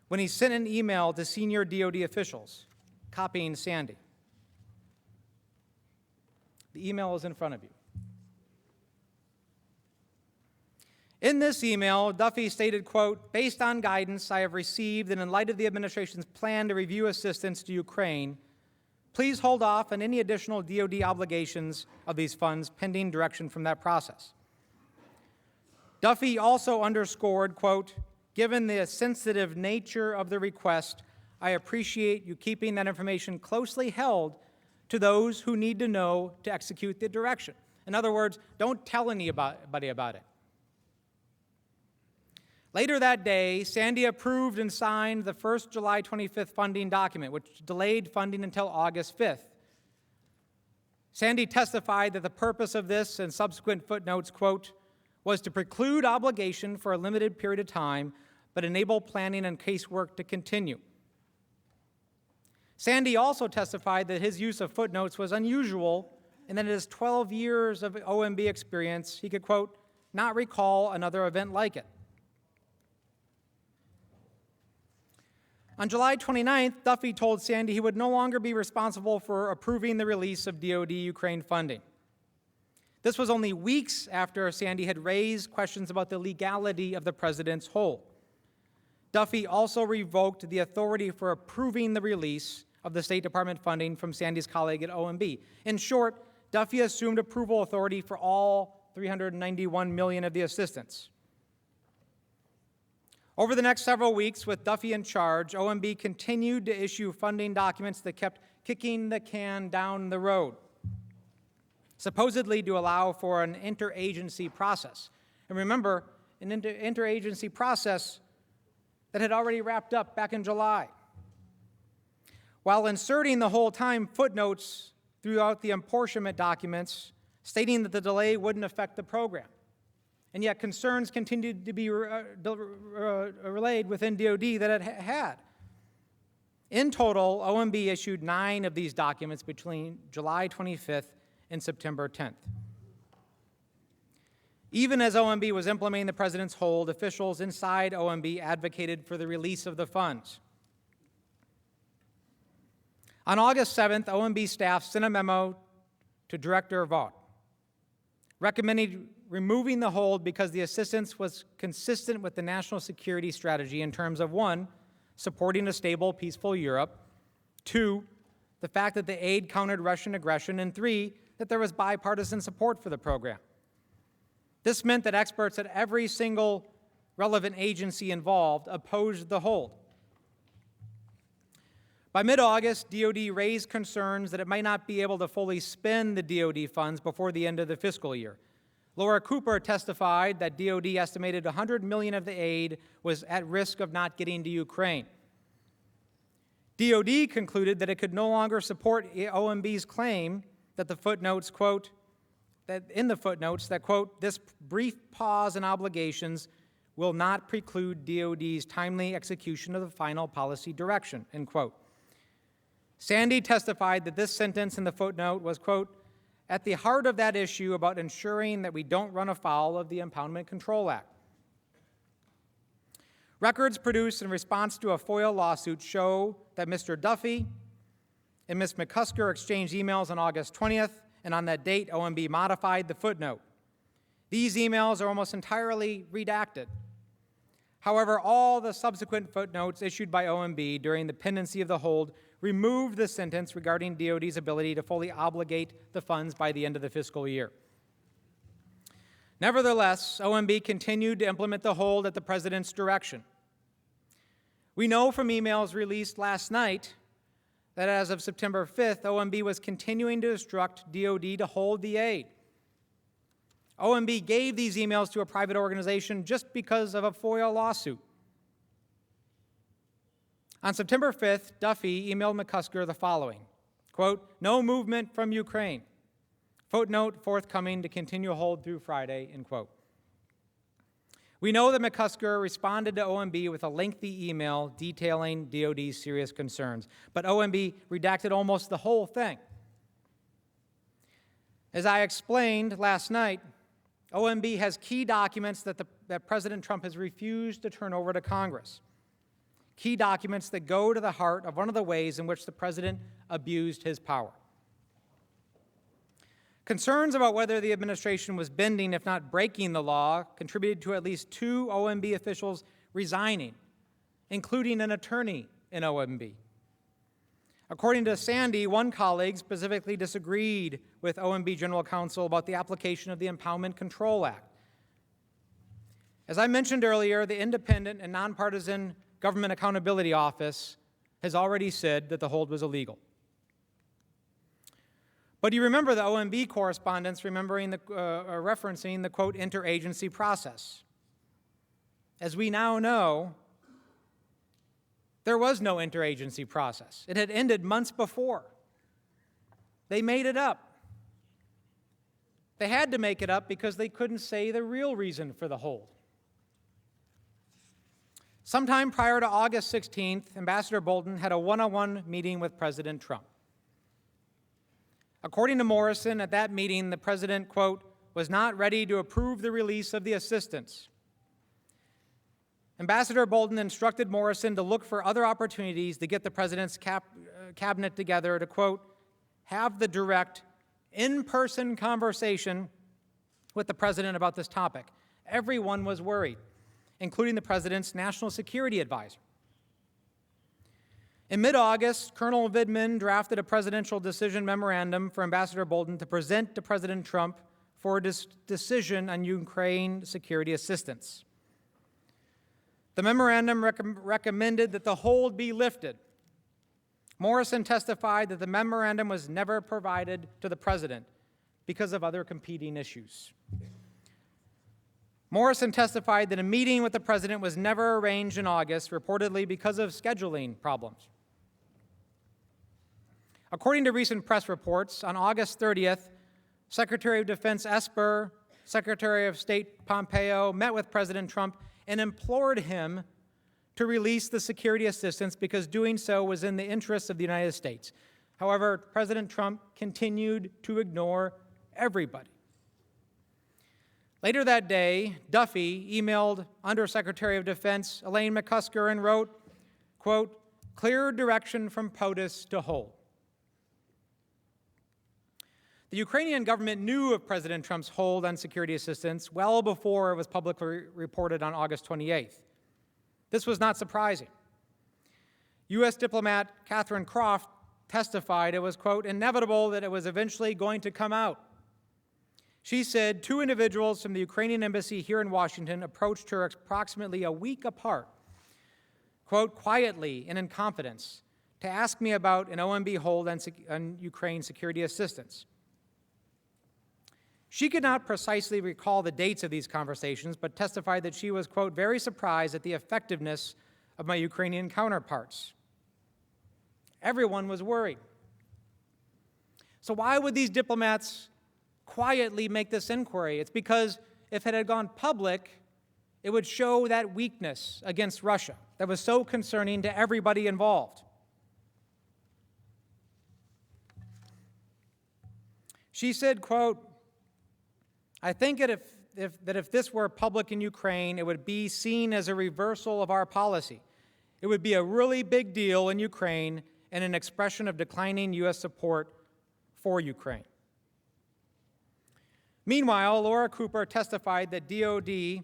when he sent an email to senior DOD officials, copying Sandy. The email is in front of you. In this email, Duffy stated, quote, "Based on guidance I have received and in light of the administration's plan to review assistance to Ukraine, please hold off on any additional DOD obligations of these funds pending direction from that process." Duffy also underscored, quote, "Given the sensitive nature of the request, I appreciate you keeping that information closely held to those who need to know to execute the direction." In other words, don't tell anybody about it. Later that day, Sandy approved and signed the first July 25th funding document, which delayed funding until August 5th. Sandy testified that the purpose of this and subsequent footnotes, quote, was to preclude obligation for a limited period of time, but enable planning and casework to continue. Sandy also testified that his use of footnotes was unusual and that in his 12 years of OMB experience, he could, quote, not recall another event like it. On July 29th, Duffy told Sandy he would no longer be responsible for approving the release of DOD Ukraine funding. This was only weeks after Sandy had raised questions about the legality of the president's hold. Duffy also revoked the authority for approving the release of the State Department funding from Sandy's colleague at OMB. In short, Duffy assumed approval authority for all $391 million of the assistance. Over the next several weeks, with Duffy in charge, OMB continued to issue funding documents that kept kicking the can down the road, supposedly to allow for an interagency process. And remember, an interagency process that had already wrapped up back in July. While inserting the whole time footnotes throughout the apportionment documents, stating that the delay wouldn't affect the program. And yet concerns continued to be relayed within DOD that it had. In total, OMB issued 9 of these documents between July 25th and September 10th. Even as OMB was implementing the president's hold, officials inside OMB advocated for the release of the funds. On August 7th, OMB staff sent a memo to Director Vaught recommending removing the hold because the assistance was consistent with the national security strategy in terms of 1, supporting a stable, peaceful Europe, 2, the fact that the aid countered Russian aggression, and 3, that there was bipartisan support for the program. This meant that experts at every single relevant agency involved opposed the hold. By mid-August, DoD raised concerns that it might not be able to fully spend the DoD funds before the end of the fiscal year. Laura Cooper testified that DoD estimated $100 million of the aid was at risk of not getting to Ukraine. DoD concluded that it could no longer support OMB's claim that the footnotes, quote, this brief pause in obligations will not preclude DoD's timely execution of the final policy direction, end quote. Sandy testified that this sentence in the footnote was, quote, at the heart of that issue about ensuring that we don't run afoul of the Impoundment Control Act. Records produced in response to a FOIA lawsuit show that Mr. Duffy and Ms. McCusker exchanged emails on August 20th, and on that date, OMB modified the footnote. These emails are almost entirely redacted. However, all the subsequent footnotes issued by OMB during the pendency of the hold removed the sentence regarding DoD's ability to fully obligate the funds by the end of the fiscal year. Nevertheless, OMB continued to implement the hold at the president's direction. We know from emails released last night that as of September 5th, OMB was continuing to instruct DoD to hold the aid. OMB gave these emails to a private organization just because of a FOIA lawsuit. On September 5th, Duffy emailed McCusker the following, quote, no movement from Ukraine. Footnote forthcoming to continue hold through Friday, end quote. We know that McCusker responded to OMB with a lengthy email detailing DoD's serious concerns, but OMB redacted almost the whole thing. As I explained last night, OMB has key documents that President Trump has refused to turn over to Congress. Key documents that go to the heart of one of the ways in which the president abused his power. Concerns about whether the administration was bending, if not breaking the law, contributed to at least 2 OMB officials resigning, including an attorney in OMB. According to Sandy, one colleague specifically disagreed with OMB General Counsel about the application of the Impoundment Control Act. As I mentioned earlier, the independent and nonpartisan Government Accountability Office has already said that the hold was illegal. But you remember the OMB correspondence referencing the, quote, interagency process. As we now know, there was no interagency process. It had ended months before. They made it up. They had to make it up because they couldn't say the real reason for the hold. Sometime prior to August 16th, Ambassador Bolton had a one-on-one meeting with President Trump. According to Morrison, at that meeting, the president, quote, was not ready to approve the release of the assistance. Ambassador Bolton instructed Morrison to look for other opportunities to get the president's cabinet together to, quote, have the direct, in-person conversation with the president about this topic. Everyone was worried, including the president's national security advisor. In mid-August, Colonel Vidman drafted a presidential decision memorandum for Ambassador Bolton to present to President Trump for a decision on Ukraine security assistance. The memorandum recommended that the hold be lifted. Morrison testified that the memorandum was never provided to the president because of other competing issues. Morrison testified that a meeting with the president was never arranged in August, reportedly because of scheduling problems. According to recent press reports, on August 30th, Secretary of Defense Esper, Secretary of State Pompeo met with President Trump and implored him to release the security assistance because doing so was in the interests of the United States. However, President Trump continued to ignore everybody. Later that day, Duffy emailed Undersecretary of Defense Elaine McCusker and wrote, quote, "Clear direction from POTUS to hold." The Ukrainian government knew of President Trump's hold on security assistance well before it was publicly reported on August 28th. This was not surprising. U.S. diplomat Catherine Croft testified it was, quote, "inevitable that it was eventually going to come out." She said 2 individuals from the Ukrainian embassy here in Washington approached her approximately a week apart, quote, "quietly and in confidence, to ask me about an OMB hold on Ukraine security assistance." She could not precisely recall the dates of these conversations, but testified that she was, quote, "very surprised at the effectiveness of my Ukrainian counterparts." Everyone was worried. So why would these diplomats quietly make this inquiry? It's because if it had gone public, it would show that weakness against Russia that was so concerning to everybody involved. She said, quote, "I think that if this were public in Ukraine, it would be seen as a reversal of our policy. It would be a really big deal in Ukraine and an expression of declining U.S. support for Ukraine." Meanwhile, Laura Cooper testified that DOD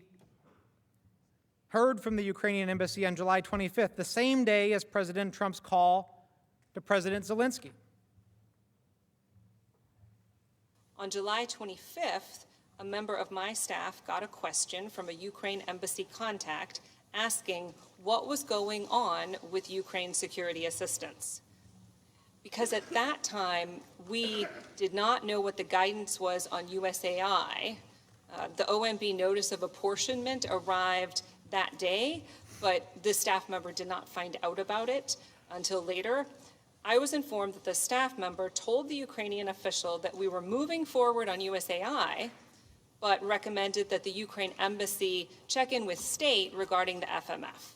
heard from the Ukrainian embassy on July 25th, the same day as President Trump's call to President Zelensky. On July 25th, a member of my staff got a question from a Ukraine embassy contact asking what was going on with Ukraine security assistance. Because at that time, we did not know what the guidance was on USAI. The OMB notice of apportionment arrived that day, but the staff member did not find out about it until later. I was informed that the staff member told the Ukrainian official that we were moving forward on USAI, but recommended that the Ukraine embassy check in with state regarding the FMF.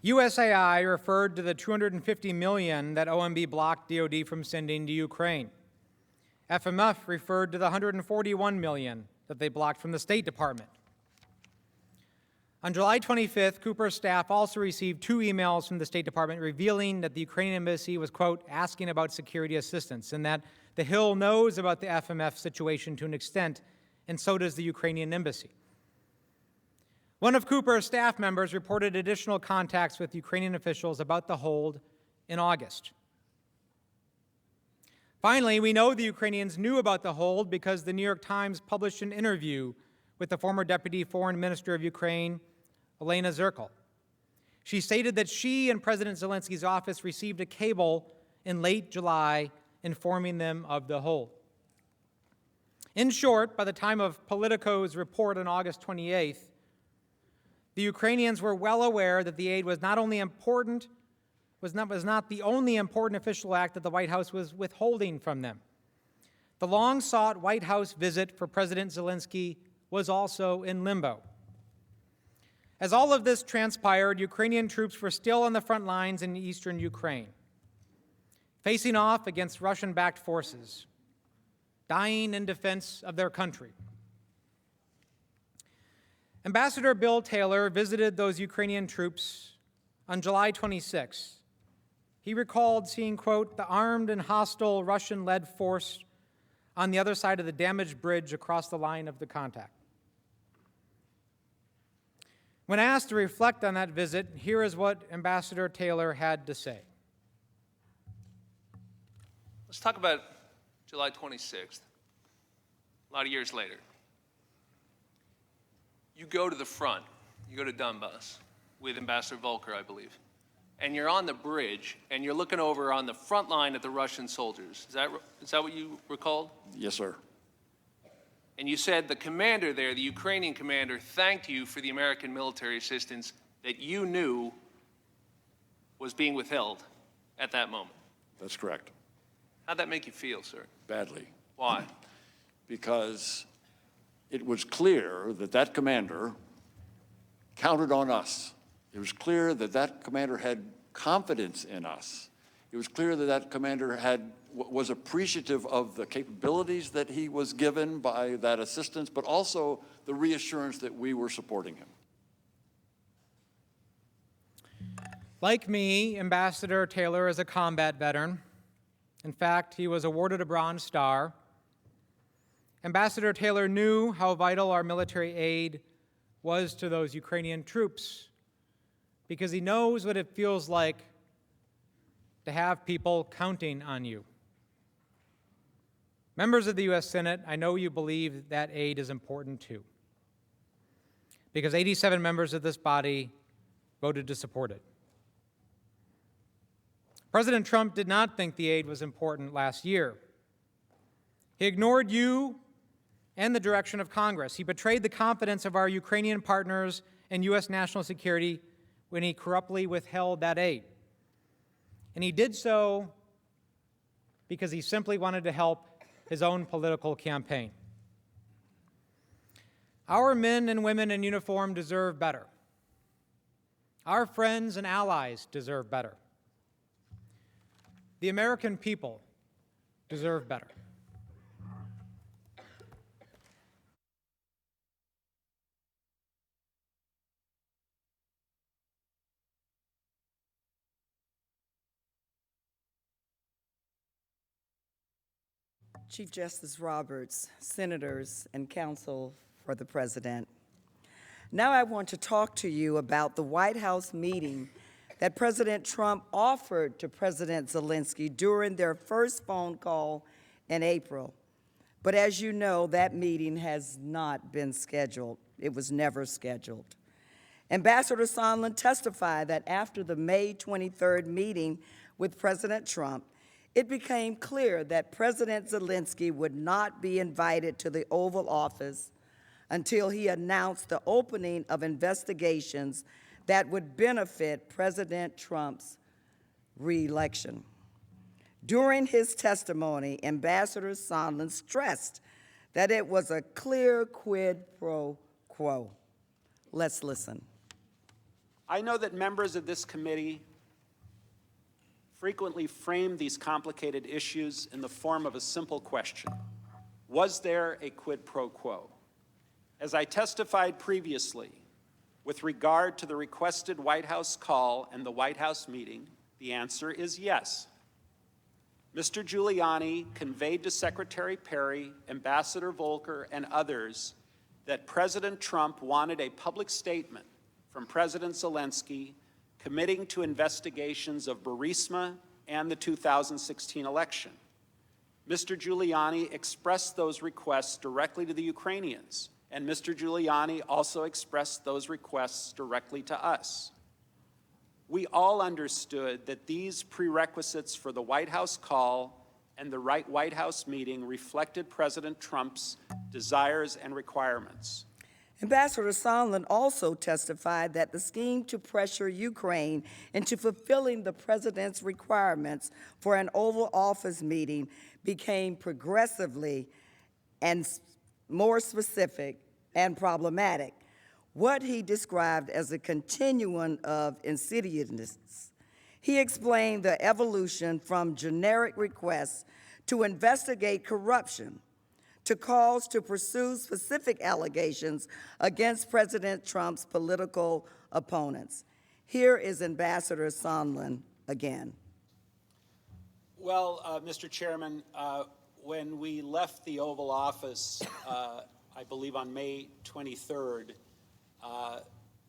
USAI referred to the $250 million that OMB blocked DOD from sending to Ukraine. FMF referred to the $141 million that they blocked from the State Department. On July 25th, Cooper's staff also received 2 emails from the State Department revealing that the Ukrainian embassy was, quote, "asking about security assistance," and that the Hill knows about the FMF situation to an extent, and so does the Ukrainian embassy. One of Cooper's staff members reported additional contacts with Ukrainian officials about the hold in August. Finally, we know the Ukrainians knew about the hold because the New York Times published an interview with the former Deputy Foreign Minister of Ukraine, Elena Zerkal. She stated that she and President Zelensky's office received a cable in late July informing them of the hold. In short, by the time of Politico's report on August 28th, the Ukrainians were well aware that the aid was not only important, was not the only important official act that the White House was withholding from them. The long-sought White House visit for President Zelensky was also in limbo. As all of this transpired, Ukrainian troops were still on the front lines in eastern Ukraine, facing off against Russian-backed forces, dying in defense of their country. Ambassador Bill Taylor visited those Ukrainian troops on July 26. He recalled seeing, quote, "the armed and hostile Russian-led force on the other side of the damaged bridge across the line of the contact." When asked to reflect on that visit, here is what Ambassador Taylor had to say. Let's talk about July 26th, a lot of years later. You go to the front, you go to Donbass with Ambassador Volker, I believe, and you're on the bridge, and you're looking over on the front line at the Russian soldiers. Is that what you recalled? Yes, sir. And you said the commander there, the Ukrainian commander, thanked you for the American military assistance that you knew was being withheld at that moment. That's correct. How'd that make you feel, sir? Badly. Why? Because it was clear that that commander counted on us. It was clear that that commander had confidence in us. It was clear that that commander was appreciative of the capabilities that he was given by that assistance, but also the reassurance that we were supporting him. Like me, Ambassador Taylor is a combat veteran. In fact, he was awarded a Bronze Star. Ambassador Taylor knew how vital our military aid was to those Ukrainian troops because he knows what it feels like to have people counting on you. Members of the U.S. Senate, I know you believe that aid is important too, because 87 members of this body voted to support it. President Trump did not think the aid was important last year. He ignored you and the direction of Congress. He betrayed the confidence of our Ukrainian partners and U.S. national security when he corruptly withheld that aid. And he did so because he simply wanted to help his own political campaign. Our men and women in uniform deserve better. Our friends and allies deserve better. The American people deserve better. Chief Justice Roberts, senators, and counsel for the president. Now I want to talk to you about the White House meeting that President Trump offered to President Zelensky during their first phone call in April. But as you know, that meeting has not been scheduled. It was never scheduled. Ambassador Sondland testified that after the May 23rd meeting with President Trump, it became clear that President Zelensky would not be invited to the Oval Office until he announced the opening of investigations that would benefit President Trump's re-election. During his testimony, Ambassador Sondland stressed that it was a clear quid pro quo. Let's listen. I know that members of this committee frequently frame these complicated issues in the form of a simple question. Was there a quid pro quo? As I testified previously, with regard to the requested White House call and the White House meeting, the answer is yes. Mr. Giuliani conveyed to Secretary Perry, Ambassador Volker, and others that President Trump wanted a public statement from President Zelensky committing to investigations of Burisma and the 2016 election. Mr. Giuliani expressed those requests directly to the Ukrainians, and Mr. Giuliani also expressed those requests directly to us. We all understood that these prerequisites for the White House call and the White House meeting reflected President Trump's desires and requirements. Ambassador Sondland also testified that the scheme to pressure Ukraine into fulfilling the president's requirements for an Oval Office meeting became progressively and more specific and problematic, what he described as a continuum of insidiousness. He explained the evolution from generic requests to investigate corruption to calls to pursue specific allegations against President Trump's political opponents. Here is Ambassador Sondland again. Well, Mr. Chairman, when we left the Oval Office, I believe on May 23rd,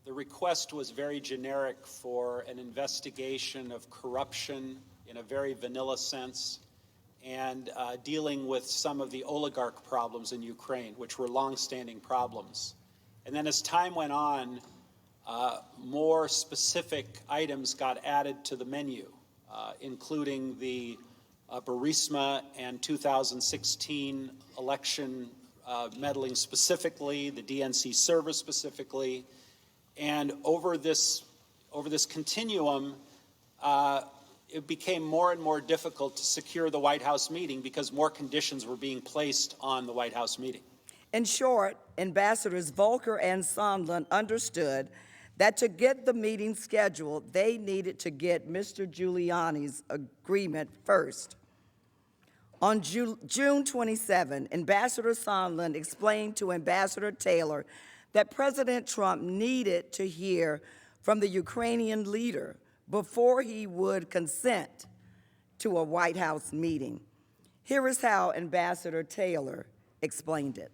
the request was very generic for an investigation of corruption in a very vanilla sense, and dealing with some of the oligarch problems in Ukraine, which were longstanding problems. And then as time went on, more specific items got added to the menu, including the Burisma and 2016 election meddling specifically, the DNC server specifically. And over this continuum, it became more and more difficult to secure the White House meeting because more conditions were being placed on the White House meeting. In short, Ambassadors Volker and Sondland understood that to get the meeting scheduled, they needed to get Mr. Giuliani's agreement first. On June 27, Ambassador Sondland explained to Ambassador Taylor that President Trump needed to hear from the Ukrainian leader before he would consent to a White House meeting. Here is how Ambassador Taylor explained it.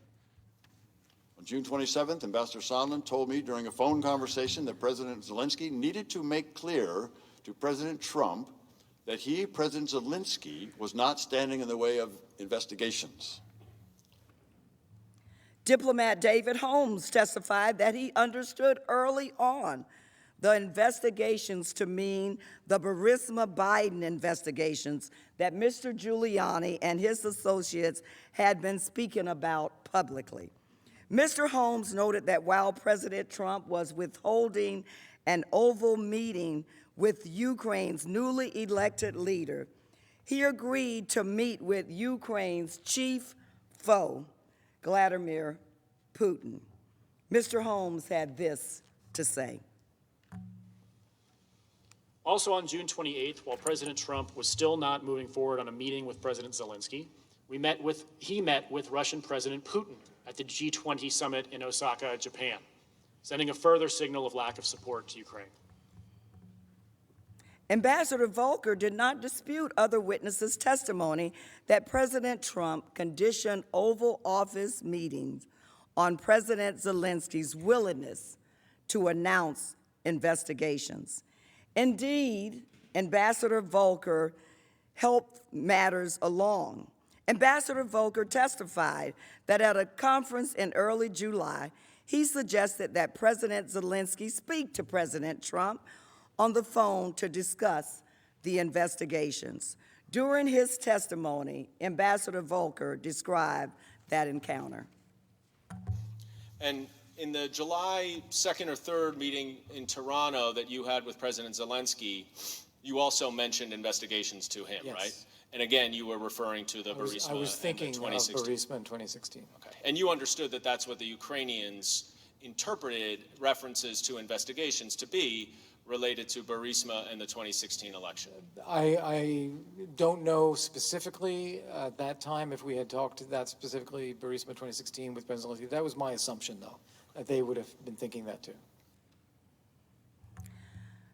On June 27th, Ambassador Sondland told me during a phone conversation that President Zelensky needed to make clear to President Trump that he, President Zelensky, was not standing in the way of investigations. Diplomat David Holmes testified that he understood early on the investigations to mean the Burisma Biden investigations that Mr. Giuliani and his associates had been speaking about publicly. Mr. Holmes noted that while President Trump was withholding an Oval meeting with Ukraine's newly elected leader, he agreed to meet with Ukraine's chief foe, Vladimir Putin. Mr. Holmes had this to say. Also on June 28th, while President Trump was still not moving forward on a meeting with President Zelensky, he met with Russian President Putin at the G20 summit in Osaka, Japan, sending a further signal of lack of support to Ukraine. Ambassador Volker did not dispute other witnesses' testimony that President Trump conditioned Oval Office meetings on President Zelensky's willingness to announce investigations. Indeed, Ambassador Volker helped matters along. Ambassador Volker testified that at a conference in early July, he suggested that President Zelensky speak to President Trump on the phone to discuss the investigations. During his testimony, Ambassador Volker described that encounter. And in the July 2nd or 3rd meeting in Toronto that you had with President Zelensky, you also mentioned investigations to him, Yes. right? And again, you were referring to the Burisma. I was thinking in of 2016. Burisma in 2016. Okay. And you understood that that's what the Ukrainians interpreted references to investigations to be related to Burisma and the 2016 election. I don't know specifically at that time if we had talked to that specifically, Burisma 2016 with President Zelensky. That was my assumption, though, that they would have been thinking that too.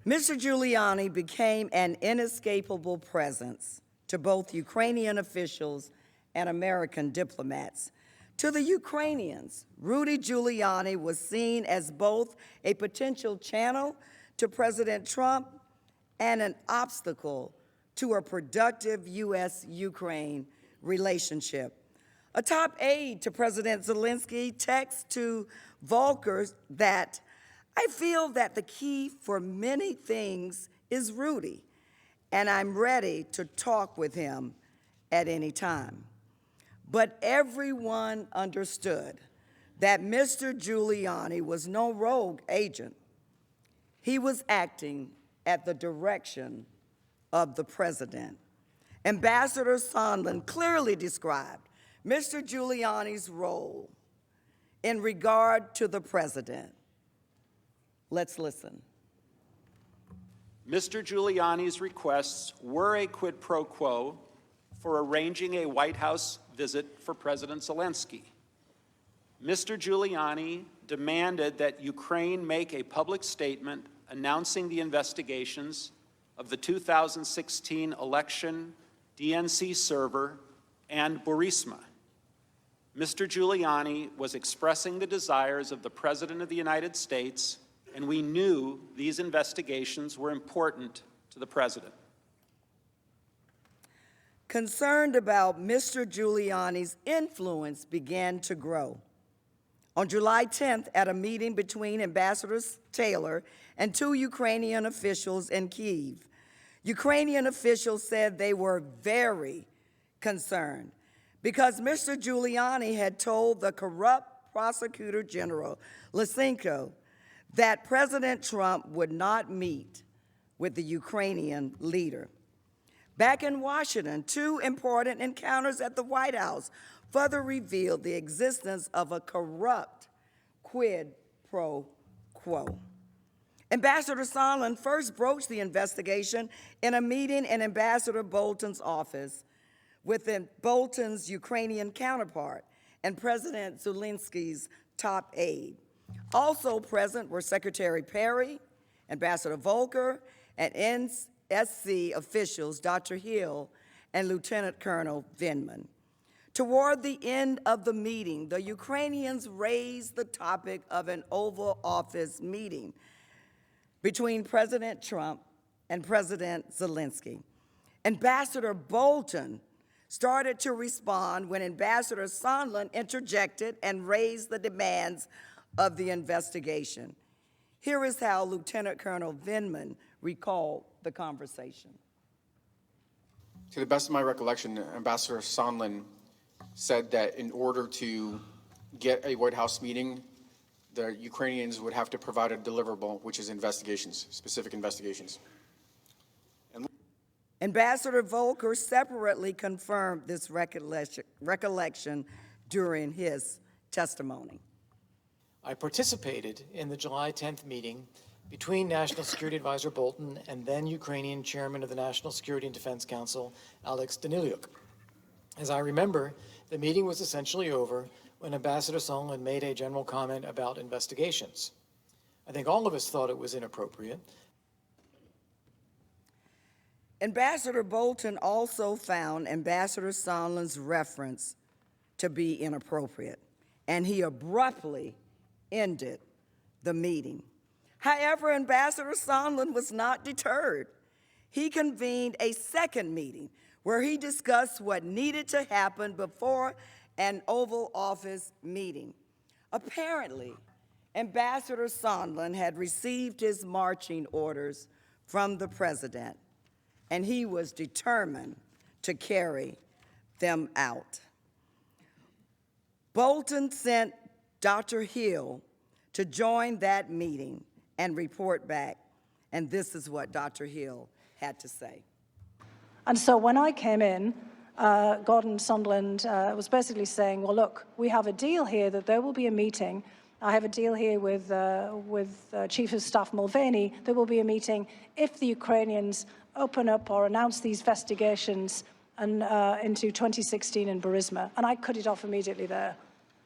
Mr. Giuliani became an inescapable presence to both Ukrainian officials and American diplomats. To the Ukrainians, Rudy Giuliani was seen as both a potential channel to President Trump and an obstacle to a productive U.S.-Ukraine relationship. A top aide to President Zelensky texts to Volker that, "I feel that the key for many things is Rudy, and I'm ready to talk with him at any time." But everyone understood that Mr. Giuliani was no rogue agent. He was acting at the direction of the president. Ambassador Sondland clearly described Mr. Giuliani's role in regard to the president. Let's listen. Mr. Giuliani's requests were a quid pro quo for arranging a White House visit for President Zelensky. Mr. Giuliani demanded that Ukraine make a public statement announcing the investigations of the 2016 election, DNC server, and Burisma. Mr. Giuliani was expressing the desires of the President of the United States, and we knew these investigations were important to the President. Concerned about Mr. Giuliani's influence began to grow. On July 10th, at a meeting between Ambassador Taylor and 2 Ukrainian officials in Kyiv, Ukrainian officials said they were very concerned because Mr. Giuliani had told the corrupt Prosecutor General Lysenko that President Trump would not meet with the Ukrainian leader. Back in Washington, 2 important encounters at the White House further revealed the existence of a corrupt quid pro quo. Ambassador Sondland first broached the investigation in a meeting in Ambassador Bolton's office with Bolton's Ukrainian counterpart and President Zelensky's top aide. Also present were Secretary Perry, Ambassador Volker, and NSC officials Dr. Hill and Lieutenant Colonel Vindman. Toward the end of the meeting, the Ukrainians raised the topic of an Oval Office meeting between President Trump and President Zelensky. Ambassador Bolton started to respond when Ambassador Sondland interjected and raised the demands of the investigation. Here is how Lieutenant Colonel Vindman recalled the conversation. To the best of my recollection, Ambassador Sondland said that in order to get a White House meeting, the Ukrainians would have to provide a deliverable, which is investigations, specific investigations. Ambassador Volker separately confirmed this recollection during his testimony. I participated in the July 10th meeting between National Security Advisor Bolton and then Ukrainian Chairman of the National Security and Defense Council, Alex Danylyuk. As I remember, the meeting was essentially over when Ambassador Sondland made a general comment about investigations. I think all of us thought it was inappropriate. Ambassador Bolton also found Ambassador Sondland's reference to be inappropriate, and he abruptly ended the meeting. However, Ambassador Sondland was not deterred. He convened a second meeting where he discussed what needed to happen before an Oval Office meeting. Apparently, Ambassador Sondland had received his marching orders from the president, and he was determined to carry them out. Bolton sent Dr. Hill to join that meeting and report back, and this is what Dr. Hill had to say. And so when I came in, Gordon Sondland was basically saying, well, look, we have a deal here that there will be a meeting. I have a deal here with Chief of Staff Mulvaney. There will be a meeting if the Ukrainians open up or announce these investigations into 2016 in Burisma. And I cut it off immediately there.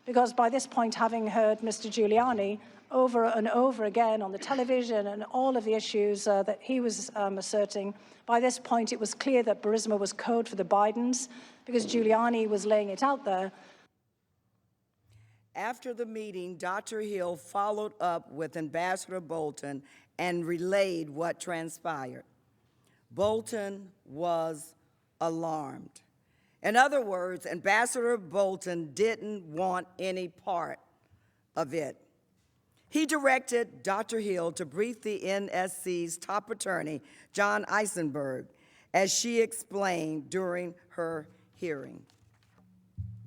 Because by this point, having heard Mr. Giuliani over and over again on the television and all of the issues that he was asserting, by this point it was clear that Burisma was code for the Bidens, because Giuliani was laying it out there. After the meeting, Dr. Hill followed up with Ambassador Bolton and relayed what transpired. Bolton was alarmed. In other words, Ambassador Bolton didn't want any part of it. He directed Dr. Hill to brief the NSC's top attorney, John Eisenberg, as she explained during her hearing.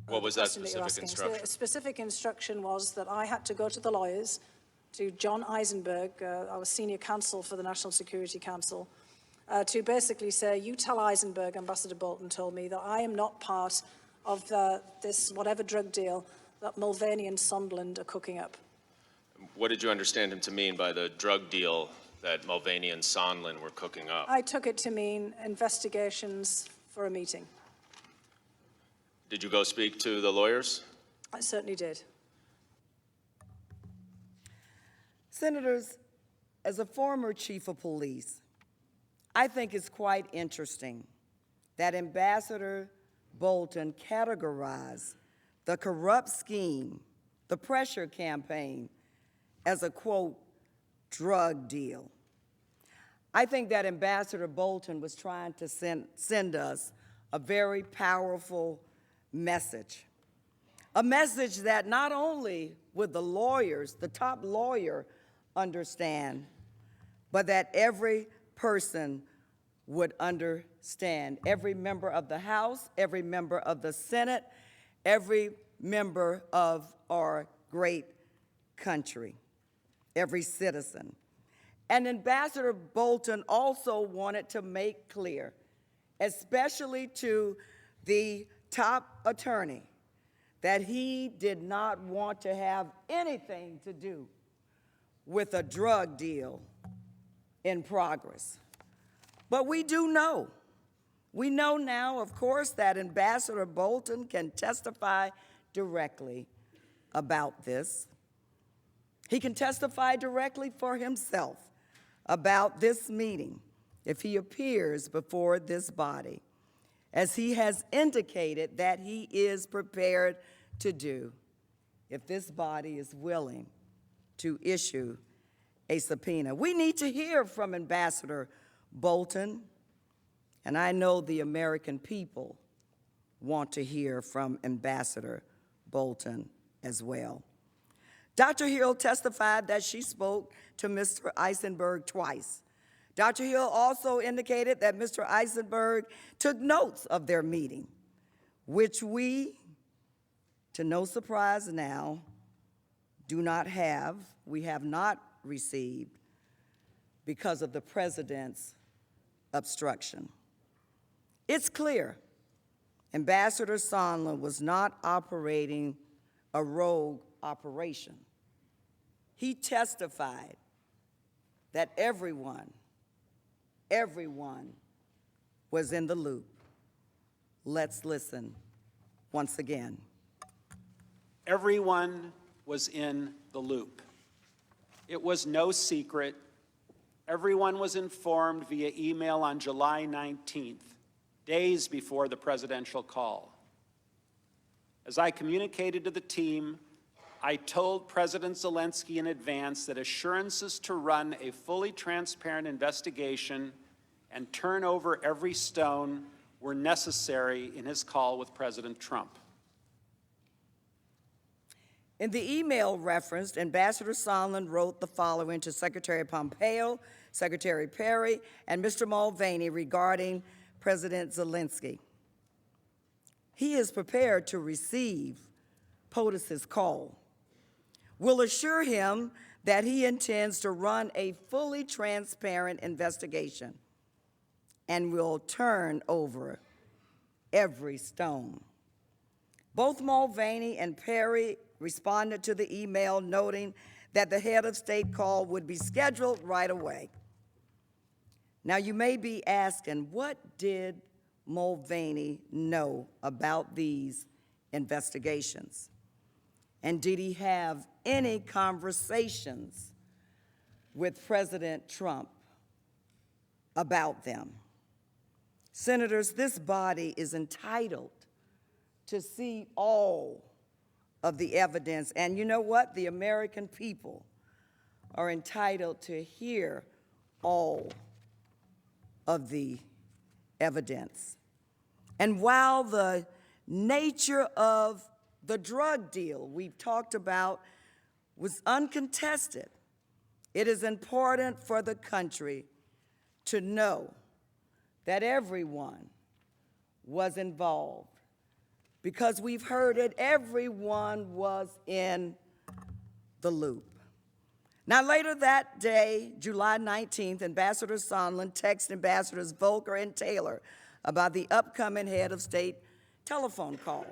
What was that Question that you're specific asking. instruction? The specific instruction was that I had to go to the lawyers, to John Eisenberg, our senior counsel for the National Security Council, to basically say, you tell Eisenberg, Ambassador Bolton told me, that I am not part of this whatever drug deal that Mulvaney and Sondland are cooking up. What did you understand him to mean by the drug deal that Mulvaney and Sondland were cooking up? I took it to mean investigations for a meeting. Did you go speak to the lawyers? I certainly did. Senators, as a former chief of police, I think it's quite interesting that Ambassador Bolton categorized the corrupt scheme, the pressure campaign, as a, quote, drug deal. I think that Ambassador Bolton was trying to send us a very powerful message. A message that not only would the lawyers, the top lawyer, understand, but that every person would understand. Every member of the House, every member of the Senate, every member of our great country, every citizen. And Ambassador Bolton also wanted to make clear, especially to the top attorney, that he did not want to have anything to do with a drug deal in progress. But we know now, of course, that Ambassador Bolton can testify directly about this. He can testify directly for himself about this meeting if he appears before this body, as he has indicated that he is prepared to do if this body is willing to issue a subpoena. We need to hear from Ambassador Bolton, and I know the American people want to hear from Ambassador Bolton as well. Dr. Hill testified that she spoke to Mr. Eisenberg twice. Dr. Hill also indicated that Mr. Eisenberg took notes of their meeting, which we, to no surprise now, we have not received because of the president's obstruction. It's clear Ambassador Sondland was not operating a rogue operation. He testified that everyone was in the loop. Let's listen once again. Everyone was in the loop. It was no secret. Everyone was informed via email on July 19th, days before the presidential call. As I communicated to the team, I told President Zelensky in advance that assurances to run a fully transparent investigation and turn over every stone were necessary in his call with President Trump. In the email referenced, Ambassador Sondland wrote the following to Secretary Pompeo, Secretary Perry, and Mr. Mulvaney regarding President Zelensky. He is prepared to receive POTUS's call. We'll assure him that he intends to run a fully transparent investigation and will turn over every stone. Both Mulvaney and Perry responded to the email noting that the head of state call would be scheduled right away. Now you may be asking, what did Mulvaney know about these investigations? And did he have any conversations with President Trump about them? Senators, this body is entitled to see all of the evidence. And you know what? The American people are entitled to hear all of the evidence. And while the nature of the drug deal we've talked about was uncontested, it is important for the country to know that everyone was involved. Because we've heard it, everyone was in the loop. Now, later that day, July 19th, Ambassador Sondland texted Ambassadors Volker and Taylor about the upcoming head of state telephone call.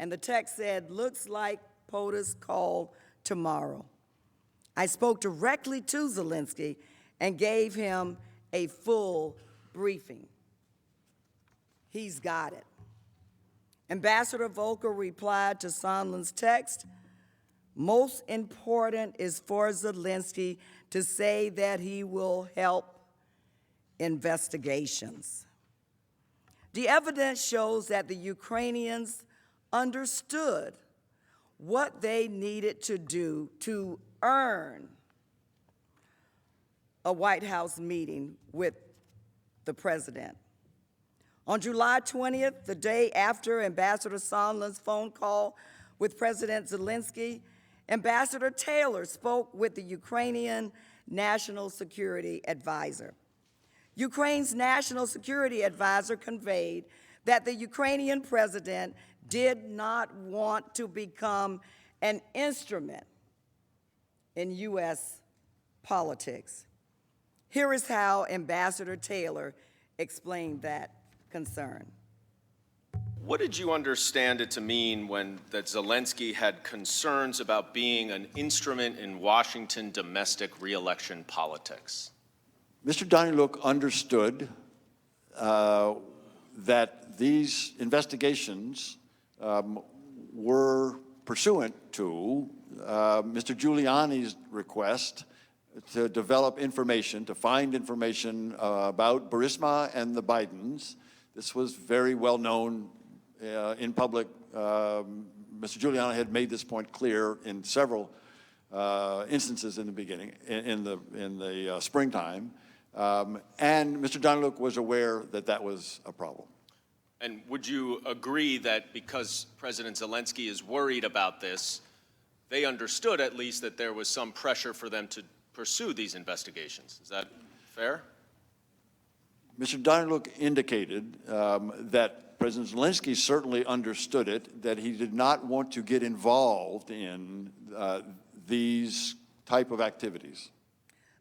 And the text said, "Looks like POTUS call tomorrow." I spoke directly to Zelensky and gave him a full briefing. He's got it. Ambassador Volker replied to Sondland's text, "Most important is for Zelensky to say that he will help investigations." The evidence shows that the Ukrainians understood what they needed to do to earn a White House meeting with the president. On July 20th, the day after Ambassador Sondland's phone call with President Zelensky, Ambassador Taylor spoke with the Ukrainian National Security Advisor. Ukraine's National Security Advisor conveyed that the Ukrainian president did not want to become an instrument in U.S. politics. Here is how Ambassador Taylor explained that concern. What did you understand it to mean when that Zelensky had concerns about being an instrument in Washington domestic re-election politics? Mr. Daniluk understood that these investigations were pursuant to Mr. Giuliani's request to develop information, to find information about Burisma and the Bidens. This was very well known in public. Mr. Giuliani had made this point clear in several instances in the beginning, in the springtime, and Mr. Daniluk was aware that that was a problem. And would you agree that because President Zelensky is worried about this, they understood at least that there was some pressure for them to pursue these investigations? Is that fair? Mr. Daniluk indicated that President Zelensky certainly understood it, that he did not want to get involved in these type of activities.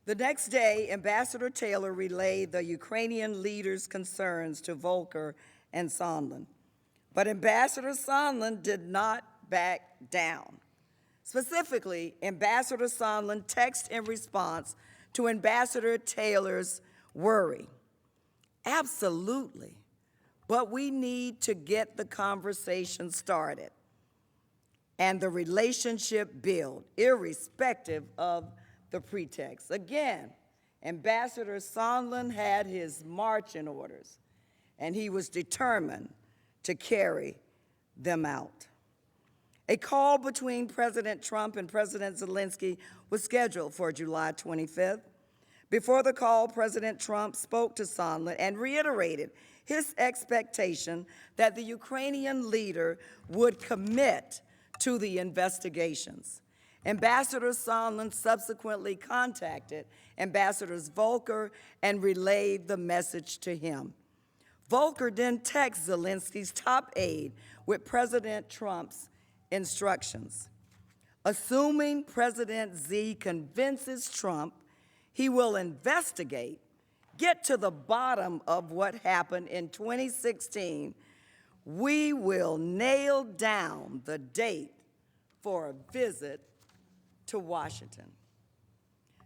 The next day, Ambassador Taylor relayed the Ukrainian leaders' concerns to Volker and Sondland. But Ambassador Sondland did not back down. Specifically, Ambassador Sondland texted in response to Ambassador Taylor's worry. Absolutely, but we need to get the conversation started and the relationship built, irrespective of the pretext. Again, Ambassador Sondland had his marching orders, and he was determined to carry them out. A call between President Trump and President Zelensky was scheduled for July 25th. Before the call, President Trump spoke to Sondland and reiterated his expectation that the Ukrainian leader would commit to the investigations. Ambassador Sondland subsequently contacted Ambassadors Volker and relayed the message to him. Volker then texted Zelensky's top aide with President Trump's instructions. Assuming President Z convinces Trump he will investigate, get to the bottom of what happened in 2016, we will nail down the date for a visit to Washington.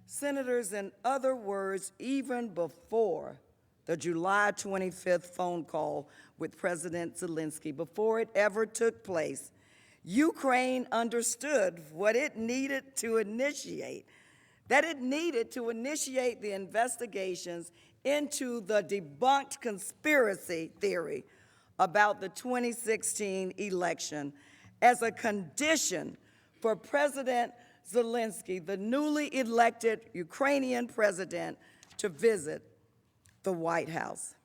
Senators, in other words, even before the July 25th phone call with President Zelensky, before it ever took place, Ukraine understood what it needed to initiate, that it needed to initiate the investigations into the debunked conspiracy theory about the 2016 election as a condition for President Zelensky, the newly elected Ukrainian president, to visit the White House.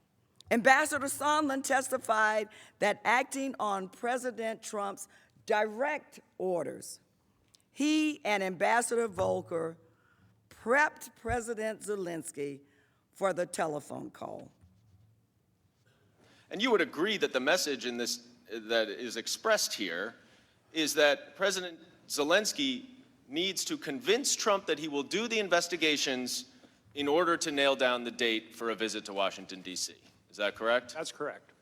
Ambassador Sondland testified that acting on President Trump's direct orders, he and Ambassador Volker prepped President Zelensky for the telephone call. And you would agree that the message in this that is expressed here is that President Zelensky needs to convince Trump that he will do the investigations in order to nail down the date for a visit to Washington, D.C. Is that correct? That's correct.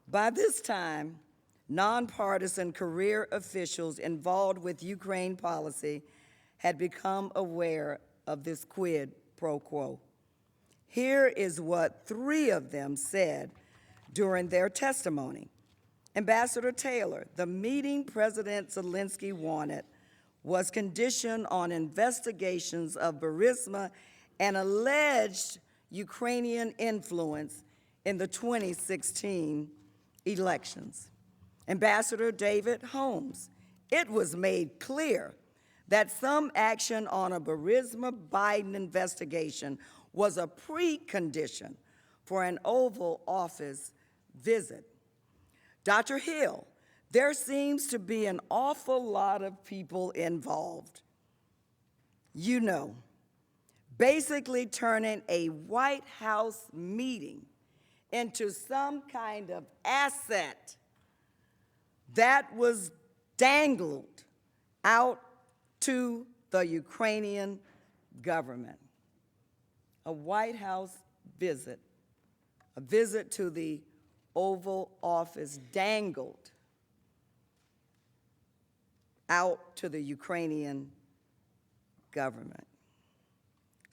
By this time, nonpartisan career officials involved with Ukraine policy had become aware of this quid pro quo. Here is what 3 of them said during their testimony. Ambassador Taylor, the meeting President Zelensky wanted was conditioned on investigations of Burisma and alleged Ukrainian influence in the 2016 elections. Ambassador David Holmes, it was made clear that some action on a Burisma-Biden investigation was a precondition for an Oval Office visit. Dr. Hill, there seems to be an awful lot of people involved. You know, basically turning a White House meeting into some kind of asset that was dangled out to the Ukrainian government. A White House visit, a visit to the Oval Office dangled out to the Ukrainian government.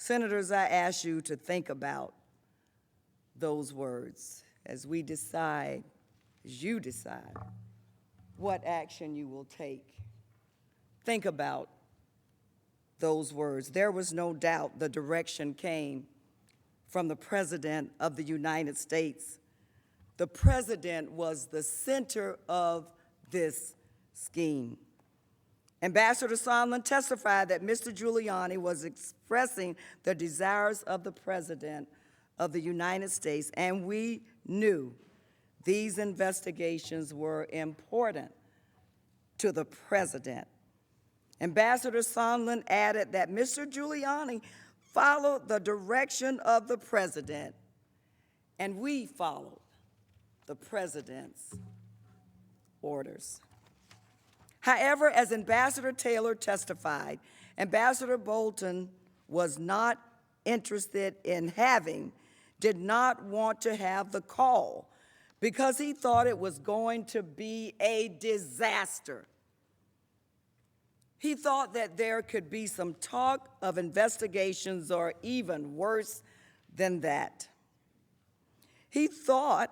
Senators, I ask you to think about those words as we decide, as you decide, what action you will take. Think about those words. There was no doubt the direction came from the President of the United States. The President was the center of this scheme. Ambassador Sondland testified that Mr. Giuliani was expressing the desires of the President of the United States, and we knew these investigations were important to the President. Ambassador Sondland added that Mr. Giuliani followed the direction of the President, and we followed the President's orders. However, as Ambassador Taylor testified, Ambassador Bolton was not interested in did not want to have the call because he thought it was going to be a disaster. He thought that there could be some talk of investigations or even worse than that. He thought,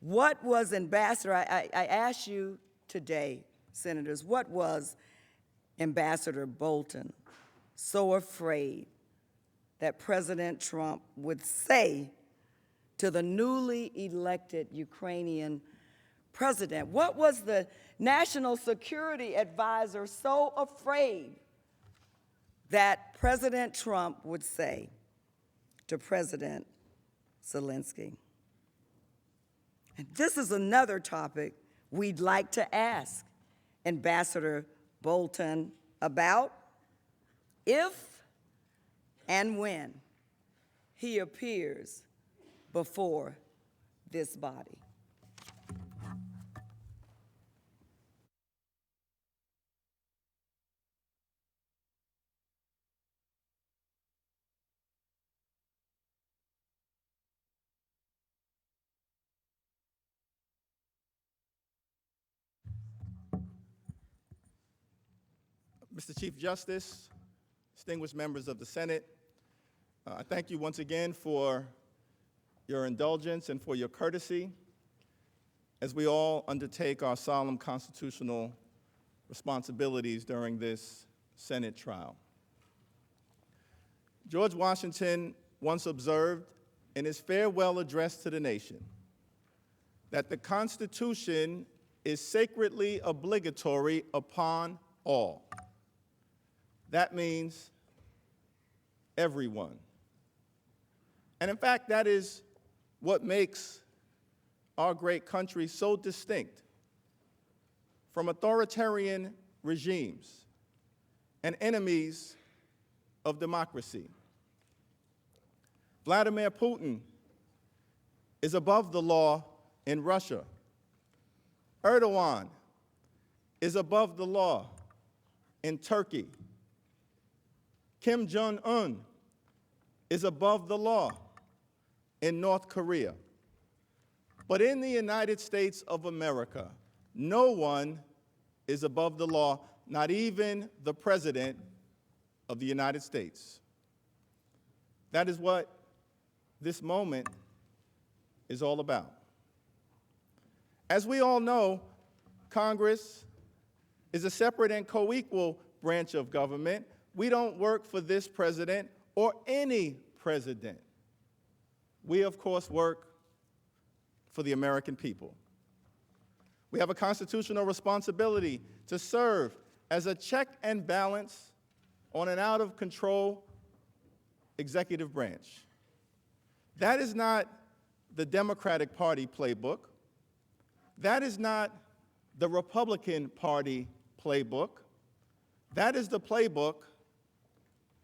what was Ambassador, I ask you today, Senators, what was Ambassador Bolton so afraid that President Trump would say to the newly elected Ukrainian president? What was the National Security Advisor so afraid that President Trump would say to President Zelensky? And this is another topic we'd like to ask Ambassador Bolton about if and when he appears before this body. Mr. Chief Justice, distinguished members of the Senate, I thank you once again for your indulgence and for your courtesy as we all undertake our solemn constitutional responsibilities during this Senate trial. George Washington once observed in his farewell address to the nation that the Constitution is sacredly obligatory upon all. That means everyone. And in fact, that is what makes our great country so distinct from authoritarian regimes and enemies of democracy. Vladimir Putin is above the law in Russia. Erdogan is above the law in Turkey. Kim Jong-un is above the law in North Korea. But in the United States of America, no one is above the law, not even the President of the United States. That is what this moment is all about. As we all know, Congress is a separate and co-equal branch of government. We don't work for this president or any president. We, of course, work for the American people. We have a constitutional responsibility to serve as a check and balance on an out-of-control executive branch. That is not the Democratic Party playbook. That is not the Republican Party playbook. That is the playbook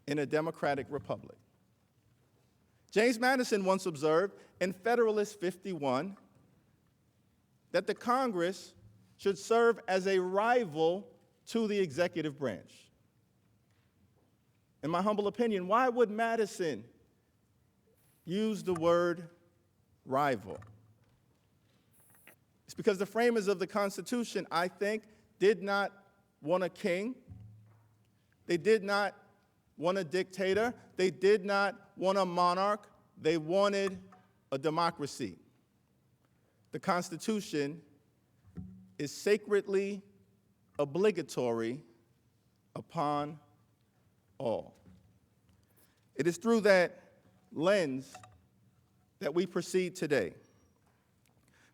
in a democratic republic. James Madison once observed in Federalist 51 that the Congress should serve as a rival to the executive branch. In my humble opinion, why would Madison use the word rival? It's because the framers of the Constitution, I think, did not want a king. They did not want a dictator. They did not want a monarch. They wanted a democracy. The Constitution is sacredly obligatory upon all. It is through that lens that we proceed today.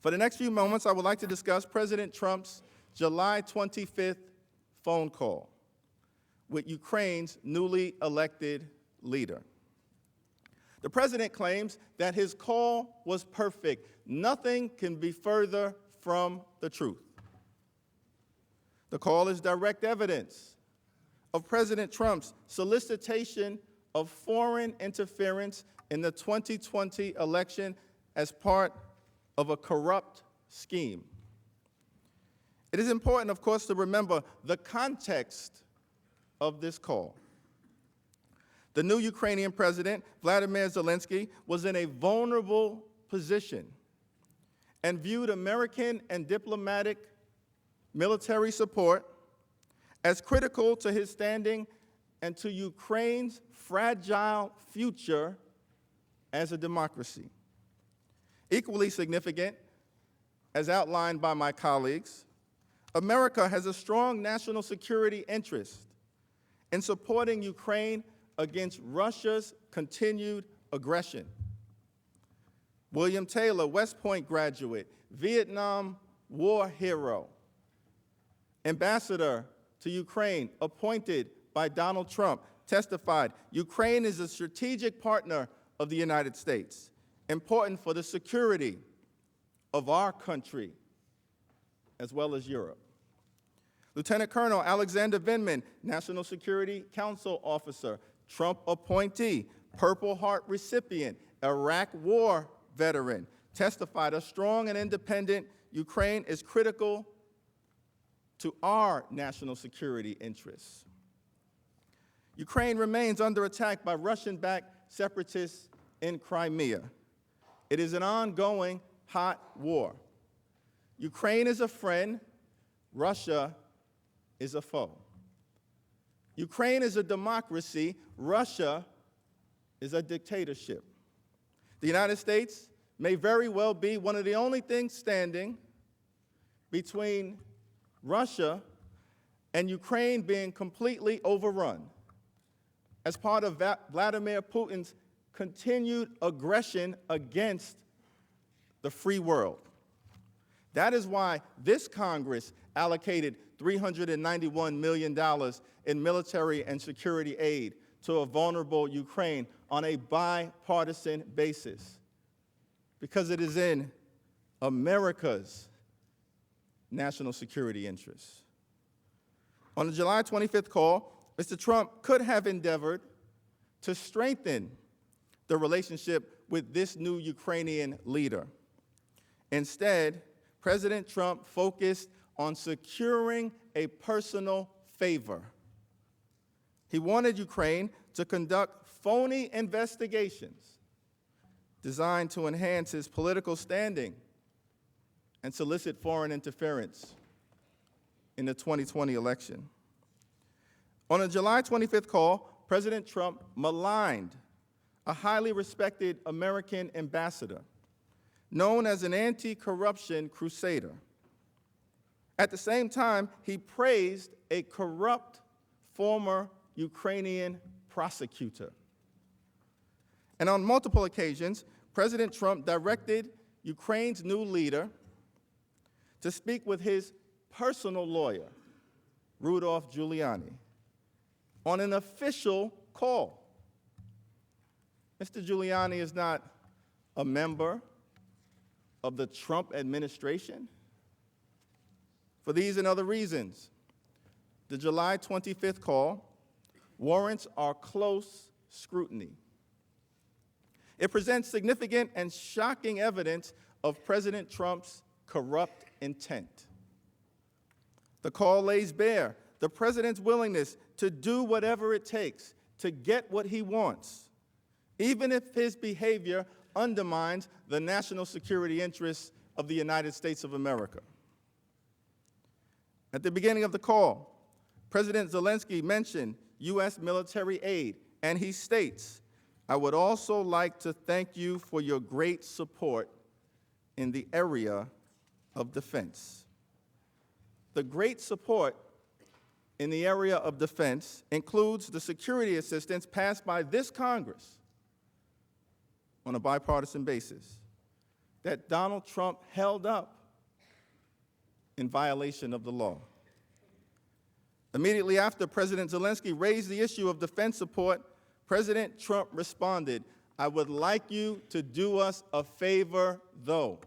For the next few moments, I would like to discuss President Trump's July 25th phone call with Ukraine's newly elected leader. The president claims that his call was perfect. Nothing can be further from the truth. The call is direct evidence of President Trump's solicitation of foreign interference in the 2020 election as part of a corrupt scheme. It is important, of course, to remember the context of this call. The new Ukrainian president, Vladimir Zelensky, was in a vulnerable position and viewed American and diplomatic military support as critical to his standing and to Ukraine's fragile future as a democracy. Equally significant, as outlined by my colleagues, America has a strong national security interest in supporting Ukraine against Russia's continued aggression. William Taylor, West Point graduate, Vietnam War hero, ambassador to Ukraine, appointed by Donald Trump, testified, Ukraine is a strategic partner of the United States, important for the security of our country as well as Europe. Lieutenant Colonel Alexander Vindman, National Security Council officer, Trump appointee, Purple Heart recipient, Iraq War veteran, testified a strong and independent Ukraine is critical to our national security interests. Ukraine remains under attack by Russian-backed separatists in Crimea. It is an ongoing hot war. Ukraine is a friend, Russia is a foe. Ukraine is a democracy, Russia is a dictatorship. The United States may very well be one of the only things standing between Russia and Ukraine being completely overrun as part of Vladimir Putin's continued aggression against the free world. That is why this Congress allocated $391 million in military and security aid to a vulnerable Ukraine on a bipartisan basis, because it is in America's national security interests. On the July 25th call, Mr. Trump could have endeavored to strengthen the relationship with this new Ukrainian leader. Instead, President Trump focused on securing a personal favor. He wanted Ukraine to conduct phony investigations designed to enhance his political standing and solicit foreign interference in the 2020 election. On a July 25th call, President Trump maligned a highly respected American ambassador known as an anti-corruption crusader. At the same time, he praised a corrupt former Ukrainian prosecutor. And on multiple occasions, President Trump directed Ukraine's new leader to speak with his personal lawyer, Rudolph Giuliani, on an official call. Mr. Giuliani is not a member of the Trump administration. For these and other reasons, the July 25th call warrants our close scrutiny. It presents significant and shocking evidence of President Trump's corrupt intent. The call lays bare the president's willingness to do whatever it takes to get what he wants, even if his behavior undermines the national security interests of the United States of America. At the beginning of the call, President Zelensky mentioned U.S. military aid. And he states, I would also like to thank you for your great support in the area of defense. The great support in the area of defense includes the security assistance passed by this Congress on a bipartisan basis that Donald Trump held up in violation of the law. Immediately after President Zelensky raised the issue of defense support, President Trump responded, I would like you to do us a favor, though.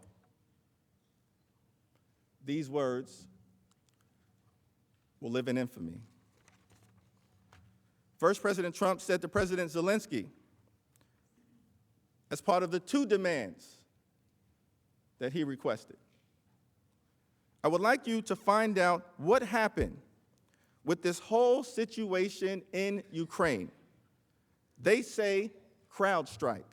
These words will live in infamy. First, President Trump said to President Zelensky, as part of the two demands that he requested, I would like you to find out what happened with this whole situation in Ukraine. They say CrowdStrike.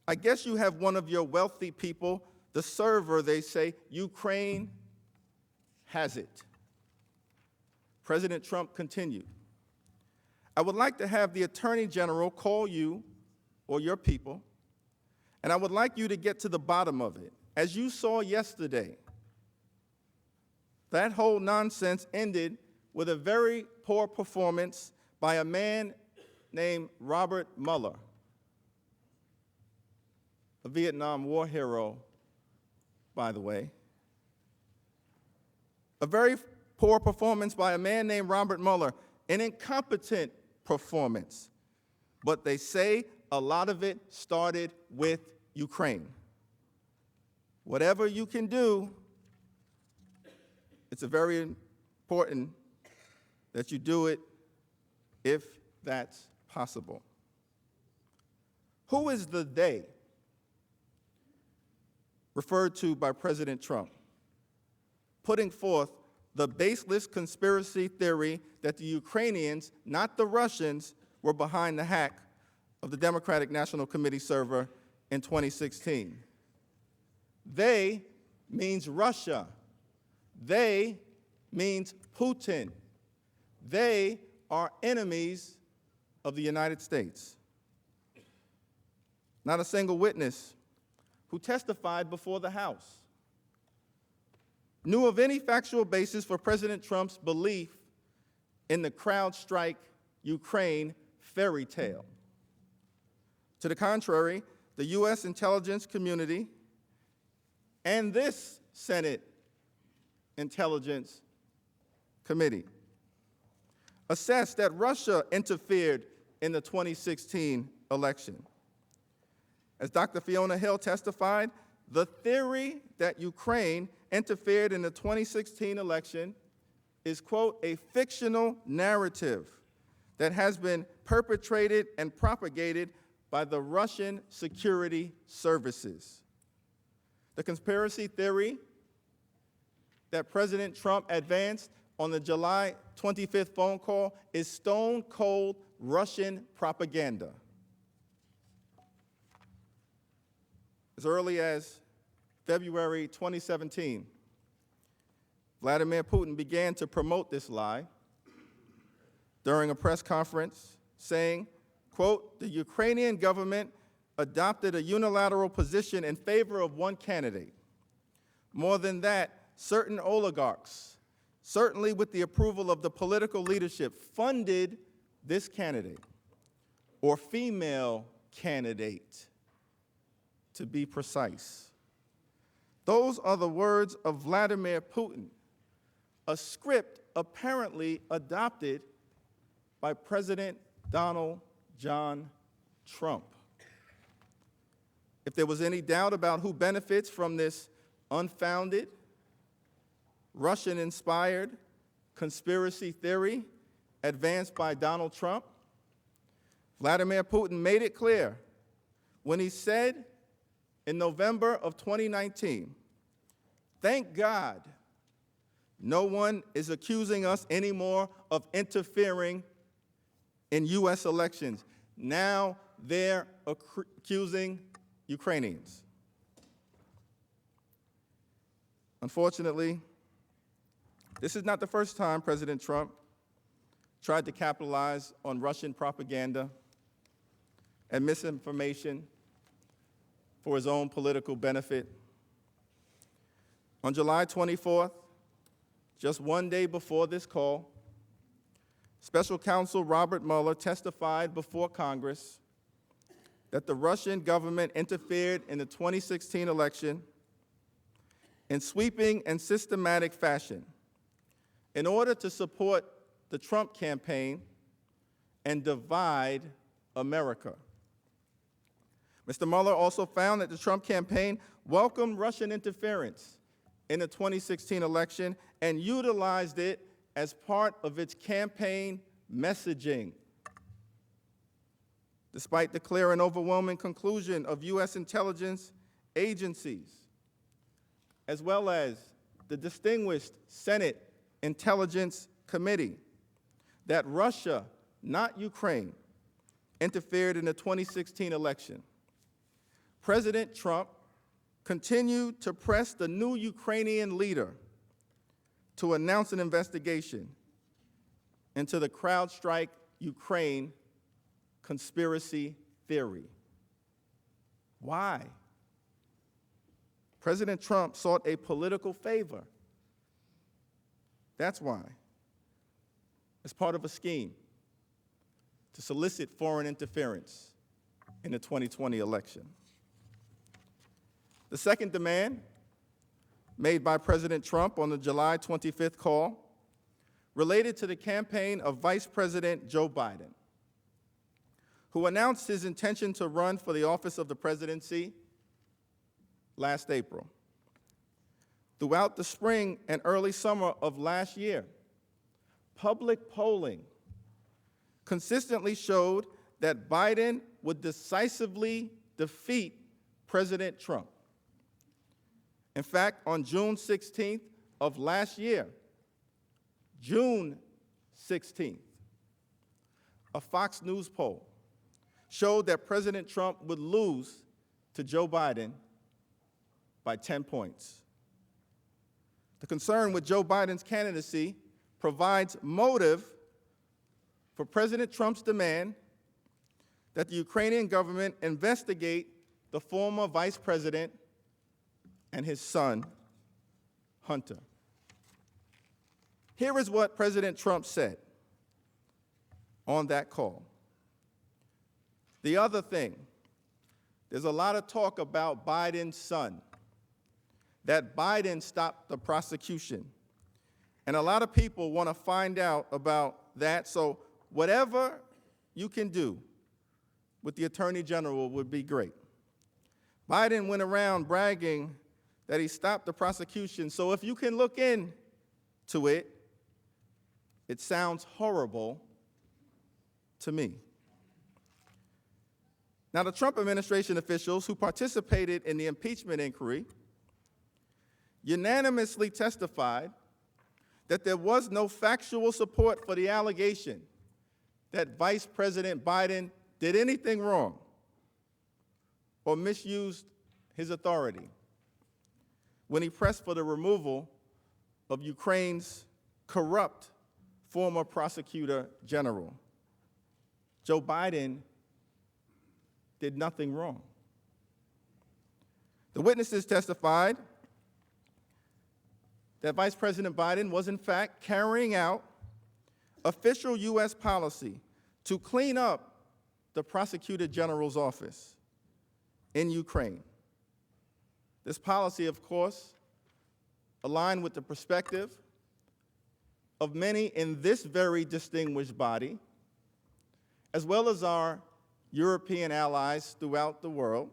I guess you have one of your wealthy people, the server, they say, Ukraine has it. President Trump continued, I would like to have the Attorney General call you or your people, and I would like you to get to the bottom of it. As you saw yesterday, that whole nonsense ended with a very poor performance by a man named Robert Mueller, a Vietnam War hero, by the way. A very poor performance by a man named Robert Mueller, an incompetent performance. But they say a lot of it started with Ukraine. Whatever you can do, it's very important that you do it if that's possible. Who is the they referred to by President Trump, putting forth the baseless conspiracy theory that the Ukrainians, not the Russians, were behind the hack of the Democratic National Committee server in 2016? They means Russia. They means Putin. They are enemies of the United States. Not a single witness who testified before the House knew of any factual basis for President Trump's belief in the CrowdStrike Ukraine fairy tale. To the contrary, the U.S. intelligence community and this Senate Intelligence Committee assessed that Russia interfered in the 2016 election. As Dr. Fiona Hill testified, the theory that Ukraine interfered in the 2016 election is, quote, a fictional narrative that has been perpetrated and propagated by the Russian security services. The conspiracy theory that President Trump advanced on the July 25th phone call is stone-cold Russian propaganda. As early as February 2017, Vladimir Putin began to promote this lie during a press conference, saying, quote, the Ukrainian government adopted a unilateral position in favor of one candidate. More than that, certain oligarchs, certainly with the approval of the political leadership, funded this candidate, or female candidate, to be precise. Those are the words of Vladimir Putin, a script apparently adopted by President Donald John Trump. If there was any doubt about who benefits from this unfounded, Russian-inspired conspiracy theory advanced by Donald Trump, Vladimir Putin made it clear when he said in November of 2019, thank God no one is accusing us anymore of interfering in U.S. elections. Now they're accusing Ukrainians. Unfortunately, this is not the first time President Trump tried to capitalize on Russian propaganda and misinformation for his own political benefit. On July 24th, just one day before this call, Special Counsel Robert Mueller testified before Congress that the Russian government interfered in the 2016 election in sweeping and systematic fashion in order to support the Trump campaign and divide America. Mr. Mueller also found that the Trump campaign welcomed Russian interference in the 2016 election and utilized it as part of its campaign messaging. Despite the clear and overwhelming conclusion of U.S. intelligence agencies, as well as the distinguished Senate Intelligence Committee, that Russia, not Ukraine, interfered in the 2016 election, President Trump continued to press the new Ukrainian leader to announce an investigation into the CrowdStrike Ukraine conspiracy theory. Why? President Trump sought a political favor. That's why. As part of a scheme to solicit foreign interference in the 2020 election. The second demand made by President Trump on the July 25th call related to the campaign of Vice President Joe Biden, who announced his intention to run for the office of the presidency last April. Throughout the spring and early summer of last year, public polling consistently showed that Biden would decisively defeat President Trump. In fact, on June 16th of last year, June 16th, a Fox News poll showed that President Trump would lose to Joe Biden by 10 points. The concern with Joe Biden's candidacy provides motive for President Trump's demand that the Ukrainian government investigate the former vice president and his son, Hunter. Here is what President Trump said on that call. The other thing, there's a lot of talk about Biden's son, that Biden stopped the prosecution. And a lot of people want to find out about that, so whatever you can do with the Attorney General would be great. Biden went around bragging that he stopped the prosecution, so if you can look into it, it sounds horrible to me. Now, the Trump administration officials who participated in the impeachment inquiry unanimously testified that there was no factual support for the allegation that Vice President Biden did anything wrong or misused his authority when he pressed for the removal of Ukraine's corrupt former prosecutor general. Joe Biden did nothing wrong. The witnesses testified that Vice President Biden was in fact carrying out official U.S. policy to clean up the Prosecutor General's office in Ukraine. This policy, of course, aligned with the perspective of many in this very distinguished body, as well as our European allies throughout the world,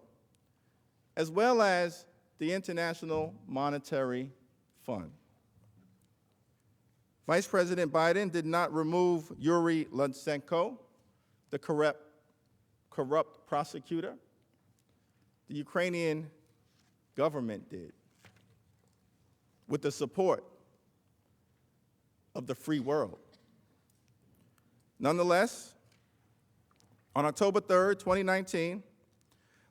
as well as the International Monetary Fund. Vice President Biden did not remove Yuri Lutsenko, the corrupt prosecutor. The Ukrainian government did, with the support of the free world. Nonetheless, on October 3rd, 2019,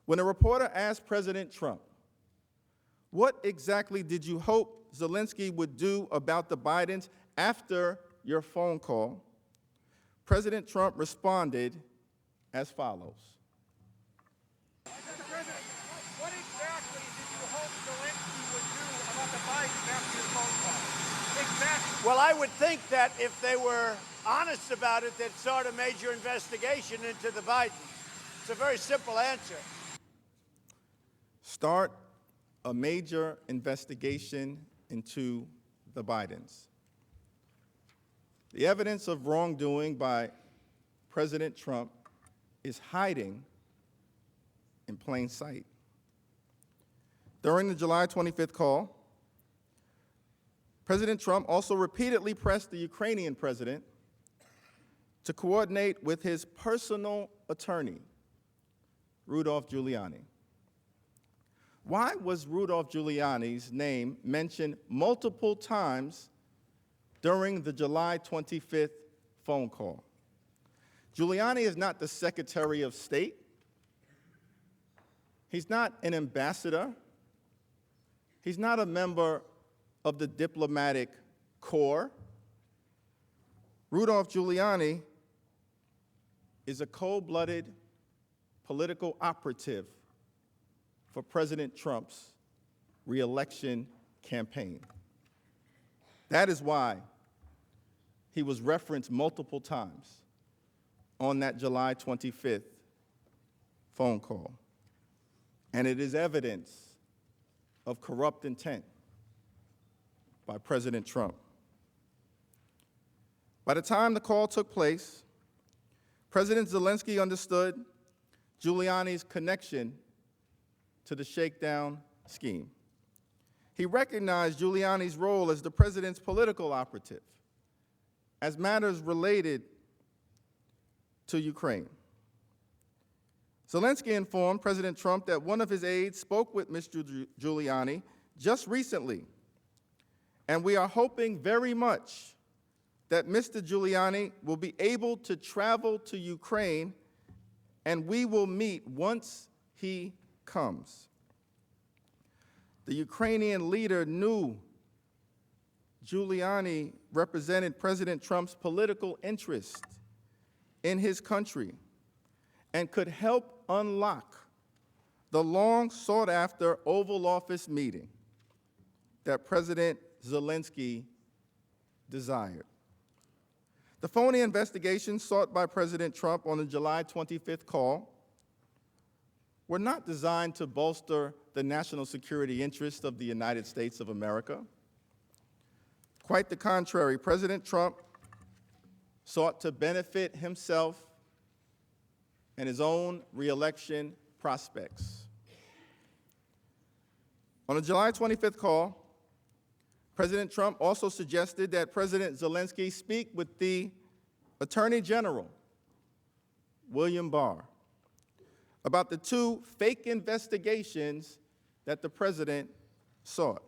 when a reporter asked President Trump, "What exactly did you hope Zelensky would do about the Bidens after your phone call?" President Trump responded as follows. Mr. President, what exactly did you hope Zelensky would do about the Bidens after your phone call? Exactly. Well, I would think that if they were honest about it, they'd start a major investigation into the Bidens. It's a very simple answer. Start a major investigation into the Bidens. The evidence of wrongdoing by President Trump is hiding in plain sight. During the July 25th call, President Trump also repeatedly pressed the Ukrainian president to coordinate with his personal attorney, Rudolph Giuliani. Why was Rudolph Giuliani's name mentioned multiple times during the July 25th phone call? Giuliani is not the Secretary of State. He's not an ambassador. He's not a member of the diplomatic corps. Rudolph Giuliani is a cold-blooded political operative for President Trump's re-election campaign. That is why he was referenced multiple times on that July 25th phone call. And it is evidence of corrupt intent by President Trump. By the time the call took place, President Zelensky understood Giuliani's connection to the shakedown scheme. He recognized Giuliani's role as the president's political operative as matters related to Ukraine. Zelensky informed President Trump that one of his aides spoke with Mr. Giuliani just recently, and we are hoping very much that Mr. Giuliani will be able to travel to Ukraine and we will meet once he comes. The Ukrainian leader knew Giuliani represented President Trump's political interest in his country and could help unlock the long sought after Oval Office meeting that President Zelensky desired. The phony investigations sought by President Trump on the July 25th call were not designed to bolster the national security interests of the United States of America. Quite the contrary, President Trump sought to benefit himself and his own re-election prospects. On the July 25th call, President Trump also suggested that President Zelensky speak with the Attorney General, William Barr, about the two fake investigations that the president sought.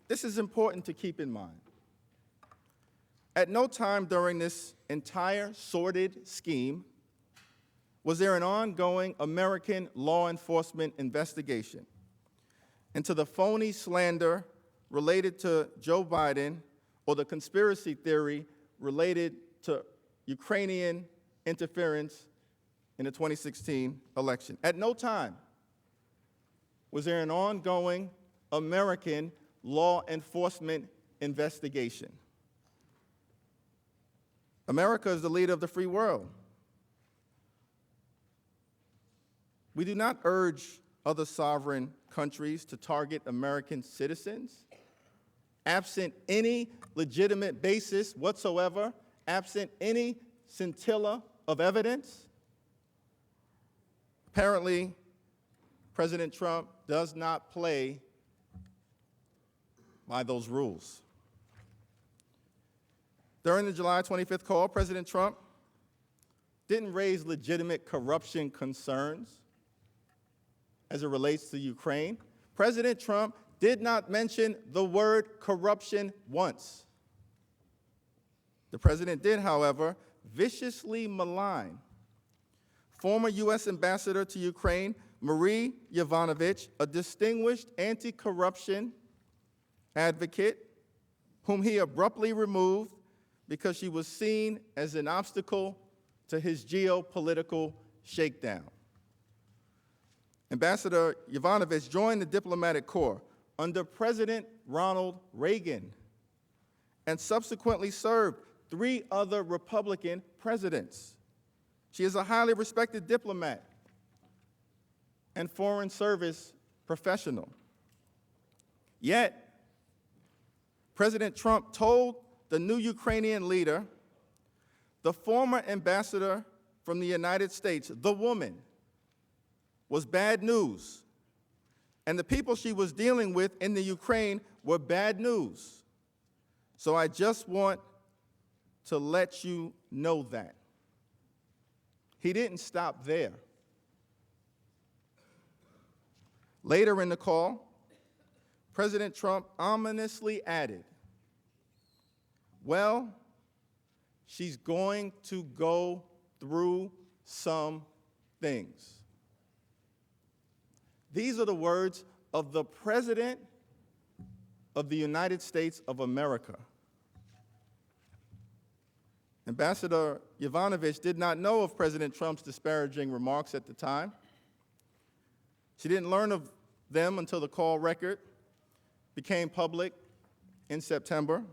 This is important to keep in mind. At no time during this entire sordid scheme was there an ongoing American law enforcement investigation into the phony slander related to Joe Biden or the conspiracy theory related to Ukrainian interference in the 2016 election. At no time was there an ongoing American law enforcement investigation. America is the leader of the free world. We do not urge other sovereign countries to target American citizens, absent any legitimate basis whatsoever, absent any scintilla of evidence. Apparently, President Trump does not play by those rules. During the July 25th call, President Trump didn't raise legitimate corruption concerns as it relates to Ukraine. President Trump did not mention the word corruption once. The president did, however, viciously malign former U.S. Ambassador to Ukraine, Marie Yovanovitch, a distinguished anti-corruption advocate whom he abruptly removed because she was seen as an obstacle to his geopolitical shakedown. Ambassador Yovanovitch joined the diplomatic corps under President Ronald Reagan and subsequently served 3 other Republican presidents. She is a highly respected diplomat and foreign service professional. Yet, President Trump told the new Ukrainian leader, the former ambassador from the United States, the woman, was bad news, and the people she was dealing with in the Ukraine were bad news. So I just want to let you know that. He didn't stop there. Later in the call, President Trump ominously added, well, she's going to go through some things. These are the words of the President of the United States of America. Ambassador Yovanovitch did not know of President Trump's disparaging remarks at the time. She didn't learn of them until the call record became public in September.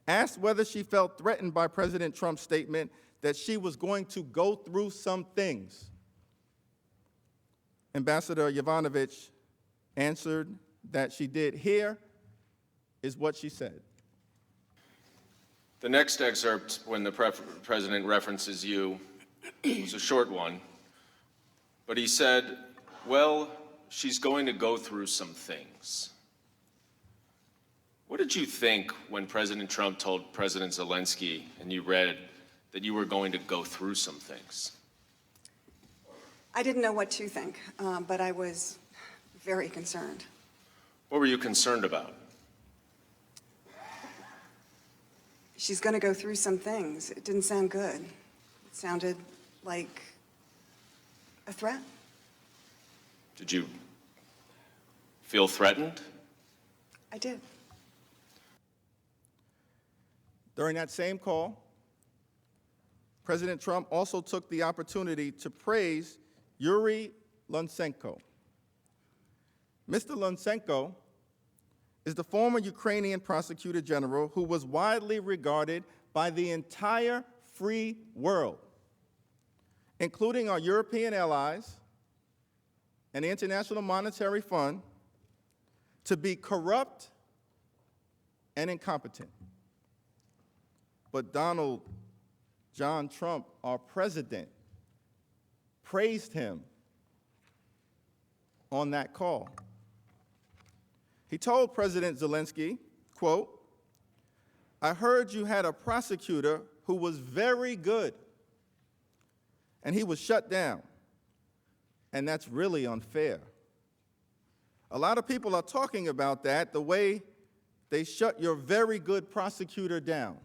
Asked whether she felt threatened by President Trump's statement that she was going to go through some things, Ambassador Yovanovitch answered that she did. Here is what she said. The next excerpt, when the president references you, was a short one, but he said, well, she's going to go through some things. What did you think when President Trump told President Zelensky and you read that you were going to go through some things? I didn't know what to think, but I was very concerned. What were you concerned about? She's going to go through some things. It didn't sound good. It sounded like a threat. Did you feel threatened? I did. During that same call, President Trump also took the opportunity to praise Yuri Lutsenko. Mr. Lutsenko is the former Ukrainian prosecutor general who was widely regarded by the entire free world, including our European allies and the International Monetary Fund, to be corrupt and incompetent. But Donald John Trump, our president, praised him on that call. He told President Zelensky, quote, I heard you had a prosecutor who was very good, and he was shut down, and that's really unfair. A lot of people are talking about that, the way they shut your very good prosecutor down.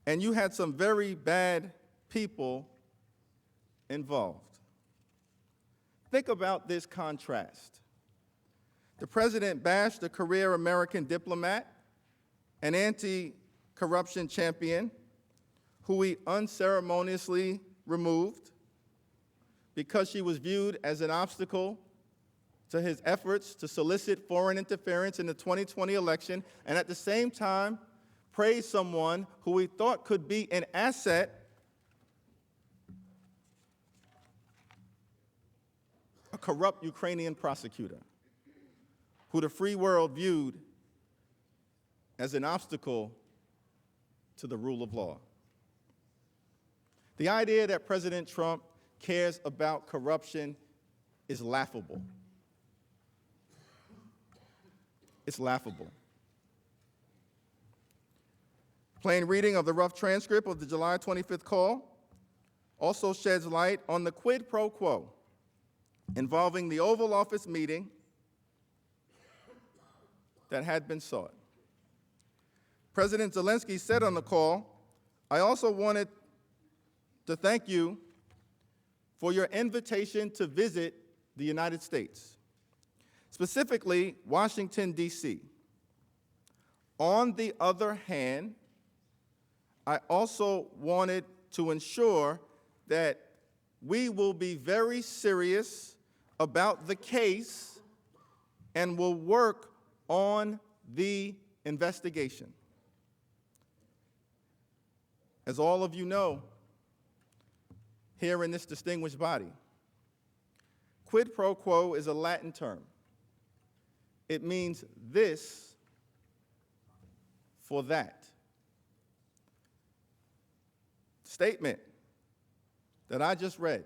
And you had some very bad people involved. Think about this contrast. The president bashed a career American diplomat, an anti-corruption champion, who he unceremoniously removed because she was viewed as an obstacle to his efforts to solicit foreign interference in the 2020 election, and at the same time, praised someone who he thought could be an asset, a corrupt Ukrainian prosecutor, who the free world viewed as an obstacle to the rule of law. The idea that President Trump cares about corruption is laughable. It's laughable. Plain reading of the rough transcript of the July 25th call also sheds light on the quid pro quo involving the Oval Office meeting that had been sought. President Zelensky said on the call, I also wanted to thank you for your invitation to visit the United States, specifically Washington, D.C. On the other hand, I also wanted to ensure that we will be very serious about the case and will work on the investigation. As all of you know, here in this distinguished body, quid pro quo is a Latin term. It means this for that. Statement that I just read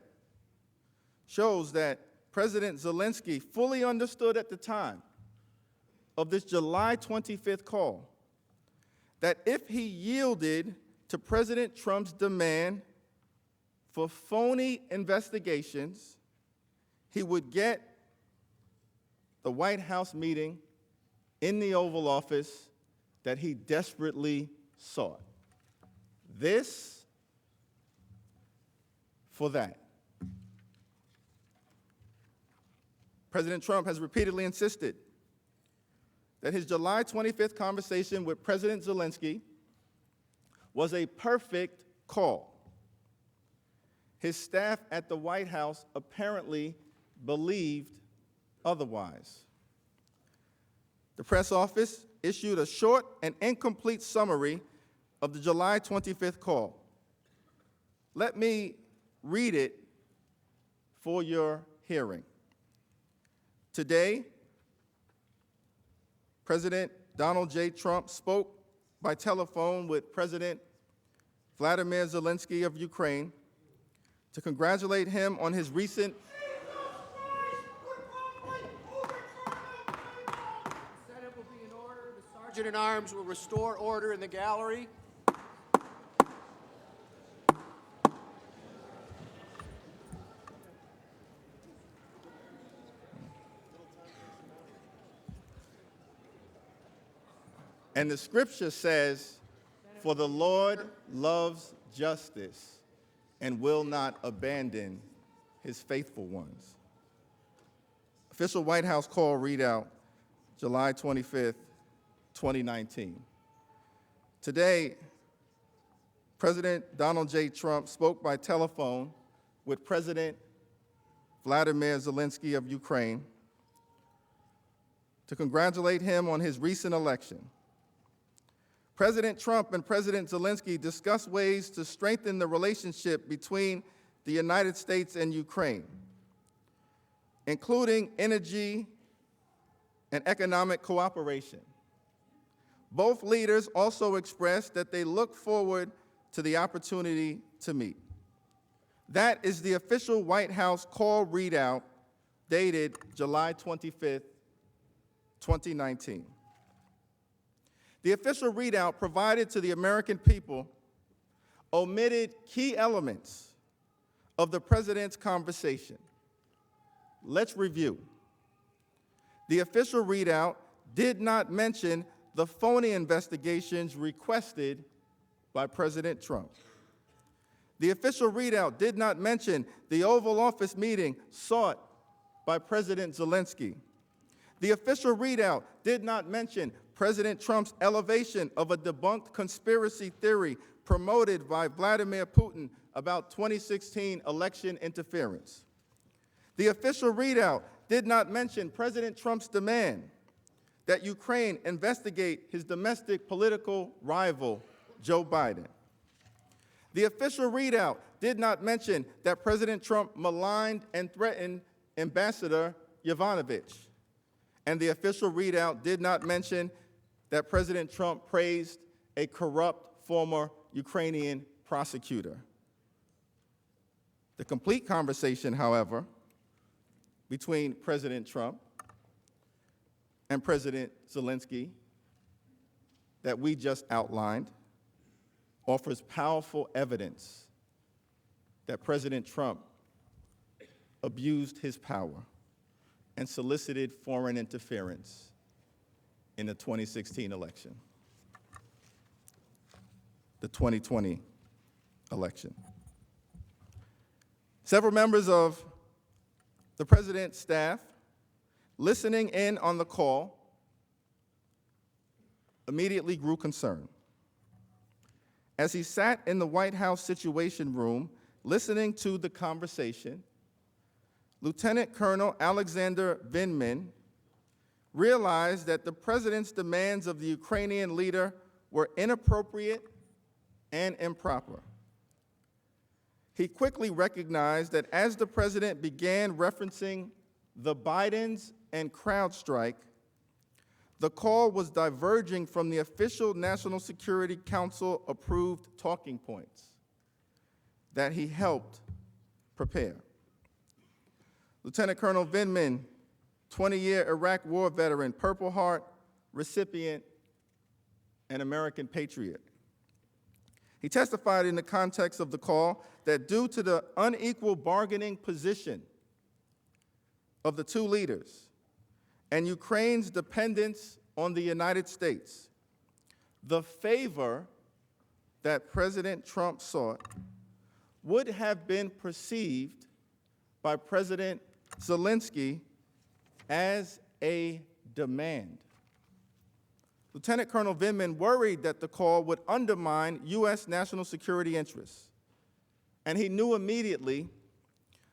shows that President Zelensky fully understood at the time of this July 25th call that if he yielded to President Trump's demand for phony investigations, he would get the White House meeting in the Oval Office that he desperately sought. This for that. President Trump has repeatedly insisted that his July 25th conversation with President Zelensky was a perfect call. His staff at the White House apparently believed otherwise. The press office issued a short and incomplete summary of the July 25th call. Let me read it for your hearing. Today, President Donald J. Trump spoke by telephone with President Vladimir Zelensky of Ukraine to congratulate him on his recent The Senate will be in order. The Sergeant at Arms will restore order in the gallery. And the scripture says, "For the Lord loves justice and will not abandon his faithful ones." Official White House call readout, July 25th, 2019. Today, President Donald J. Trump spoke by telephone with President Vladimir Zelensky of Ukraine to congratulate him on his recent election. President Trump and President Zelensky discussed ways to strengthen the relationship between the United States and Ukraine, including energy and economic cooperation. Both leaders also expressed that they look forward to the opportunity to meet. That is the official White House call readout dated July 25th, 2019. The official readout provided to the American people omitted key elements of the president's conversation. Let's review. The official readout did not mention the phony investigations requested by President Trump. The official readout did not mention the Oval Office meeting sought by President Zelensky. The official readout did not mention President Trump's elevation of a debunked conspiracy theory promoted by Vladimir Putin about 2016 election interference. The official readout did not mention President Trump's demand that Ukraine investigate his domestic political rival, Joe Biden. The official readout did not mention that President Trump maligned and threatened Ambassador Yovanovitch. And the official readout did not mention that President Trump praised a corrupt former Ukrainian prosecutor. The complete conversation, however, between President Trump and President Zelensky that we just outlined offers powerful evidence that President Trump abused his power and solicited foreign interference in the 2016 election, the 2020 election. Several members of the president's staff listening in on the call immediately grew concerned. As he sat in the White House Situation Room listening to the conversation, Lieutenant Colonel Alexander Vindman realized that the president's demands of the Ukrainian leader were inappropriate and improper. He quickly recognized that as the president began referencing the Bidens and CrowdStrike, the call was diverging from the official National Security Council approved talking points that he helped prepare. Lieutenant Colonel Vindman, 20-year Iraq War veteran, Purple Heart recipient, and American patriot. He testified in the context of the call that due to the unequal bargaining position of the two leaders and Ukraine's dependence on the United States, the favor that President Trump sought would have been perceived by President Zelensky as a demand. Lieutenant Colonel Vindman worried that the call would undermine U.S. national security interests, and he knew immediately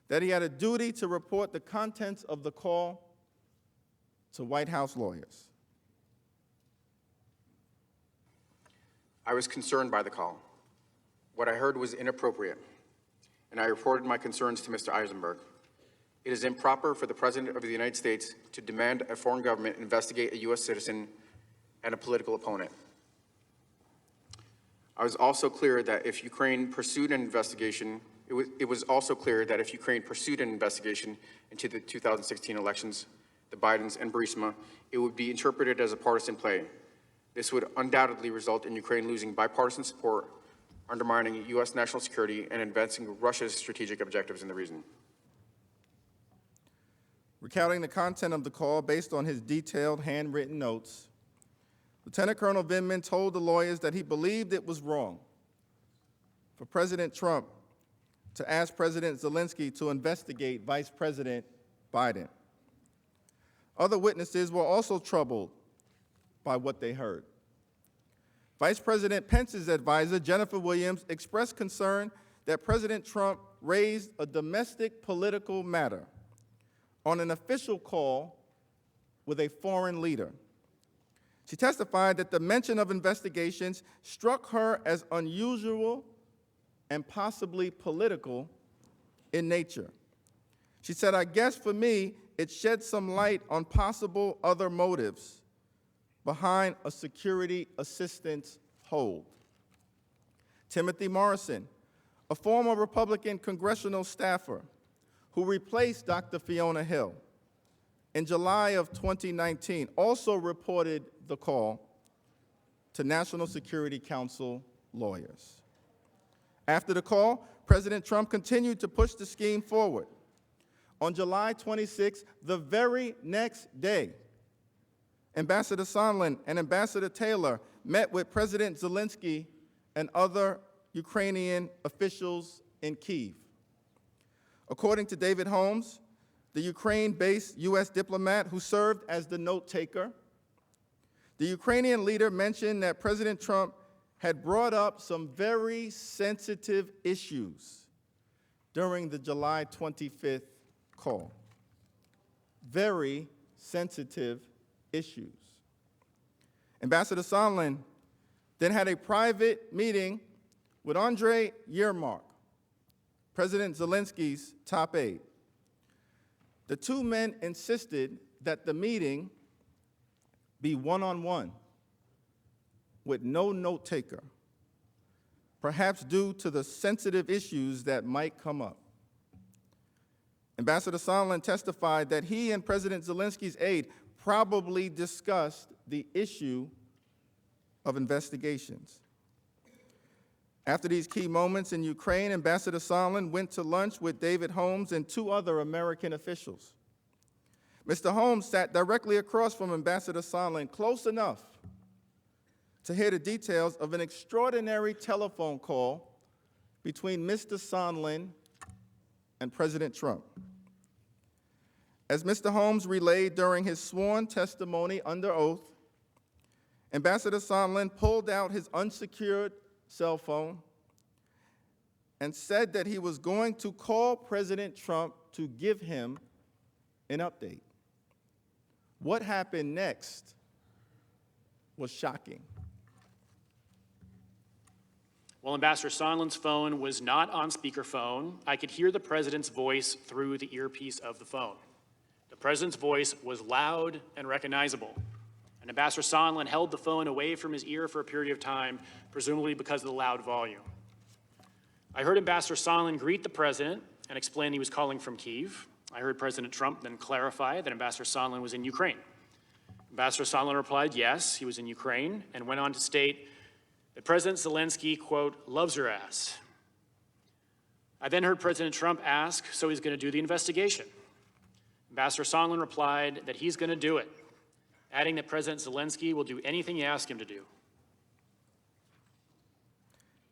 that he had a duty to report the contents of the call to White House lawyers. I was concerned by the call. What I heard was inappropriate, and I reported my concerns to Mr. Eisenberg. It is improper for the President of the United States to demand a foreign government investigate a U.S. citizen and a political opponent. I was also clear that if Ukraine pursued an investigation, it was also clear that if Ukraine pursued an investigation into the 2016 elections, the Bidens and Burisma, it would be interpreted as a partisan play. This would undoubtedly result in Ukraine losing bipartisan support, undermining U.S. national security, and advancing Russia's strategic objectives in the region. Recounting the content of the call based on his detailed handwritten notes, Lieutenant Colonel Vindman told the lawyers that he believed it was wrong for President Trump to ask President Zelensky to investigate Vice President Biden. Other witnesses were also troubled by what they heard. Vice President Pence's advisor, Jennifer Williams, expressed concern that President Trump raised a domestic political matter on an official call with a foreign leader. She testified that the mention of investigations struck her as unusual and possibly political in nature. She said, "I guess for me, it shed some light on possible other motives behind a security assistance hold." Timothy Morrison, a former Republican congressional staffer who replaced Dr. Fiona Hill in July of 2019, also reported the call to National Security Council lawyers. After the call, President Trump continued to push the scheme forward. On July 26, the very next day, Ambassador Sondland and Ambassador Taylor met with President Zelensky and other Ukrainian officials in Kyiv. According to David Holmes, the Ukraine-based U.S. diplomat who served as the note-taker, the Ukrainian leader mentioned that President Trump had brought up some very sensitive issues during the July 25th call. Very sensitive issues. Ambassador Sondland then had a private meeting with Andrei Yermak, President Zelensky's top aide. The two men insisted that the meeting be one-on-one with no note-taker, perhaps due to the sensitive issues that might come up. Ambassador Sondland testified that he and President Zelensky's aide probably discussed the issue of investigations. After these key moments in Ukraine, Ambassador Sondland went to lunch with David Holmes and two other American officials. Mr. Holmes sat directly across from Ambassador Sondland, close enough to hear the details of an extraordinary telephone call between Mr. Sondland and President Trump. As Mr. Holmes relayed during his sworn testimony under oath, Ambassador Sondland pulled out his unsecured cell phone and said that he was going to call President Trump to give him an update. What happened next was shocking. While Ambassador Sondland's phone was not on speakerphone, I could hear the president's voice through the earpiece of the phone. The president's voice was loud and recognizable, and Ambassador Sondland held the phone away from his ear for a period of time, presumably because of the loud volume. I heard Ambassador Sondland greet the president and explain he was calling from Kyiv. I heard President Trump then clarify that Ambassador Sondland was in Ukraine. Ambassador Sondland replied yes, he was in Ukraine, and went on to state that President Zelensky, quote, loves your ass. I then heard President Trump ask, so he's going to do the investigation. Ambassador Sondland replied that he's going to do it, adding that President Zelensky will do anything you ask him to do.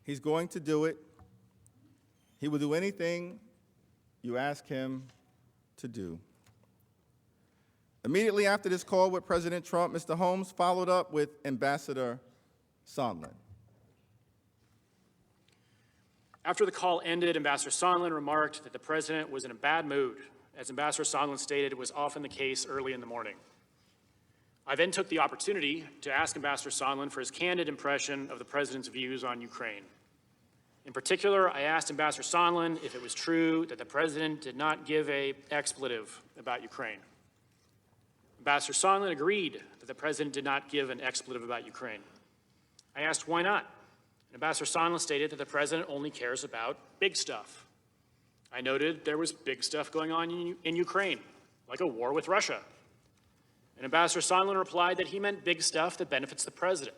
He's going to do it. He will do anything you ask him to do. Immediately after this call with President Trump, Mr. Holmes followed up with Ambassador Sondland. After the call ended, Ambassador Sondland remarked that the president was in a bad mood. As Ambassador Sondland stated, it was often the case early in the morning. I then took the opportunity to ask Ambassador Sondland for his candid impression of the president's views on Ukraine. In particular, I asked Ambassador Sondland if it was true that the president did not give an expletive about Ukraine. Ambassador Sondland agreed that the president did not give an expletive about Ukraine. I asked why not. Ambassador Sondland stated that the president only cares about big stuff. I noted there was big stuff going on in Ukraine, like a war with Russia. And Ambassador Sondland replied that he meant big stuff that benefits the president,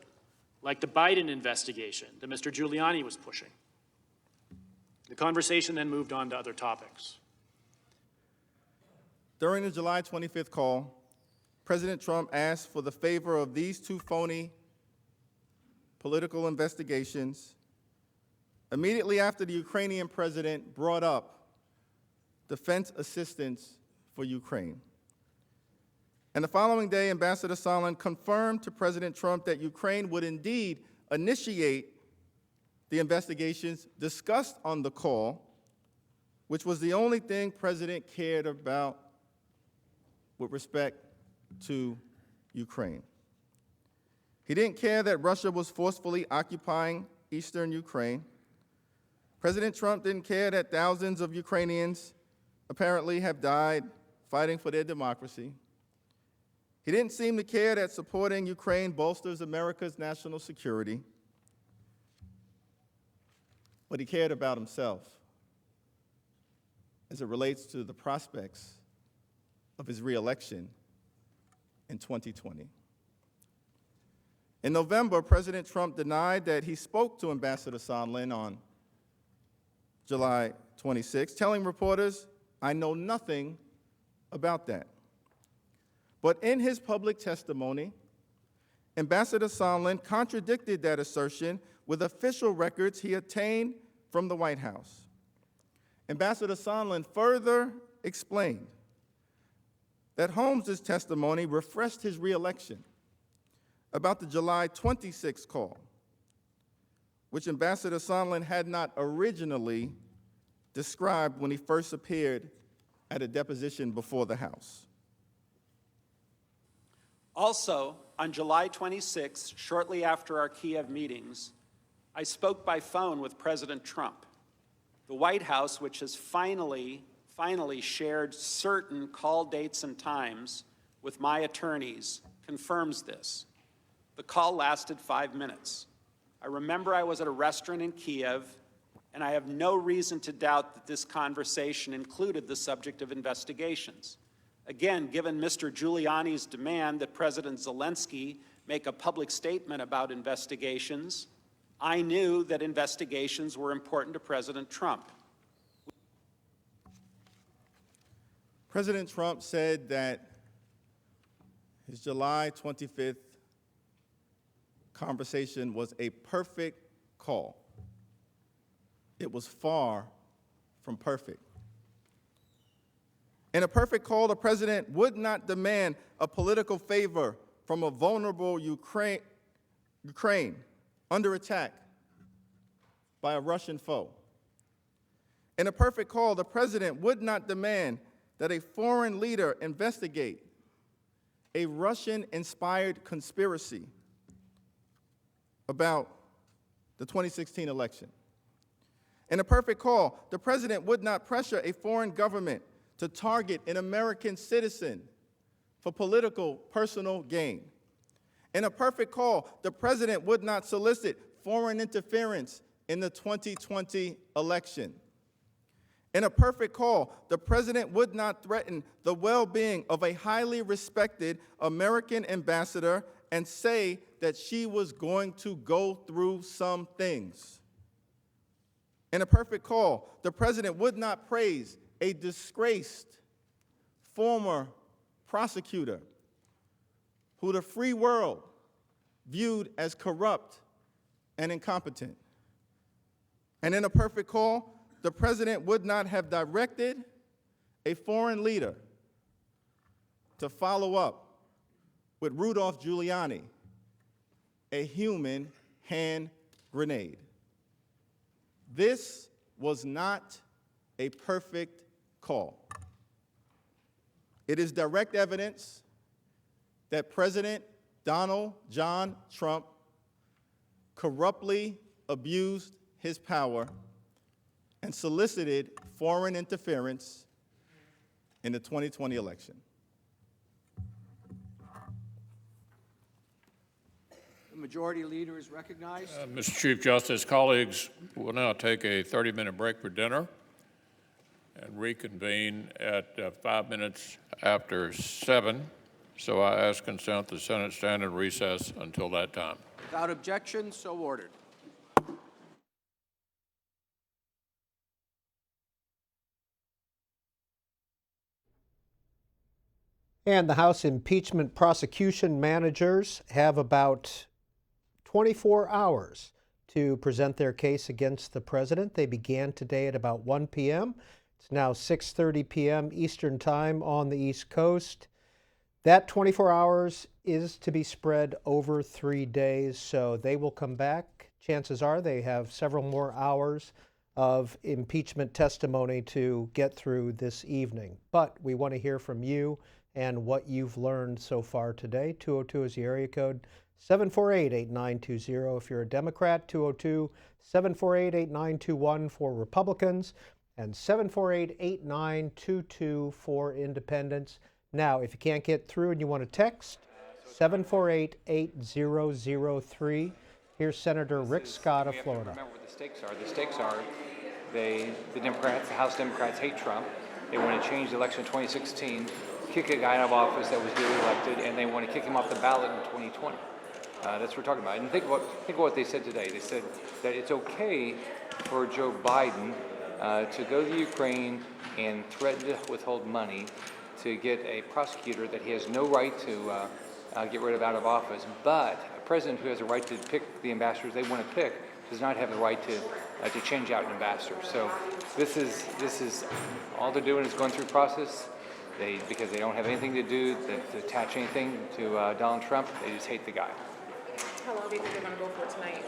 like the Biden investigation that Mr. Giuliani was pushing. The conversation then moved on to other topics. During the July 25th call, President Trump asked for the favor of these two phony political investigations immediately after the Ukrainian president brought up defense assistance for Ukraine. And the following day, Ambassador Sondland confirmed to President Trump that Ukraine would indeed initiate the investigations discussed on the call, which was the only thing President cared about with respect to Ukraine. He didn't care that Russia was forcefully occupying eastern Ukraine. President Trump didn't care that thousands of Ukrainians apparently have died fighting for their democracy. He didn't seem to care that supporting Ukraine bolsters America's national security. But he cared about himself as it relates to the prospects of his reelection in 2020. In November, President Trump denied that he spoke to Ambassador Sondland on July 26, telling reporters, "I know nothing about that." But in his public testimony, Ambassador Sondland contradicted that assertion with official records he obtained from the White House. Ambassador Sondland further explained that Holmes' testimony refreshed his reelection about the July 26 call, which Ambassador Sondland had not originally described when he first appeared at a deposition before the House. Also, on July 26, shortly after our Kiev meetings, I spoke by phone with President Trump. The White House, which has finally shared certain call dates and times with my attorneys, confirms this. The call lasted 5 minutes. I remember I was at a restaurant in Kiev, and I have no reason to doubt that this conversation included the subject of investigations. Again, given Mr. Giuliani's demand that President Zelensky make a public statement about investigations, I knew that investigations were important to President Trump. President Trump said that his July 25th conversation was a perfect call. It was far from perfect. In a perfect call, the president would not demand a political favor from a vulnerable Ukraine under attack by a Russian foe. In a perfect call, the president would not demand that a foreign leader investigate a Russian-inspired conspiracy about the 2016 election. In a perfect call, the president would not pressure a foreign government to target an American citizen for political personal gain. In a perfect call, the president would not solicit foreign interference in the 2020 election. In a perfect call, the president would not threaten the well-being of a highly respected American ambassador and say that she was going to go through some things. In a perfect call, the president would not praise a disgraced former prosecutor who the free world viewed as corrupt and incompetent. And in a perfect call, the president would not have directed a foreign leader to follow up with Rudolph Giuliani, a human hand grenade. This was not a perfect call. It is direct evidence that President Donald John Trump corruptly abused his power and solicited foreign interference in the 2020 election. The majority leader is recognized. Mr. Chief Justice, colleagues, we'll now take a 30-minute break for dinner and reconvene at 5 minutes after 7. So I ask consent the Senate stand in recess until that time. Without objection, so ordered. And the House impeachment prosecution managers have about 24 hours to present their case against the president. They began today at about 1 p.m. It's now 6:30 p.m. Eastern Time on the East Coast. That 24 hours is to be spread over 3 days, so they will come back. Chances are they have several more hours of impeachment testimony to get through this evening. But we want to hear from you and what you've learned so far today. 202 is the area code. 748-8920 if you're a Democrat, 202-748-8921 for Republicans, and 748-8922 for independents. Now, if you can't get through and you want to text, 748-8003. Here's Senator Rick Scott of Florida. Remember what the stakes are. The stakes are the Democrats, the House Democrats hate Trump. They want to change the election in 2016, kick a guy out of office that was duly elected, and they want to kick him off the ballot in 2020. That's what we're talking about. And think about what they said today. They said that it's okay for Joe Biden to go to Ukraine and threaten to withhold money to get a prosecutor that he has no right to get rid of out of office. But a president who has a right to pick the ambassadors they want to pick does not have the right to change out an ambassador. So this is all they're doing is going through process. Because they don't have anything to do to attach anything to Donald Trump, they just hate the guy. How long do you think they're going to go for tonight?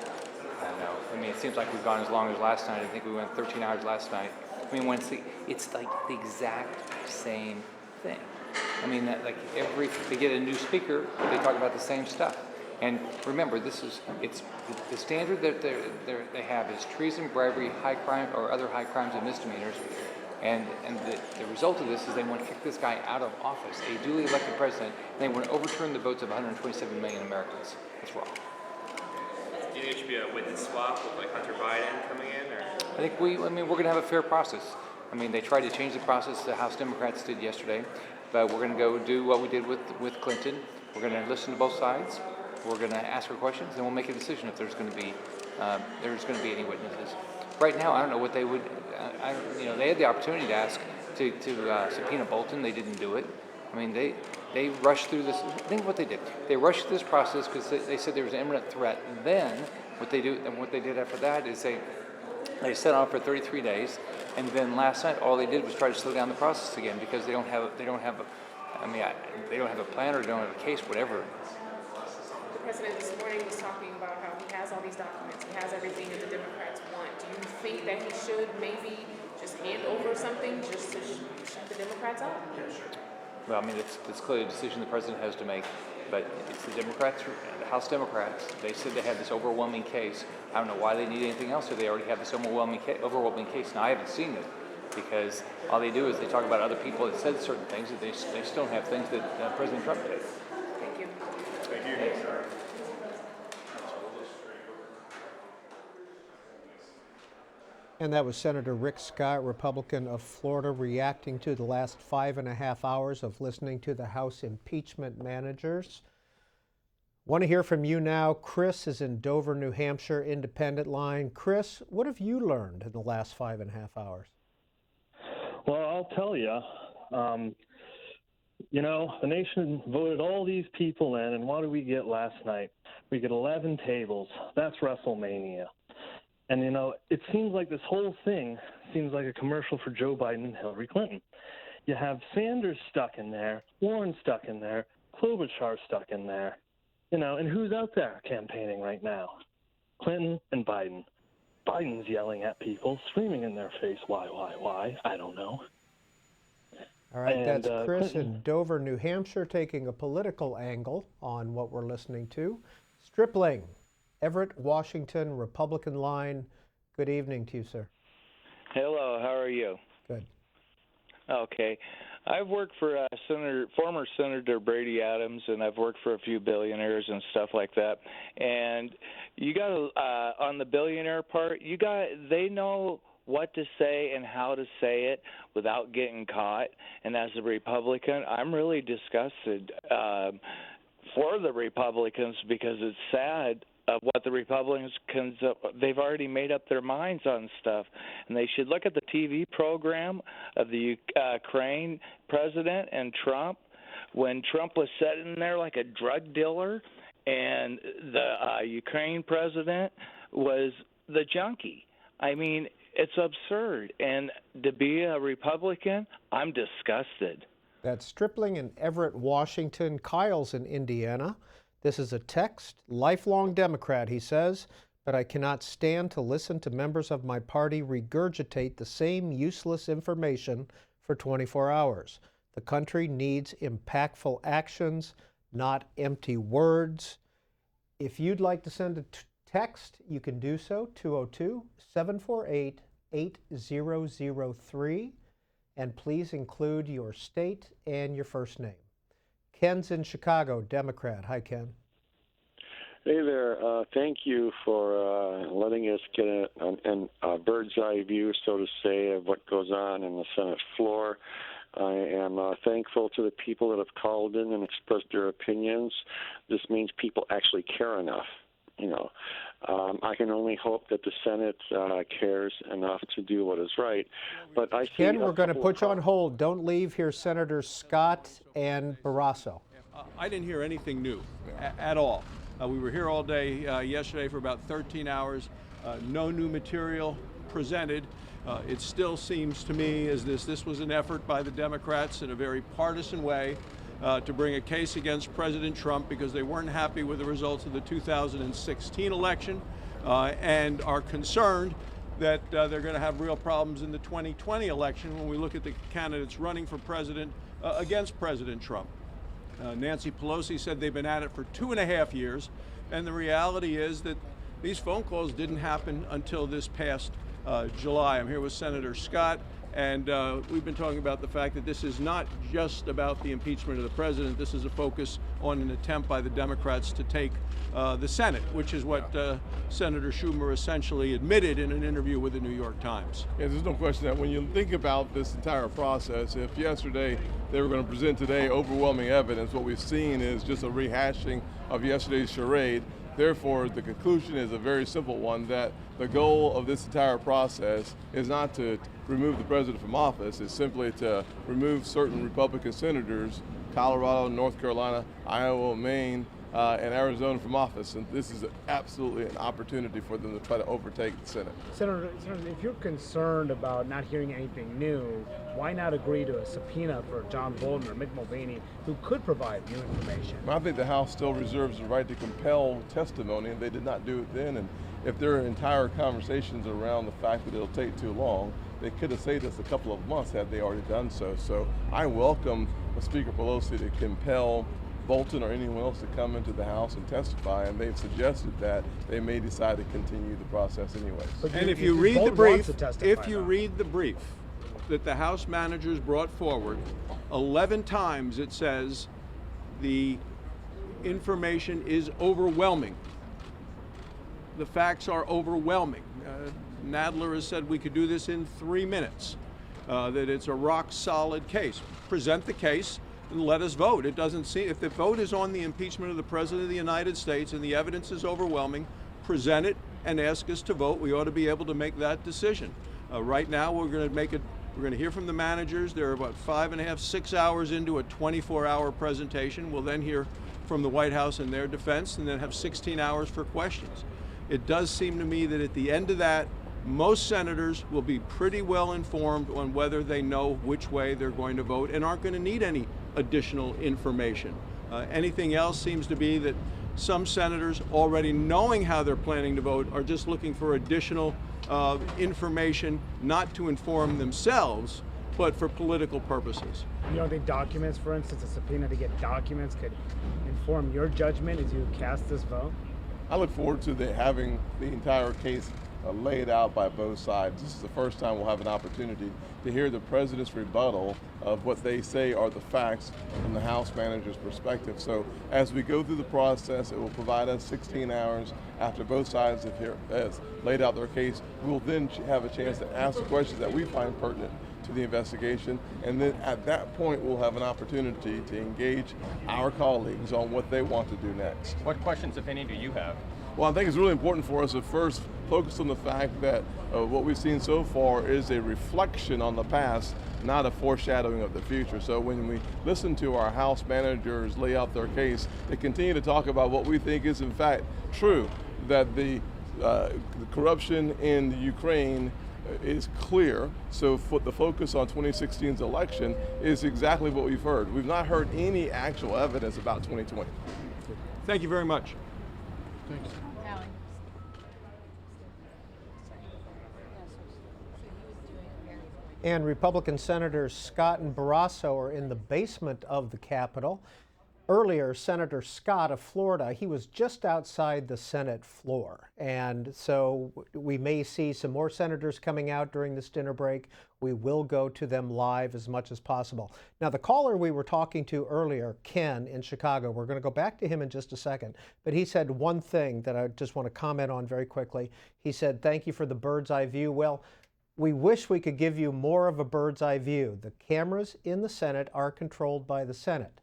I don't know. I mean, it seems like we've gone as long as last night. I think we went 13 hours last night. I mean, it's like the exact same thing. I mean, they get a new speaker, they talk about the same stuff. And remember, the standard that they have is treason, bribery, high crime, or other high crimes and misdemeanors. And the result of this is they want to kick this guy out of office, a duly elected president, and they want to overturn the votes of 127 million Americans. That's wrong. Do you think it should be a witness swap with like Hunter Biden coming in? Or? I think we're going to have a fair process. I mean, they tried to change the process the House Democrats did yesterday, but we're going to go do what we did with Clinton. We're going to listen to both sides. We're going to ask her questions, and we'll make a decision if there's going to be any witnesses. Right now, I don't know what they would. They had the opportunity to ask to subpoena Bolton. They didn't do it. I mean, they rushed through this. Think of what they did. They rushed through this process because they said there was an imminent threat. And then what they did after that is they set on for 33 days, and then last night all they did was try to slow down the process again because they don't have a plan or they don't have a case, whatever. The president this morning was talking about these documents. He has everything that the Democrats want. Do you think that he should maybe just hand over something just to shut the Democrats up? Well, I mean, it's clearly a decision the president has to make, but it's the Democrats, the House Democrats. They said they had this overwhelming case. I don't know why they need anything else, or they already have this overwhelming case. Now, I haven't seen it, because all they do is they talk about other people that said certain things, that they still don't have things that President Trump did. Thank you. Thank you. And that was Senator Rick Scott, Republican of Florida, reacting to the last 5.5 hours of listening to the House impeachment managers. Want to hear from you now. Chris is in Dover, New Hampshire, independent line. Chris, what have you learned in the last 5.5 hours? Well, I'll tell you, the nation voted all these people in, and what did we get last night? We get 11 tables. That's WrestleMania. And, it seems like this whole thing seems like a commercial for Joe Biden and Hillary Clinton. You have Sanders stuck in there, Warren stuck in there, Klobuchar stuck in there, and who's out there campaigning right now? Clinton and Biden. Biden's yelling at people, screaming in their face, why? I don't know. All right, And, that's Chris Clinton. in Dover, New Hampshire, taking a political angle on what we're listening to. Stripling, Everett, Washington, Republican line. Good evening to you, sir. Hello, how are you? Good. Okay. I've worked for former Senator Brady Adams, and I've worked for a few billionaires and stuff like that. And you got to, on the billionaire part, they know what to say and how to say it without getting caught. And as a Republican, I'm really disgusted for the Republicans, because it's sad of what the Republicans, they've already made up their minds on stuff. And they should look at the TV program of the Ukraine president and Trump, when Trump was sitting there like a drug dealer, and the Ukraine president was the junkie. I mean, it's absurd. And to be a Republican, I'm disgusted. That's Stripling in Everett, Washington. Kyle's in Indiana. This is a text. Lifelong Democrat, he says, but I cannot stand to listen to members of my party regurgitate the same useless information for 24 hours. The country needs impactful actions, not empty words. If you'd like to send a text, you can do so, 202-748-8003, and please include your state and your first name. Ken's in Chicago, Democrat. Hi, Ken. Hey there. Thank you for letting us get a bird's eye view, so to say, of what goes on in the Senate floor. I am thankful to the people that have called in and expressed their opinions. This means people actually care enough. I can only hope that the Senate cares enough to do what is right. But I see Ken, we're going to put you on hold. Don't leave. Here's Senators Scott and Barrasso. I didn't hear anything new at all. We were here all day yesterday for about 13 hours. No new material presented. It still seems to me as this was an effort by the Democrats in a very partisan way to bring a case against President Trump because they weren't happy with the results of the 2016 election and are concerned that they're going to have real problems in the 2020 election when we look at the candidates running for president against President Trump. Nancy Pelosi said they've been at it for 2.5 years, and the reality is that these phone calls didn't happen until this past July. I'm here with Senator Scott, and we've been talking about the fact that this is not just about the impeachment of the president. This is a focus on an attempt by the Democrats to take the Senate, which is what Senator Schumer essentially admitted in an interview with the New York Times. Yeah, there's no question that when you think about this entire process, if yesterday they were going to present today overwhelming evidence, what we've seen is just a rehashing of yesterday's charade. Therefore, the conclusion is a very simple one, that the goal of this entire process is not to remove the president from office, it's simply to remove certain Republican senators, Colorado, North Carolina, Iowa, Maine, in Arizona from office, and this is absolutely an opportunity for them to try to overtake the Senate. Senator, if you're concerned about not hearing anything new, why not agree to a subpoena for John Bolton or Mick Mulvaney, who could provide new information? I think the House still reserves the right to compel testimony, and they did not do it then. And if there are entire conversations around the fact that it'll take too long, they could have saved us a couple of months had they already done so. So I welcome Speaker Pelosi to compel Bolton or anyone else to come into the House and testify, and they've suggested that they may decide to continue the process anyways. And if you read the brief, that the House managers brought forward, 11 times it says the information is overwhelming. The facts are overwhelming. Nadler has said we could do this in 3 minutes, that it's a rock solid case. Present the case and let us vote. It doesn't seem, if the vote is on the impeachment of the President of the United States and the evidence is overwhelming, present it and ask us to vote. We ought to be able to make that decision. Right now we're going to hear from the managers. They're about 5.5, 6 hours into a 24-hour presentation. We'll then hear from the White House in their defense and then have 16 hours for questions. It does seem to me that at the end of that, most senators will be pretty well informed on whether they know which way they're going to vote and aren't going to need any additional information. Anything else seems to be that some senators, already knowing how they're planning to vote, are just looking for additional information, not to inform themselves, but for political purposes. You don't think documents, for instance, a subpoena to get documents could inform your judgment as you cast this vote? I look forward to having the entire case laid out by both sides. This is the first time we'll have an opportunity to hear the president's rebuttal of what they say are the facts from the House manager's perspective. So as we go through the process, it will provide us 16 hours after both sides have laid out their case. We'll then have a chance to ask the questions that we find pertinent to the investigation, and then at that point we'll have an opportunity to engage our colleagues on what they want to do next. What questions, if any, do you have? Well, I think it's really important for us to first focus on the fact that what we've seen so far is a reflection on the past, not a foreshadowing of the future. So when we listen to our House managers lay out their case, they continue to talk about what we think is in fact true, that the corruption in the Ukraine is clear. So the focus on 2016's election is exactly what we've heard. We've not heard any actual evidence about 2020. Thank you very much. Thanks. And Republican Senators Scott and Barrasso are in the basement of the Capitol. Earlier, Senator Scott of Florida, he was just outside the Senate floor. And so we may see some more senators coming out during this dinner break. We will go to them live as much as possible. Now, the caller we were talking to earlier, Ken in Chicago, we're going to go back to him in just a second. But he said one thing that I just want to comment on very quickly. He said, thank you for the bird's eye view. Well, we wish we could give you more of a bird's eye view. The cameras in the Senate are controlled by the Senate.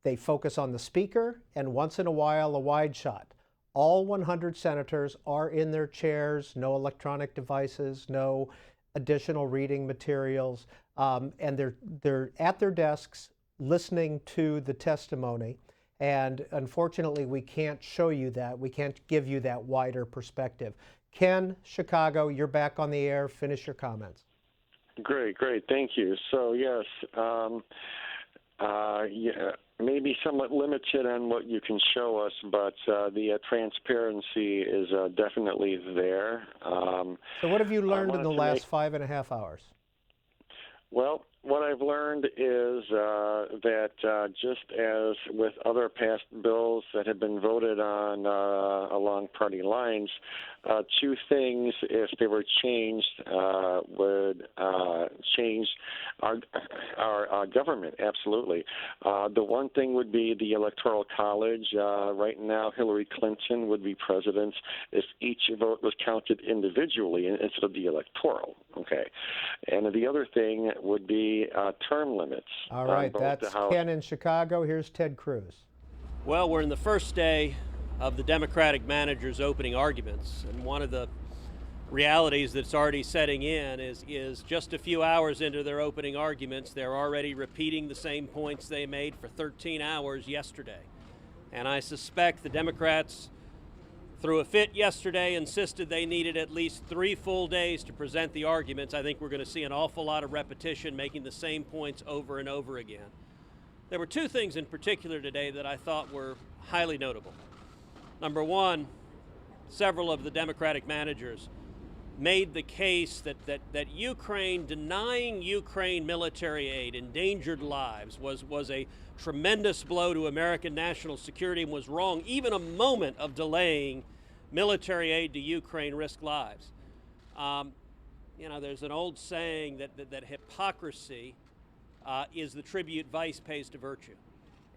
They focus on the speaker and once in a while a wide shot. All 100 senators are in their chairs, no electronic devices, no additional reading materials, and they're at their desks listening to the testimony. And unfortunately, we can't show you that. We can't give you that wider perspective. Ken, Chicago, you're back on the air. Finish your comments. Great. Thank you. So, yes, maybe somewhat limited on what you can show us, but the transparency is definitely there. So what have you learned in the last 5.5 hours? Well, what I've learned is that just as with other past bills that have been voted on along party lines, two things, if they were changed, would change our government, absolutely. The one thing would be the Electoral College. Right now, Hillary Clinton would be president if each vote was counted individually instead of the electoral. Okay. And the other thing would be term limits. All right, that's Ken in Chicago. Here's Ted Cruz. Well, we're in the first day of the Democratic managers' opening arguments, and one of the realities that's already setting in is just a few hours into their opening arguments, they're already repeating the same points they made for 13 hours yesterday. And I suspect the Democrats, threw a fit yesterday, insisted they needed at least 3 full days to present the arguments. I think we're going to see an awful lot of repetition, making the same points over and over again. There were 2 things in particular today that I thought were highly notable. Number one, several of the Democratic managers made the case that Ukraine, denying Ukraine military aid, endangered lives, was a tremendous blow to American national security and was wrong. Even a moment of delaying military aid to Ukraine risked lives. You know, there's an old saying that hypocrisy is the tribute vice pays to virtue.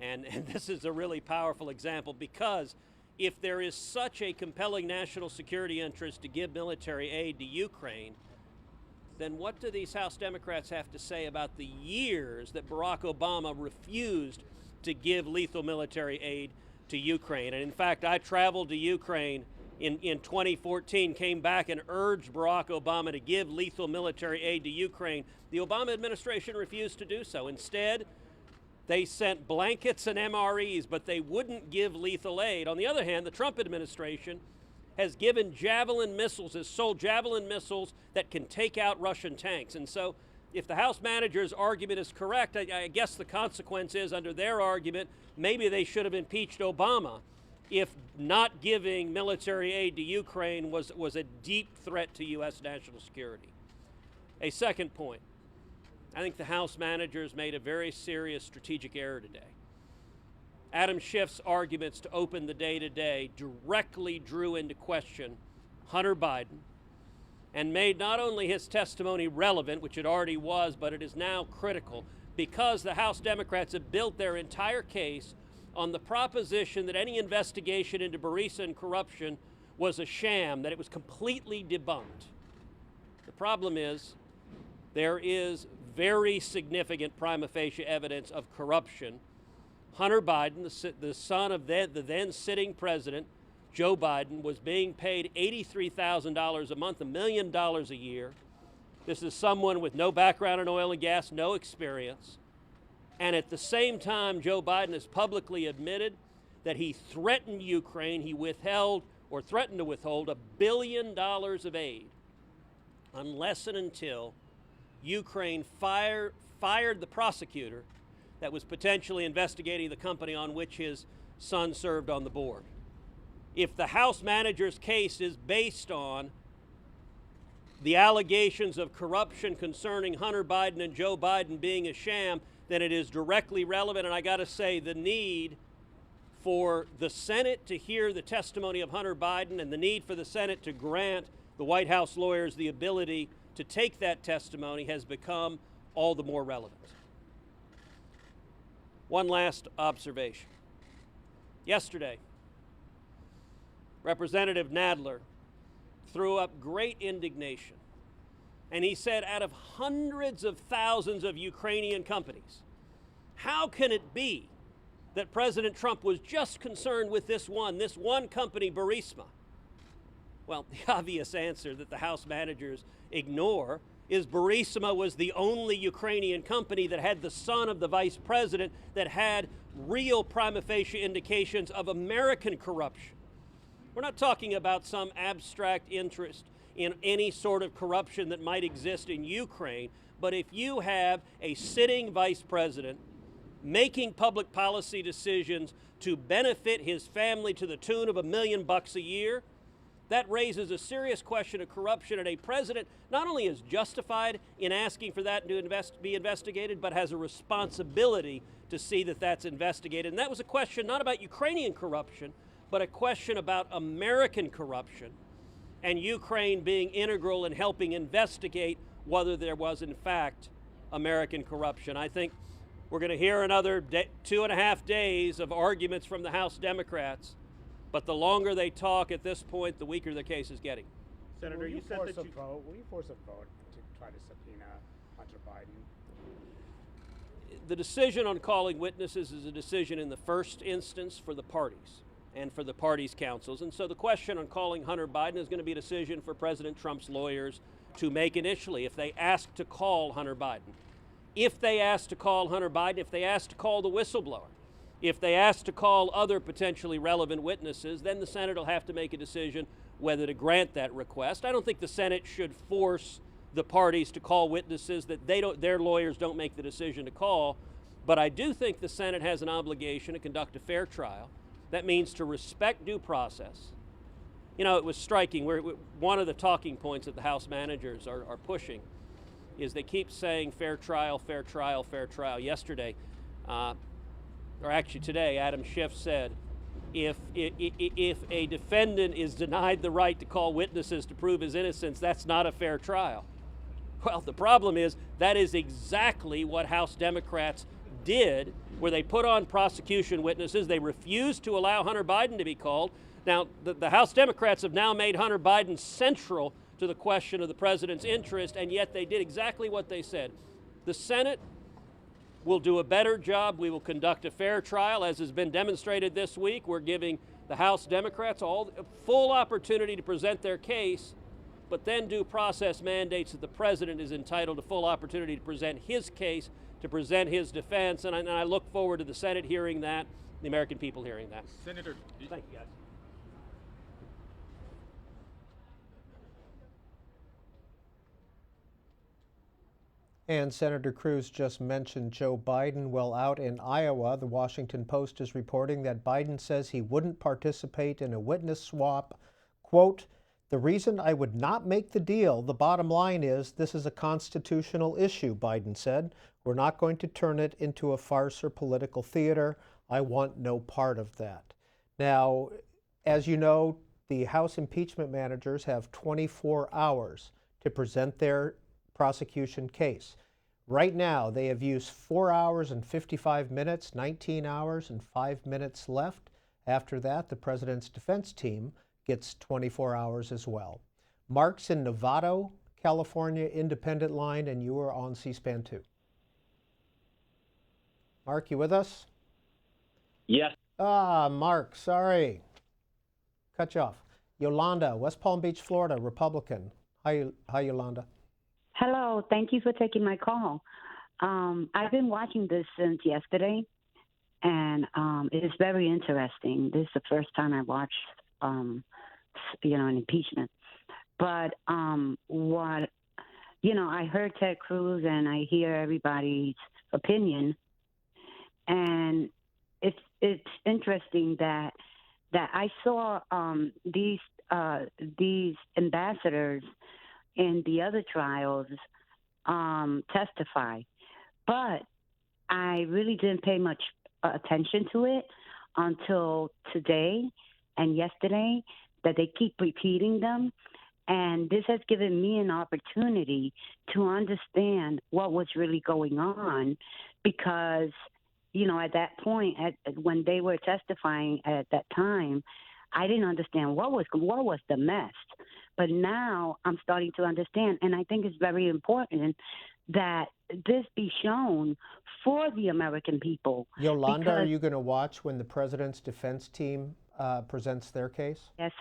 And this is a really powerful example, because if there is such a compelling national security interest to give military aid to Ukraine, then what do these House Democrats have to say about the years that Barack Obama refused to give lethal military aid to Ukraine? And in fact, I traveled to Ukraine in 2014, came back and urged Barack Obama to give lethal military aid to Ukraine. The Obama administration refused to do so. Instead, they sent blankets and MREs, but they wouldn't give lethal aid. On the other hand, the Trump administration has given Javelin missiles, has sold Javelin missiles that can take out Russian tanks. And so if the House manager's argument is correct, I guess the consequence is, under their argument, maybe they should have impeached Obama if not giving military aid to Ukraine was a deep threat to U.S. national security. A second point. I think the House managers made a very serious strategic error today. Adam Schiff's arguments to open the day today directly drew into question Hunter Biden and made not only his testimony relevant, which it already was, but it is now critical, because the House Democrats have built their entire case on the proposition that any investigation into Burisma and corruption was a sham, that it was completely debunked. The problem is there is very significant prima facie evidence of corruption. Hunter Biden, the son of the then sitting president, Joe Biden, was being paid $83,000 a month, $1 million a year. This is someone with no background in oil and gas, no experience. And at the same time, Joe Biden has publicly admitted that he threatened Ukraine. He withheld, or threatened to withhold, $1 billion of aid unless and until Ukraine fired the prosecutor that was potentially investigating the company on which his son served on the board. If the House manager's case is based on the allegations of corruption concerning Hunter Biden and Joe Biden being a sham, then it is directly relevant. And I got to say, the need for the Senate to hear the testimony of Hunter Biden and the need for the Senate to grant the White House lawyers the ability to take that testimony has become all the more relevant. One last observation. Yesterday, Representative Nadler threw up great indignation, and he said, out of hundreds of thousands of Ukrainian companies, how can it be that President Trump was just concerned with this one company, Burisma? Well, the obvious answer that the House managers ignore is Burisma was the only Ukrainian company that had the son of the vice president that had real prima facie indications of American corruption. We're not talking about some abstract interest in any sort of corruption that might exist in Ukraine, but if you have a sitting vice president making public policy decisions to benefit his family to the tune of $1 million a year, that raises a serious question of corruption, and a president not only is justified in asking for that to be investigated, but has a responsibility to see that that's investigated. And that was a question not about Ukrainian corruption, but a question about American corruption, and Ukraine being integral in helping investigate whether there was, in fact, American corruption. I think we're going to hear another 2.5 days of arguments from the House Democrats. But the longer they talk at this point, the weaker the case is getting. Senator, you said that will you force a vote to try to subpoena Hunter Biden? The decision on calling witnesses is a decision in the first instance for the parties and for the parties' counsels. And so the question on calling Hunter Biden is going to be a decision for President Trump's lawyers to make initially if they ask to call Hunter Biden. If they ask to call Hunter Biden, if they ask to call the whistleblower, If they ask to call other potentially relevant witnesses, then the Senate will have to make a decision whether to grant that request. I don't think the Senate should force the parties to call witnesses that their lawyers don't make the decision to call, but I do think the Senate has an obligation to conduct a fair trial. That means to respect due process. You know, it was striking. One of the talking points that the House managers are pushing is they keep saying fair trial, fair trial, fair trial. Yesterday, or actually today, Adam Schiff said, if a defendant is denied the right to call witnesses to prove his innocence, that's not a fair trial. Well, the problem is that is exactly what House Democrats did, where they put on prosecution witnesses. They refused to allow Hunter Biden to be called. Now, the House Democrats have now made Hunter Biden central to the question of the president's interest, and yet they did exactly what they said. The Senate will do a better job. We will conduct a fair trial, as has been demonstrated this week. We're giving the House Democrats a full opportunity to present their case, but then due process mandates that the president is entitled to full opportunity to present his case, to present his defense, and I look forward to the Senate hearing that, the American people hearing that. Senator, thank you, guys. And Senator Cruz just mentioned Joe Biden. Well, out in Iowa, the Washington Post is reporting that Biden says he wouldn't participate in a witness swap. Quote, "The reason I would not make the deal, the bottom line is this is a constitutional issue," Biden said. "We're not going to turn it into a farce or political theater. I want no part of that." Now, as you know, the House impeachment managers have 24 hours to present their prosecution case. Right now, they have used 4 hours and 55 minutes, 19 hours and 5 minutes left. After that, the president's defense team gets 24 hours as well. Mark's in Novato, California, independent line, and you are on C-SPAN 2. Mark, you with us? Yes. Mark, sorry. Cut you off. Yolanda, West Palm Beach, Florida, Republican. Hi, Yolanda. Hello, thank you for taking my call. I've been watching this since yesterday, and it is very interesting. This is the first time I watched, an impeachment. But I heard Ted Cruz, and I hear everybody's opinion, and it's interesting that I saw these ambassadors in the other trials testify, but I really didn't pay much attention to it until today and yesterday, that they keep repeating them. And this has given me an opportunity to understand what was really going on, because, at that point, when they were testifying at that time, I didn't understand what was the mess. But now I'm starting to understand, and I think it's very important that this be shown for the American people. Yolanda, are you going to watch when the president's defense team presents their case? Yes,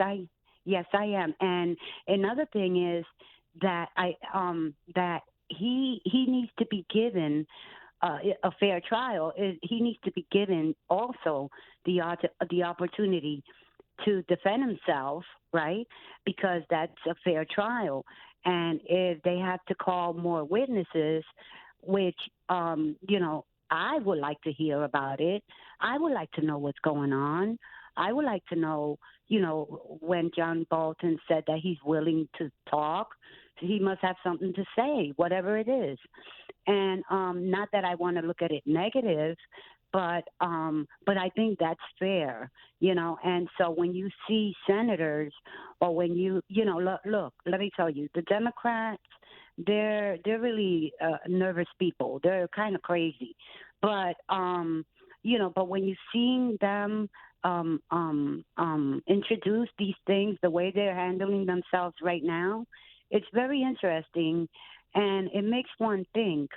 I am. And another thing is that that he needs to be given a fair trial. He needs to be given also the opportunity to defend himself, right? Because that's a fair trial. And if they have to call more witnesses, which, I would like to hear about it. I would like to know what's going on. I would like to know, when John Bolton said that he's willing to talk, he must have something to say, whatever it is. And not that I want to look at it negative, but I think that's fair, And so when you see senators, or when look, let me tell you, the Democrats, they're really nervous people. They're kind of crazy, but but when you see them introduce these things, the way they're handling themselves right now, it's very interesting, and it makes one think.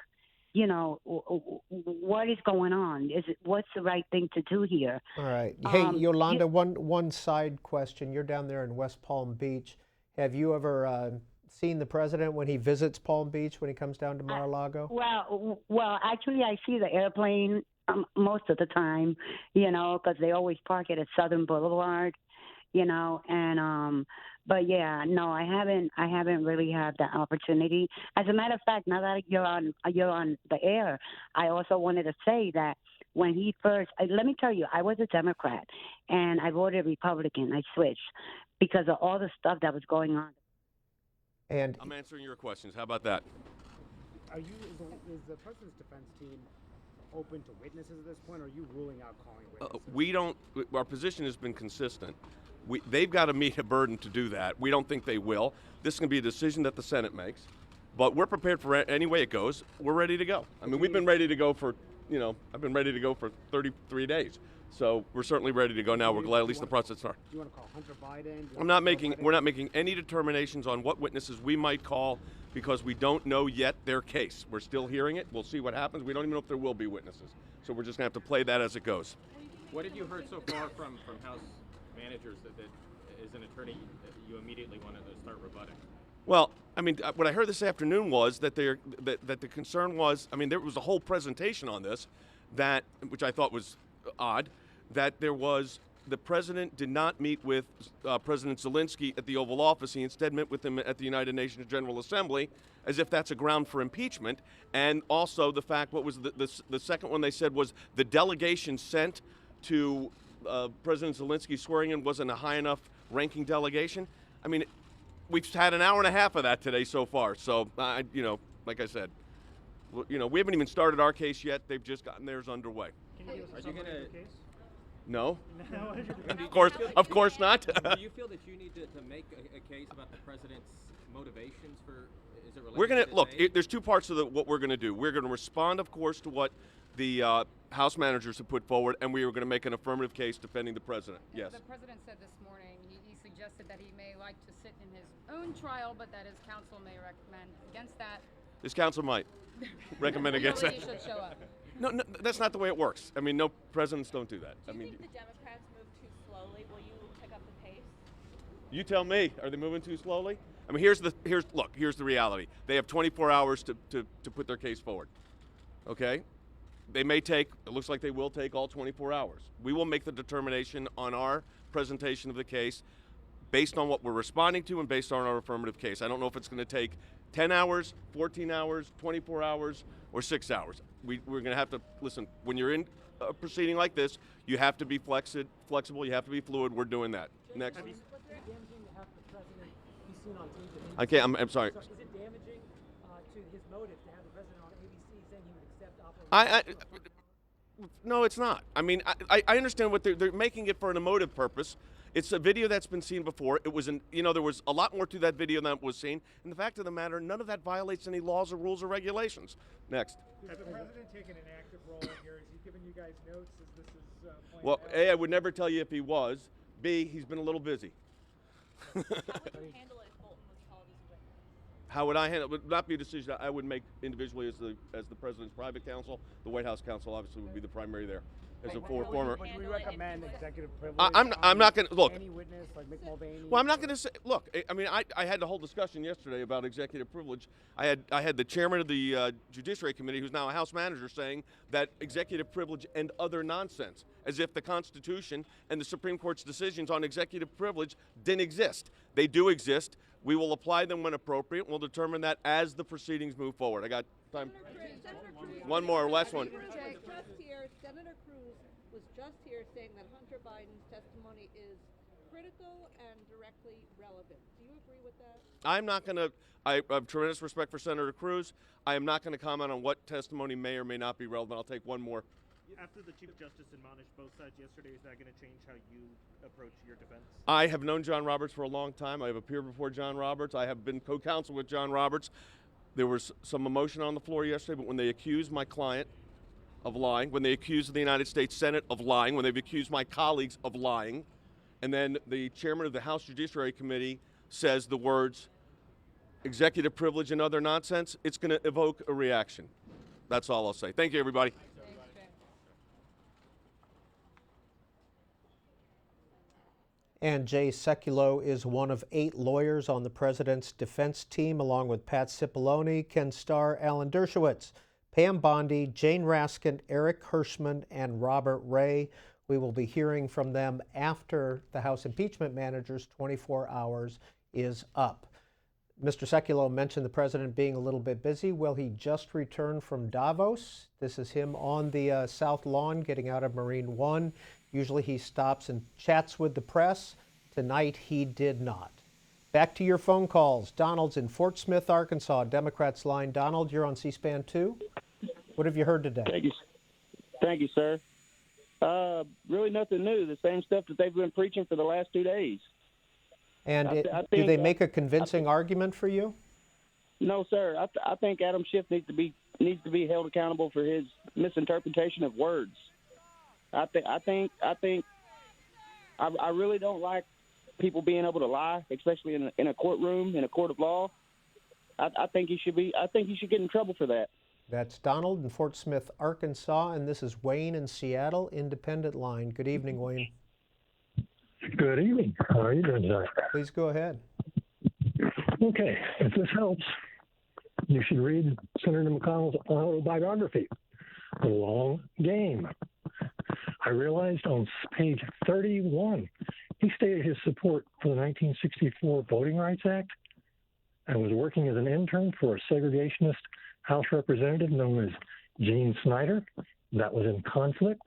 What is going on? What's the right thing to do here? All right. Hey, Yolanda, one side question. You're down there in West Palm Beach. Have you ever seen the president when he visits Palm Beach, when he comes down to Mar-a-Lago? Well, actually, I see the airplane most of the time, because they always park it at Southern Boulevard, and but yeah, no, I haven't really had that opportunity. As a matter of fact, now that you're on the air, I also wanted to say that when he first, let me tell you, I was a Democrat and I voted Republican. I switched because of all the stuff that was going on. And I'm answering your questions. How about that? Is the president's defense team open to witnesses at this point, or are you ruling out calling witnesses? We don't. Our position has been consistent. They've got to meet a burden to do that. We don't think they will. This is going to be a decision that the Senate makes, but we're prepared for any way it goes. We're ready to go. I mean, we've been ready to go for, I've been ready to go for 33 days. So we're certainly ready to go now. We're glad at least the process started. Do you want to call Hunter Biden? We're not making any determinations on what witnesses we might call because we don't know yet their case. We're still hearing it. We'll see what happens. We don't even know if there will be witnesses. So we're just going to have to play that as it goes. What have you heard so far from House managers that as an attorney you immediately wanted to start rebutting? Well, I mean, what I heard this afternoon was that the concern was, I mean, there was a whole presentation on this, which I thought was odd, that the president did not meet with President Zelensky at the Oval Office. He instead met with him at the United Nations General Assembly, as if that's a ground for impeachment. And also the fact, what was the second one they said was the delegation sent to President Zelensky swearing in wasn't a high enough ranking delegation. I mean, we've had an hour and a half of that today so far. So, like I said, we haven't even started our case yet. They've just gotten theirs underway. Are you going to? No. Of course not. Do you feel that you need to make a case about the president's motivations for? Is it related? We're going to look. There's two parts of what we're going to do. We're going to respond, of course, to what the House managers have put forward, and we are going to make an affirmative case defending the president. Yes. The president said this morning he suggested that he may like to sit in his own trial, but that his counsel may recommend against that. His counsel might recommend against that. He should show up. No, that's not the way it works. I mean, no, presidents don't do that. Do you think the Democrats move too slowly? Will you pick up the pace? You tell me. Are they moving too slowly? I mean, here's the reality. They have 24 hours to put their case forward. Okay? They may take, it looks like they will take all 24 hours. We will make the determination on our presentation of the case based on what we're responding to and based on our affirmative case. I don't know if it's going to take 10 hours, 14 hours, 24 hours, or 6 hours. We're going to have to, listen, when you're in a proceeding like this, you have to be flexible, you have to be fluid. We're doing that. Next. Was it damaging to have the president be seen on TV? Okay, I'm sorry. So is it damaging to his motive to have the president on ABC saying he would accept No, it's not. I mean, I understand what they're making it for an emotive purpose. It's a video that's been seen before. It was there was a lot more to that video than was seen. And the fact of the matter, none of that violates any laws or rules or regulations. Next. Is the president taking an active role in here? Is he giving you guys notes as this is playing Well, out? A, I would never tell you if he was. B, he's been a little busy. How would you handle it if Bolton was called as a witness? How would I handle it? It would not be a decision I would make individually as the president's private counsel. The White House counsel obviously would be the primary there. As a former. Would we recommend executive privilege? I'm not going to look. Any witness like Mick Mulvaney? Well, I'm not going to say. Look, I mean, I had the whole discussion yesterday about executive privilege. I had the chairman of the Judiciary Committee, who's now a House manager, saying that executive privilege and other nonsense, as if the Constitution and the Supreme Court's decisions on executive privilege didn't exist. They do exist. We will apply them when appropriate. We'll determine that as the proceedings move forward. I got time. One more, last one. Senator Cruz was just here saying that Hunter Biden's testimony is critical and directly relevant. Do you agree with that? I'm not going to. I have tremendous respect for Senator Cruz. I am not going to comment on what testimony may or may not be relevant. I'll take one more. After the Chief Justice admonished both sides yesterday, is that going to change how you approach your defense? I have known John Roberts for a long time. I have appeared before John Roberts. I have been co-counsel with John Roberts. There was some emotion on the floor yesterday, but when they accused my client of lying, when they accused the United States Senate of lying, when they've accused my colleagues of lying, and then the chairman of the House Judiciary Committee says the words executive privilege and other nonsense, it's going to evoke a reaction. That's all I'll say. Thank you, everybody. And Jay Sekulow is one of 8 lawyers on the president's defense team, along with Pat Cipollone, Ken Starr, Alan Dershowitz, Pam Bondi, Jane Raskin, Eric Hirschman, and Robert Ray. We will be hearing from them after the House impeachment manager's 24 hours is up. Mr. Sekulow mentioned the president being a little bit busy. Well, he just returned from Davos. This is him on the South Lawn getting out of Marine One. Usually he stops and chats with the press. Tonight he did not. Back to your phone calls. Donald's in Fort Smith, Arkansas. Democrats line. Donald, you're on C-SPAN 2. What have you heard today? Thank you, sir. Really nothing new. The same stuff that they've been preaching for the last 2 days. And I do think, they make a convincing argument for you? No, sir. I think Adam Schiff needs to be held accountable for his misinterpretation of words. I really don't like people being able to lie, especially in a courtroom, in a court of law. I think he should get in trouble for that. That's Donald in Fort Smith, Arkansas, and this is Wayne in Seattle, Independent Line. Good evening, Wayne. Good evening. How are you doing tonight? Please go ahead. Okay, if this helps, you should read Senator McConnell's autobiography, The Long Game. I realized on page 31, he stated his support for the 1964 Voting Rights Act and was working as an intern for a segregationist House representative known as Gene Snyder. That was in conflict.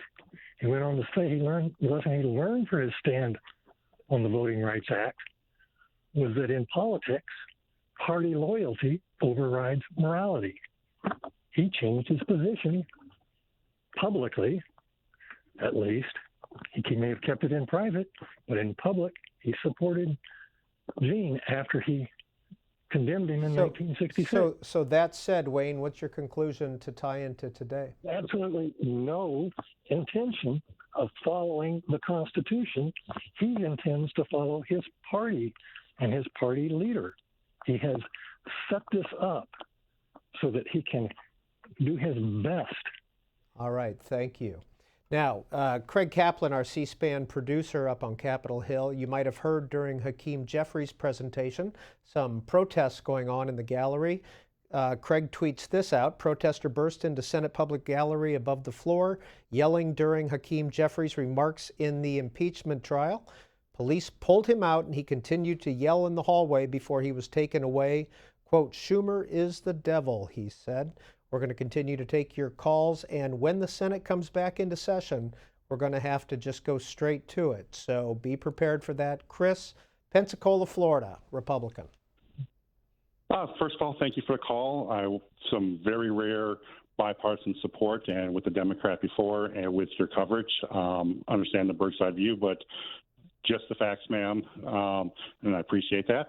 He went on to say the lesson he learned for his stand on the Voting Rights Act was that in politics, party loyalty overrides morality. He changed his position publicly, at least. He may have kept it in private, but in public, he supported Gene after he condemned him in 1966. So that said, Wayne, what's your conclusion to tie into today? Absolutely no intention of following the Constitution. He intends to follow his party and his party leader. He has set this up so that he can do his best. All right, thank you. Now, Craig Kaplan, our C-SPAN producer up on Capitol Hill, you might have heard during Hakeem Jeffries' presentation some protests going on in the gallery. Craig tweets this out. Protester burst into Senate Public Gallery above the floor, yelling during Hakeem Jeffries' remarks in the impeachment trial. Police pulled him out and he continued to yell in the hallway before he was taken away. Quote, "Schumer is the devil," he said. We're going to continue to take your calls, and when the Senate comes back into session, we're going to have to just go straight to it. So be prepared for that. Chris, Pensacola, Florida, Republican. First of all, thank you for the call. Some very rare bipartisan support, and with the Democrat before, and with your coverage. Understand the bird's eye view, but just the facts, ma'am, and I appreciate that.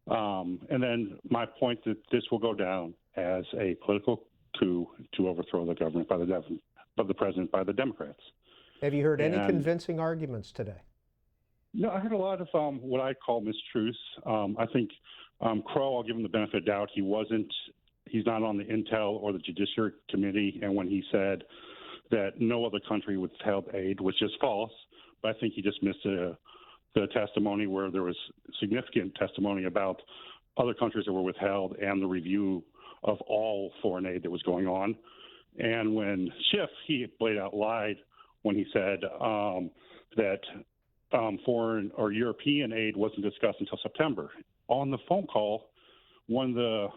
And then my point that this will go down as a political coup to overthrow the government by the president by the Democrats. Have you heard any convincing arguments today? No, I heard a lot of what I call mistruths. I think Crow, I'll give him the benefit of the doubt. He's not on the Intel or the Judiciary Committee, and when he said that no other country withheld aid, which is false, but I think he just missed the testimony where there was significant testimony about other countries that were withheld and the review of all foreign aid that was going on. And when Schiff, he played out lied when he said that foreign or European aid wasn't discussed until September. On the phone call, one of the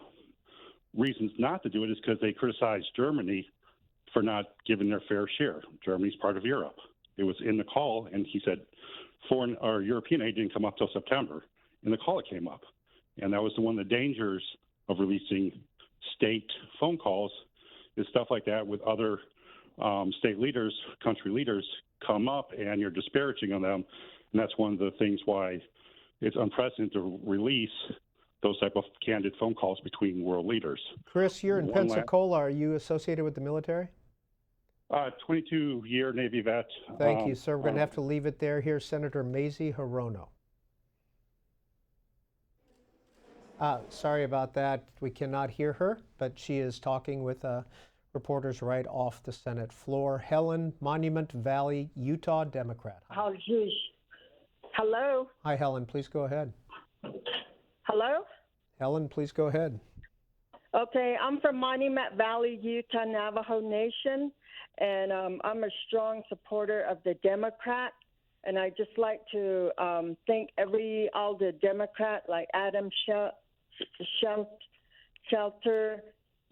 reasons not to do it is because they criticized Germany for not giving their fair share. Germany's part of Europe. It was in the call, and he said foreign or European aid didn't come up till September. In the call, it came up. And that was one of the dangers of releasing state phone calls is stuff like that with other state leaders, country leaders come up and you're disparaging on them. And that's one of the things why it's unprecedented to release those type of candid phone calls between world leaders. Chris, you're in Pensacola. Are you associated with the military? 22-year Navy vet. Thank you, sir. We're going to have to leave it there. Here's Senator Mazie Hirono. Sorry about that. We cannot hear her, but she is talking with reporters right off the Senate floor. Helen, Monument Valley, Utah Democrat. How's Hello? Hi, Helen. Please go ahead. Hello? Helen, please go ahead. Okay, I'm from Monument Valley, Utah, Navajo Nation, and I'm a strong supporter of the Democrat. And I just like to thank all the Democrat, like Adam Shelter,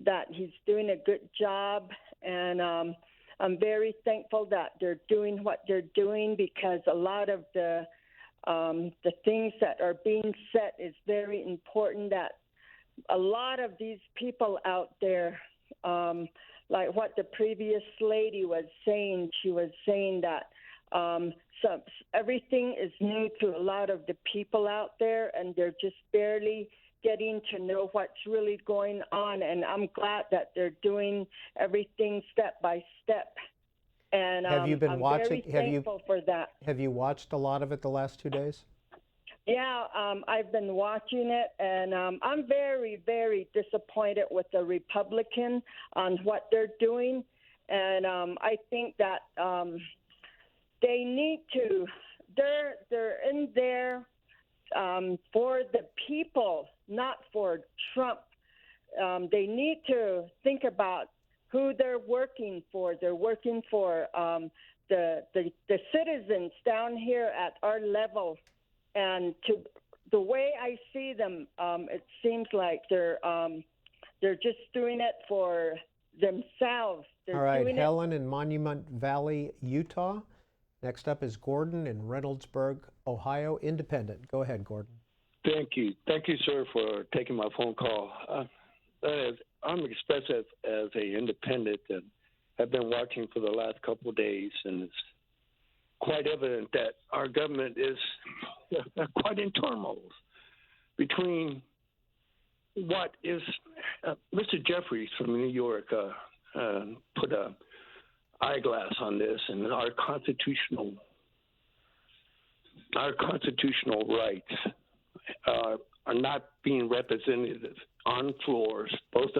that he's doing a good job. And I'm very thankful that they're doing what they're doing, because a lot of the things that are being set is very important. That a lot of these people out there, like what the previous lady was saying, she was saying that everything is new to a lot of the people out there, and they're just barely getting to know what's really going on. And I'm glad that they're doing everything step by step. And Have you been I'm watching? very thankful for that. Have you watched a lot of it the last 2 days? Yeah, I've been watching it, and I'm very, very disappointed with the Republican on what they're doing. And I think that they need to. They're in there for the people, not for Trump. They need to think about who they're working for. They're working for the citizens down here at our level. And the way I see them, it seems like they're just doing it for themselves. They're All right, doing Helen in Monument Valley, Utah. Next up is Gordon in Reynoldsburg, Ohio, Independent. Go ahead, Gordon. Thank you. Thank you, sir, for taking my phone call. I'm expressive as a independent, and have been watching for the last couple of days, and it's quite evident that our government is quite in turmoil between what is Mr. Jeffries from New York put a eyeglass on this, and our constitutional rights are not being represented on floors, both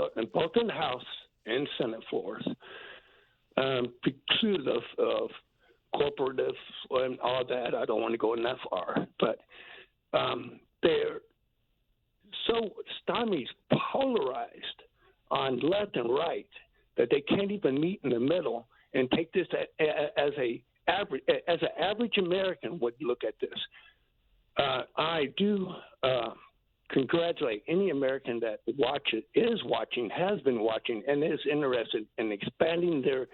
in the House and Senate floors, because of corporative and all that. I don't want to go in that far, but they're so stymied, polarized on left and right, that they can't even meet in the middle and take this as an average American would look at this. I do congratulate any American that is watching, has been watching, and is interested in expanding their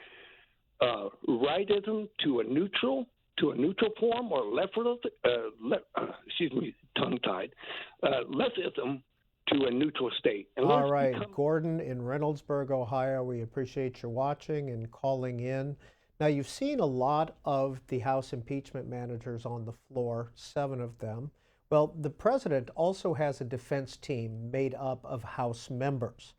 rightism to a neutral form, or tongue-tied, leftism to a neutral state. And all right, Gordon in Reynoldsburg, Ohio, we appreciate your watching and calling in. Now, you've seen a lot of the House impeachment managers on the floor, 7 of them. Well, the president also has a defense team made up of House members,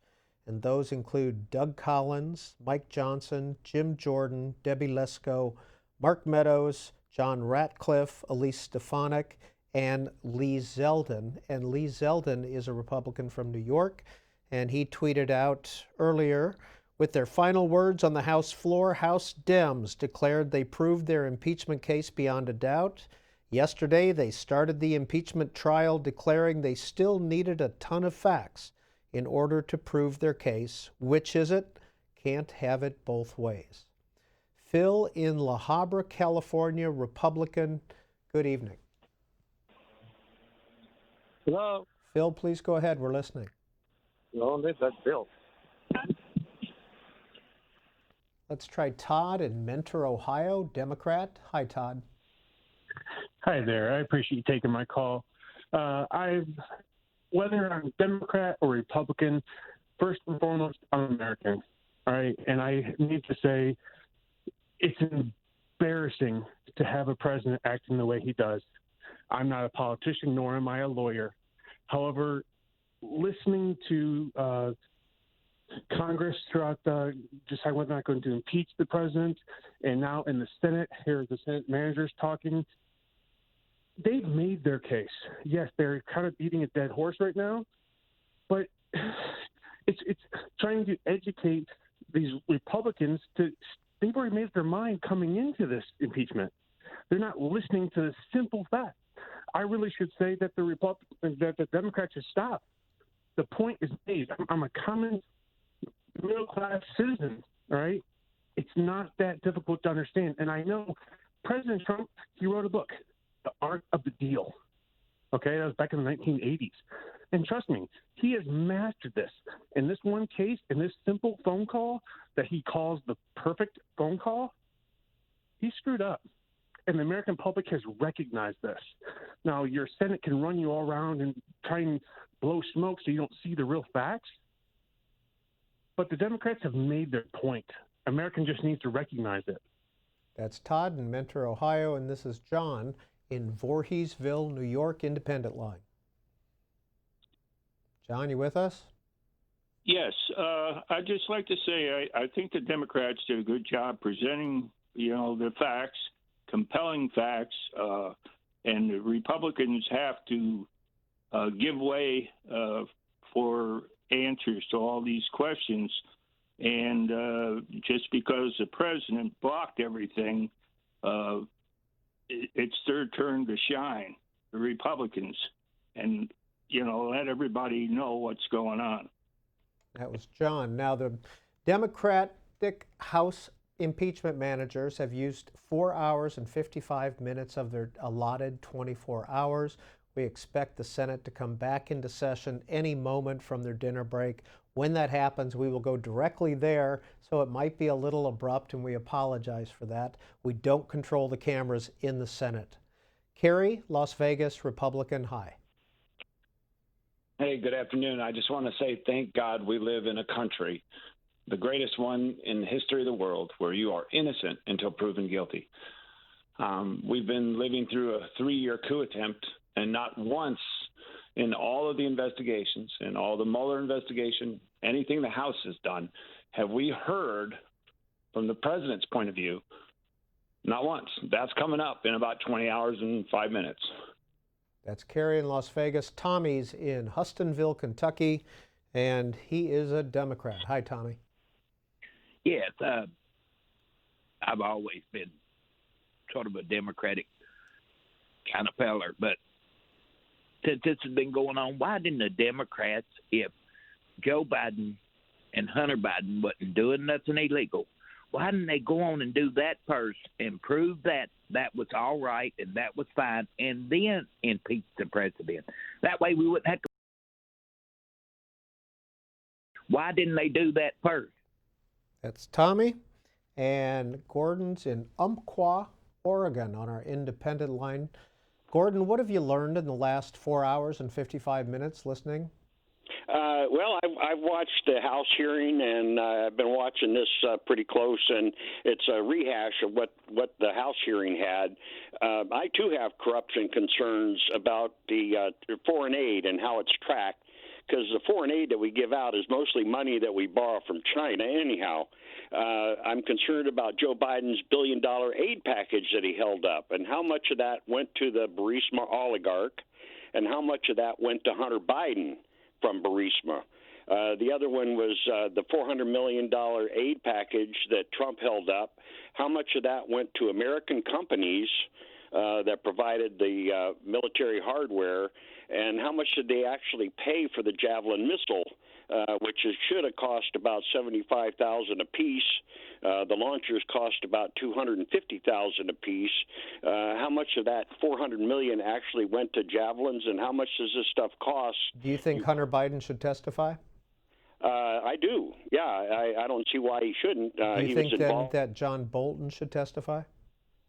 and those include Doug Collins, Mike Johnson, Jim Jordan, Debbie Lesko, Mark Meadows, John Ratcliffe, Elise Stefanik, and Lee Zeldin. And Lee Zeldin is a Republican from New York, and he tweeted out earlier, with their final words on the House floor, House Dems declared they proved their impeachment case beyond a doubt. Yesterday, they started the impeachment trial, declaring they still needed a ton of facts in order to prove their case. Which is it? Can't have it both ways. Phil in La Habra, California, Republican. Good evening. Hello. Phil, please go ahead. We're listening. No, that's Phil. Let's try Todd in Mentor, Ohio, Democrat. Hi, Todd. Hi there. I appreciate you taking my call. Whether I'm Democrat or Republican, first and foremost, I'm American. All right, and I need to say, it's embarrassing to have a president acting the way he does. I'm not a politician, nor am I a lawyer. However, listening to Congress throughout decide whether or not going to impeach the president, and now in the Senate, here the Senate managers talking, they've made their case. Yes, they're kind of beating a dead horse right now, but it's trying to educate these Republicans they've already made up their mind coming into this impeachment. They're not listening to the simple fact. I really should say that the Democrats should stop. The point is made. I'm a common middle-class citizen, all right? It's not that difficult to understand. And I know President Trump, he wrote a book, The Art of the Deal. Okay, that was back in the 1980s. And trust me, he has mastered this. In this one case, in this simple phone call that he calls the perfect phone call, he screwed up. And the American public has recognized this. Now, your Senate can run you all around and try and blow smoke so you don't see the real facts. But the Democrats have made their point. American just needs to recognize it. That's Todd in Mentor, Ohio, and this is John in Voorheesville, New York, Independent Line. John, you with us? Yes. I'd just like to say I think the Democrats did a good job presenting, the facts, compelling facts, and the Republicans have to give way for answers to all these questions. And just because the president blocked everything, it's their turn to shine, the Republicans, and, let everybody know what's going on. That was John. Now, the Democratic House impeachment managers have used 4 hours and 55 minutes of their allotted 24 hours. We expect the Senate to come back into session any moment from their dinner break. When that happens, we will go directly there, so it might be a little abrupt, and we apologize for that. We don't control the cameras in the Senate. Kerry, Las Vegas, Republican. Hi. Hey, good afternoon. I just want to say thank God we live in a country, the greatest one in the history of the world, where you are innocent until proven guilty. We've been living through a 3-year coup attempt, and not once in all of the investigations, in all the Mueller investigation, anything the House has done, have we heard from the president's point of view. Not once. That's coming up in about 20 hours and 5 minutes. That's Kerry in Las Vegas. Tommy's in Hustonville, Kentucky, and he is a Democrat. Hi, Tommy. Yes, I've always been sort of a Democratic kind of feller, but since this has been going on, why didn't the Democrats, if Joe Biden and Hunter Biden wasn't doing nothing illegal, why didn't they go on and do that first and prove that that was all right and that was fine, and then impeach the president? That way we wouldn't have to. Why didn't they do that first? That's Tommy. And Gordon's in Umpqua, Oregon on our independent line. Gordon, what have you learned in the last 4 hours and 55 minutes listening? Well, I've watched the House hearing, and I've been watching this pretty close, and it's a rehash of what the House hearing had. I, too, have corruption concerns about the foreign aid and how it's tracked, because the foreign aid that we give out is mostly money that we borrow from China anyhow. I'm concerned about Joe Biden's billion-dollar aid package that he held up, and how much of that went to the Burisma oligarch, and how much of that went to Hunter Biden from Burisma. The other one was the $400 million aid package that Trump held up. How much of that went to American companies that provided the military hardware, and how much did they actually pay for the Javelin missile, which should have cost about $75,000 a piece. The launchers cost about $250,000 a piece. How much of that $400 million actually went to Javelins, and how much does this stuff cost? Do you think Hunter Biden should testify? I do. Yeah, I don't see why he shouldn't. Do you he think was then involved. that John Bolton should testify?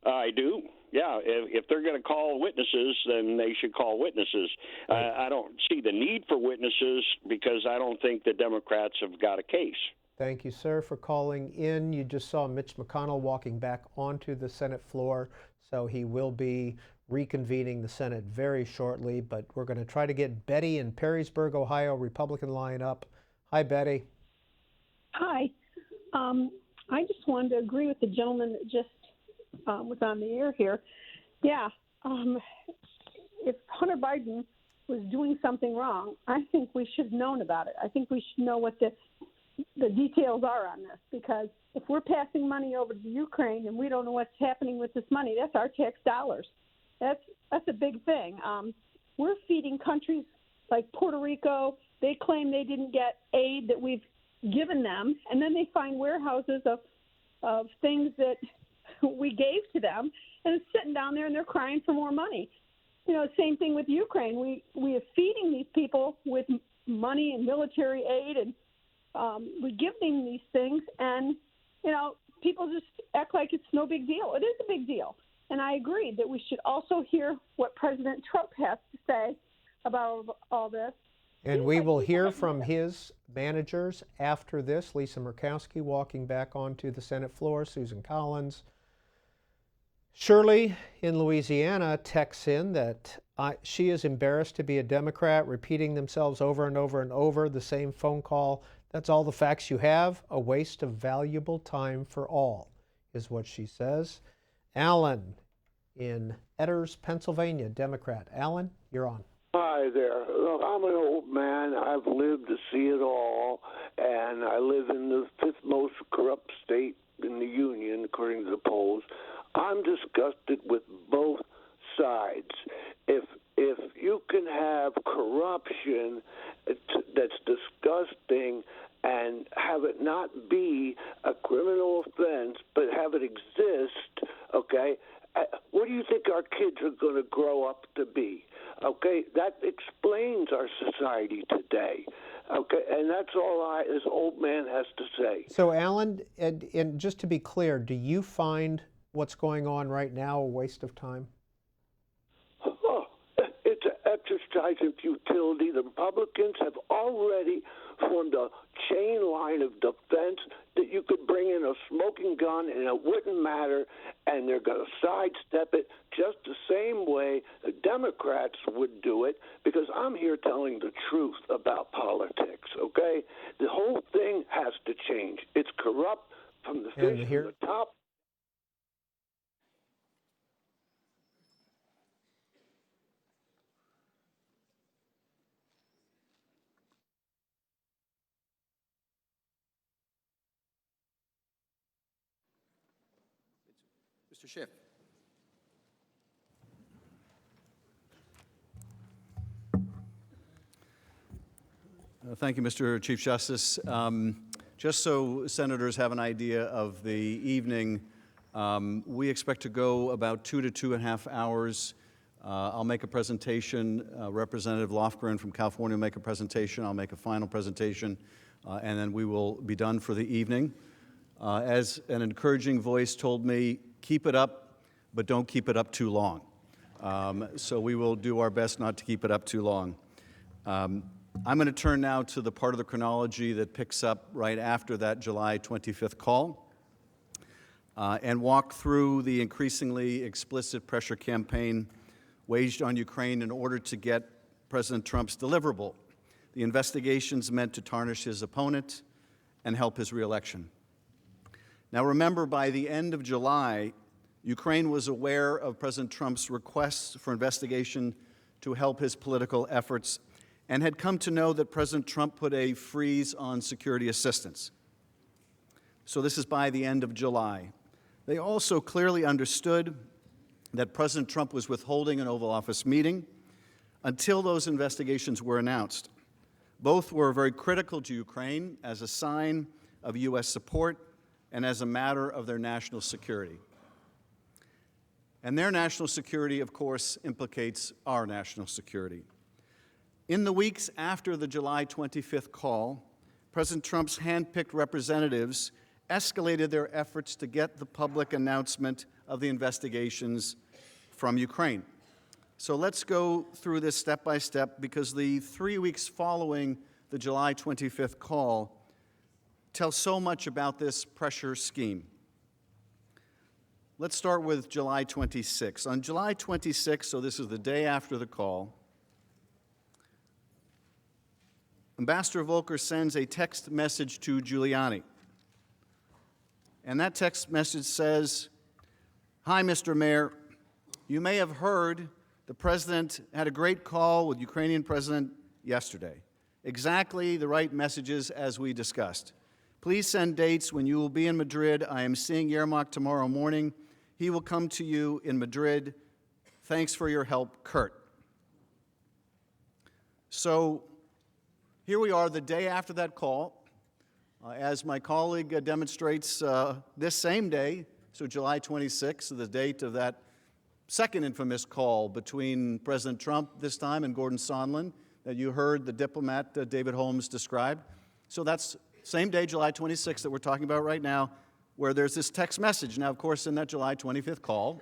I do. Yeah, if they're going to call witnesses, then they should call witnesses. I don't see the need for witnesses because I don't think the Democrats have got a case. Thank you, sir, for calling in. You just saw Mitch McConnell walking back onto the Senate floor, so he will be reconvening the Senate very shortly, but we're going to try to get Betty in Perrysburg, Ohio, Republican line up. Hi, Betty. Hi. I just wanted to agree with the gentleman that just was on the air here. Yeah, if Hunter Biden was doing something wrong, I think we should have known about it. I think we should know what the details are on this, because if we're passing money over to Ukraine and we don't know what's happening with this money, that's our tax dollars. That's a big thing. We're feeding countries like Puerto Rico. They claim they didn't get aid that we've given them, and then they find warehouses of things that we gave to them, and it's sitting down there and they're crying for more money. You know, same thing with Ukraine. We are feeding these people with money and military aid, and we give them these things, and you know, people just act like it's no big deal. It is a big deal, and I agree that we should also hear what President Trump has to say about all this. And we will hear from his managers after this. Lisa Murkowski walking back onto the Senate floor, Susan Collins. Shirley in Louisiana texts in that she is embarrassed to be a Democrat, repeating themselves over and over and over, the same phone call. That's all the facts you have, a waste of valuable time for all, is what she says. Alan in Edders, Pennsylvania, Democrat. Alan, you're on. Hi there. Look, I'm an old man. I've lived to see it all, and I live in the fifth most corrupt state in the union, according to the polls. I'm disgusted with both sides. If you can have corruption that's disgusting and have it not be a criminal offense, but have it exist, okay, what do you think our kids are going to grow up to be? Okay, that explains our society today. Okay, and that's all this old man has to say. So, Alan, and just to be clear, do you find what's going on right now a waste of time? Oh, it's an exercise in futility. The Republicans have already formed a chain line of defense that you could bring in a smoking gun and it wouldn't matter, and they're going to sidestep it just the same way the Democrats would do it, because I'm here telling the truth about politics, okay? The whole thing has to change. It's corrupt from the fish to the top. Mr. Schiff. Thank you, Mr. Chief Justice. Just so senators have an idea of the evening, we expect to go about 2 to 2.5 hours. I'll make a presentation. Representative Lofgren from California will make a presentation. I'll make a final presentation, and then we will be done for the evening. As an encouraging voice told me, keep it up, but don't keep it up too long. So we will do our best not to keep it up too long. I'm going to turn now to the part of the chronology that picks up right after that July 25th call and walk through the increasingly explicit pressure campaign waged on Ukraine in order to get President Trump's deliverable, the investigations meant to tarnish his opponent and help his reelection. Now remember, by the end of July, Ukraine was aware of President Trump's requests for investigation to help his political efforts and had come to know that President Trump put a freeze on security assistance. So this is by the end of July. They also clearly understood that President Trump was withholding an Oval Office meeting until those investigations were announced. Both were very critical to Ukraine as a sign of U.S. support and as a matter of their national security. And their national security, of course, implicates our national security. In the weeks after the July 25th call, President Trump's handpicked representatives escalated their efforts to get the public announcement of the investigations from Ukraine. So let's go through this step by step, because the 3 weeks following the July 25th call tell so much about this pressure scheme. Let's start with July 26. On July 26, so this is the day after the call, Ambassador Volker sends a text message to Giuliani. And that text message says, "Hi, Mr. Mayor. You may have heard the president had a great call with Ukrainian president yesterday. Exactly the right messages as we discussed. Please send dates when you will be in Madrid. I am seeing Yermak tomorrow morning. He will come to you in Madrid. Thanks for your help, Kurt. So here we are the day after that call. As my colleague demonstrates, this same day, so July 26th, the date of that second infamous call between President Trump this time and Gordon Sondland that you heard the diplomat David Holmes describe. So that's same day, July 26th, that we're talking about right now, where there's this text message. Now, of course, in that July 25th call,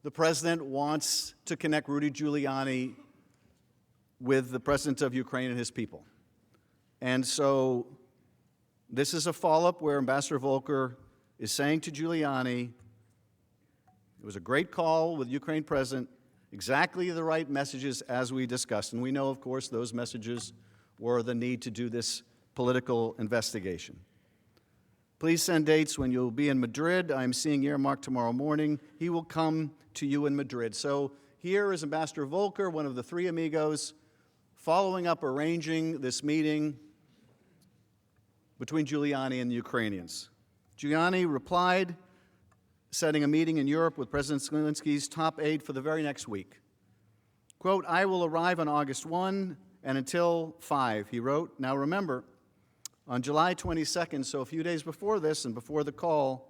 the president wants to connect Rudy Giuliani with the president of Ukraine and his people. And so this is a follow-up where Ambassador Volker is saying to Giuliani, it was a great call with Ukraine president, exactly the right messages as we discussed. And we know, of course, those messages were the need to do this political investigation. Please send dates when you'll be in Madrid. I'm seeing Yermak tomorrow morning. He will come to you in Madrid. So here is Ambassador Volker, one of the three amigos, following up, arranging this meeting between Giuliani and the Ukrainians. Giuliani replied, setting a meeting in Europe with President Zelensky's top aide for the very next week. Quote, I will arrive on August 1 and until 5, he wrote. Now remember, on July 22nd, so a few days before this and before the call,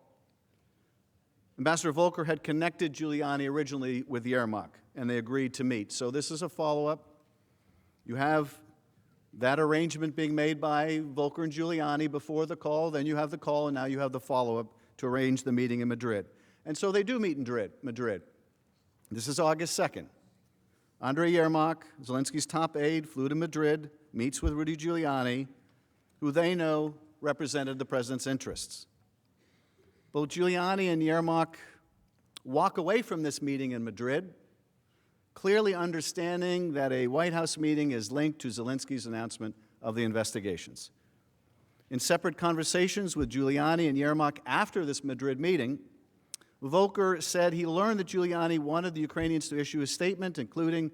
Ambassador Volker had connected Giuliani originally with Yermak, and they agreed to meet. So this is a follow-up. You have that arrangement being made by Volker and Giuliani before the call, then you have the call, and now you have the follow-up to arrange the meeting in Madrid. And so they do meet in Madrid. This is August 2nd. Andrei Yermak, Zelensky's top aide, flew to Madrid, meets with Rudy Giuliani, who they know represented the president's interests. Both Giuliani and Yermak walk away from this meeting in Madrid, clearly understanding that a White House meeting is linked to Zelensky's announcement of the investigations. In separate conversations with Giuliani and Yermak after this Madrid meeting, Volker said he learned that Giuliani wanted the Ukrainians to issue a statement, including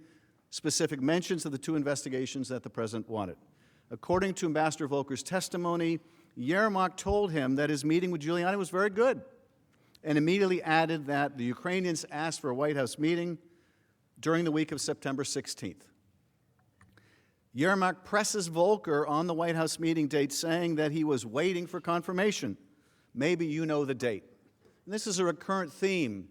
specific mentions of the two investigations that the president wanted. According to Ambassador Volker's testimony, Yermak told him that his meeting with Giuliani was very good, and immediately added that the Ukrainians asked for a White House meeting during the week of September 16th. Yermak presses Volker on the White House meeting date, saying that he was waiting for confirmation. Maybe you know the date. And this is a recurrent theme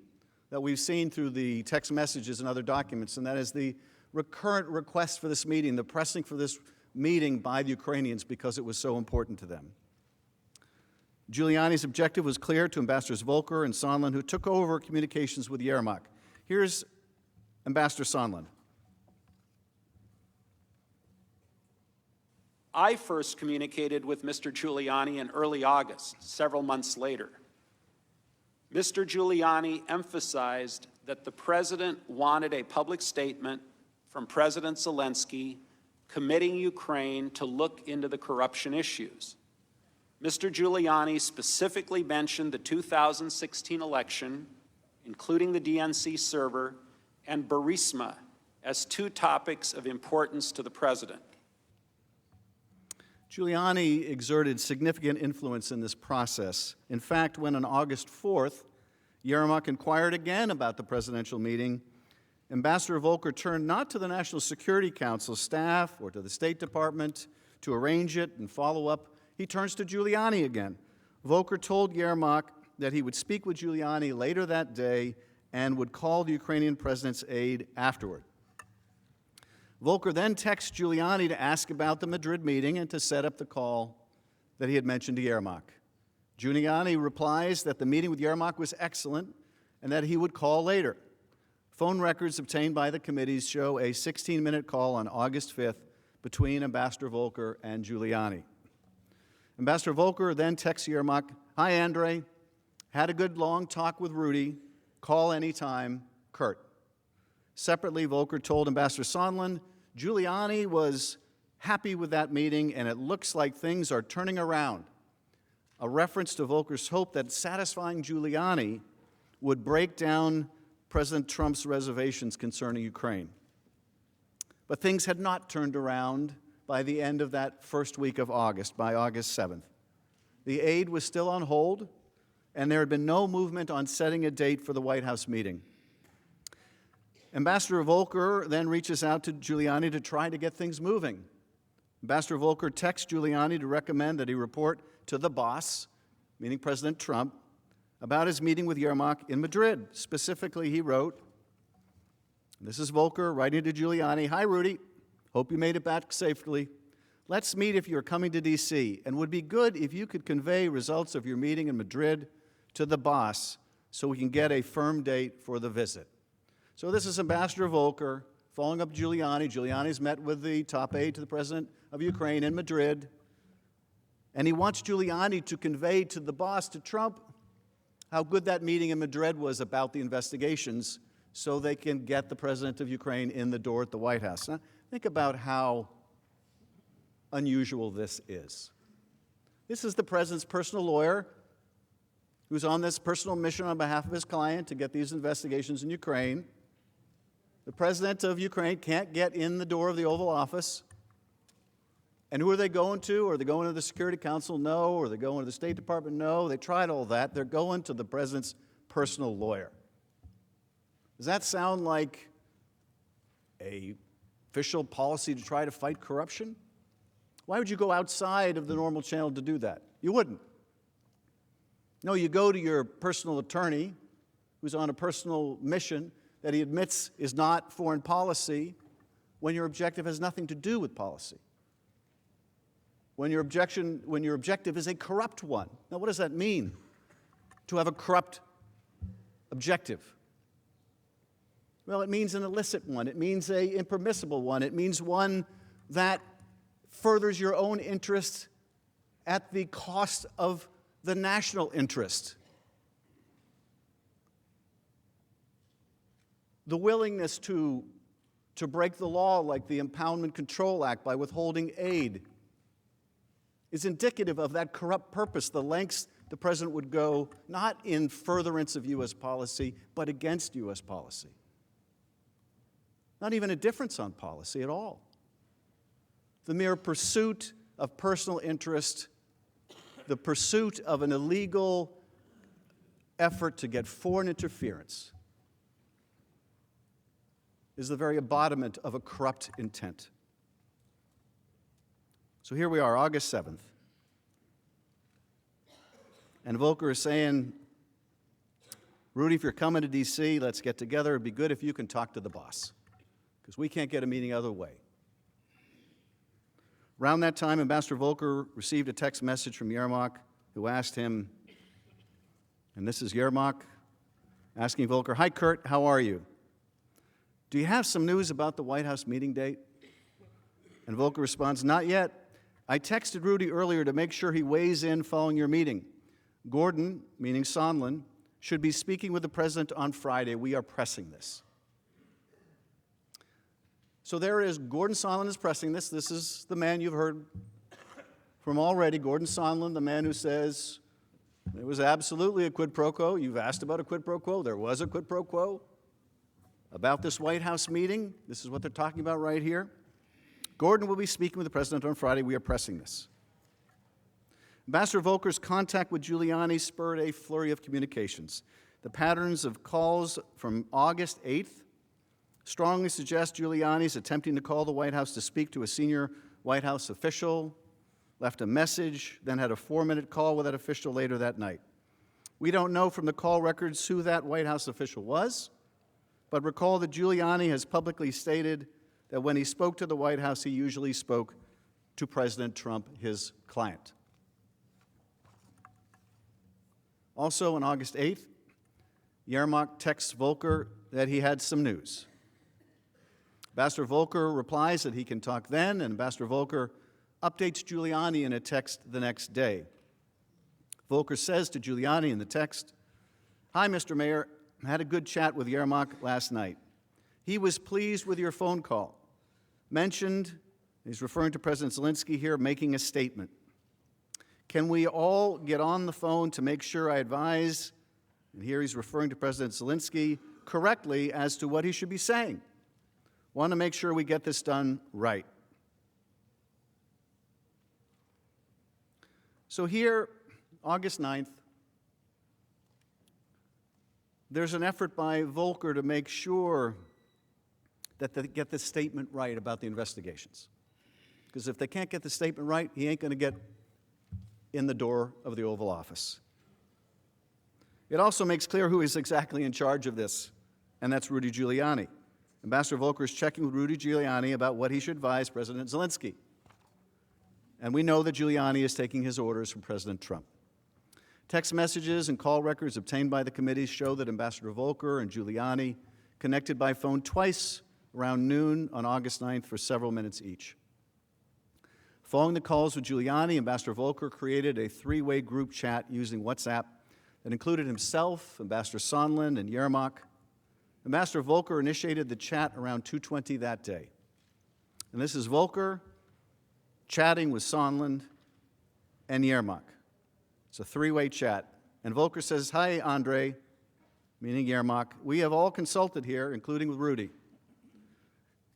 that we've seen through the text messages and other documents, and that is the recurrent request for this meeting, the pressing for this meeting by the Ukrainians because it was so important to them. Giuliani's objective was clear to Ambassadors Volker and Sondland, who took over communications with Yermak. Here's Ambassador Sondland. I first communicated with Mr. Giuliani in early August, several months later. Mr. Giuliani emphasized that the president wanted a public statement from President Zelensky committing Ukraine to look into the corruption issues. Mr. Giuliani specifically mentioned the 2016 election, including the DNC server, and Burisma as two topics of importance to the president. Giuliani exerted significant influence in this process. In fact, when on August 4th, Yermak inquired again about the presidential meeting, Ambassador Volker turned not to the National Security Council staff or to the State Department to arrange it and follow up. He turns to Giuliani again. Volker told Yermak that he would speak with Giuliani later that day and would call the Ukrainian president's aide afterward. Volker then texts Giuliani to ask about the Madrid meeting and to set up the call that he had mentioned to Yermak. Giuliani replies that the meeting with Yermak was excellent and that he would call later. Phone records obtained by the committees show a 16-minute call on August 5th between Ambassador Volker and Giuliani. Ambassador Volker then texts Yermak, "Hi, Andrei. Had a good long talk with Rudy. Call anytime, Kurt." Separately, Volker told Ambassador Sondland, Giuliani was happy with that meeting and it looks like things are turning around. A reference to Volker's hope that satisfying Giuliani would break down President Trump's reservations concerning Ukraine. But things had not turned around by the end of that first week of August, by August 7th. The aid was still on hold, and there had been no movement on setting a date for the White House meeting. Ambassador Volker then reaches out to Giuliani to try to get things moving. Ambassador Volker texts Giuliani to recommend that he report to the boss, meaning President Trump, about his meeting with Yermak in Madrid. Specifically, he wrote, this is Volker writing to Giuliani, "Hi, Rudy. Hope you made it back safely. Let's meet if you're coming to D.C., and would be good if you could convey results of your meeting in Madrid to the boss so we can get a firm date for the visit." So this is Ambassador Volker following up Giuliani. Giuliani's met with the top aide to the president of Ukraine in Madrid, and he wants Giuliani to convey to the boss, to Trump, how good that meeting in Madrid was about the investigations so they can get the president of Ukraine in the door at the White House. Now, think about how unusual this is. This is the president's personal lawyer who's on this personal mission on behalf of his client to get these investigations in Ukraine. The president of Ukraine can't get in the door of the Oval Office. And who are they going to? Are they going to the Security Council? No. Are they going to the State Department? No. They tried all that. They're going to the president's personal lawyer. Does that sound like an official policy to try to fight corruption? Why would you go outside of the normal channel to do that? You wouldn't. No, you go to your personal attorney who's on a personal mission that he admits is not foreign policy when your objective has nothing to do with policy. When your objective is a corrupt one. Now, what does that mean, to have a corrupt objective? Well, it means an illicit one. It means an impermissible one. It means one that furthers your own interest at the cost of the national interest. The willingness to break the law, like the Impoundment Control Act, by withholding aid, is indicative of that corrupt purpose, the lengths the president would go, not in furtherance of U.S. policy, but against U.S. policy. Not even a difference on policy at all. The mere pursuit of personal interest, the pursuit of an illegal effort to get foreign interference, is the very embodiment of a corrupt intent. So here we are, August 7th. And Volker is saying, Rudy, if you're coming to D.C., let's get together. It'd be good if you can talk to the boss, because we can't get a meeting other way. Around that time, Ambassador Volker received a text message from Yermak, who asked him, and this is Yermak asking Volker, "Hi, Kurt, how are you? Do you have some news about the White House meeting date?" And Volker responds, "Not yet. I texted Rudy earlier to make sure he weighs in following your meeting. Gordon," meaning Sondland, "should be speaking with the president on Friday. We are pressing this." So there it is. Gordon Sondland is pressing this. This is the man you've heard from already, Gordon Sondland, the man who says there was absolutely a quid pro quo. You've asked about a quid pro quo. There was a quid pro quo about this White House meeting. This is what they're talking about right here. Gordon will be speaking with the president on Friday. We are pressing this. Ambassador Volker's contact with Giuliani spurred a flurry of communications. The patterns of calls from August 8th strongly suggest Giuliani's attempting to call the White House to speak to a senior White House official, left a message, then had a 4-minute call with that official later that night. We don't know from the call records who that White House official was, but recall that Giuliani has publicly stated that when he spoke to the White House, he usually spoke to President Trump, his client. Also on August 8th, Yermak texts Volker that he had some news. Ambassador Volker replies that he can talk then, and Ambassador Volker updates Giuliani in a text the next day. Volker says to Giuliani in the text, "Hi, Mr. Mayor. I had a good chat with Yermak last night. He was pleased with your phone call. Mentioned," he's referring to President Zelensky here, "making a statement. Can we all get on the phone to make sure I advise," and here he's referring to President Zelensky, "correctly as to what he should be saying. Want to make sure we get this done right." So here, August 9th, there's an effort by Volker to make sure that they get the statement right about the investigations. Because if they can't get the statement right, he ain't going to get in the door of the Oval Office. It also makes clear who is exactly in charge of this, and that's Rudy Giuliani. Ambassador Volker is checking with Rudy Giuliani about what he should advise President Zelensky. And we know that Giuliani is taking his orders from President Trump. Text messages and call records obtained by the committees show that Ambassador Volker and Giuliani connected by phone twice around noon on August 9th for several minutes each. Following the calls with Giuliani, Ambassador Volker created a three-way group chat using WhatsApp that included himself, Ambassador Sondland, and Yermak. Ambassador Volker initiated the chat around 2:20 that day. And this is Volker chatting with Sondland and Yermak. It's a three-way chat. And Volker says, "Hi, Andre," meaning Yermak. "We have all consulted here, including with Rudy.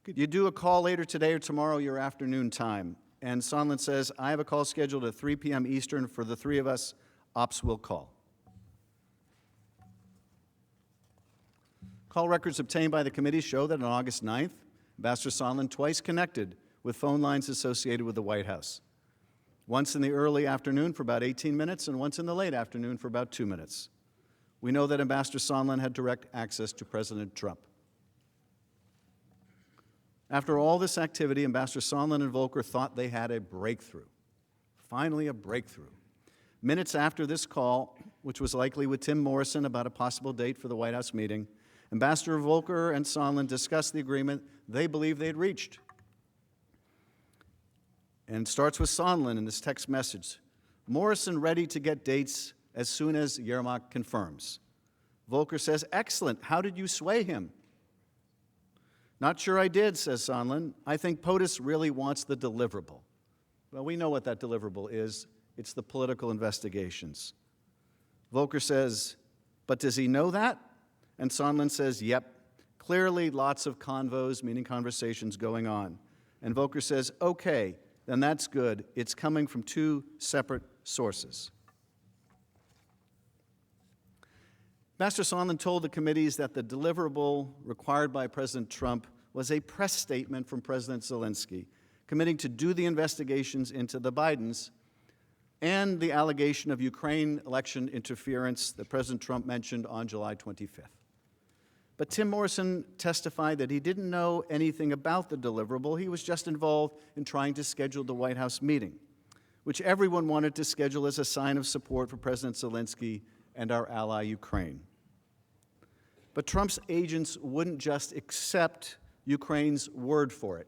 Could you do a call later today or tomorrow, your afternoon time?" And Sondland says, "I have a call scheduled at 3 p.m. Eastern for the three of us. Ops will call." Call records obtained by the committee show that on August 9th, Ambassador Sondland twice connected with phone lines associated with the White House. Once in the early afternoon for about 18 minutes and once in the late afternoon for about 2 minutes. We know that Ambassador Sondland had direct access to President Trump. After all this activity, Ambassador Sondland and Volker thought they had a breakthrough. Finally, a breakthrough. Minutes after this call, which was likely with Tim Morrison about a possible date for the White House meeting, Ambassador Volker and Sondland discussed the agreement they believed they had reached. And it starts with Sondland in this text message. "Morrison ready to get dates as soon as Yermak confirms." Volker says, "Excellent. How did you sway him?" "Not sure I did," says Sondland. "I think POTUS really wants the deliverable." Well, we know what that deliverable is. It's the political investigations. Volker says, "But does he know that?" And Sondland says, "Yep. Clearly lots of convos, meaning conversations, going on." And Volker says, "Okay, then that's good. It's coming from two separate sources." Ambassador Sondland told the committees that the deliverable required by President Trump was a press statement from President Zelensky, committing to do the investigations into the Bidens and the allegation of Ukraine election interference that President Trump mentioned on July 25th. But Tim Morrison testified that he didn't know anything about the deliverable. He was just involved in trying to schedule the White House meeting, which everyone wanted to schedule as a sign of support for President Zelensky and our ally Ukraine. But Trump's agents wouldn't just accept Ukraine's word for it.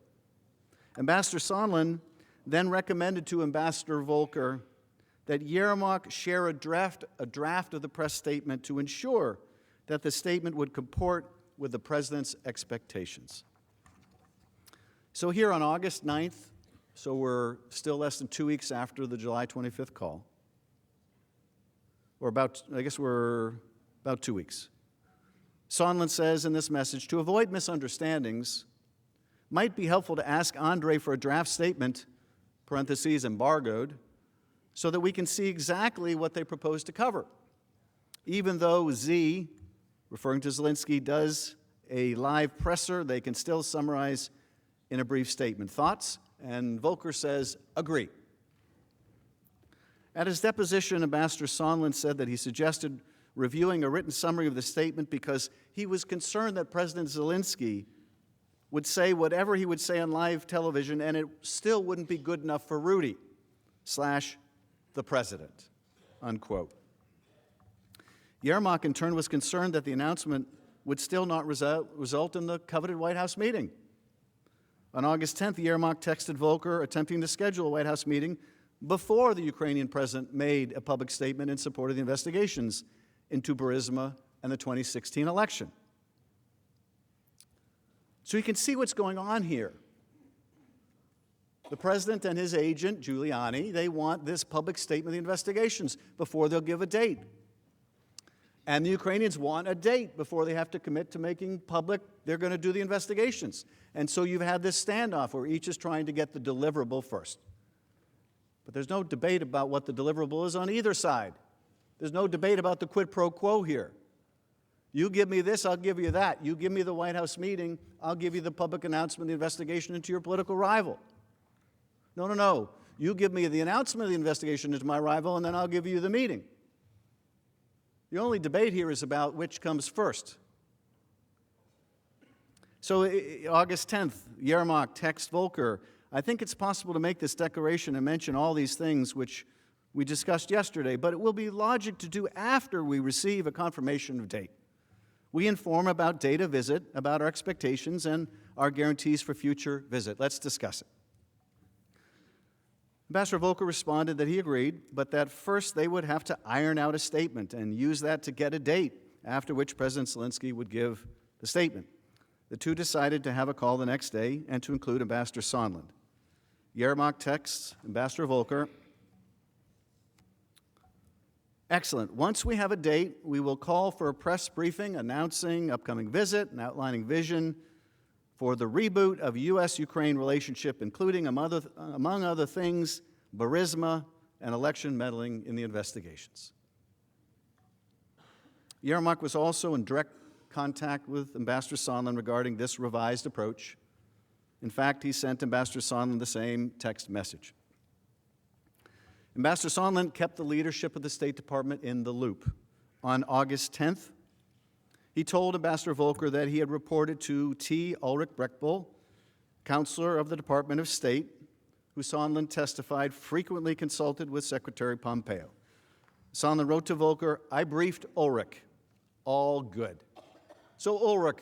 Ambassador Sondland then recommended to Ambassador Volker that Yermak share a draft of the press statement to ensure that the statement would comport with the president's expectations. So here on August 9th, so we're still less than 2 weeks after the July 25th call, or we're about 2 weeks. Sondland says in this message, "To avoid misunderstandings, might be helpful to ask Andre for a draft statement, parentheses embargoed, so that we can see exactly what they propose to cover. Even though Z, referring to Zelensky, does a live presser, they can still summarize in a brief statement. Thoughts?" And Volker says, "Agree." At his deposition, Ambassador Sondland said that he suggested reviewing a written summary of the statement because he was concerned that President Zelensky would say whatever he would say on live television and it still wouldn't be good enough for Rudy / the president, unquote. Yermak, in turn, was concerned that the announcement would still not result in the coveted White House meeting. On August 10th, Yermak texted Volker attempting to schedule a White House meeting before the Ukrainian president made a public statement in support of the investigations into Burisma and the 2016 election. So you can see what's going on here. The president and his agent, Giuliani, they want this public statement of the investigations before they'll give a date. And the Ukrainians want a date before they have to commit to making public they're going to do the investigations. And so you've had this standoff where each is trying to get the deliverable first. But there's no debate about what the deliverable is on either side. There's no debate about the quid pro quo here. You give me this, I'll give you that. You give me the White House meeting, I'll give you the public announcement, the investigation into your political rival. No, no, no. You give me the announcement of the investigation into my rival, and then I'll give you the meeting. The only debate here is about which comes first. So August 10th, Yermak texts Volker, I think it's possible to make this declaration and mention all these things which we discussed yesterday, but it will be logic to do after we receive a confirmation of date. We inform about date of visit, about our expectations, and our guarantees for future visit. Let's discuss it. Ambassador Volker responded that he agreed, but that first they would have to iron out a statement and use that to get a date, after which President Zelensky would give the statement. The two decided to have a call the next day and to include Ambassador Sondland. Yermak texts Ambassador Volker, excellent. Once we have a date, we will call for a press briefing announcing upcoming visit and outlining vision for the reboot of U.S.-Ukraine relationship, including, among other things, Burisma and election meddling in the investigations. Yermak was also in direct contact with Ambassador Sondland regarding this revised approach. In fact, he sent Ambassador Sondland the same text message. Ambassador Sondland kept the leadership of the State Department in the loop. On August 10th, he told Ambassador Volker that he had reported to T. Ulrich Breckbull, counselor of the Department of State, who Sondland testified frequently consulted with Secretary Pompeo. Sondland wrote to Volker, I briefed Ulrich. All good. So Ulrich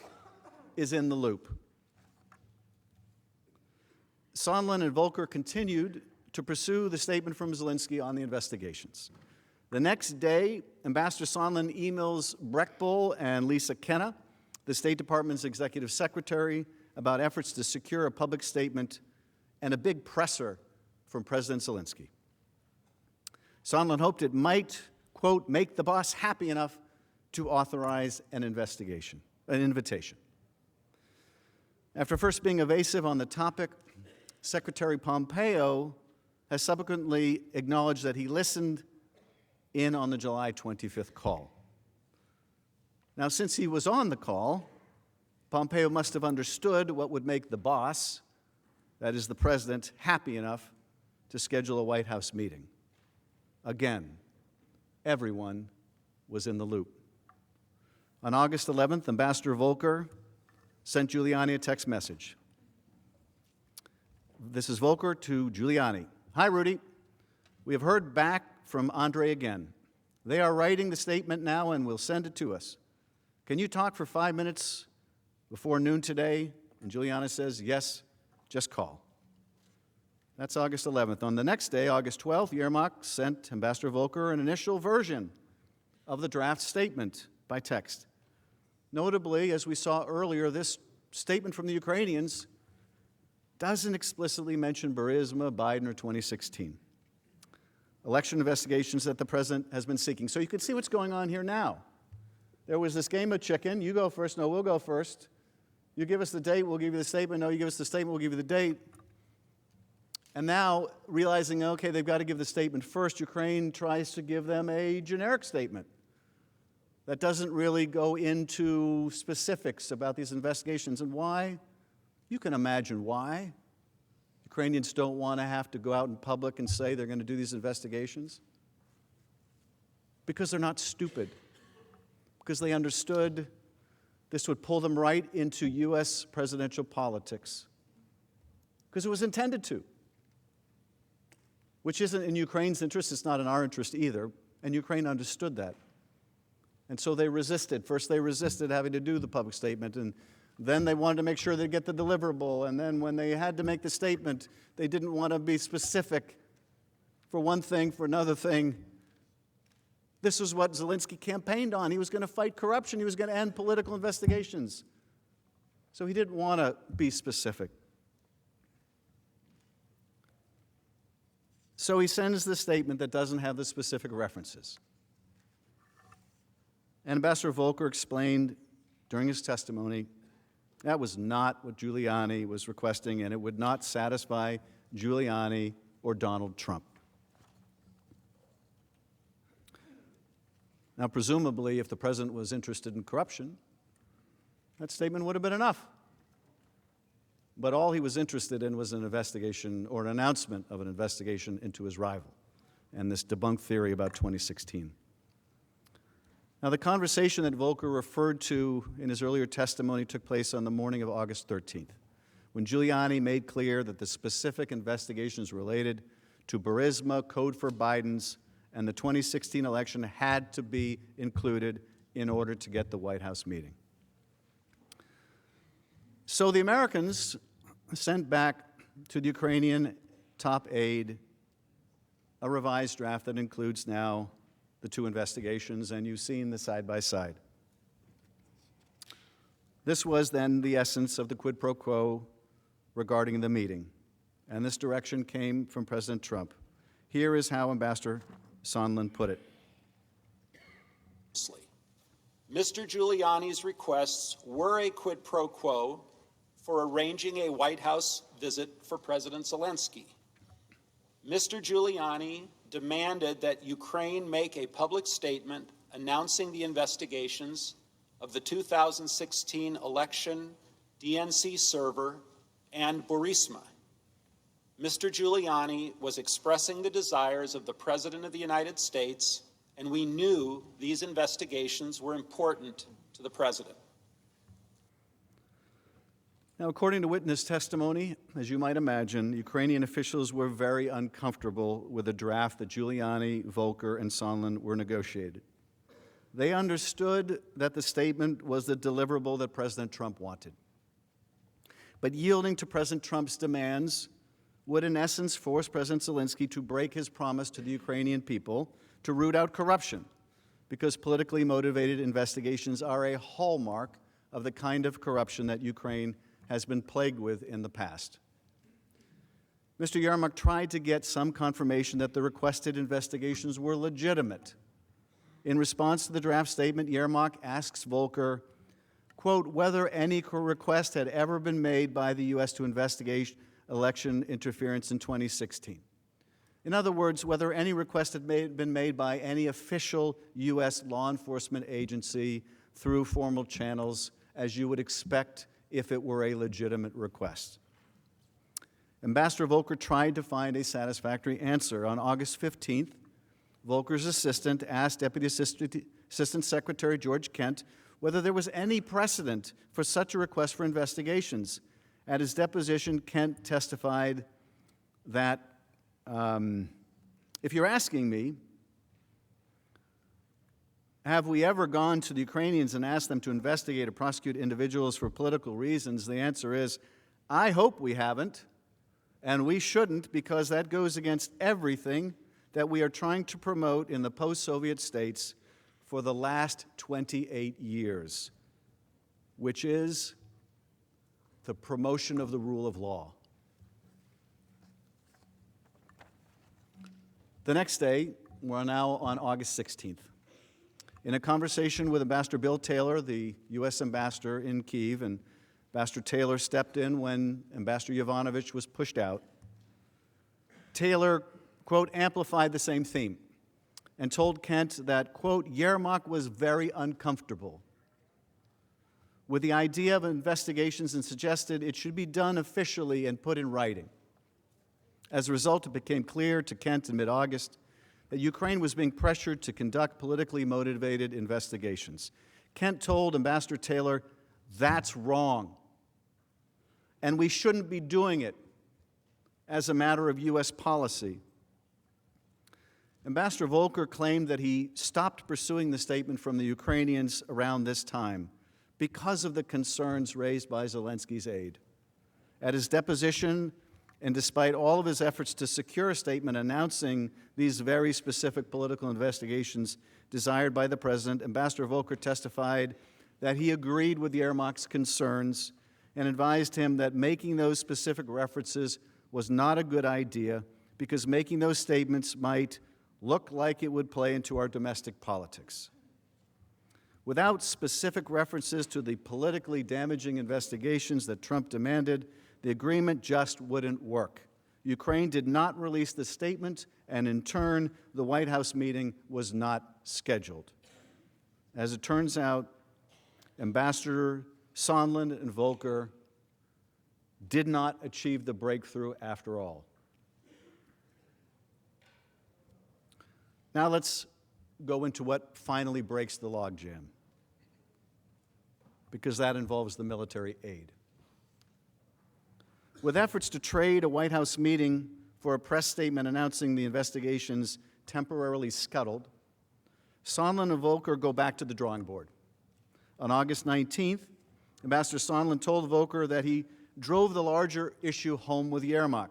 is in the loop. Sondland and Volker continued to pursue the statement from Zelensky on the investigations. The next day, Ambassador Sondland emails Breckbull and Lisa Kenna, the State Department's executive secretary, about efforts to secure a public statement and a big presser from President Zelensky. Sondland hoped it might, quote, make the boss happy enough to authorize an invitation. After first being evasive on the topic, Secretary Pompeo has subsequently acknowledged that he listened in on the July 25th call. Now, since he was on the call, Pompeo must have understood what would make the boss, that is the president, happy enough to schedule a White House meeting. Again, everyone was in the loop. On August 11th, Ambassador Volker sent Giuliani a text message. This is Volker to Giuliani. Hi, Rudy. We have heard back from Andre again. They are writing the statement now and will send it to us. Can you talk for 5 minutes before noon today? And Giuliani says, yes, just call. That's August 11th. On the next day, August 12th, Yermak sent Ambassador Volker an initial version of the draft statement by text. Notably, as we saw earlier, this statement from the Ukrainians doesn't explicitly mention Burisma, Biden, or 2016. Election investigations that the president has been seeking. So you can see what's going on here now. There was this game of chicken. You go first. No, we'll go first. You give us the date, we'll give you the statement. No, you give us the statement, we'll give you the date. And now, realizing, okay, they've got to give the statement first, Ukraine tries to give them a generic statement that doesn't really go into specifics about these investigations. And why? You can imagine why. Ukrainians don't want to have to go out in public and say they're going to do these investigations. Because they're not stupid. Because they understood this would pull them right into U.S. presidential politics. Because it was intended to. Which isn't in Ukraine's interest, it's not in our interest either. And Ukraine understood that. And so they resisted. First they resisted having to do the public statement, and then they wanted to make sure they'd get the deliverable. And then when they had to make the statement, they didn't want to be specific for one thing, for another thing. This is what Zelensky campaigned on. He was going to fight corruption. He was going to end political investigations. So he didn't want to be specific. So he sends the statement that doesn't have the specific references. And Ambassador Volker explained during his testimony that was not what Giuliani was requesting, and it would not satisfy Giuliani or Donald Trump. Now, presumably, if the president was interested in corruption, that statement would have been enough. But all he was interested in was an investigation or an announcement of an investigation into his rival and this debunked theory about 2016. Now, the conversation that Volker referred to in his earlier testimony took place on the morning of August 13th, when Giuliani made clear that the specific investigations related to Burisma, Code for Biden's, and the 2016 election had to be included in order to get the White House meeting. So the Americans sent back to the Ukrainian top aide a revised draft that includes now the two investigations, and you've seen the side-by-side. This was then the essence of the quid pro quo regarding the meeting, and this direction came from President Trump. Here is how Ambassador Sondland put it. Mr. Giuliani's requests were a quid pro quo for arranging a White House visit for President Zelensky. Mr. Giuliani demanded that Ukraine make a public statement announcing the investigations of the 2016 election, DNC server, and Burisma. Mr. Giuliani was expressing the desires of the President of the United States, and we knew these investigations were important to the President. Now, according to witness testimony, as you might imagine, Ukrainian officials were very uncomfortable with the draft that Giuliani, Volker, and Sondland were negotiated. They understood that the statement was the deliverable that President Trump wanted. But yielding to President Trump's demands would, in essence, force President Zelensky to break his promise to the Ukrainian people to root out corruption, because politically motivated investigations are a hallmark of the kind of corruption that Ukraine has been plagued with in the past. Mr. Yermak tried to get some confirmation that the requested investigations were legitimate. In response to the draft statement, Yermak asks Volker, quote, whether any request had ever been made by the U.S. to investigate election interference in 2016. In other words, whether any request had been made by any official U.S. law enforcement agency through formal channels, as you would expect if it were a legitimate request. Ambassador Volker tried to find a satisfactory answer. On August 15th, Volker's assistant asked Deputy Assistant Secretary George Kent whether there was any precedent for such a request for investigations. At his deposition, Kent testified that, if you're asking me, have we ever gone to the Ukrainians and asked them to investigate or prosecute individuals for political reasons? The answer is, I hope we haven't, and we shouldn't, because that goes against everything that we are trying to promote in the post-Soviet states for the last 28 years, which is the promotion of the rule of law. The next day, we're now on August 16th. In a conversation with Ambassador Bill Taylor, the U.S. ambassador in Kyiv, and Ambassador Taylor stepped in when Ambassador Yovanovitch was pushed out, Taylor, quote, amplified the same theme and told Kent that, quote, Yermak was very uncomfortable with the idea of investigations and suggested it should be done officially and put in writing. As a result, it became clear to Kent in mid-August that Ukraine was being pressured to conduct politically motivated investigations. Kent told Ambassador Taylor, that's wrong, and we shouldn't be doing it as a matter of U.S. policy. Ambassador Volker claimed that he stopped pursuing the statement from the Ukrainians around this time because of the concerns raised by Zelensky's aide. At his deposition, and despite all of his efforts to secure a statement announcing these very specific political investigations desired by the President, Ambassador Volker testified that he agreed with Yermak's concerns and advised him that making those specific references was not a good idea because making those statements might look like it would play into our domestic politics. Without specific references to the politically damaging investigations that Trump demanded, the agreement just wouldn't work. Ukraine did not release the statement, and in turn, the White House meeting was not scheduled. As it turns out, Ambassador Sondland and Volker did not achieve the breakthrough after all. Now let's go into what finally breaks the logjam, because that involves the military aid. With efforts to trade a White House meeting for a press statement announcing the investigations temporarily scuttled, Sondland and Volker go back to the drawing board. On August 19th, Ambassador Sondland told Volker that he drove the larger issue home with Yermak,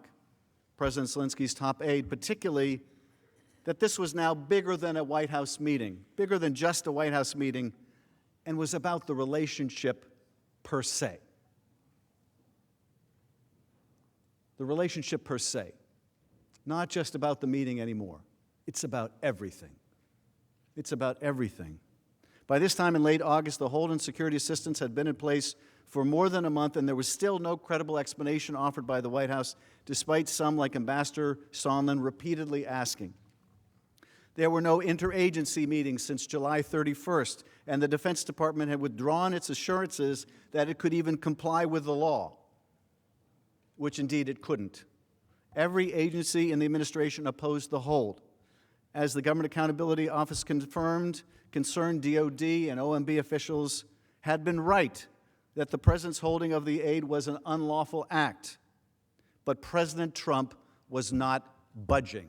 President Zelensky's top aide, particularly that this was now bigger than a White House meeting, bigger than just a White House meeting, and was about the relationship per se. The relationship per se, not just about the meeting anymore. It's about everything. It's about everything. By this time in late August, the hold and security assistance had been in place for more than a month, and there was still no credible explanation offered by the White House, despite some, like Ambassador Sondland, repeatedly asking. There were no interagency meetings since July 31st, and the Defense Department had withdrawn its assurances that it could even comply with the law, which indeed it couldn't. Every agency in the administration opposed the hold. As the Government Accountability Office confirmed, concerned DOD and OMB officials had been right that the President's holding of the aid was an unlawful act. But President Trump was not budging.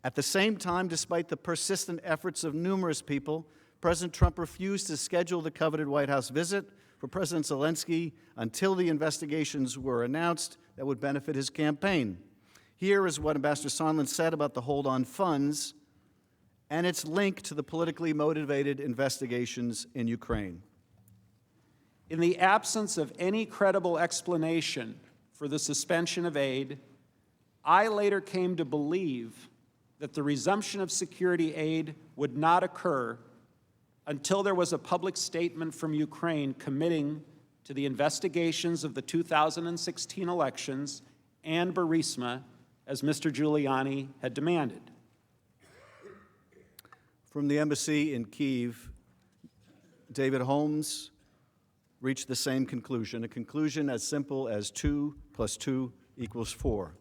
At the same time, despite the persistent efforts of numerous people, President Trump refused to schedule the coveted White House visit for President Zelensky until the investigations were announced that would benefit his campaign. Here is what Ambassador Sondland said about the hold on funds and its link to the politically motivated investigations in Ukraine. In the absence of any credible explanation for the suspension of aid, I later came to believe that the resumption of security aid would not occur until there was a public statement from Ukraine committing to the investigations of the 2016 elections and Burisma, as Mr. Giuliani had demanded. From the embassy in Kyiv, David Holmes reached the same conclusion, a conclusion as simple as 2 + 2 = 4.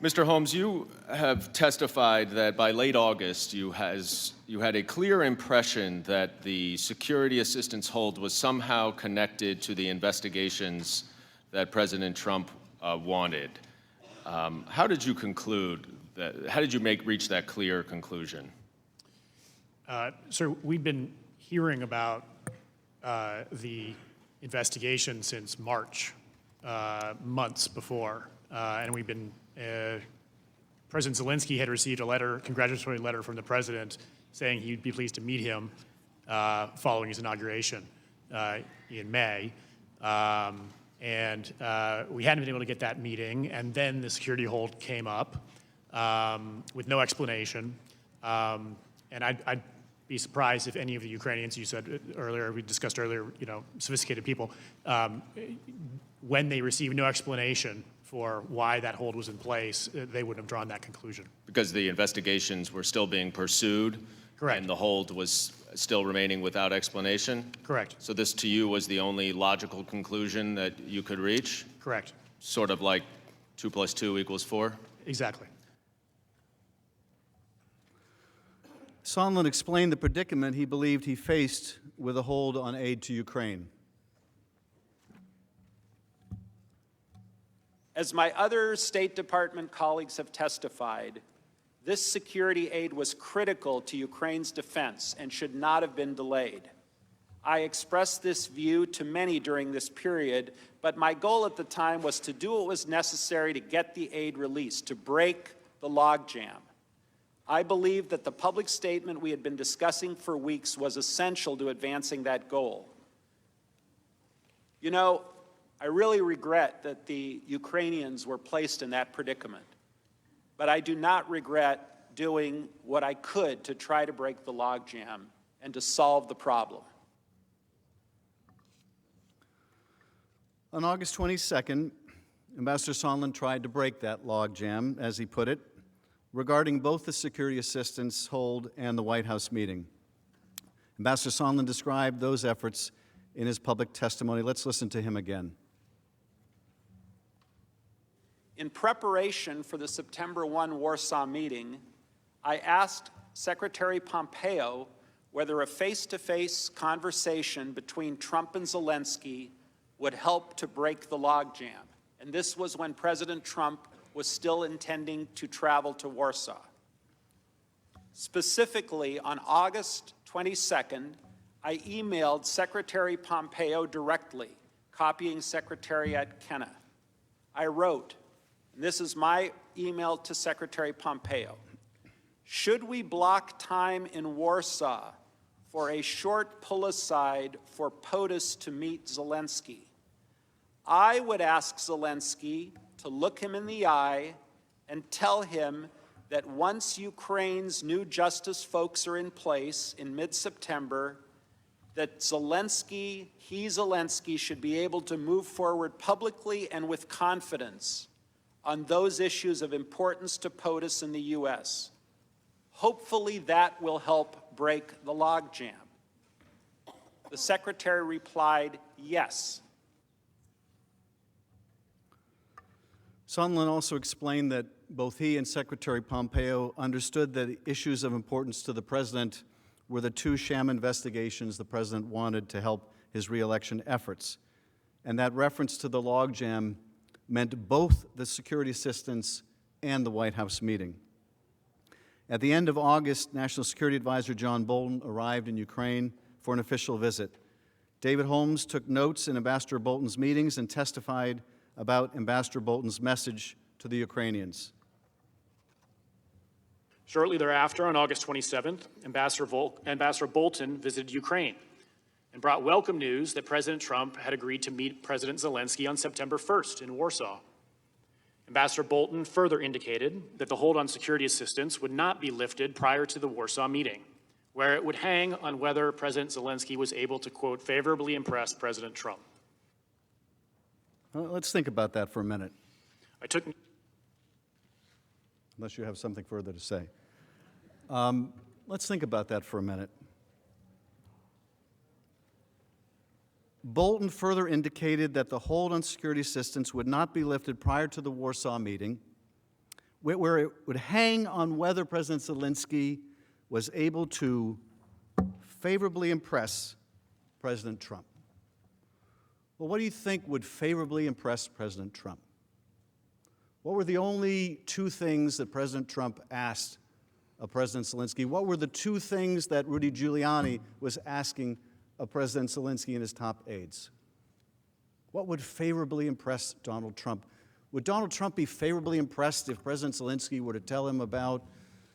Mr. Holmes, you have testified that by late August you had a clear impression that the security assistance hold was somehow connected to the investigations that President Trump wanted. How did you conclude that? How did you reach that clear conclusion? Sir, we've been hearing about the investigation since March, months before, and we've been. President Zelensky had received a letter, congratulatory letter from the president saying he'd be pleased to meet him following his inauguration in May. And we hadn't been able to get that meeting, and then the security hold came up with no explanation. And I'd be surprised if any of the Ukrainians, you said earlier, we discussed earlier, sophisticated people, when they received no explanation for why that hold was in place, they wouldn't have drawn that conclusion. Because the investigations were still being pursued? Correct. And the hold was still remaining without explanation? Correct. So this, to you, was the only logical conclusion that you could reach? Correct. Sort of like 2 + 2 = 4? Exactly. Sondland explained the predicament he believed he faced with a hold on aid to Ukraine. As my other State Department colleagues have testified, this security aid was critical to Ukraine's defense and should not have been delayed. I expressed this view to many during this period, but my goal at the time was to do what was necessary to get the aid released, to break the logjam. I believed that the public statement we had been discussing for weeks was essential to advancing that goal. I really regret that the Ukrainians were placed in that predicament, but I do not regret doing what I could to try to break the logjam and to solve the problem. On August 22nd, Ambassador Sondland tried to break that logjam, as he put it, regarding both the security assistance hold and the White House meeting. Ambassador Sondland described those efforts in his public testimony. Let's listen to him again. In preparation for the September 1 Warsaw meeting, I asked Secretary Pompeo whether a face-to-face conversation between Trump and Zelensky would help to break the logjam. And this was when President Trump was still intending to travel to Warsaw. Specifically, on August 22nd, I emailed Secretary Pompeo directly, copying Secretary Kenna. I wrote, and this is my email to Secretary Pompeo, should we block time in Warsaw for a short pull-aside for POTUS to meet Zelensky? I would ask Zelensky to look him in the eye and tell him that once Ukraine's new justice folks are in place in mid-September, that Zelensky should be able to move forward publicly and with confidence on those issues of importance to POTUS in the U.S. Hopefully that will help break the logjam. The Secretary replied, yes. Sondland also explained that both he and Secretary Pompeo understood that issues of importance to the President were the two sham investigations the President wanted to help his re-election efforts, and that reference to the logjam meant both the security assistance and the White House meeting. At the end of August, National Security Advisor John Bolton arrived in Ukraine for an official visit. David Holmes took notes in Ambassador Bolton's meetings and testified about Ambassador Bolton's message to the Ukrainians. Shortly thereafter, on August 27th, Ambassador Bolton visited Ukraine and brought welcome news that President Trump had agreed to meet President Zelensky on September 1st in Warsaw. Ambassador Bolton further indicated that the hold on security assistance would not be lifted prior to the Warsaw meeting, where it would hang on whether President Zelensky was able to, quote, favorably impress President Trump. Well, let's think about that for a minute. Unless you have something further to say. Let's think about that for a minute. Bolton further indicated that the hold on security assistance would not be lifted prior to the Warsaw meeting, where it would hang on whether President Zelensky was able to favorably impress President Trump. Well, what do you think would favorably impress President Trump? What were the only two things that President Trump asked of President Zelensky? What were the two things that Rudy Giuliani was asking of President Zelensky and his top aides? What would favorably impress Donald Trump? Would Donald Trump be favorably impressed if President Zelensky were to tell him about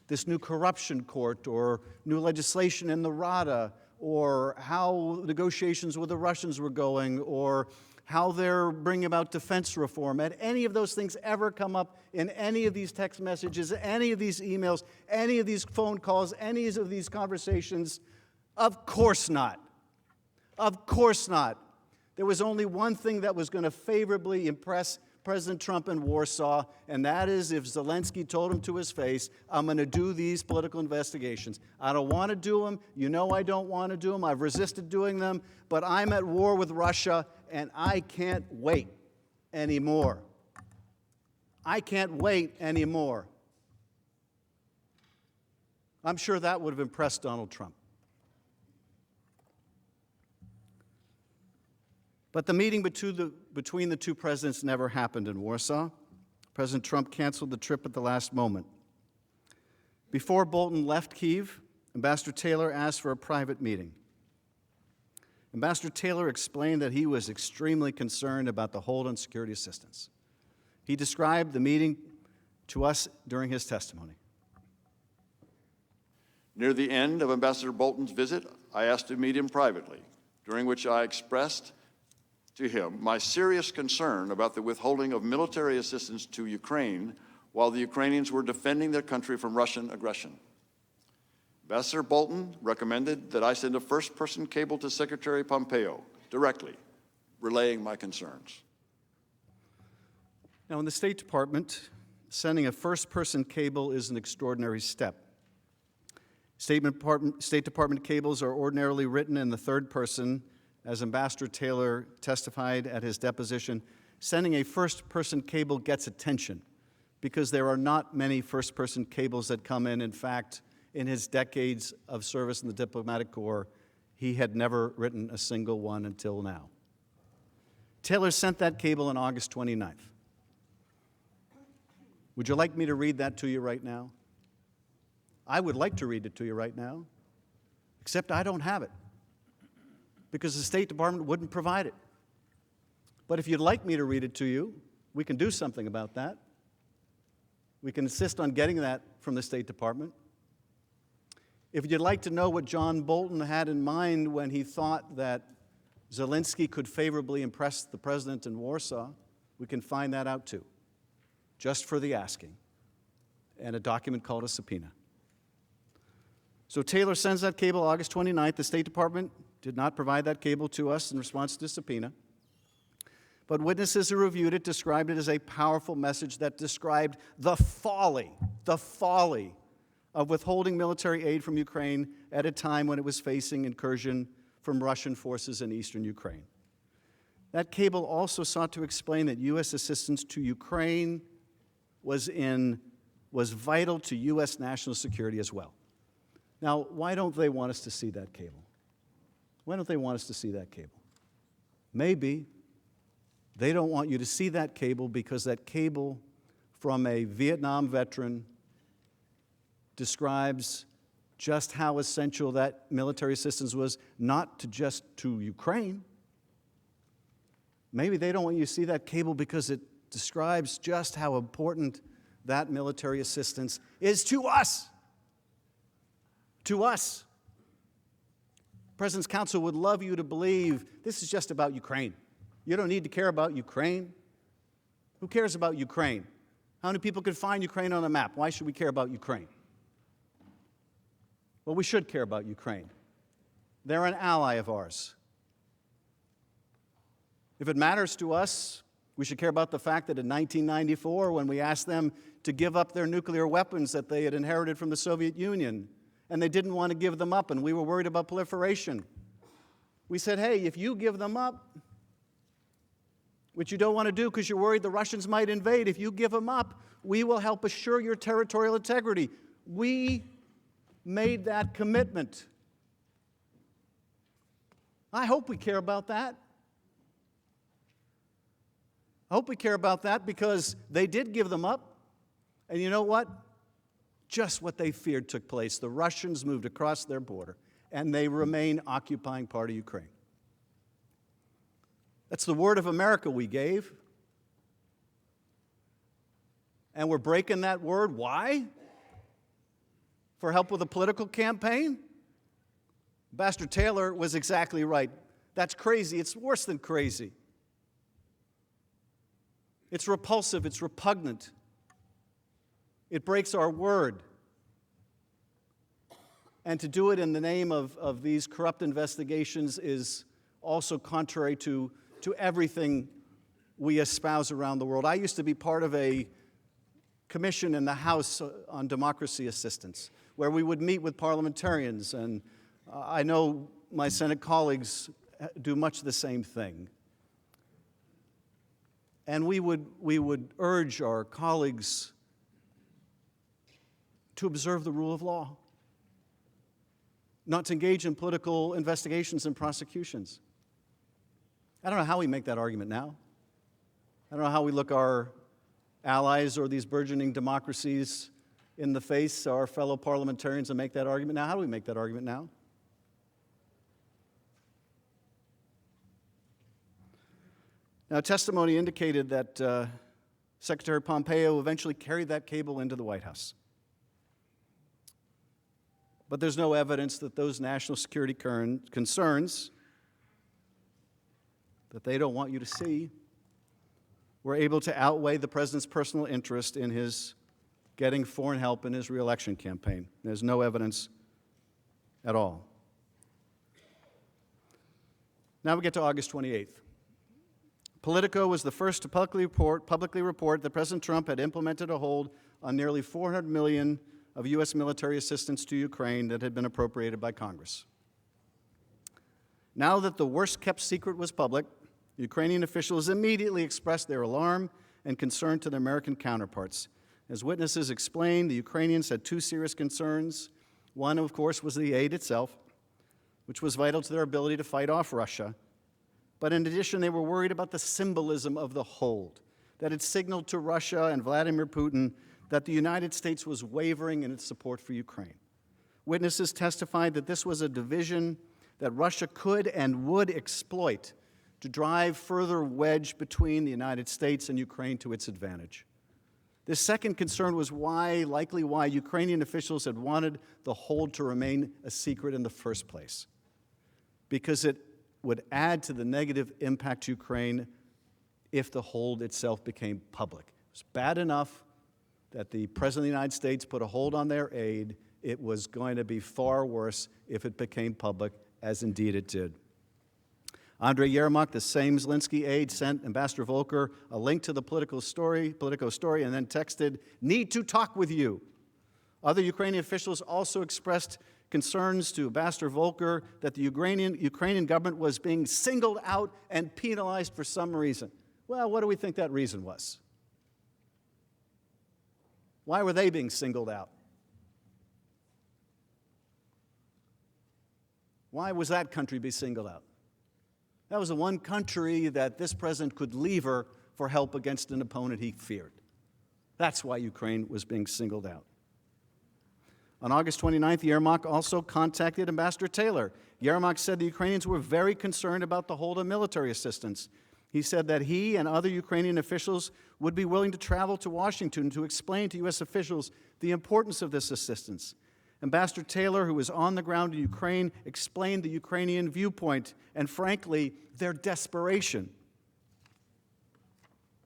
this new corruption court or new legislation in the Rada, or how negotiations with the Russians were going, or how they're bringing about defense reform? Had any of those things ever come up in any of these text messages, any of these emails, any of these phone calls, any of these conversations? Of course not. Of course not. There was only one thing that was going to favorably impress President Trump in Warsaw, and that is if Zelensky told him to his face, I'm going to do these political investigations. I don't want to do them. You know I don't want to do them. I've resisted doing them, but I'm at war with Russia, and I can't wait anymore. I can't wait anymore. I'm sure that would have impressed Donald Trump. But the meeting between the two presidents never happened in Warsaw. President Trump canceled the trip at the last moment. Before Bolton left Kyiv, Ambassador Taylor asked for a private meeting. Ambassador Taylor explained that he was extremely concerned about the hold on security assistance. He described the meeting to us during his testimony. Near the end of Ambassador Bolton's visit, I asked to meet him privately, during which I expressed to him my serious concern about the withholding of military assistance to Ukraine while the Ukrainians were defending their country from Russian aggression. Ambassador Bolton recommended that I send a first-person cable to Secretary Pompeo directly, relaying my concerns. Now, in the State Department, sending a first-person cable is an extraordinary step. State Department cables are ordinarily written in the third person. As Ambassador Taylor testified at his deposition, sending a first-person cable gets attention because there are not many first-person cables that come in. In fact, in his decades of service in the diplomatic corps, he had never written a single one until now. Taylor sent that cable on August 29th. Would you like me to read that to you right now? I would like to read it to you right now, except I don't have it because the State Department wouldn't provide it. But if you'd like me to read it to you, we can do something about that. We can insist on getting that from the State Department. If you'd like to know what John Bolton had in mind when he thought that Zelensky could favorably impress the president in Warsaw, we can find that out too, just for the asking, and a document called a subpoena. So Taylor sends that cable August 29th. The State Department did not provide that cable to us in response to the subpoena. But witnesses who reviewed it described it as a powerful message that described the folly of withholding military aid from Ukraine at a time when it was facing incursion from Russian forces in eastern Ukraine. That cable also sought to explain that U.S. assistance to Ukraine was vital to U.S. national security as well. Now, why don't they want us to see that cable? Why don't they want us to see that cable? Maybe they don't want you to see that cable because that cable from a Vietnam veteran describes just how essential that military assistance was, not just to Ukraine. Maybe they don't want you to see that cable because it describes just how important that military assistance is to us. To us. The President's Council would love you to believe this is just about Ukraine. You don't need to care about Ukraine. Who cares about Ukraine? How many people could find Ukraine on the map? Why should we care about Ukraine? Well, we should care about Ukraine. They're an ally of ours. If it matters to us, we should care about the fact that in 1994, when we asked them to give up their nuclear weapons that they had inherited from the Soviet Union, and they didn't want to give them up, and we were worried about proliferation, we said, hey, if you give them up, which you don't want to do because you're worried the Russians might invade, if you give them up, we will help assure your territorial integrity. We made that commitment. I hope we care about that. I hope we care about that because they did give them up. And you know what? Just what they feared took place. The Russians moved across their border, and they remain occupying part of Ukraine. That's the word of America we gave. And we're breaking that word. Why? For help with a political campaign? Ambassador Taylor was exactly right. That's crazy. It's worse than crazy. It's repulsive. It's repugnant. It breaks our word. And to do it in the name of these corrupt investigations is also contrary to everything we espouse around the world. I used to be part of a commission in the House on democracy assistance, where we would meet with parliamentarians, and I know my Senate colleagues do much the same thing. And we would urge our colleagues to observe the rule of law, not to engage in political investigations and prosecutions. I don't know how we make that argument now. I don't know how we look our allies or these burgeoning democracies in the face, our fellow parliamentarians, and make that argument now. How do we make that argument now? Now, testimony indicated that Secretary Pompeo eventually carried that cable into the White House. But there's no evidence that those national security concerns that they don't want you to see were able to outweigh the president's personal interest in his getting foreign help in his re-election campaign. There's no evidence at all. Now we get to August 28th. Politico was the first to publicly report that President Trump had implemented a hold on nearly $400 million of U.S. military assistance to Ukraine that had been appropriated by Congress. Now that the worst-kept secret was public, Ukrainian officials immediately expressed their alarm and concern to their American counterparts. As witnesses explained, the Ukrainians had two serious concerns. One, of course, was the aid itself, which was vital to their ability to fight off Russia. But in addition, they were worried about the symbolism of the hold, that it signaled to Russia and Vladimir Putin that the United States was wavering in its support for Ukraine. Witnesses testified that this was a division that Russia could and would exploit to drive further wedge between the United States and Ukraine to its advantage. This second concern was likely why Ukrainian officials had wanted the hold to remain a secret in the first place, because it would add to the negative impact to Ukraine if the hold itself became public. It was bad enough that the President of the United States put a hold on their aid. It was going to be far worse if it became public, as indeed it did. Andrei Yermak, the same Zelensky aide, sent Ambassador Volker a link to the Politico story, and then texted, "Need to talk with you." Other Ukrainian officials also expressed concerns to Ambassador Volker that the Ukrainian government was being singled out and penalized for some reason. Well, what do we think that reason was? Why were they being singled out? Why was that country being singled out? That was the one country that this president could lever for help against an opponent he feared. That's why Ukraine was being singled out. On August 29th, Yermak also contacted Ambassador Taylor. Yermak said the Ukrainians were very concerned about the hold of military assistance. He said that he and other Ukrainian officials would be willing to travel to Washington to explain to U.S. officials the importance of this assistance. Ambassador Taylor, who was on the ground in Ukraine, explained the Ukrainian viewpoint and, frankly, their desperation.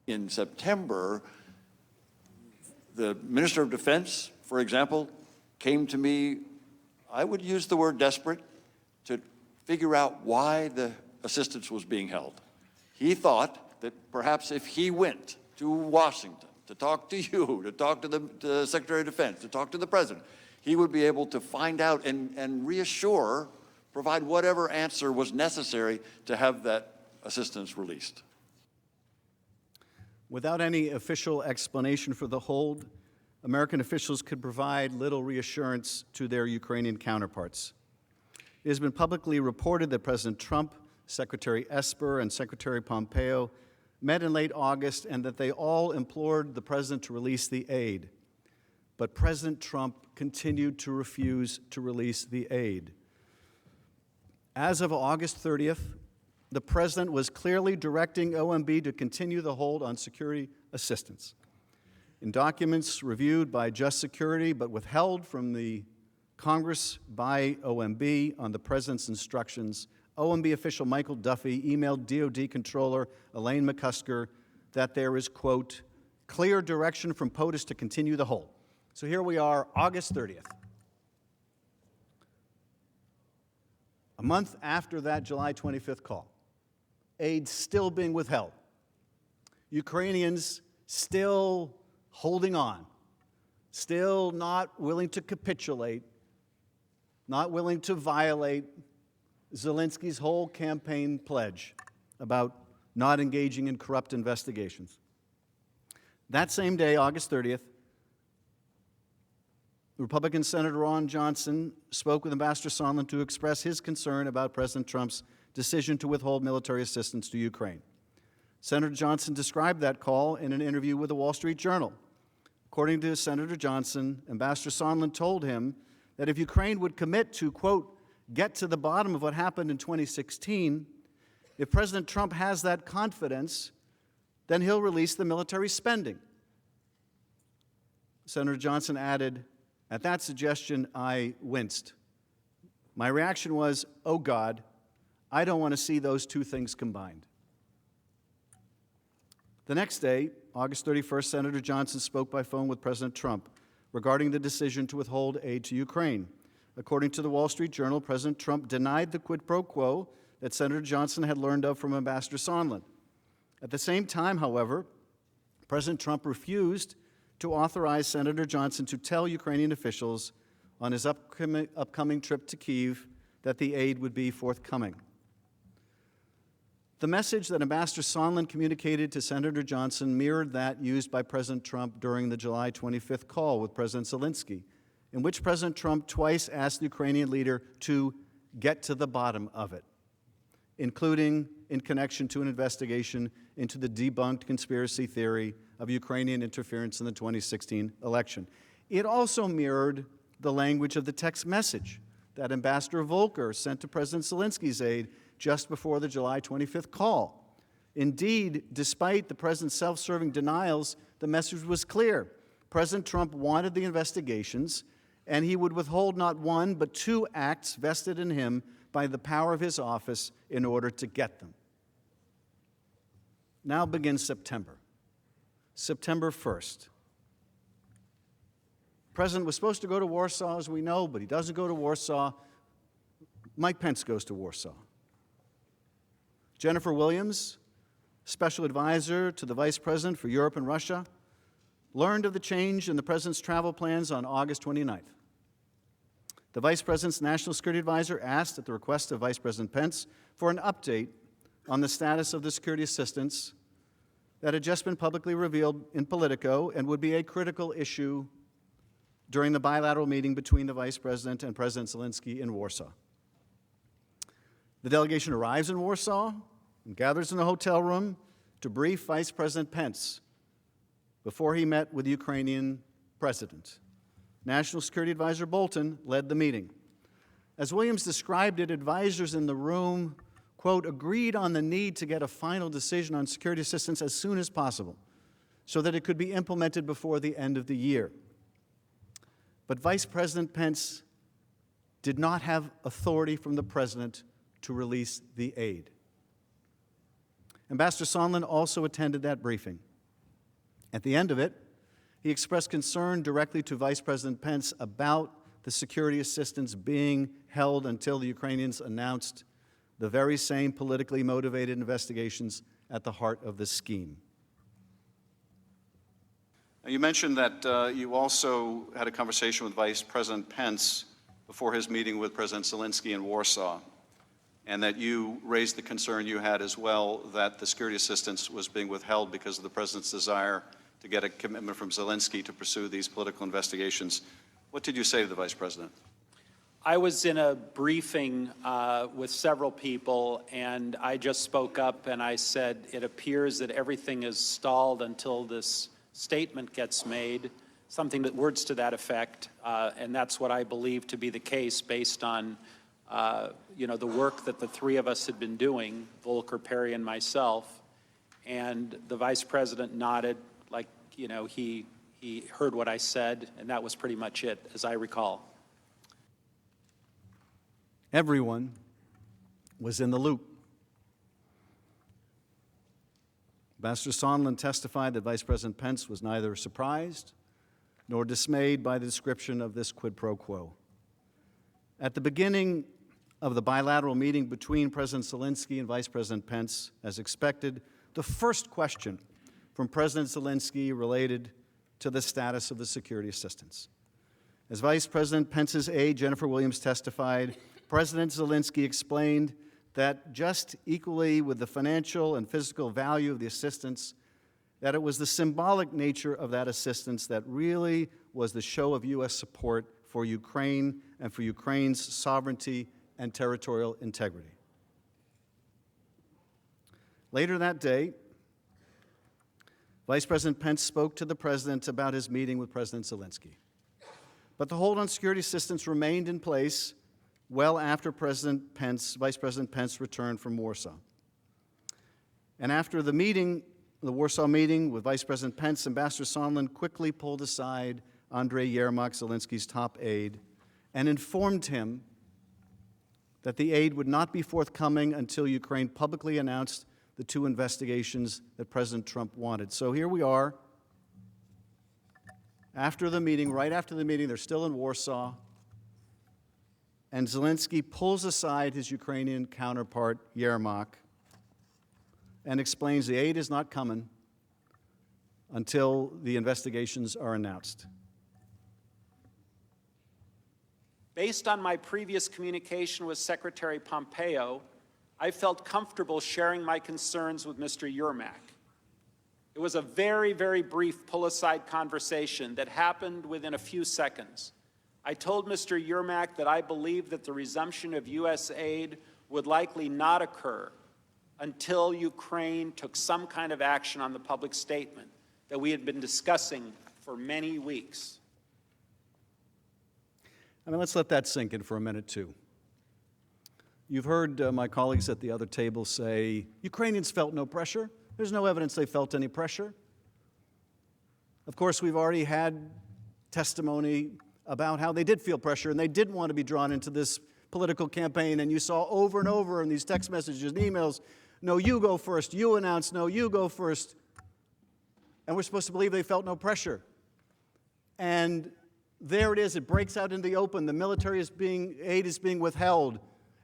In September, the Minister of Defense, for example, came to me, I would use the word desperate, to figure out why the assistance was being held. He thought that perhaps if he went to Washington to talk to you, to talk to the Secretary of Defense, to talk to the President, he would be able to find out and reassure, provide whatever answer was necessary to have that assistance released. Without any official explanation for the hold, American officials could provide little reassurance to their Ukrainian counterparts. It has been publicly reported that President Trump, Secretary Esper, and Secretary Pompeo met in late August and that they all implored the president to release the aid. But President Trump continued to refuse to release the aid. As of August 30th, the president was clearly directing OMB to continue the hold on security assistance. In documents reviewed by Just Security but withheld from the Congress by OMB on the president's instructions, OMB official Michael Duffy emailed DOD Controller Elaine McCusker that there is, quote, clear direction from POTUS to continue the hold. So here we are, August 30th. A month after that July 25th call, aid still being withheld. Ukrainians still holding on, still not willing to capitulate, not willing to violate Zelensky's whole campaign pledge about not engaging in corrupt investigations. That same day, August 30th, Republican Senator Ron Johnson spoke with Ambassador Sondland to express his concern about President Trump's decision to withhold military assistance to Ukraine. Senator Johnson described that call in an interview with the Wall Street Journal. According to Senator Johnson, Ambassador Sondland told him that if Ukraine would commit to, quote, get to the bottom of what happened in 2016, if President Trump has that confidence, then he'll release the military spending. Senator Johnson added, at that suggestion, I winced. My reaction was, oh God, I don't want to see those two things combined. The next day, August 31st, Senator Johnson spoke by phone with President Trump regarding the decision to withhold aid to Ukraine. According to the Wall Street Journal, President Trump denied the quid pro quo that Senator Johnson had learned of from Ambassador Sondland. At the same time, however, President Trump refused to authorize Senator Johnson to tell Ukrainian officials on his upcoming trip to Kyiv that the aid would be forthcoming. The message that Ambassador Sondland communicated to Senator Johnson mirrored that used by President Trump during the July 25th call with President Zelensky, in which President Trump twice asked the Ukrainian leader to get to the bottom of it, including in connection to an investigation into the debunked conspiracy theory of Ukrainian interference in the 2016 election. It also mirrored the language of the text message that Ambassador Volker sent to President Zelensky's aide just before the July 25th call. Indeed, despite the president's self-serving denials, the message was clear. President Trump wanted the investigations, and he would withhold not one but two acts vested in him by the power of his office in order to get them. Now begins September. September 1st. The president was supposed to go to Warsaw, as we know, but he doesn't go to Warsaw. Mike Pence goes to Warsaw. Jennifer Williams, special advisor to the Vice President for Europe and Russia, learned of the change in the President's travel plans on August 29th. The Vice President's National Security Advisor asked, at the request of Vice President Pence, for an update on the status of the security assistance that had just been publicly revealed in Politico and would be a critical issue during the bilateral meeting between the Vice President and President Zelensky in Warsaw. The delegation arrives in Warsaw and gathers in a hotel room to brief Vice President Pence before he met with the Ukrainian president. National Security Advisor Bolton led the meeting. As Williams described it, advisors in the room, quote, agreed on the need to get a final decision on security assistance as soon as possible so that it could be implemented before the end of the year. But Vice President Pence did not have authority from the president to release the aid. Ambassador Sondland also attended that briefing. At the end of it, he expressed concern directly to Vice President Pence about the security assistance being held until the Ukrainians announced the very same politically motivated investigations at the heart of the scheme. Now, you mentioned that you also had a conversation with Vice President Pence before his meeting with President Zelensky in Warsaw, and that you raised the concern you had as well that the security assistance was being withheld because of the president's desire to get a commitment from Zelensky to pursue these political investigations. What did you say to the Vice President? I was in a briefing with several people, and I just spoke up and I said, it appears that everything is stalled until this statement gets made, words to that effect, and that's what I believe to be the case based on the work that the three of us had been doing, Volker, Perry, and myself. And the Vice President nodded like, he heard what I said, and that was pretty much it, as I recall. Everyone was in the loop. Ambassador Sondland testified that Vice President Pence was neither surprised nor dismayed by the description of this quid pro quo. At the beginning of the bilateral meeting between President Zelensky and Vice President Pence, as expected, the first question from President Zelensky related to the status of the security assistance. As Vice President Pence's aide, Jennifer Williams, testified, President Zelensky explained that just equally with the financial and physical value of the assistance, that it was the symbolic nature of that assistance that really was the show of U.S. support for Ukraine and for Ukraine's sovereignty and territorial integrity. Later that day, Vice President Pence spoke to the President about his meeting with President Zelensky. But the hold on security assistance remained in place well after Vice President Pence returned from Warsaw. And after the Warsaw meeting with Vice President Pence, Ambassador Sondland quickly pulled aside Andrei Yermak, Zelensky's top aide, and informed him that the aid would not be forthcoming until Ukraine publicly announced the two investigations that President Trump wanted. So here we are. After the meeting, right after the meeting, they're still in Warsaw, and Zelensky pulls aside his Ukrainian counterpart, Yermak, and explains the aid is not coming until the investigations are announced. Based on my previous communication with Secretary Pompeo, I felt comfortable sharing my concerns with Mr. Yermak. It was a very, very brief pull-aside conversation that happened within a few seconds. I told Mr. Yermak that I believed that the resumption of U.S. aid would likely not occur until Ukraine took some kind of action on the public statement that we had been discussing for many weeks. I mean, let's let that sink in for a minute, too. You've heard my colleagues at the other table say, Ukrainians felt no pressure. There's no evidence they felt any pressure. Of course, we've already had testimony about how they did feel pressure and they didn't want to be drawn into this political campaign. And you saw over and over in these text messages and emails, no, you go first. You announce, no, you go first. And we're supposed to believe they felt no pressure. And there it is. It breaks out into the open. The military aid is being withheld.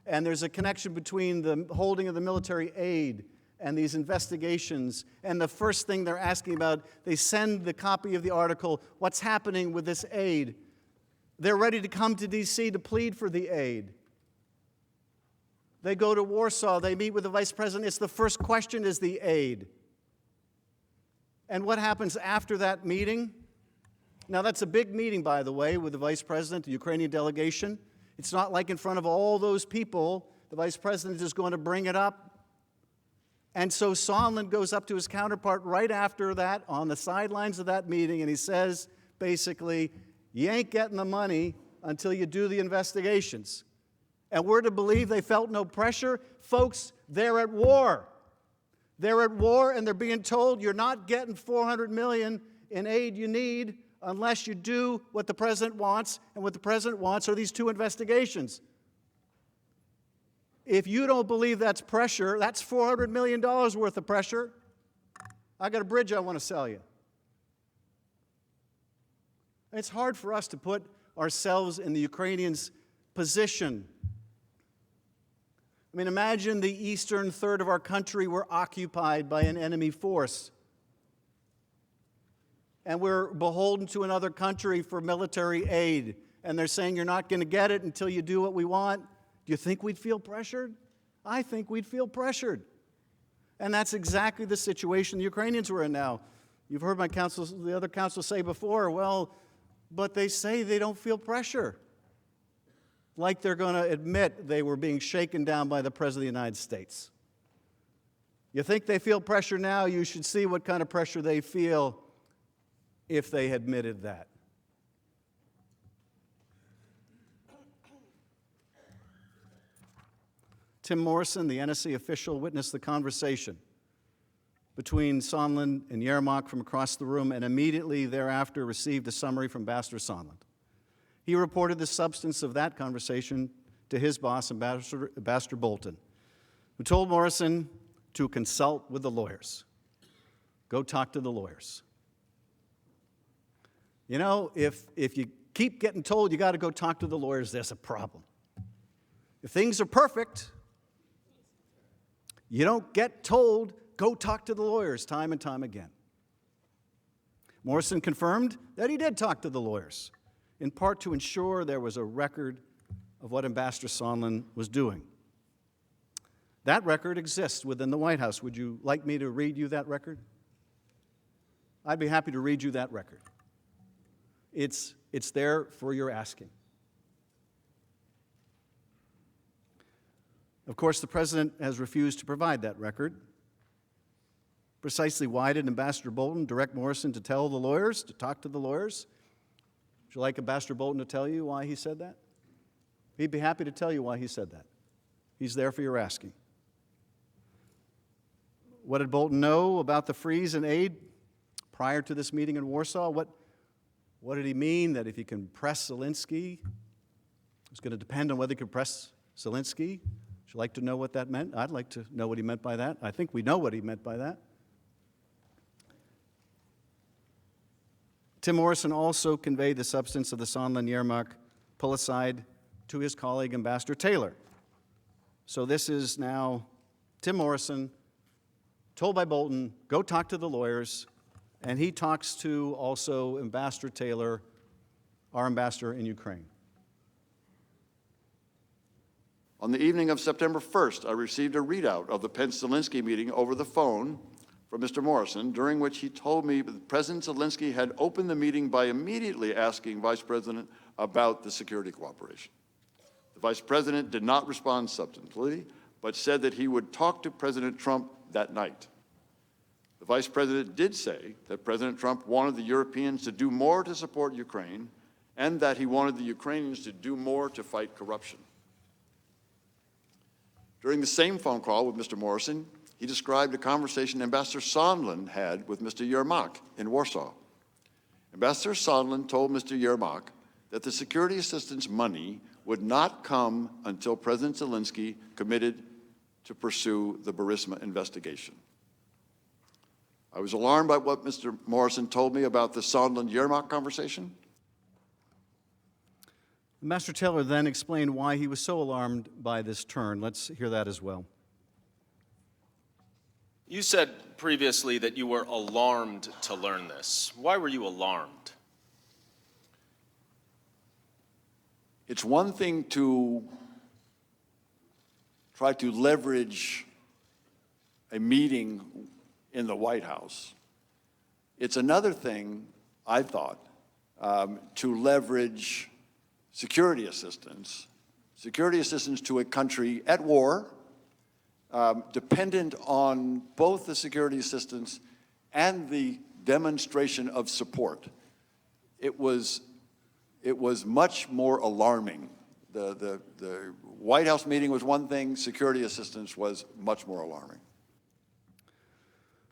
And there's a connection between the holding of the military aid and these investigations. And the first thing they're asking about, they send the copy of the article, what's happening with this aid? They're ready to come to D.C. to plead for the aid. They go to Warsaw. They meet with the vice president. It's the first question is the aid. And what happens after that meeting? Now, that's a big meeting, by the way, with the vice president, the Ukrainian delegation. It's not like in front of all those people, the vice president is going to bring it up. And so Sondland goes up to his counterpart right after that on the sidelines of that meeting, and he says, basically, you ain't getting the money until you do the investigations. And we're to believe they felt no pressure? Folks, they're at war. They're at war, and they're being told you're not getting $400 million in aid you need unless you do what the president wants, and what the president wants are these two investigations. If you don't believe that's pressure, that's $400 million worth of pressure. I got a bridge I want to sell you. It's hard for us to put ourselves in the Ukrainians' position. I mean, imagine the eastern third of our country were occupied by an enemy force. And we're beholden to another country for military aid. And they're saying you're not going to get it until you do what we want. Do you think we'd feel pressured? I think we'd feel pressured. And that's exactly the situation the Ukrainians were in now. You've heard the other council say before, well, but they say they don't feel pressure. Like they're going to admit they were being shaken down by the President of the United States. You think they feel pressure now? You should see what kind of pressure they feel if they admitted that. Tim Morrison, the NSC official, witnessed the conversation between Sondland and Yermak from across the room and immediately thereafter received a summary from Ambassador Sondland. He reported the substance of that conversation to his boss, Ambassador Bolton, who told Morrison to consult with the lawyers. Go talk to the lawyers. You know, if you keep getting told you got to go talk to the lawyers, there's a problem. If things are perfect, you don't get told, go talk to the lawyers time and time again. Morrison confirmed that he did talk to the lawyers, in part to ensure there was a record of what Ambassador Sondland was doing. That record exists within the White House. Would you like me to read you that record? I'd be happy to read you that record. It's there for your asking. Of course, the President has refused to provide that record. Precisely why did Ambassador Bolton direct Morrison to tell the lawyers, to talk to the lawyers? Would you like Ambassador Bolton to tell you why he said that? He'd be happy to tell you why he said that. He's there for your asking. What did Bolton know about the freeze in aid prior to this meeting in Warsaw? What did he mean that if he can press Zelensky, it's going to depend on whether he can press Zelensky? Would you like to know what that meant? I'd like to know what he meant by that. I think we know what he meant by that. Tim Morrison also conveyed the substance of the Sondland-Yermak pull-aside to his colleague, Ambassador Taylor. So this is now Tim Morrison told by Bolton, go talk to the lawyers, and he talks to also Ambassador Taylor, our ambassador in Ukraine. On the evening of September 1st, I received a readout of the Pence-Zelensky meeting over the phone from Mr. Morrison, during which he told me that President Zelensky had opened the meeting by immediately asking Vice President about the security cooperation. The Vice President did not respond substantively, but said that he would talk to President Trump that night. The Vice President did say that President Trump wanted the Europeans to do more to support Ukraine and that he wanted the Ukrainians to do more to fight corruption. During the same phone call with Mr. Morrison, he described a conversation Ambassador Sondland had with Mr. Yermak in Warsaw. Ambassador Sondland told Mr. Yermak that the security assistance money would not come until President Zelensky committed to pursue the Burisma investigation. I was alarmed by what Mr. Morrison told me about the Sondland-Yermak conversation. Ambassador Taylor then explained why he was so alarmed by this turn. Let's hear that as well. You said previously that you were alarmed to learn this. Why were you alarmed? It's one thing to try to leverage a meeting in the White House. It's another thing, I thought, to leverage security assistance to a country at war, dependent on both the security assistance and the demonstration of support. It was much more alarming. The White House meeting was one thing, security assistance was much more alarming.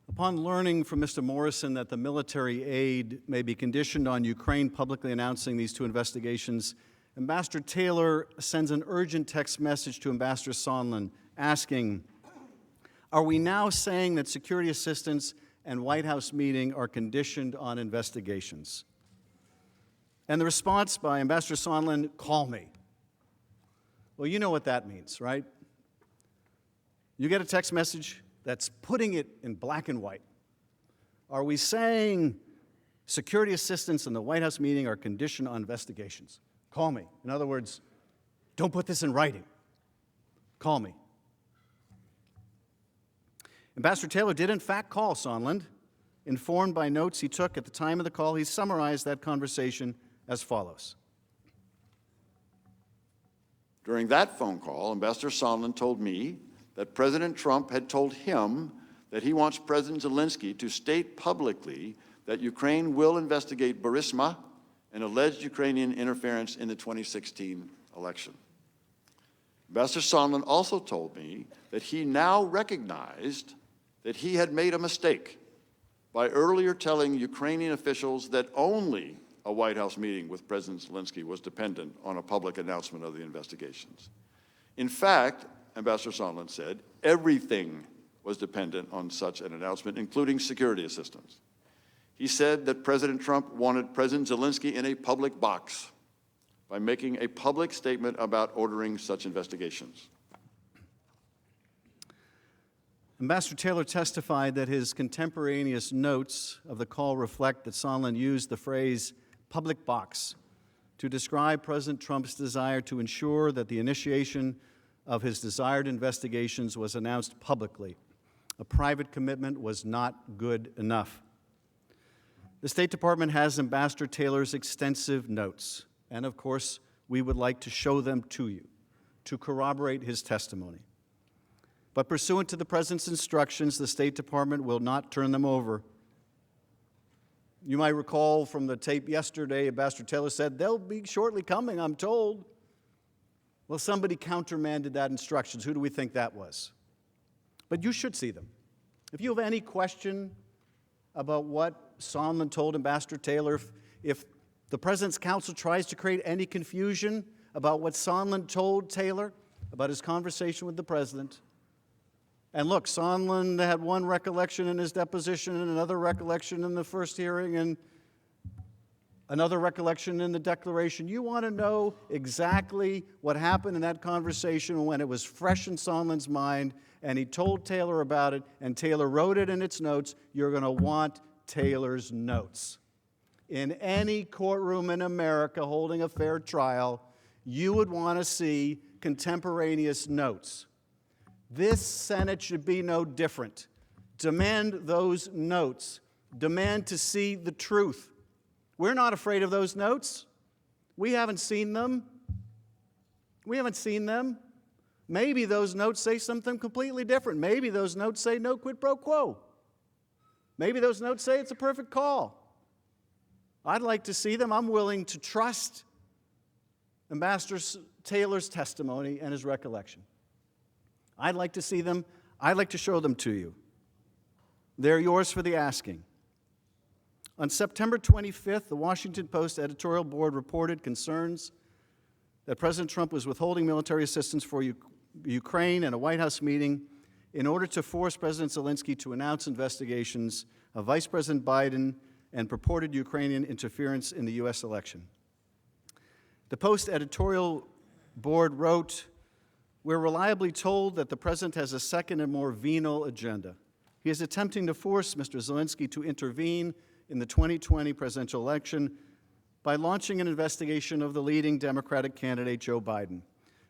Upon learning from Mr. Morrison that the military aid may be conditioned on Ukraine publicly announcing these two investigations, Ambassador Taylor sends an urgent text message to Ambassador Sondland asking, are we now saying that security assistance and White House meeting are conditioned on investigations? And the response by Ambassador Sondland, call me. Well, you know what that means, right? You get a text message that's putting it in black and white. Are we saying security assistance and the White House meeting are conditioned on investigations? Call me. In other words, don't put this in writing. Call me. Ambassador Taylor did in fact call Sondland. Informed by notes he took at the time of the call, he summarized that conversation as follows. During that phone call, Ambassador Sondland told me that President Trump had told him that he wants President Zelensky to state publicly that Ukraine will investigate Burisma and alleged Ukrainian interference in the 2016 election. Ambassador Sondland also told me that he now recognized that he had made a mistake by earlier telling Ukrainian officials that only a White House meeting with President Zelensky was dependent on a public announcement of the investigations. In fact, Ambassador Sondland said, everything was dependent on such an announcement, including security assistance. He said that President Trump wanted President Zelensky in a public box by making a public statement about ordering such investigations. Ambassador Taylor testified that his contemporaneous notes of the call reflect that Sondland used the phrase public box to describe President Trump's desire to ensure that the initiation of his desired investigations was announced publicly. A private commitment was not good enough. The State Department has Ambassador Taylor's extensive notes, and of course, we would like to show them to you to corroborate his testimony. But pursuant to the President's instructions, the State Department will not turn them over. You might recall from the tape yesterday, Ambassador Taylor said, they'll be shortly coming, I'm told. Well, somebody countermanded that instructions. Who do we think that was? But you should see them. If you have any question about what Sondland told Ambassador Taylor, if the President's counsel tries to create any confusion about what Sondland told Taylor about his conversation with the President, and look, Sondland had one recollection in his deposition and another recollection in the first hearing and another recollection in the declaration. You want to know exactly what happened in that conversation when it was fresh in Sondland's mind and he told Taylor about it, and Taylor wrote it in its notes. You're going to want Taylor's notes. In any courtroom in America holding a fair trial, you would want to see contemporaneous notes. This Senate should be no different. Demand those notes. Demand to see the truth. We're not afraid of those notes. We haven't seen them. We haven't seen them. Maybe those notes say something completely different. Maybe those notes say no quid pro quo. Maybe those notes say it's a perfect call. I'd like to see them. I'm willing to trust Ambassador Taylor's testimony and his recollection. I'd like to see them. I'd like to show them to you. They're yours for the asking. On September 25th, the Washington Post editorial board reported concerns that President Trump was withholding military assistance for Ukraine in a White House meeting in order to force President Zelensky to announce investigations of Vice President Biden and purported Ukrainian interference in the U.S. election. The Post editorial board wrote, "We're reliably told that the president has a second and more venal agenda. He is attempting to force Mr. Zelensky to intervene in the 2020 presidential election by launching an investigation of the leading Democratic candidate, Joe Biden.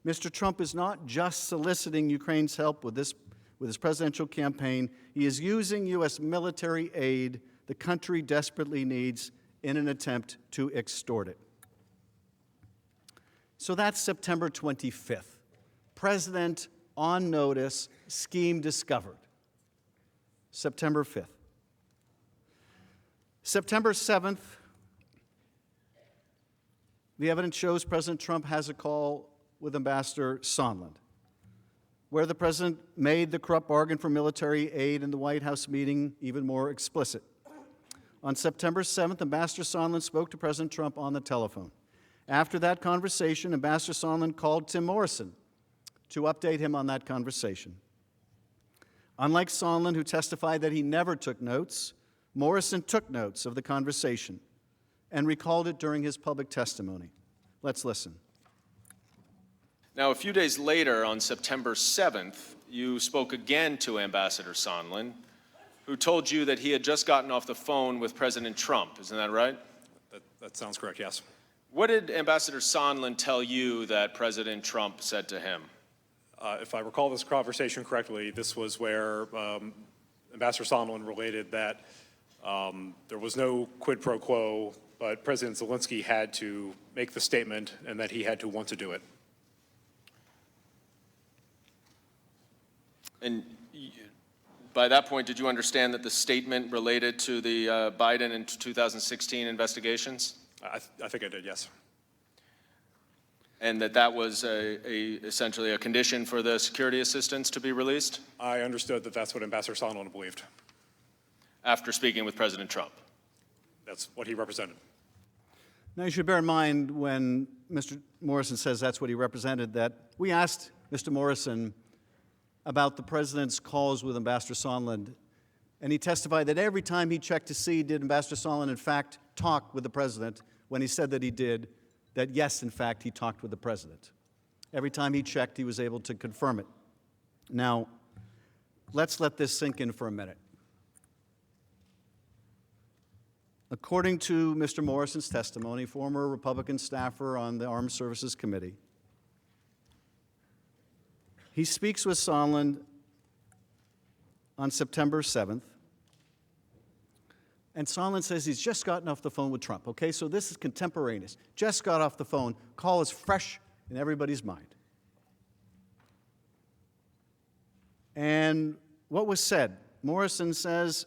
Mr. Trump is not just soliciting Ukraine's help with his presidential campaign. He is using U.S. military aid the country desperately needs in an attempt to extort it." So that's September 25th. President on notice, scheme discovered. September 5th. September 7th, the evidence shows President Trump has a call with Ambassador Sondland, where the president made the corrupt bargain for military aid in the White House meeting even more explicit. On September 7th, Ambassador Sondland spoke to President Trump on the telephone. After that conversation, Ambassador Sondland called Tim Morrison to update him on that conversation. Unlike Sondland, who testified that he never took notes, Morrison took notes of the conversation and recalled it during his public testimony. Let's listen. Now, a few days later, on September 7th, you spoke again to Ambassador Sondland, who told you that he had just gotten off the phone with President Trump. Isn't that right? That sounds correct, yes. What did Ambassador Sondland tell you that President Trump said to him? If I recall this conversation correctly, this was where Ambassador Sondland related that there was no quid pro quo, but President Zelensky had to make the statement and that he had to want to do it. And by that point, did you understand that the statement related to the Biden and 2016 investigations? I think I did, yes. And that was essentially a condition for the security assistance to be released? I understood that that's what Ambassador Sondland believed. After speaking with President Trump? That's what he represented. Now, you should bear in mind when Mr. Morrison says that's what he represented, that we asked Mr. Morrison about the president's calls with Ambassador Sondland, and he testified that every time he checked to see did Ambassador Sondland in fact talk with the president, when he said that he did, that yes, in fact, he talked with the president. Every time he checked, he was able to confirm it. Now, let's let this sink in for a minute. According to Mr. Morrison's testimony, former Republican staffer on the Armed Services Committee, he speaks with Sondland on September 7th, and Sondland says he's just gotten off the phone with Trump. Okay, so this is contemporaneous. Just got off the phone. Call is fresh in everybody's mind. And what was said? Morrison says,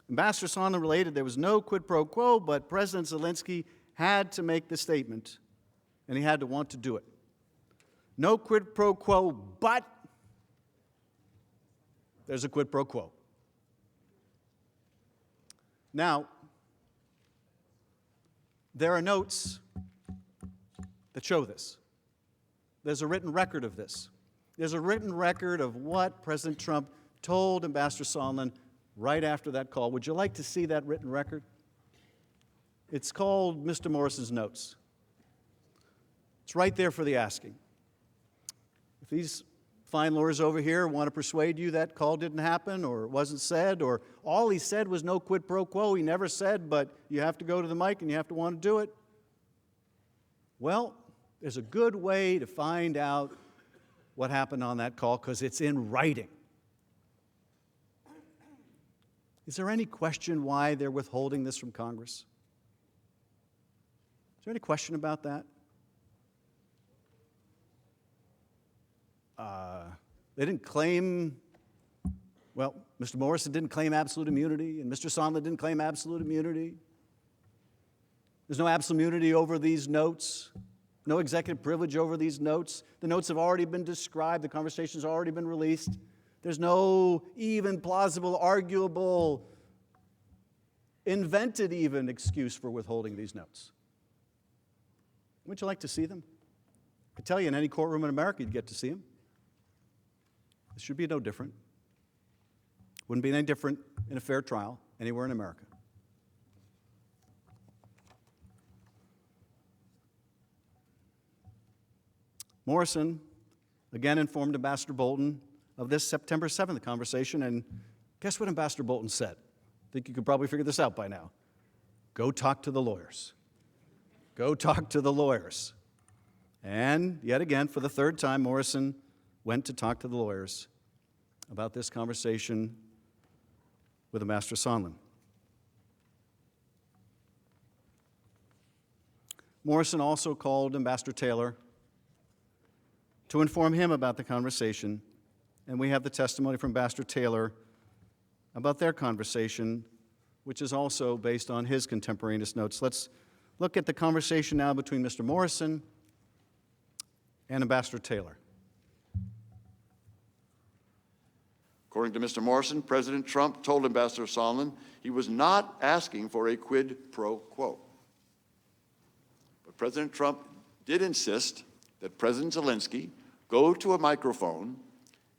Ambassador Sondland related there was no quid pro quo, but President Zelensky had to make the statement, and he had to want to do it. No quid pro quo, but there's a quid pro quo. Now, there are notes that show this. There's a written record of this. There's a written record of what President Trump told Ambassador Sondland right after that call. Would you like to see that written record? It's called Mr. Morrison's Notes. It's right there for the asking. If these fine lawyers over here want to persuade you that call didn't happen or it wasn't said, or all he said was no quid pro quo. He never said, but you have to go to the mic and you have to want to do it. Well, there's a good way to find out what happened on that call because it's in writing. Is there any question why they're withholding this from Congress? Is there any question about that? They didn't claim, well, Mr. Morrison didn't claim absolute immunity, and Mr. Sondland didn't claim absolute immunity. There's no absolute immunity over these notes, no executive privilege over these notes. The notes have already been described, the conversations have already been released. There's no even plausible, arguable, invented even excuse for withholding these notes. Would you like to see them? I can tell you in any courtroom in America you'd get to see them. This should be no different. Wouldn't be any different in a fair trial anywhere in America. Morrison again informed Ambassador Bolton of this September 7th conversation, and guess what Ambassador Bolton said? I think you could probably figure this out by now. Go talk to the lawyers. Go talk to the lawyers. And yet again, for the third time, Morrison went to talk to the lawyers about this conversation with Ambassador Sondland. Morrison also called Ambassador Taylor to inform him about the conversation, and we have the testimony from Ambassador Taylor about their conversation, which is also based on his contemporaneous notes. Let's look at the conversation now between Mr. Morrison and Ambassador Taylor. According to Mr. Morrison, President Trump told Ambassador Sondland he was not asking for a quid pro quo. But President Trump did insist that President Zelensky go to a microphone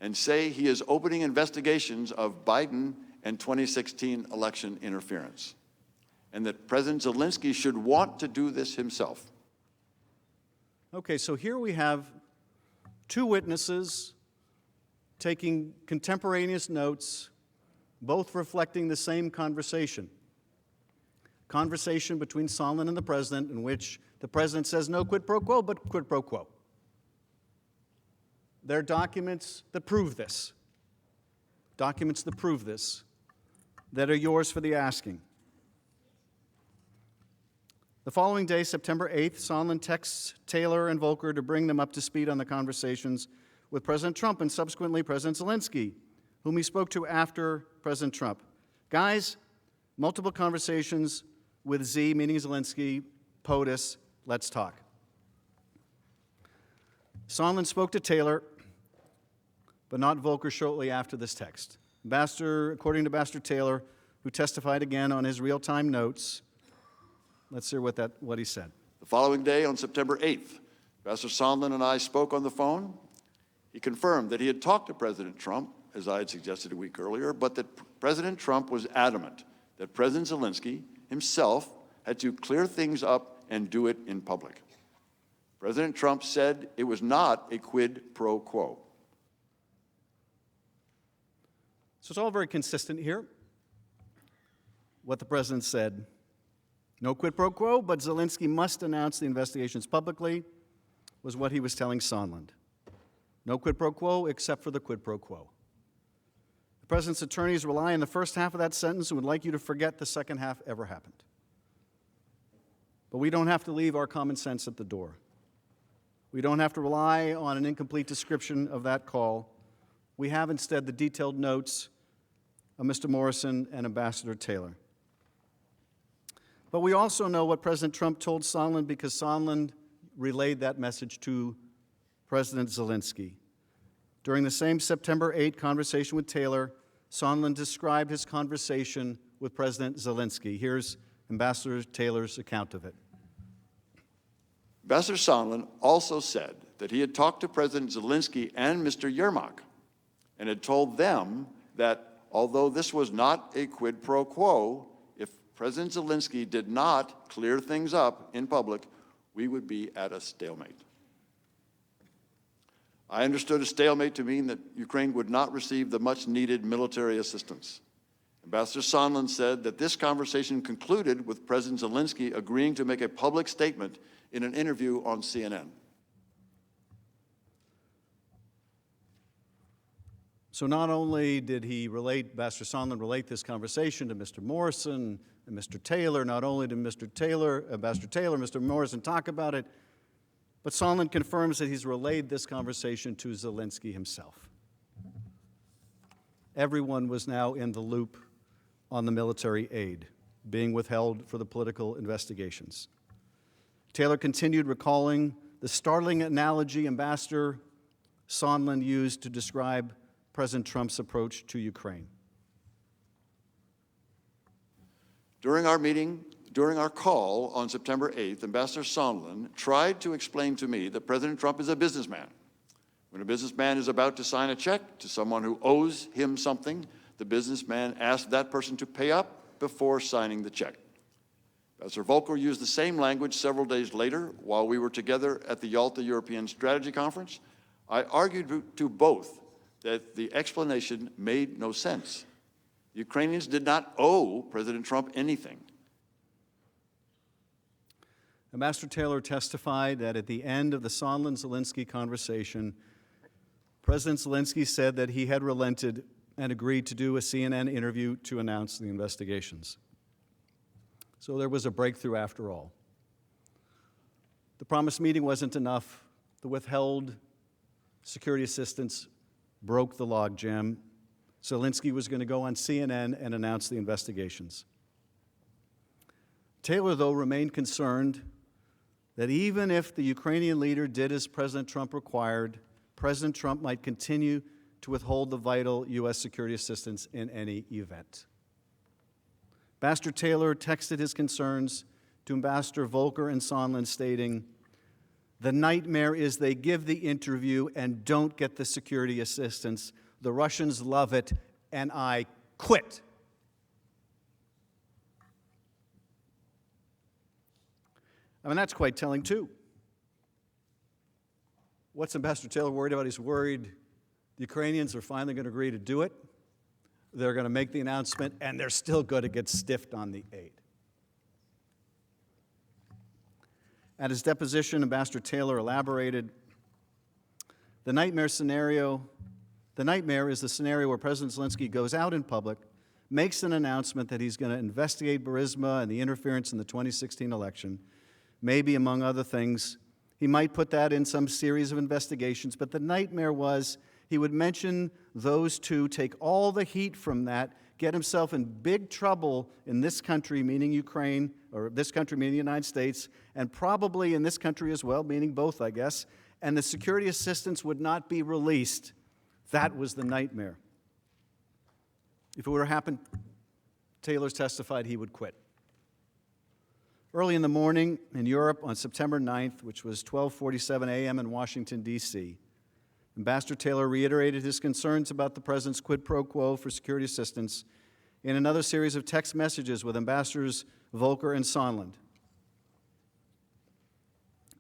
and say he is opening investigations of Biden and 2016 election interference, and that President Zelensky should want to do this himself. Okay, so here we have two witnesses taking contemporaneous notes, both reflecting the same conversation. Conversation between Sondland and the president in which the president says no quid pro quo, but quid pro quo. There are documents that prove this. Documents that prove this, that are yours for the asking. The following day, September 8th, Sondland texts Taylor and Volker to bring them up to speed on the conversations with President Trump and subsequently President Zelensky, whom he spoke to after President Trump. Guys, multiple conversations with Z, meaning Zelensky, POTUS, let's talk. Sondland spoke to Taylor, but not Volker shortly after this text. According to Ambassador Taylor, who testified again on his real-time notes, let's hear what he said. The following day, on September 8th, Ambassador Sondland and I spoke on the phone. He confirmed that he had talked to President Trump, as I had suggested a week earlier, but that President Trump was adamant that President Zelensky himself had to clear things up and do it in public. President Trump said it was not a quid pro quo. So it's all very consistent here. What the president said, no quid pro quo, but Zelensky must announce the investigations publicly, was what he was telling Sondland. No quid pro quo except for the quid pro quo. The president's attorneys rely on the first half of that sentence and would like you to forget the second half ever happened. But we don't have to leave our common sense at the door. We don't have to rely on an incomplete description of that call. We have instead the detailed notes of Mr. Morrison and Ambassador Taylor. But we also know what President Trump told Sondland because Sondland relayed that message to President Zelensky. During the same September 8 conversation with Taylor, Sondland described his conversation with President Zelensky. Here's Ambassador Taylor's account of it. Ambassador Sondland also said that he had talked to President Zelensky and Mr. Yermak and had told them that although this was not a quid pro quo, if President Zelensky did not clear things up in public, we would be at a stalemate. I understood a stalemate to mean that Ukraine would not receive the much-needed military assistance. Ambassador Sondland said that this conversation concluded with President Zelensky agreeing to make a public statement in an interview on CNN. So not only did Ambassador Sondland relate this conversation to Mr. Morrison and Mr. Taylor, not only did Ambassador Taylor, Mr. Morrison talk about it, but Sondland confirms that he's relayed this conversation to Zelensky himself. Everyone was now in the loop on the military aid being withheld for the political investigations. Taylor continued recalling the startling analogy Ambassador Sondland used to describe President Trump's approach to Ukraine. During our call on September 8th, Ambassador Sondland tried to explain to me that President Trump is a businessman. When a businessman is about to sign a check to someone who owes him something, the businessman asks that person to pay up before signing the check. Ambassador Volker used the same language several days later while we were together at the Yalta European Strategy Conference. I argued to both that the explanation made no sense. The Ukrainians did not owe President Trump anything. Ambassador Taylor testified that at the end of the Sondland-Zelensky conversation, President Zelensky said that he had relented and agreed to do a CNN interview to announce the investigations. So there was a breakthrough after all. The promised meeting wasn't enough. The withheld security assistance broke the logjam. Zelensky was going to go on CNN and announce the investigations. Taylor, though, remained concerned that even if the Ukrainian leader did as President Trump required, President Trump might continue to withhold the vital U.S. security assistance in any event. Ambassador Taylor texted his concerns to Ambassador Volker and Sondland, stating, "The nightmare is they give the interview and don't get the security assistance. The Russians love it, and I quit." I mean, that's quite telling, too. What's Ambassador Taylor worried about? He's worried the Ukrainians are finally going to agree to do it. They're going to make the announcement, and they're still going to get stiffed on the aid. At his deposition, Ambassador Taylor elaborated, the nightmare is the scenario where President Zelensky goes out in public, makes an announcement that he's going to investigate Burisma and the interference in the 2016 election. Maybe, among other things, he might put that in some series of investigations, but the nightmare was he would mention those two, take all the heat from that, get himself in big trouble in this country, meaning Ukraine, or this country, meaning the United States, and probably in this country as well, meaning both, I guess, and the security assistance would not be released. That was the nightmare. If it were to happen, Taylor's testified he would quit. Early in the morning in Europe on September 9th, which was 12:47 a.m. in Washington, D.C., Ambassador Taylor reiterated his concerns about the president's quid pro quo for security assistance in another series of text messages with Ambassadors Volker and Sondland.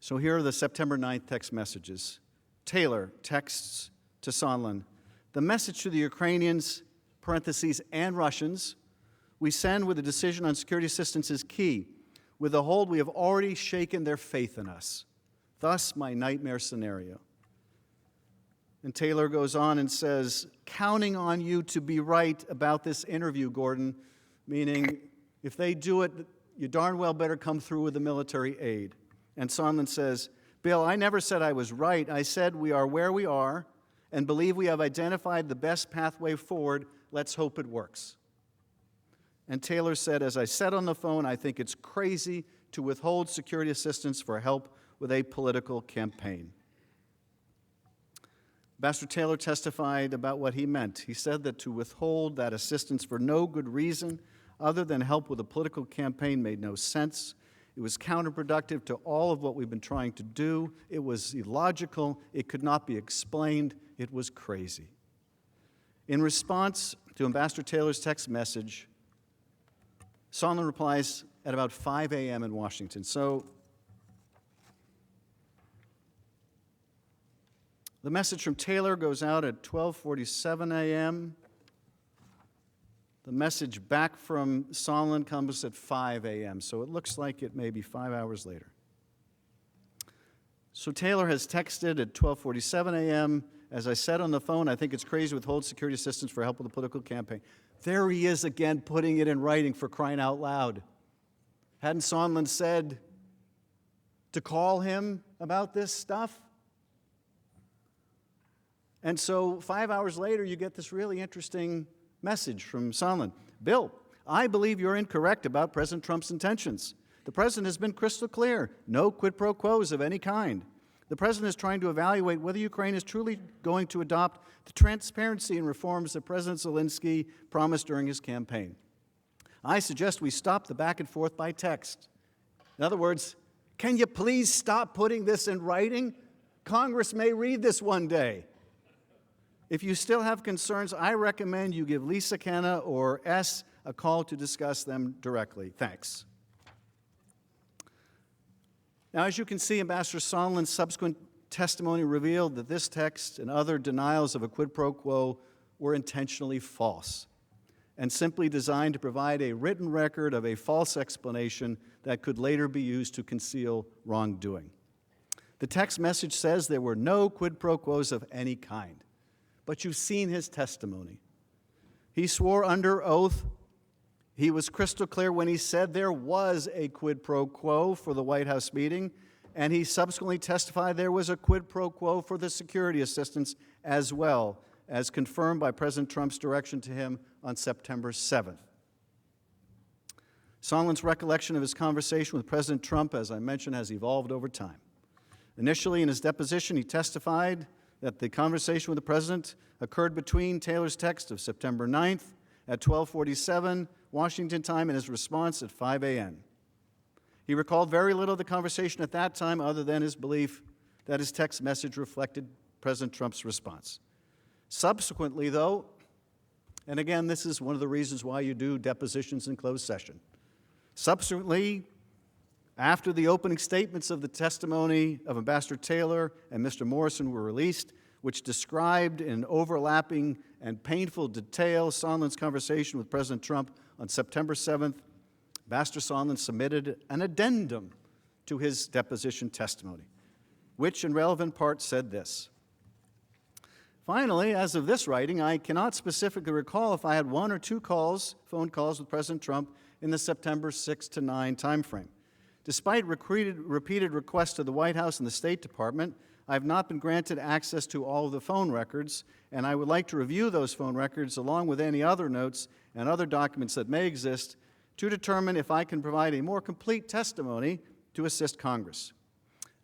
So here are the September 9th text messages. Taylor texts to Sondland, the message to the Ukrainians, parentheses, and Russians, we send with a decision on security assistance is key. With the hold, we have already shaken their faith in us. Thus, my nightmare scenario. And Taylor goes on and says, counting on you to be right about this interview, Gordon, meaning if they do it, you darn well better come through with the military aid. And Sondland says, Bill, I never said I was right. I said we are where we are and believe we have identified the best pathway forward. Let's hope it works. And Taylor said, as I said on the phone, I think it's crazy to withhold security assistance for help with a political campaign. Ambassador Taylor testified about what he meant. He said that to withhold that assistance for no good reason other than help with a political campaign made no sense. It was counterproductive to all of what we've been trying to do. It was illogical. It could not be explained. It was crazy. In response to Ambassador Taylor's text message, Sondland replies at about 5 a.m. in Washington. So The message from Taylor goes out at 12:47 a.m. The message back from Sondland comes at 5 a.m., so it looks like it may be 5 hours later. So Taylor has texted at 12:47 a.m. As I said on the phone, I think it's crazy to withhold security assistance for help with the political campaign. There he is again, putting it in writing, for crying out loud. Hadn't Sondland said to call him about this stuff? And so 5 hours later, you get this really interesting message from Sondland. Bill, I believe you're incorrect about President Trump's intentions. The president has been crystal clear. No quid pro quos of any kind. The president is trying to evaluate whether Ukraine is truly going to adopt the transparency and reforms that President Zelensky promised during his campaign. I suggest we stop the back and forth by text. In other words, can you please stop putting this in writing? Congress may read this one day. If you still have concerns, I recommend you give Lisa Kenna or S a call to discuss them directly. Thanks. Now, as you can see, Ambassador Sondland's subsequent testimony revealed that this text and other denials of a quid pro quo were intentionally false and simply designed to provide a written record of a false explanation that could later be used to conceal wrongdoing. The text message says there were no quid pro quos of any kind, but you've seen his testimony. He swore under oath. He was crystal clear when he said there was a quid pro quo for the White House meeting, and he subsequently testified there was a quid pro quo for the security assistance as well, as confirmed by President Trump's direction to him on September 7th. Sondland's recollection of his conversation with President Trump, as I mentioned, has evolved over time. Initially, in his deposition, he testified that the conversation with the president occurred between Taylor's text of September 9th at 12:47 Washington time and his response at 5 a.m. He recalled very little of the conversation at that time other than his belief that his text message reflected President Trump's response. Subsequently, though, and again, this is one of the reasons why you do depositions in closed session. Subsequently, after the opening statements of the testimony of Ambassador Taylor and Mr. Morrison were released, which described in overlapping and painful detail Sondland's conversation with President Trump on September 7th, Ambassador Sondland submitted an addendum to his deposition testimony, which in relevant part said this. Finally, as of this writing, I cannot specifically recall if I had one or two phone calls with President Trump in the September 6 to 9 timeframe. Despite repeated requests to the White House and the State Department, I have not been granted access to all of the phone records, and I would like to review those phone records along with any other notes and other documents that may exist to determine if I can provide a more complete testimony to assist Congress.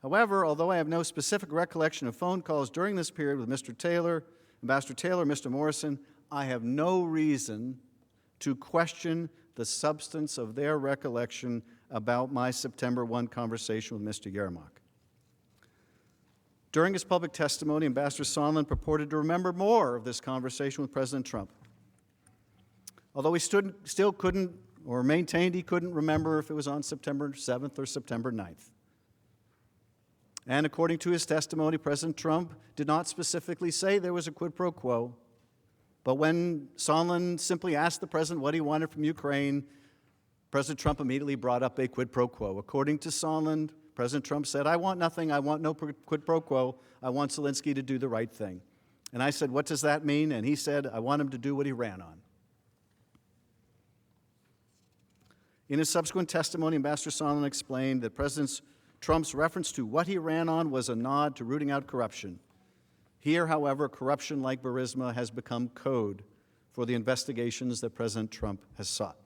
However, although I have no specific recollection of phone calls during this period with Mr. Taylor, Ambassador Taylor, Mr. Morrison, I have no reason to question the substance of their recollection about my September 1 conversation with Mr. Yermak. During his public testimony, Ambassador Sondland purported to remember more of this conversation with President Trump. Although he still couldn't, or maintained he couldn't remember if it was on September 7th or September 9th. And according to his testimony, President Trump did not specifically say there was a quid pro quo, but when Sondland simply asked the president what he wanted from Ukraine, President Trump immediately brought up a quid pro quo. According to Sondland, President Trump said, I want nothing, I want no quid pro quo, I want Zelensky to do the right thing. And I said, what does that mean? And he said, I want him to do what he ran on. In his subsequent testimony, Ambassador Sondland explained that President Trump's reference to what he ran on was a nod to rooting out corruption. Here, however, corruption like Burisma has become code for the investigations that President Trump has sought.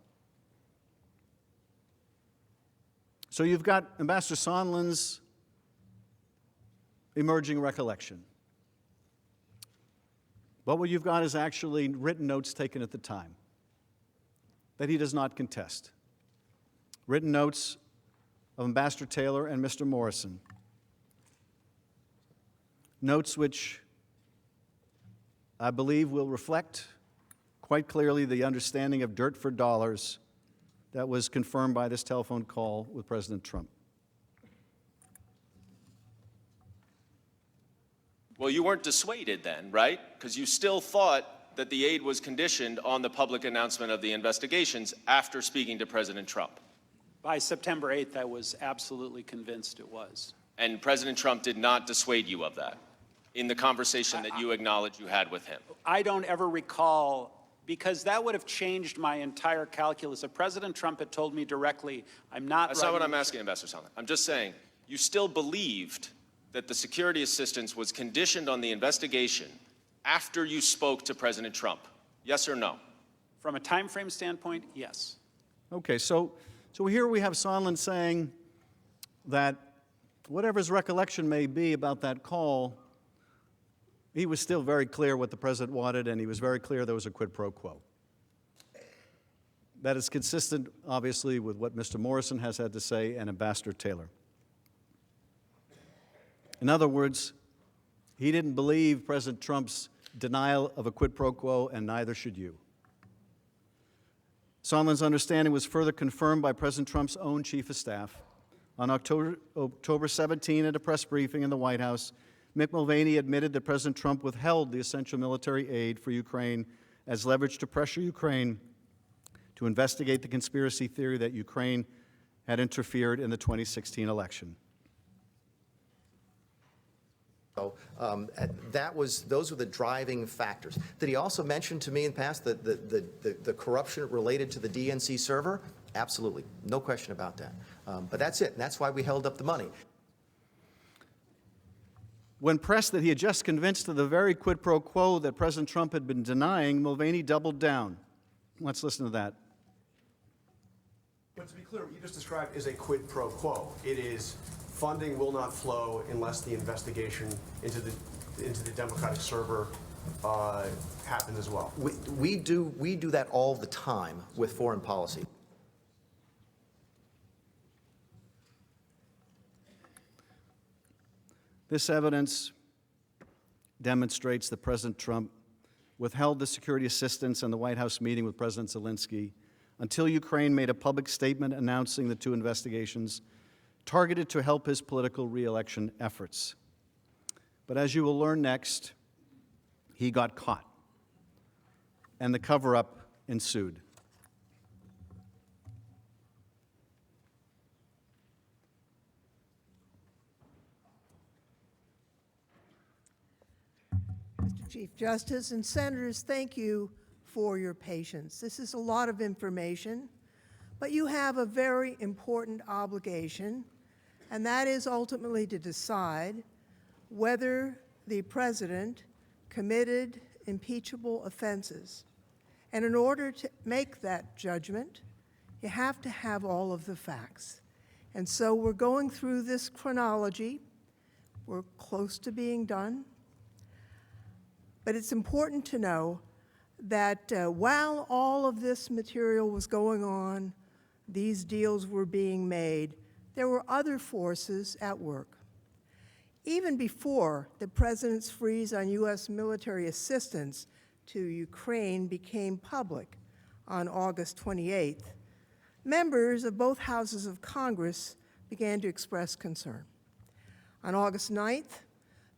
So you've got Ambassador Sondland's emerging recollection. But what you've got is actually written notes taken at the time that he does not contest. Written notes of Ambassador Taylor and Mr. Morrison. Notes which I believe will reflect quite clearly the understanding of dirt for dollars that was confirmed by this telephone call with President Trump. Well, you weren't dissuaded then, right? Because you still thought that the aid was conditioned on the public announcement of the investigations after speaking to President Trump. By September 8th, I was absolutely convinced it was. And President Trump did not dissuade you of that in the conversation that you acknowledge you had with him. I don't ever recall, because that would have changed my entire calculus. If President Trump had told me directly, I'm not That's not what I'm asking, Ambassador Sondland. I'm just saying, you still believed that the security assistance was conditioned on the investigation after you spoke to President Trump. Yes or no? From a time frame standpoint, yes. Okay, so here we have Sondland saying that whatever his recollection may be about that call, he was still very clear what the president wanted, and he was very clear there was a quid pro quo. That is consistent, obviously, with what Mr. Morrison has had to say and Ambassador Taylor. In other words, he didn't believe President Trump's denial of a quid pro quo, and neither should you. Sondland's understanding was further confirmed by President Trump's own chief of staff. On October 17, at a press briefing in the White House, Mick Mulvaney admitted that President Trump withheld the essential military aid for Ukraine as leverage to pressure Ukraine to investigate the conspiracy theory that Ukraine had interfered in the 2016 election. So those were the driving factors. Did he also mention to me in the past the corruption related to the DNC server? Absolutely, no question about that. But that's it, and that's why we held up the money. When pressed that he had just convinced of the very quid pro quo that President Trump had been denying, Mulvaney doubled down. Let's listen to that. But to be clear, what you just described is a quid pro quo. It is funding will not flow unless the investigation into the Democratic server happens as well. We do that all the time with foreign policy. This evidence demonstrates that President Trump withheld the security assistance and the White House meeting with President Zelensky until Ukraine made a public statement announcing the two investigations targeted to help his political re-election efforts. But as you will learn next, he got caught, and the cover-up ensued. Mr. Chief Justice and Senators, thank you for your patience. This is a lot of information, but you have a very important obligation, and that is ultimately to decide whether the president committed impeachable offenses. And in order to make that judgment, you have to have all of the facts. And so we're going through this chronology. We're close to being done. But it's important to know that while all of this material was going on, these deals were being made, there were other forces at work. Even before the president's freeze on U.S. military assistance to Ukraine became public on August 28th, members of both houses of Congress began to express concern. On August 9th,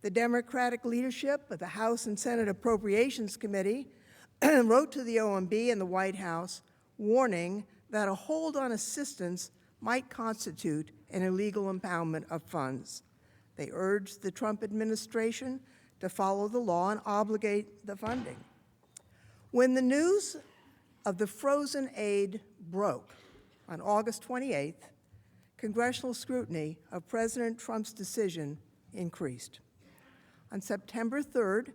the Democratic leadership of the House and Senate Appropriations Committee wrote to the OMB and the White House warning that a hold on assistance might constitute an illegal impoundment of funds. They urged the Trump administration to follow the law and obligate the funding. When the news of the frozen aid broke on August 28th, congressional scrutiny of President Trump's decision increased. On September 3rd,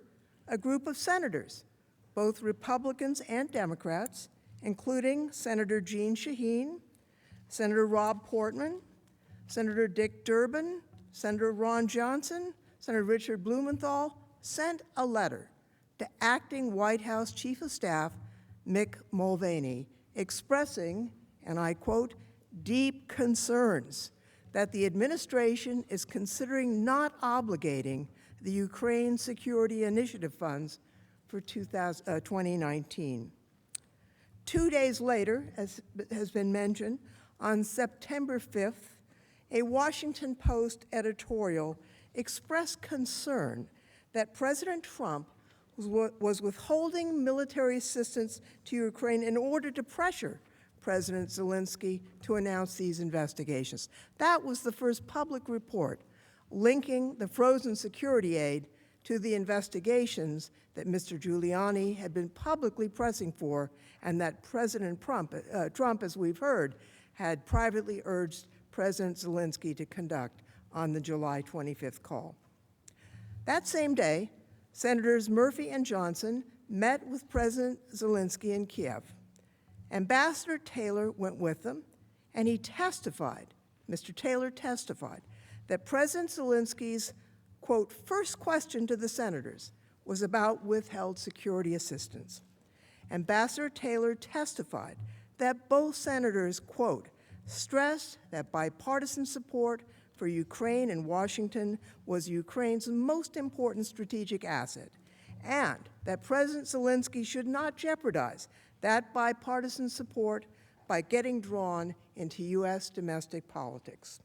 a group of senators, both Republicans and Democrats, including Senator Jeanne Shaheen, Senator Rob Portman, Senator Dick Durbin, Senator Ron Johnson, Senator Richard Blumenthal, sent a letter to acting White House Chief of Staff Mick Mulvaney expressing, and I quote, deep concerns that the administration is considering not obligating the Ukraine Security Initiative funds for 2019. 2 days later, as has been mentioned, on September 5th, a Washington Post editorial expressed concern that President Trump was withholding military assistance to Ukraine in order to pressure President Zelensky to announce these investigations. That was the first public report linking the frozen security aid to the investigations that Mr. Giuliani had been publicly pressing for, and that President Trump, as we've heard, had privately urged President Zelensky to conduct on the July 25th call. That same day, Senators Murphy and Johnson met with President Zelensky in Kiev. Ambassador Taylor went with them, and he testified, Mr. Taylor testified, that President Zelensky's, quote, first question to the senators was about withheld security assistance. Ambassador Taylor testified that both senators, quote, stressed that bipartisan support for Ukraine and Washington was Ukraine's most important strategic asset, and that President Zelensky should not jeopardize that bipartisan support by getting drawn into U.S. domestic politics.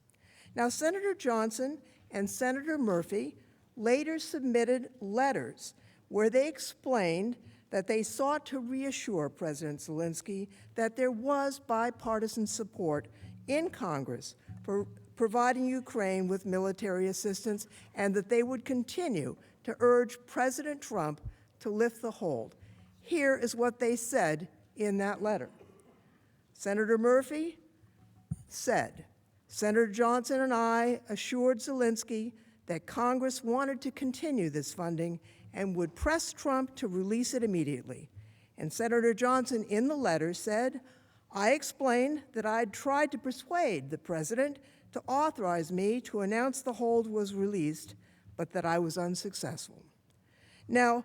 Now, Senator Johnson and Senator Murphy later submitted letters where they explained that they sought to reassure President Zelensky that there was bipartisan support in Congress for providing Ukraine with military assistance, and that they would continue to urge President Trump to lift the hold. Here is what they said in that letter. Senator Murphy said, Senator Johnson and I assured Zelensky that Congress wanted to continue this funding and would press Trump to release it immediately. And Senator Johnson in the letter said, I explained that I'd tried to persuade the president to authorize me to announce the hold was released, but that I was unsuccessful. Now,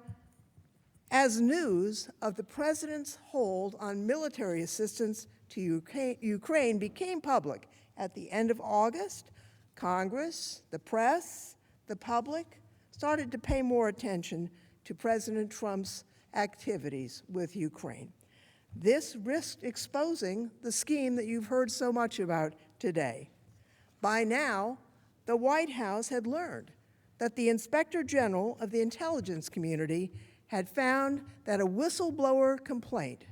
as news of the president's hold on military assistance to Ukraine became public at the end of August, Congress, the press, the public started to pay more attention to President Trump's activities with Ukraine. This risked exposing the scheme that you've heard so much about today. By now, the White House had learned that the Inspector General of the intelligence community had found that a whistleblower complaint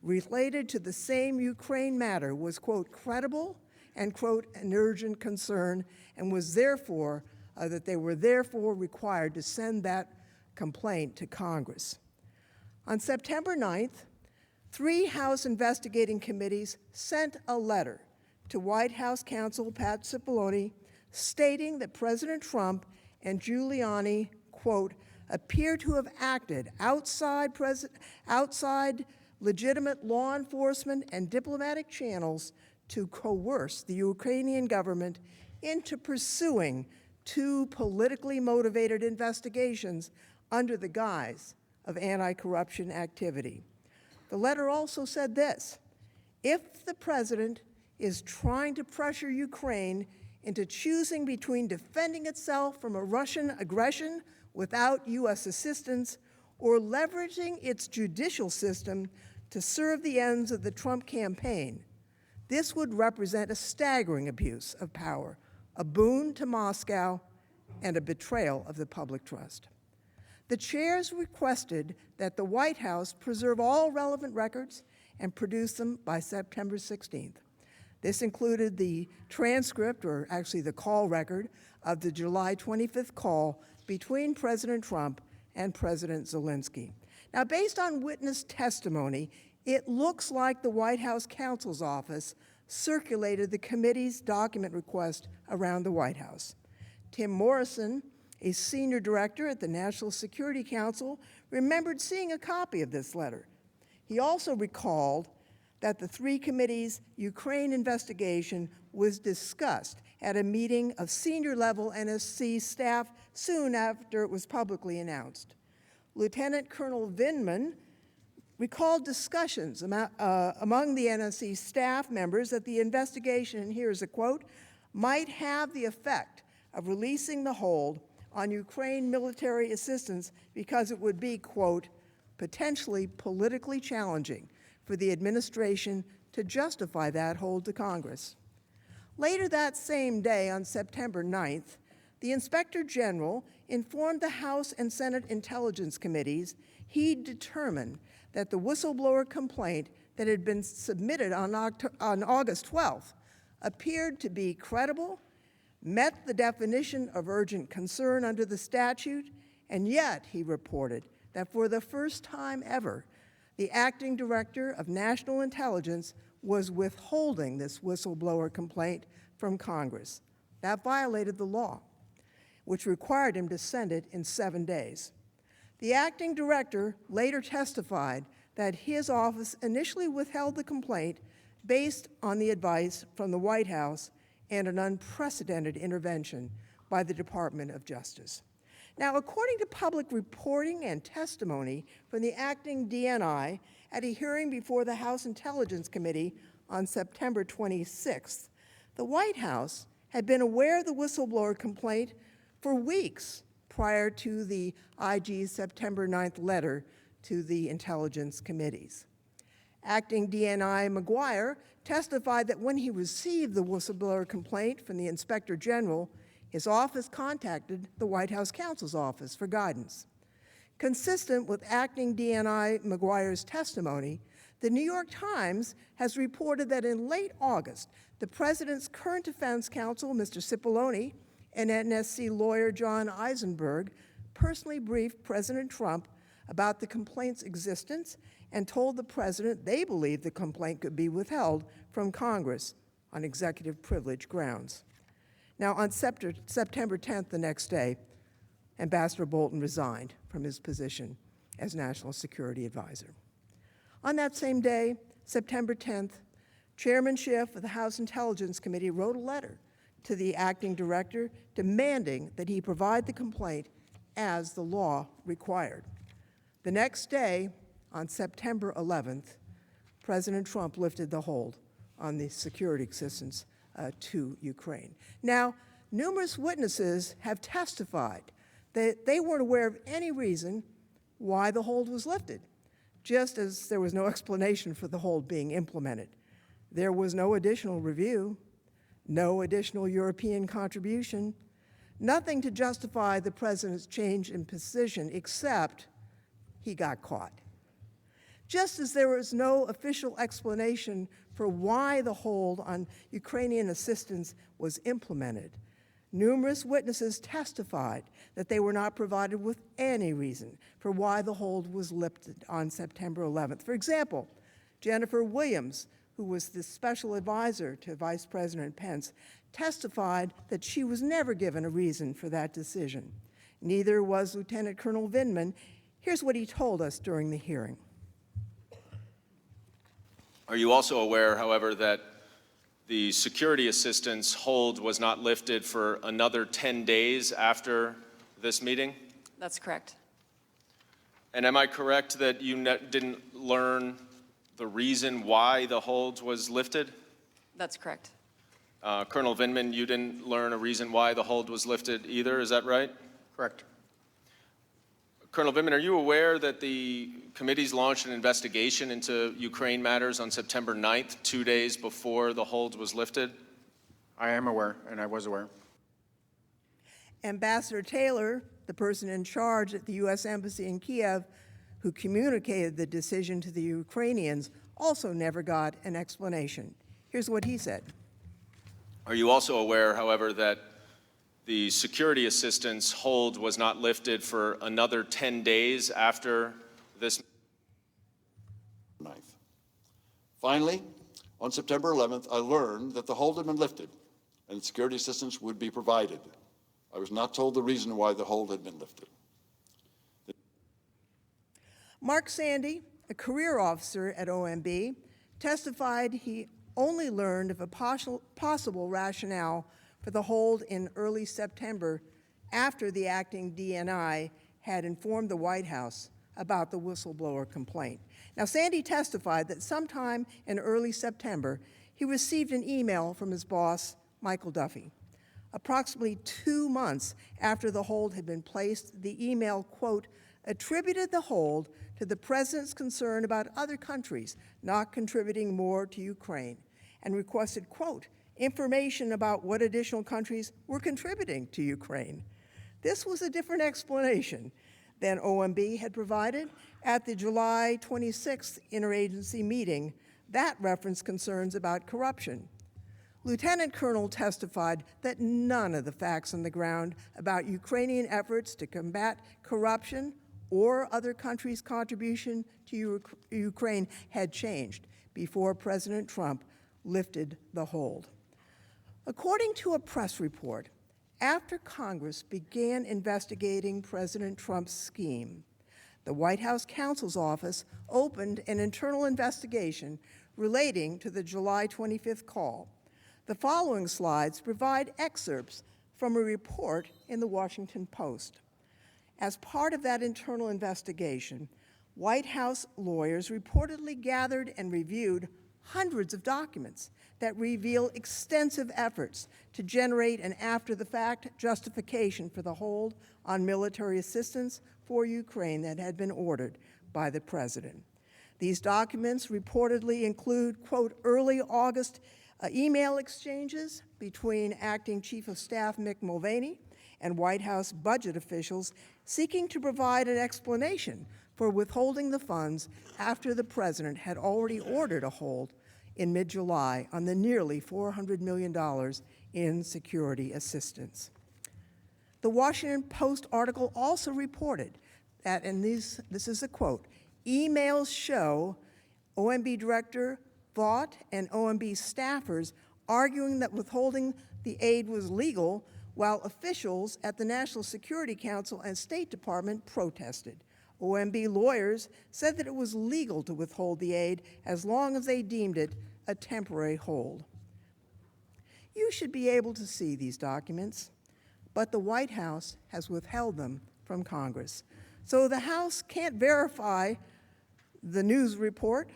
related to the same Ukraine matter was, quote, credible and, quote, an urgent concern, and was therefore, that they were therefore required to send that complaint to Congress. On September 9th, 3 House investigating committees sent a letter to White House counsel Pat Cipollone stating that President Trump and Giuliani, quote, appear to have acted outside legitimate law enforcement and diplomatic channels to coerce the Ukrainian government into pursuing 2 politically motivated investigations under the guise of anti-corruption activity. The letter also said this: if the president is trying to pressure Ukraine into choosing between defending itself from a Russian aggression without U.S. assistance or leveraging its judicial system to serve the ends of the Trump campaign, this would represent a staggering abuse of power, a boon to Moscow, and a betrayal of the public trust. The chairs requested that the White House preserve all relevant records and produce them by September 16th. This included the transcript, or actually the call record, of the July 25th call between President Trump and President Zelensky. Now, based on witness testimony, it looks like the White House counsel's office circulated the committee's document request around the White House. Tim Morrison, a senior director at the National Security Council, remembered seeing a copy of this letter. He also recalled that the 3 committees' Ukraine investigation was discussed at a meeting of senior-level NSC staff soon after it was publicly announced. Lieutenant Colonel Vindman recalled discussions among the NSC staff members that the investigation, and here's a quote, might have the effect of releasing the hold on Ukraine military assistance because it would be, quote, potentially politically challenging for the administration to justify that hold to Congress. Later that same day, on September 9th, the Inspector General informed the House and Senate Intelligence Committees he determined that the whistleblower complaint that had been submitted on August 12th appeared to be credible, met the definition of urgent concern under the statute, and yet, he reported, that for the first time ever, the acting director of national intelligence was withholding this whistleblower complaint from Congress. That violated the law, which required him to send it in 7 days. The acting director later testified that his office initially withheld the complaint based on the advice from the White House and an unprecedented intervention by the Department of Justice. Now, according to public reporting and testimony from the acting DNI at a hearing before the House Intelligence Committee on September 26th, the White House had been aware of the whistleblower complaint for weeks prior to the IG's September 9th letter to the intelligence committees. Acting DNI McGuire testified that when he received the whistleblower complaint from the Inspector General, his office contacted the White House counsel's office for guidance. Consistent with acting DNI McGuire's testimony, the New York Times has reported that in late August, the president's current defense counsel, Mr. Cipollone, and NSC lawyer John Eisenberg personally briefed President Trump about the complaint's existence and told the president they believed the complaint could be withheld from Congress on executive privilege grounds. Now, on September 10th, the next day, Ambassador Bolton resigned from his position as National Security Advisor. On that same day, September 10th, Chairman Schiff of the House Intelligence Committee wrote a letter to the acting director demanding that he provide the complaint as the law required. The next day, on September 11th, President Trump lifted the hold on the security assistance to Ukraine. Now, numerous witnesses have testified that they weren't aware of any reason why the hold was lifted, just as there was no explanation for the hold being implemented. There was no additional review, no additional European contribution, nothing to justify the president's change in position except he got caught. Just as there was no official explanation for why the hold on Ukrainian assistance was implemented, numerous witnesses testified that they were not provided with any reason for why the hold was lifted on September 11th. For example, Jennifer Williams, who was the special advisor to Vice President Pence, testified that she was never given a reason for that decision. Neither was Lieutenant Colonel Vindman. Here's what he told us during the hearing. Are you also aware, however, that the security assistance hold was not lifted for another 10 days after this meeting? That's correct. And am I correct that you didn't learn the reason why the hold was lifted? That's correct. Colonel Vindman, you didn't learn a reason why the hold was lifted either, is that right? Correct. Colonel Vindman, are you aware that the committees launched an investigation into Ukraine matters on September 9th, 2 days before the hold was lifted? I am aware, and I was aware. Ambassador Taylor, the person in charge at the U.S. Embassy in Kiev, who communicated the decision to the Ukrainians, also never got an explanation. Here's what he said. Are you also aware, however, that the security assistance hold was not lifted for another 10 days after this? 9th. Finally, on September 11th, I learned that the hold had been lifted and security assistance would be provided. I was not told the reason why the hold had been lifted. Mark Sandy, a career officer at OMB, testified he only learned of a possible rationale for the hold in early September after the acting DNI had informed the White House about the whistleblower complaint. Now, Sandy testified that sometime in early September, he received an email from his boss, Michael Duffy. Approximately 2 months after the hold had been placed, the email, quote, attributed the hold to the president's concern about other countries not contributing more to Ukraine and requested, quote, information about what additional countries were contributing to Ukraine. This was a different explanation than OMB had provided at the July 26th interagency meeting. That referenced concerns about corruption. Lieutenant Colonel testified that none of the facts on the ground about Ukrainian efforts to combat corruption or other countries' contribution to Ukraine had changed before President Trump lifted the hold. According to a press report, after Congress began investigating President Trump's scheme, the White House counsel's office opened an internal investigation relating to the July 25th call. The following slides provide excerpts from a report in the Washington Post. As part of that internal investigation, White House lawyers reportedly gathered and reviewed hundreds of documents that reveal extensive efforts to generate an after-the-fact justification for the hold on military assistance for Ukraine that had been ordered by the president. These documents reportedly include, quote, early August email exchanges between Acting Chief of Staff Mick Mulvaney and White House budget officials seeking to provide an explanation for withholding the funds after the president had already ordered a hold in mid-July on the nearly $400 million in security assistance. The Washington Post article also reported that, and this is a quote, emails show OMB Director Vaught and OMB staffers arguing that withholding the aid was legal while officials at the National Security Council and State Department protested. OMB lawyers said that it was legal to withhold the aid as long as they deemed it a temporary hold. You should be able to see these documents, but the White House has withheld them from Congress. So the House can't verify the news report,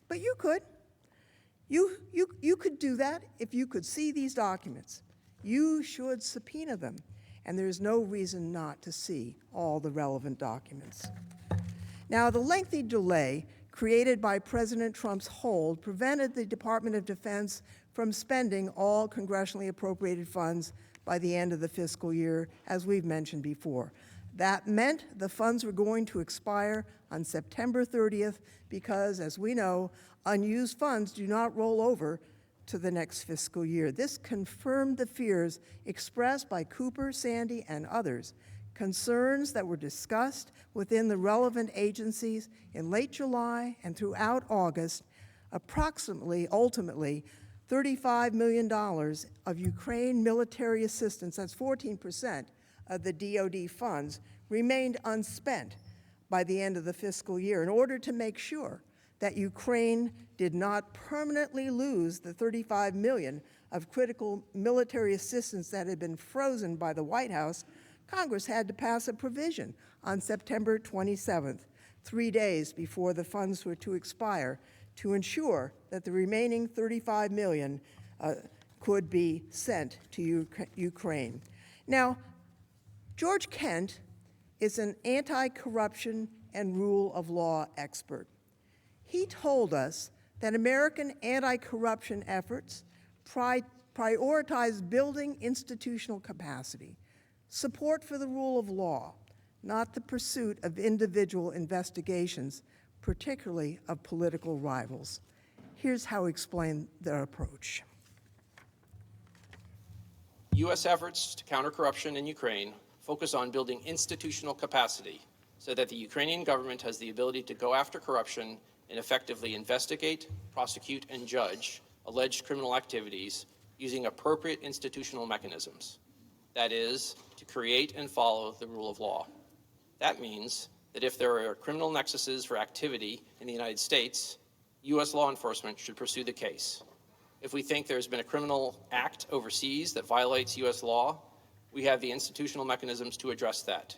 but you could. You could do that if you could see these documents. You should subpoena them, and there's no reason not to see all the relevant documents. Now, the lengthy delay created by President Trump's hold prevented the Department of Defense from spending all congressionally appropriated funds by the end of the fiscal year, as we've mentioned before. That meant the funds were going to expire on September 30th because, as we know, unused funds do not roll over to the next fiscal year. This confirmed the fears expressed by Cooper, Sandy, and others, concerns that were discussed within the relevant agencies in late July and throughout August. Ultimately, $35 million of Ukraine military assistance, that's 14% of the DoD funds, remained unspent by the end of the fiscal year in order to make sure that Ukraine did not permanently lose the $35 million of critical military assistance that had been frozen by the White House. Congress had to pass a provision on September 27th, 3 days before the funds were to expire, to ensure that the remaining $35 million could be sent to Ukraine. Now, George Kent is an anti-corruption and rule of law expert. He told us that American anti-corruption efforts prioritize building institutional capacity, support for the rule of law, not the pursuit of individual investigations, particularly of political rivals. Here's how he explained their approach. U.S. efforts to counter corruption in Ukraine focus on building institutional capacity so that the Ukrainian government has the ability to go after corruption and effectively investigate, prosecute, and judge alleged criminal activities using appropriate institutional mechanisms. That is, to create and follow the rule of law. That means that if there are criminal nexuses for activity in the United States, U.S. law enforcement should pursue the case. If we think there's been a criminal act overseas that violates U.S. law, we have the institutional mechanisms to address that.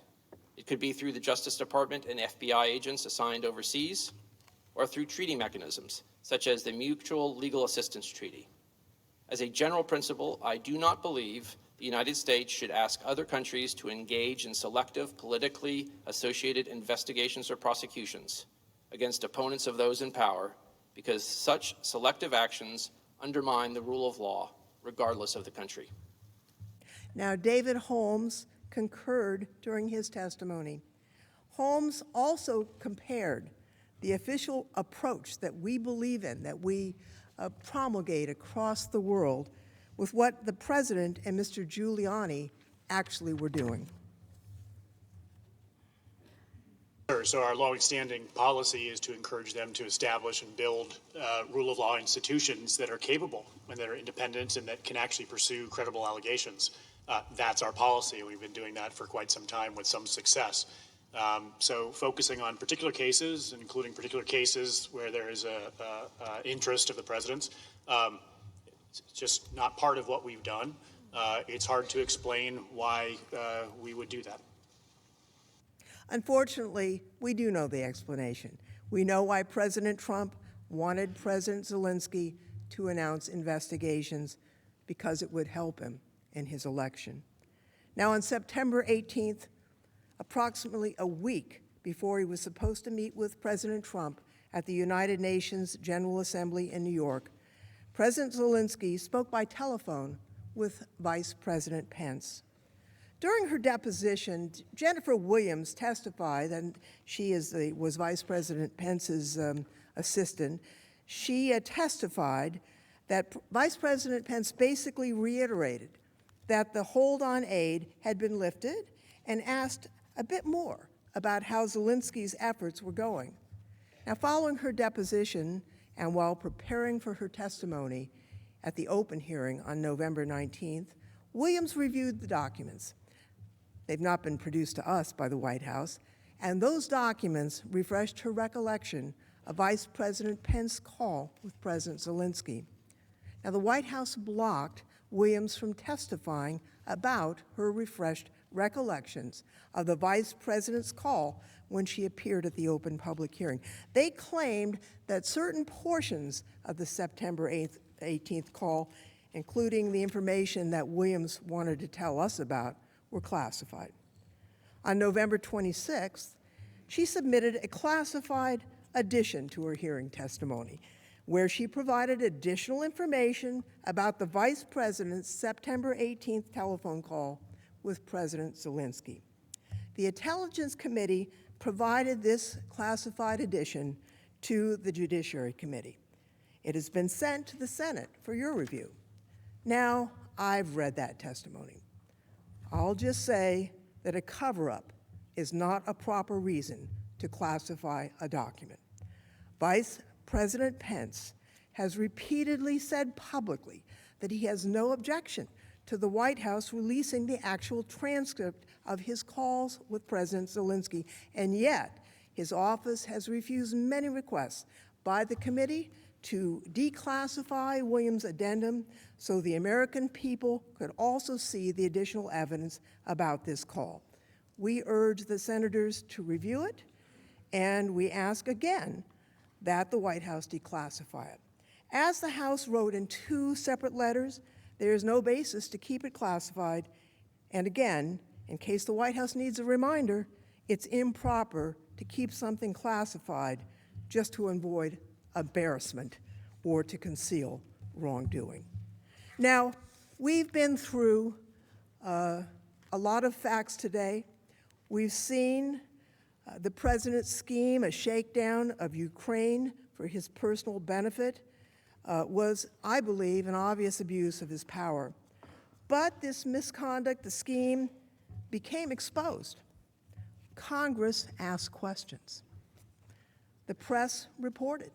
It could be through the Justice Department and FBI agents assigned overseas, or through treaty mechanisms, such as the Mutual Legal Assistance Treaty. As a general principle, I do not believe the United States should ask other countries to engage in selective, politically associated investigations or prosecutions against opponents of those in power, because such selective actions undermine the rule of law, regardless of the country. Now, David Holmes concurred during his testimony. Holmes also compared the official approach that we believe in, that we promulgate across the world, with what the president and Mr. Giuliani actually were doing. So our longstanding policy is to encourage them to establish and build rule of law institutions that are capable and that are independent and that can actually pursue credible allegations. That's our policy. We've been doing that for quite some time with some success. So focusing on particular cases, including particular cases where there is a interest of the president's, it's just not part of what we've done. It's hard to explain why we would do that. Unfortunately, we do know the explanation. We know why President Trump wanted President Zelensky to announce investigations, because it would help him in his election. Now, on September 18th, approximately a week before he was supposed to meet with President Trump at the United Nations General Assembly in New York, President Zelensky spoke by telephone with Vice President Pence. During her deposition, Jennifer Williams testified, and she was Vice President Pence's assistant. She testified that Vice President Pence basically reiterated that the hold on aid had been lifted and asked a bit more about how Zelensky's efforts were going. Now, following her deposition and while preparing for her testimony at the open hearing on November 19th, Williams reviewed the documents. They've not been produced to us by the White House, and those documents refreshed her recollection of Vice President Pence's call with President Zelensky. Now, the White House blocked Williams from testifying about her refreshed recollections of the Vice President's call when she appeared at the open public hearing. They claimed that certain portions of the September 18th call, including the information that Williams wanted to tell us about, were classified. On November 26th, she submitted a classified addition to her hearing testimony, where she provided additional information about the Vice President's September 18th telephone call with President Zelensky. The Intelligence Committee provided this classified addition to the Judiciary Committee. It has been sent to the Senate for your review. Now, I've read that testimony. I'll just say that a cover-up is not a proper reason to classify a document. Vice President Pence has repeatedly said publicly that he has no objection to the White House releasing the actual transcript of his calls with President Zelensky, and yet his office has refused many requests by the committee to declassify Williams' addendum so the American people could also see the additional evidence about this call. We urge the senators to review it, and we ask again that the White House declassify it. As the House wrote in 2 separate letters, there is no basis to keep it classified, and again, in case the White House needs a reminder, it's improper to keep something classified just to avoid embarrassment or to conceal wrongdoing. Now, we've been through a lot of facts today. We've seen the president's scheme, a shakedown of Ukraine for his personal benefit, was, I believe, an obvious abuse of his power. But this misconduct, the scheme, became exposed. Congress asked questions. The press reported.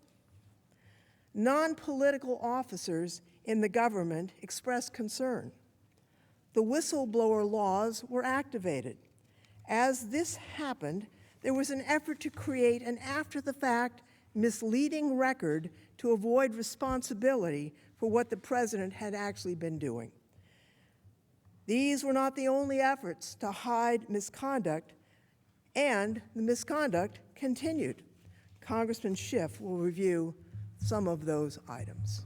Non-political officers in the government expressed concern. The whistleblower laws were activated. As this happened, there was an effort to create an after-the-fact misleading record to avoid responsibility for what the president had actually been doing. These were not the only efforts to hide misconduct, and the misconduct continued. Congressman Schiff will review some of those items.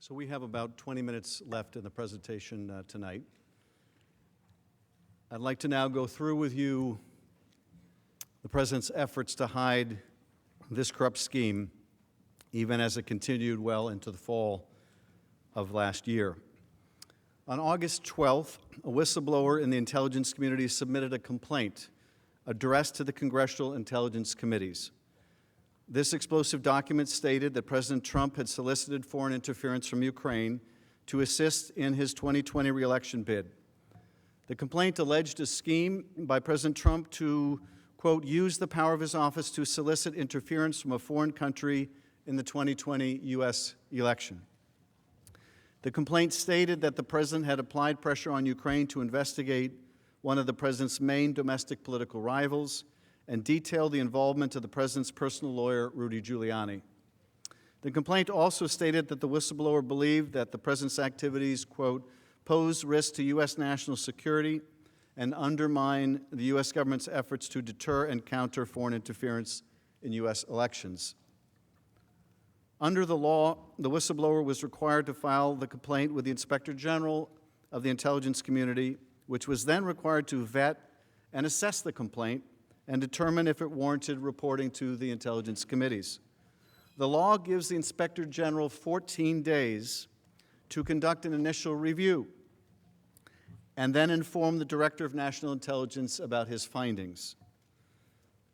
So we have about 20 minutes left in the presentation tonight. I'd like to now go through with you the President's efforts to hide this corrupt scheme, even as it continued well into the fall of last year. On August 12th, a whistleblower in the intelligence community submitted a complaint addressed to the Congressional Intelligence Committees. This explosive document stated that President Trump had solicited foreign interference from Ukraine to assist in his 2020 re-election bid. The complaint alleged a scheme by President Trump to, quote, use the power of his office to solicit interference from a foreign country in the 2020 U.S. election. The complaint stated that the president had applied pressure on Ukraine to investigate one of the president's main domestic political rivals and detailed the involvement of the president's personal lawyer, Rudy Giuliani. The complaint also stated that the whistleblower believed that the president's activities, quote, pose risk to U.S. national security and undermine the U.S. government's efforts to deter and counter foreign interference in U.S. elections. Under the law, the whistleblower was required to file the complaint with the Inspector General of the intelligence community, which was then required to vet and assess the complaint and determine if it warranted reporting to the intelligence committees. The law gives the Inspector General 14 days to conduct an initial review and then inform the Director of National Intelligence about his findings.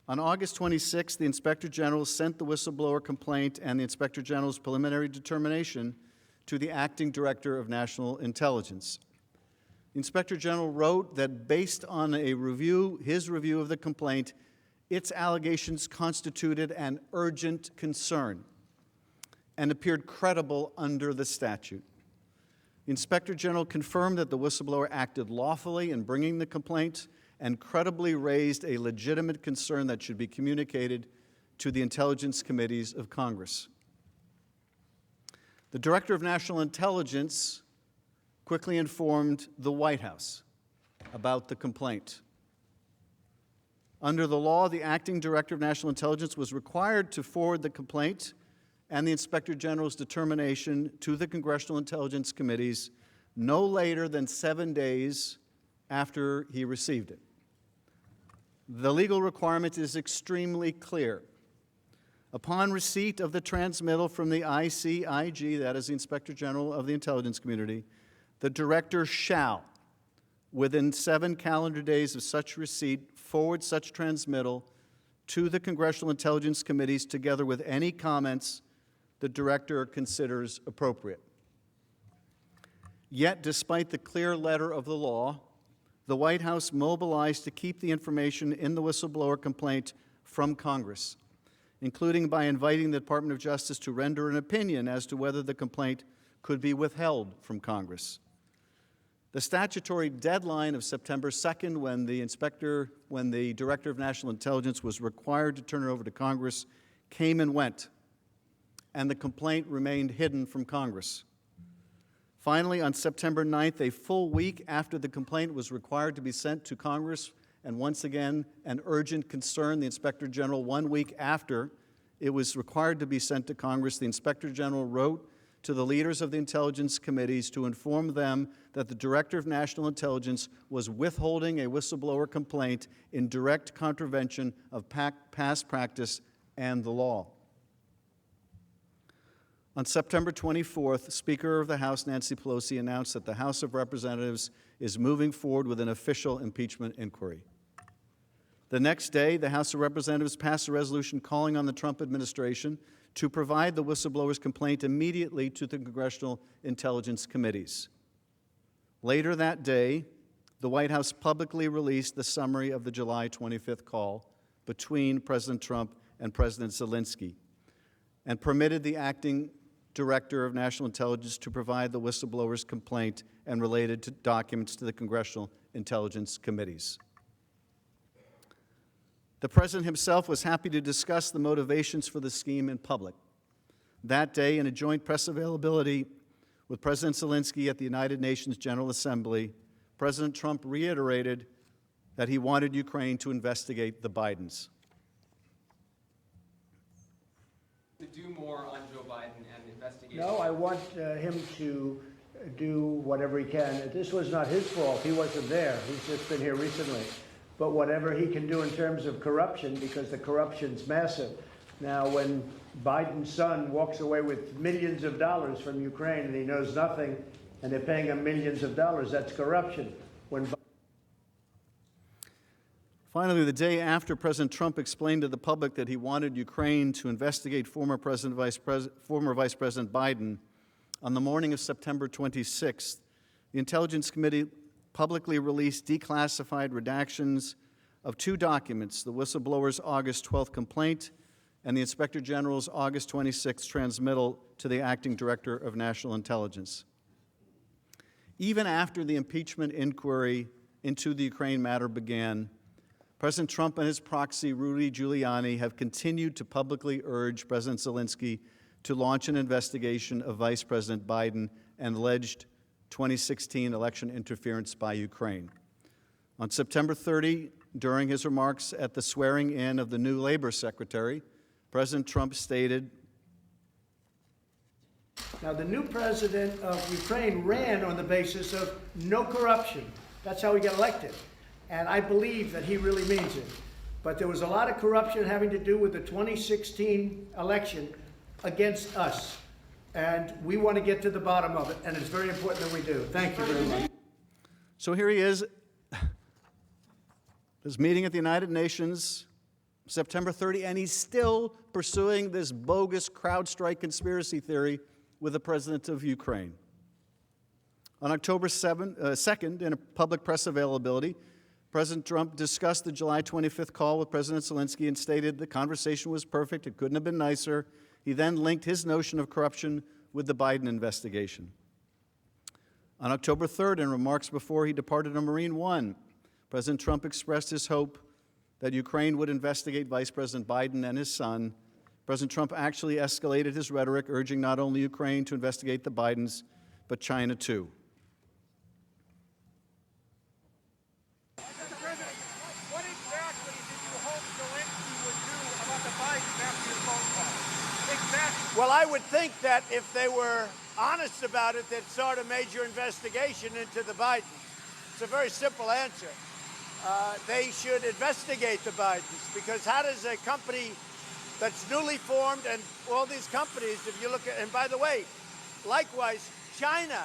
On August 26, the Inspector General sent the whistleblower complaint and the Inspector General's preliminary determination to the Acting Director of National Intelligence. The Inspector General wrote that based on his review of the complaint, its allegations constituted an urgent concern and appeared credible under the statute. The Inspector General confirmed that the whistleblower acted lawfully in bringing the complaint and credibly raised a legitimate concern that should be communicated to the intelligence committees of Congress. The Director of National Intelligence quickly informed the White House about the complaint. Under the law, the Acting Director of National Intelligence was required to forward the complaint and the Inspector General's determination to the Congressional Intelligence Committees no later than 7 days after he received it. The legal requirement is extremely clear. Upon receipt of the transmittal from the ICIG, that is the Inspector General of the Intelligence Community, the Director shall, within 7 calendar days of such receipt, forward such transmittal to the Congressional Intelligence Committees together with any comments the Director considers appropriate. Yet, despite the clear letter of the law, the White House mobilized to keep the information in the whistleblower complaint from Congress, including by inviting the Department of Justice to render an opinion as to whether the complaint could be withheld from Congress. The statutory deadline of September 2nd, when the Director of National Intelligence was required to turn it over to Congress, came and went, and the complaint remained hidden from Congress. Finally, on September 9th, a full week after the complaint was required to be sent to Congress, and once again, an urgent concern, the Inspector General, 1 week after it was required to be sent to Congress, the Inspector General wrote to the leaders of the intelligence committees to inform them that the Director of National Intelligence was withholding a whistleblower complaint in direct contravention of past practice and the law. On September 24th, Speaker of the House Nancy Pelosi announced that the House of Representatives is moving forward with an official impeachment inquiry. The next day, the House of Representatives passed a resolution calling on the Trump administration to provide the whistleblower's complaint immediately to the Congressional Intelligence Committees. Later that day, the White House publicly released the summary of the July 25th call between President Trump and President Zelensky and permitted the acting Director of National Intelligence to provide the whistleblower's complaint and related documents to the Congressional Intelligence Committees. The President himself was happy to discuss the motivations for the scheme in public. That day, in a joint press availability with President Zelensky at the United Nations General Assembly, President Trump reiterated that he wanted Ukraine to investigate the Bidens. To do more on Joe Biden and investigate No, I want him to do whatever he can. This was not his fault. He wasn't there. He's just been here recently. But whatever he can do in terms of corruption, because the corruption's massive. Now, when Biden's son walks away with millions of dollars from Ukraine and he knows nothing, and they're paying him millions of dollars, that's corruption. Finally, the day after President Trump explained to the public that he wanted Ukraine to investigate former Vice President Biden, on the morning of September 26th, the Intelligence Committee publicly released declassified redactions of two documents, the whistleblower's August 12th complaint and the Inspector General's August 26th transmittal to the Acting Director of National Intelligence. Even after the impeachment inquiry into the Ukraine matter began, President Trump and his proxy, Rudy Giuliani, have continued to publicly urge President Zelensky to launch an investigation of Vice President Biden and alleged 2016 election interference by Ukraine. On September 30, during his remarks at the swearing-in of the new Labor Secretary, President Trump stated, Now, the new president of Ukraine ran on the basis of no corruption. That's how he got elected. And I believe that he really means it. But there was a lot of corruption having to do with the 2016 election against us. And we want to get to the bottom of it, and it's very important that we do. Thank you very much. So here he is, this meeting at the United Nations, September 30, and he's still pursuing this bogus CrowdStrike conspiracy theory with the president of Ukraine. On October 2nd, in a public press availability, President Trump discussed the July 25th call with President Zelensky and stated the conversation was perfect, it couldn't have been nicer. He then linked his notion of corruption with the Biden investigation. On October 3rd, in remarks before he departed on Marine One, President Trump expressed his hope that Ukraine would investigate Vice President Biden and his son. President Trump actually escalated his rhetoric, urging not only Ukraine to investigate the Bidens, but China too. What exactly did you hope Zelensky would do about the Bidens after your phone call? Exactly. Well, I would think that if they were honest about it, they'd start a major investigation into the Bidens. It's a very simple answer. They should investigate the Bidens, because how does a company that's newly formed, and all these companies, if you look at, and by the way, likewise, China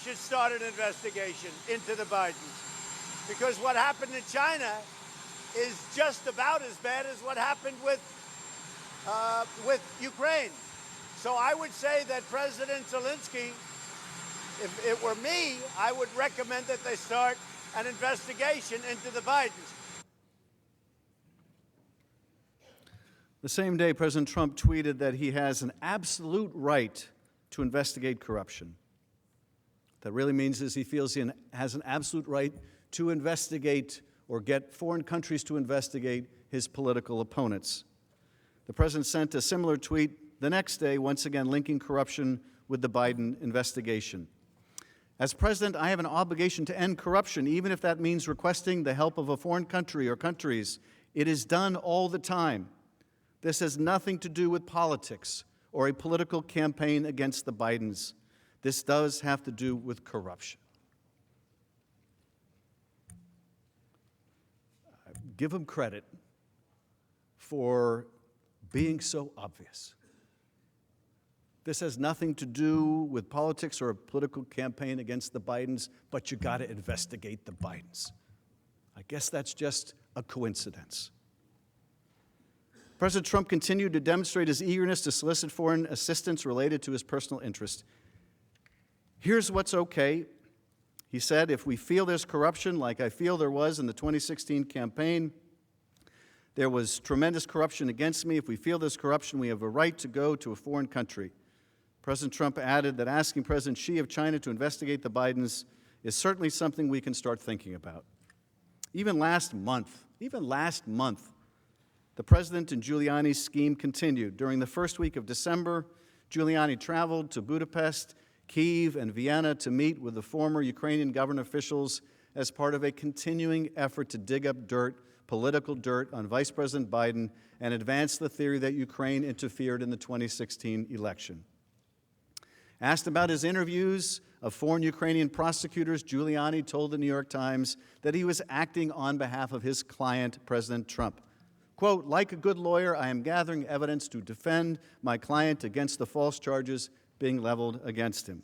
should start an investigation into the Bidens, because what happened in China is just about as bad as what happened with Ukraine. So I would say that President Zelensky, if it were me, I would recommend that they start an investigation into the Bidens. The same day, President Trump tweeted that he has an absolute right to investigate corruption. What that really means is he feels he has an absolute right to investigate or get foreign countries to investigate his political opponents. The president sent a similar tweet the next day, once again linking corruption with the Biden investigation. As president, I have an obligation to end corruption, even if that means requesting the help of a foreign country or countries. It is done all the time. This has nothing to do with politics or a political campaign against the Bidens. This does have to do with corruption. Give him credit for being so obvious. This has nothing to do with politics or a political campaign against the Bidens, but you got to investigate the Bidens. I guess that's just a coincidence. President Trump continued to demonstrate his eagerness to solicit foreign assistance related to his personal interest. Here's what's okay. He said, if we feel there's corruption, like I feel there was in the 2016 campaign, there was tremendous corruption against me. If we feel there's corruption, we have a right to go to a foreign country. President Trump added that asking President Xi of China to investigate the Bidens is certainly something we can start thinking about. Even last month, the president and Giuliani's scheme continued. During the first week of December, Giuliani traveled to Budapest, Kyiv, and Vienna to meet with the former Ukrainian government officials as part of a continuing effort to dig up political dirt on Vice President Biden and advance the theory that Ukraine interfered in the 2016 election. Asked about his interviews of foreign Ukrainian prosecutors, Giuliani told the New York Times that he was acting on behalf of his client, President Trump. Quote, like a good lawyer, I am gathering evidence to defend my client against the false charges being leveled against him.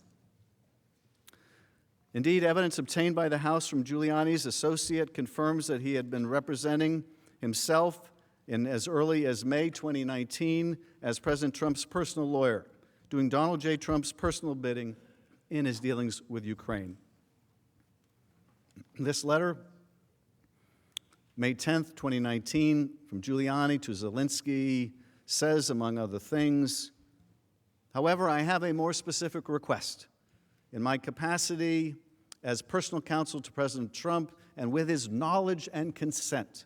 Indeed, evidence obtained by the House from Giuliani's associate confirms that he had been representing himself in as early as May 2019 as President Trump's personal lawyer, doing Donald J. Trump's personal bidding in his dealings with Ukraine. This letter, May 10th, 2019, from Giuliani to Zelensky, says, among other things, however, I have a more specific request. In my capacity as personal counsel to President Trump and with his knowledge and consent,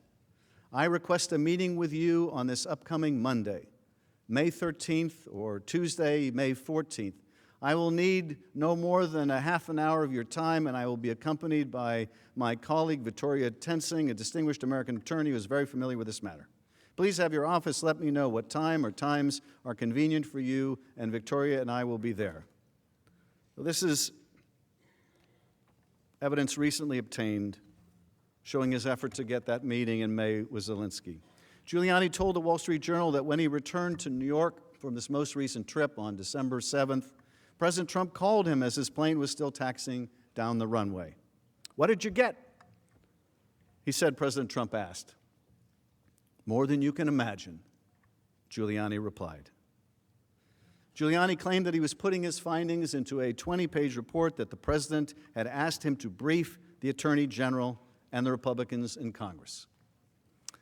I request a meeting with you on this upcoming Monday, May 13th, or Tuesday, May 14th. I will need no more than a half an hour of your time, and I will be accompanied by my colleague, Victoria Tensing, a distinguished American attorney who is very familiar with this matter. Please have your office let me know what time or times are convenient for you, and Victoria and I will be there. So this is evidence recently obtained showing his effort to get that meeting in May with Zelensky. Giuliani told the Wall Street Journal that when he returned to New York from this most recent trip on December 7th, President Trump called him as his plane was still taxiing down the runway. What did you get? He said, President Trump asked. More than you can imagine, Giuliani replied. Giuliani claimed that he was putting his findings into a 20-page report that the president had asked him to brief the Attorney General and the Republicans in Congress.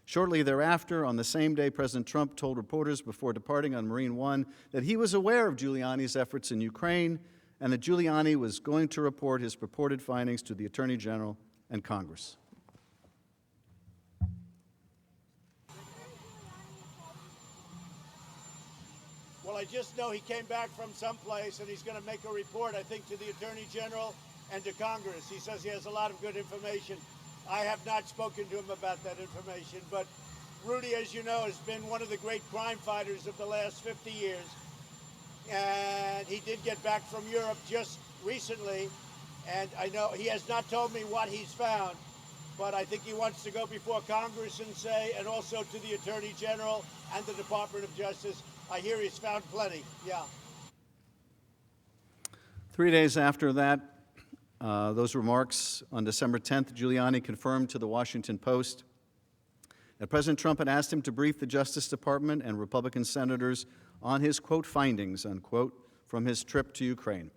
Shortly thereafter, on the same day, President Trump told reporters before departing on Marine One that he was aware of Giuliani's efforts in Ukraine and that Giuliani was going to report his purported findings to the Attorney General and Congress. Well, I just know he came back from someplace and he's going to make a report, I think, to the Attorney General and to Congress. He says he has a lot of good information. I have not spoken to him about that information, but Rudy, as you know, has been one of the great crime fighters of the last 50 years. And he did get back from Europe just recently, and I know he has not told me what he's found, but I think he wants to go before Congress and say, and also to the Attorney General and the Department of Justice, I hear he's found plenty, yeah. 3 days after that, those remarks, on December 10th, Giuliani confirmed to the Washington Post that President Trump had asked him to brief the Justice Department and Republican senators on his, quote, findings, unquote, from his trip to Ukraine.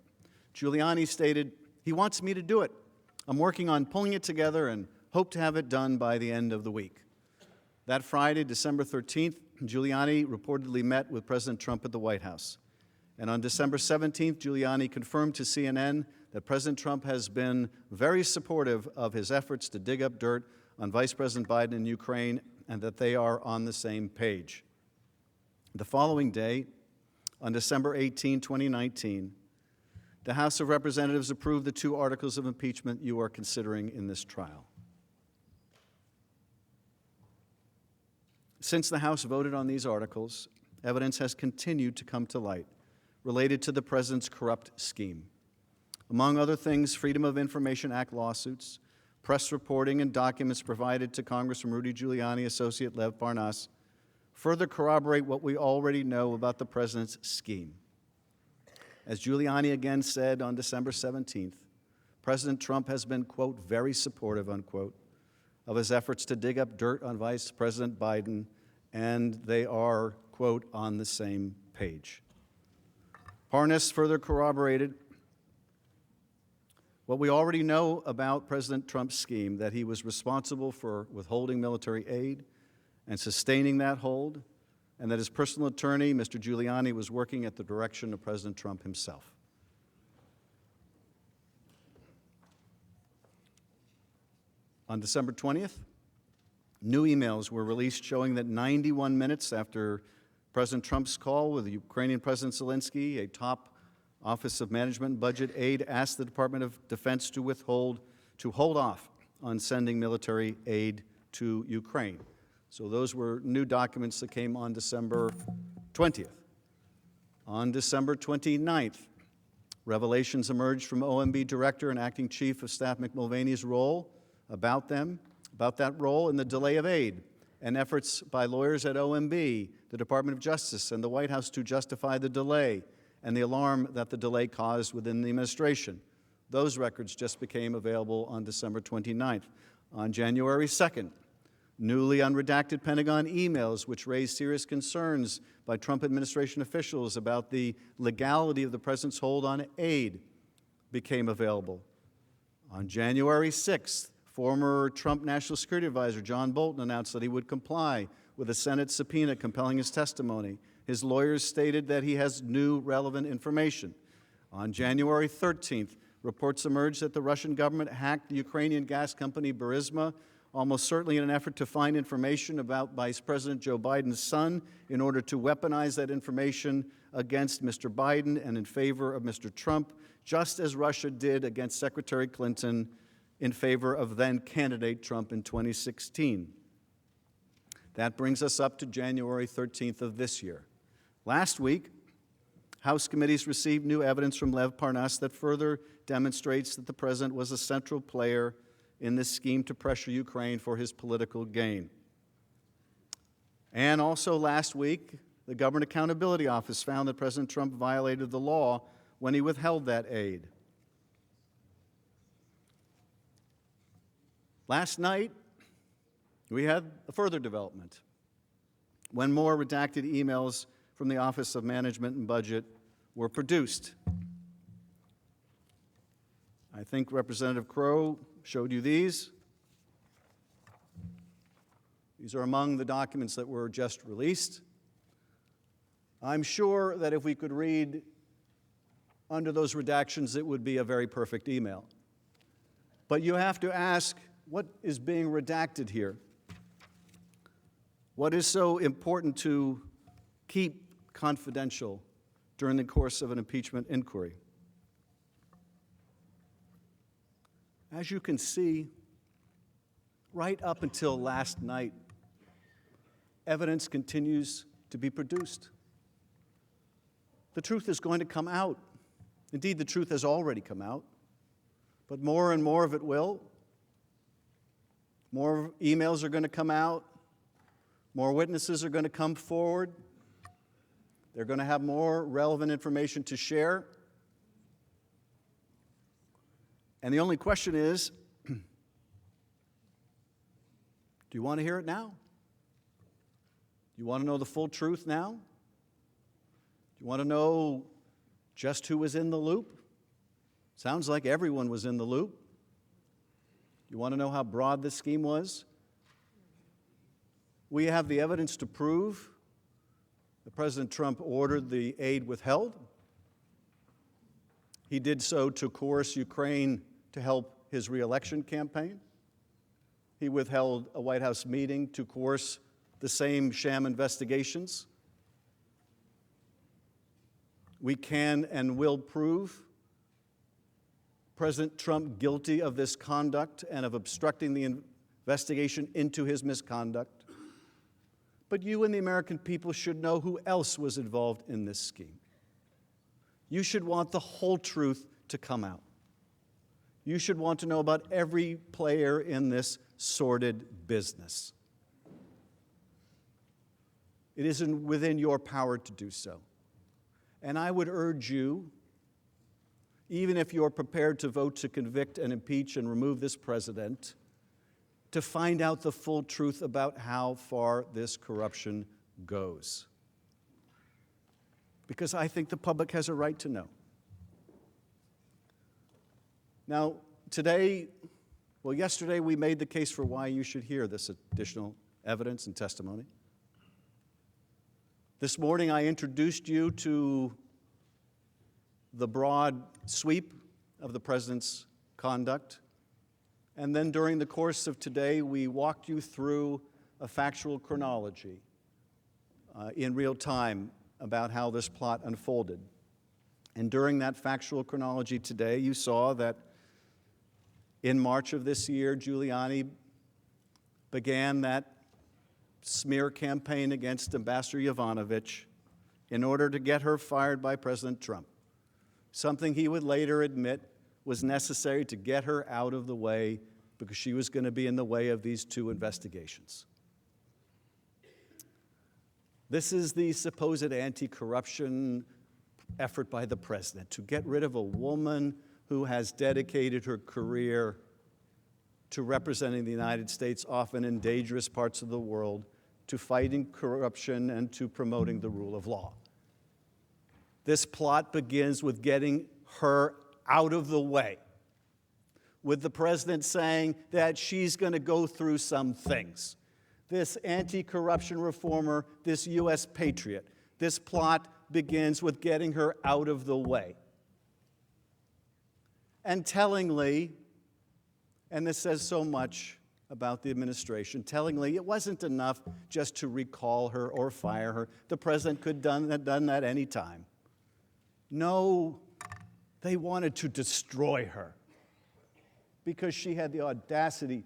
Giuliani stated, he wants me to do it. I'm working on pulling it together and hope to have it done by the end of the week. That Friday, December 13th, Giuliani reportedly met with President Trump at the White House. And on December 17th, Giuliani confirmed to CNN that President Trump has been very supportive of his efforts to dig up dirt on Vice President Biden in Ukraine and that they are on the same page. The following day, on December 18, 2019, the House of Representatives approved the 2 articles of impeachment you are considering in this trial. Since the House voted on these articles, evidence has continued to come to light related to the president's corrupt scheme. Among other things, Freedom of Information Act lawsuits, press reporting, and documents provided to Congressman Rudy Giuliani, Associate Lev Parnas, further corroborate what we already know about the president's scheme. As Giuliani again said on December 17th, President Trump has been, quote, very supportive, unquote, of his efforts to dig up dirt on Vice President Biden, and they are, quote, on the same page. Parnas further corroborated what we already know about President Trump's scheme, that he was responsible for withholding military aid and sustaining that hold, and that his personal attorney, Mr. Giuliani, was working at the direction of President Trump himself. On December 20th, new emails were released showing that 91 minutes after President Trump's call with the Ukrainian President Zelensky, a top Office of Management and Budget aide asked the Department of Defense to hold off on sending military aid to Ukraine. So those were new documents that came on December 20th. On December 29th, Revelations emerged from OMB Director and Acting Chief of Staff Mick Mulvaney's role about that role in the delay of aid, and efforts by lawyers at OMB, the Department of Justice, and the White House to justify the delay and the alarm that the delay caused within the administration. Those records just became available on December 29th. On January 2nd, newly unredacted Pentagon emails which raised serious concerns by Trump administration officials about the legality of the president's hold on aid became available. On January 6th, former Trump National Security Advisor John Bolton announced that he would comply with a Senate subpoena compelling his testimony. His lawyers stated that he has new relevant information. On January 13th, reports emerged that the Russian government hacked the Ukrainian gas company Burisma, almost certainly in an effort to find information about Vice President Joe Biden's son in order to weaponize that information against Mr. Biden and in favor of Mr. Trump, just as Russia did against Secretary Clinton in favor of then-candidate Trump in 2016. That brings us up to January 13th of this year. Last week, House committees received new evidence from Lev Parnas that further demonstrates that the president was a central player in this scheme to pressure Ukraine for his political gain. And also last week, the Government Accountability Office found that President Trump violated the law when he withheld that aid. Last night, we had a further development when more redacted emails from the Office of Management and Budget were produced. I think Representative Crow showed you these. These are among the documents that were just released. I'm sure that if we could read under those redactions, it would be a very perfect email. But you have to ask, what is being redacted here? What is so important to keep confidential during the course of an impeachment inquiry? As you can see, right up until last night, evidence continues to be produced. The truth is going to come out. Indeed, the truth has already come out, but more and more of it will. More emails are going to come out. More witnesses are going to come forward. They're going to have more relevant information to share. And the only question is, do you want to hear it now? Do you want to know the full truth now? Do you want to know just who was in the loop? Sounds like everyone was in the loop. Do you want to know how broad this scheme was? We have the evidence to prove that President Trump ordered the aid withheld. He did so to coerce Ukraine to help his re-election campaign. He withheld a White House meeting to coerce the same sham investigations. We can and will prove President Trump guilty of this conduct and of obstructing the investigation into his misconduct. But you and the American people should know who else was involved in this scheme. You should want the whole truth to come out. You should want to know about every player in this sordid business. It isn't within your power to do so. And I would urge you, even if you're prepared to vote to convict and impeach and remove this president, to find out the full truth about how far this corruption goes. Because I think the public has a right to know. Now, yesterday we made the case for why you should hear this additional evidence and testimony. This morning I introduced you to the broad sweep of the president's conduct. And then during the course of today, we walked you through a factual chronology in real time about how this plot unfolded. And during that factual chronology today, you saw that in March of this year, Giuliani began that smear campaign against Ambassador Yovanovitch in order to get her fired by President Trump. something he would later admit was necessary to get her out of the way because she was going to be in the way of these 2 investigations. This is the supposed anti-corruption effort by the president to get rid of a woman who has dedicated her career to representing the United States, often in dangerous parts of the world, to fighting corruption and to promoting the rule of law. This plot begins with getting her out of the way, with the president saying that she's going to go through some things. This anti-corruption reformer, this U.S. patriot, this plot begins with getting her out of the way. And tellingly, and this says so much about the administration, tellingly, it wasn't enough just to recall her or fire her. The president could have done that any time. No, they wanted to destroy her because she had the audacity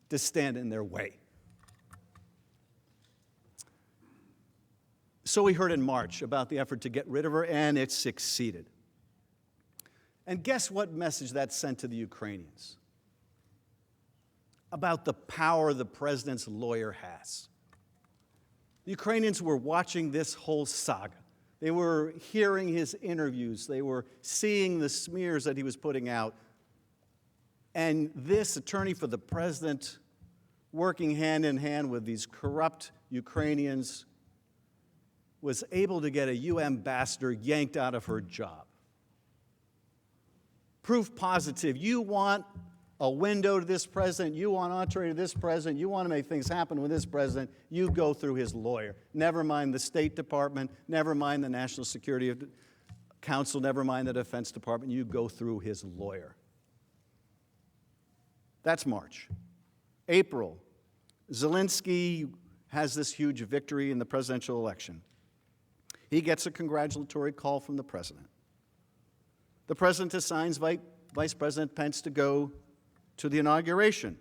to stand in their way. So we heard in March about the effort to get rid of her, and it succeeded. And guess what message that sent to the Ukrainians? About the power the president's lawyer has. The Ukrainians were watching this whole saga. They were hearing his interviews. They were seeing the smears that he was putting out. And this attorney for the president, working hand in hand with these corrupt Ukrainians, was able to get a UN ambassador yanked out of her job. Proof positive. You want a window to this president, you want entree to this president, you want to make things happen with this president, you go through his lawyer. Never mind the State Department, never mind the National Security Council, never mind the Defense Department, you go through his lawyer. That's March. April, Zelensky has this huge victory in the presidential election. He gets a congratulatory call from the president. The president assigns Vice President Pence to go to the inauguration.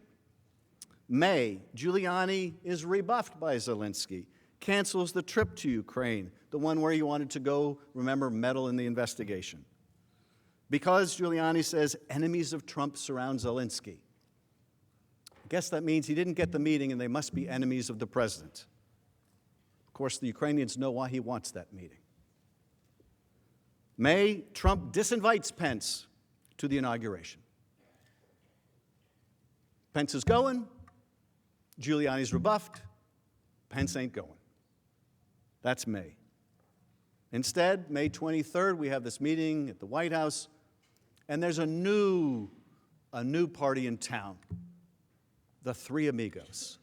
May, Giuliani is rebuffed by Zelensky, cancels the trip to Ukraine, the one where he wanted to go, remember, meddle in the investigation. Because Giuliani says enemies of Trump surround Zelensky. I guess that means he didn't get the meeting and they must be enemies of the president. Of course, the Ukrainians know why he wants that meeting. May, Trump disinvites Pence to the inauguration. Pence is going, Giuliani's rebuffed, Pence ain't going. That's May. Instead, May 23rd, we have this meeting at the White House, and there's a new party in town, the Three Amigos.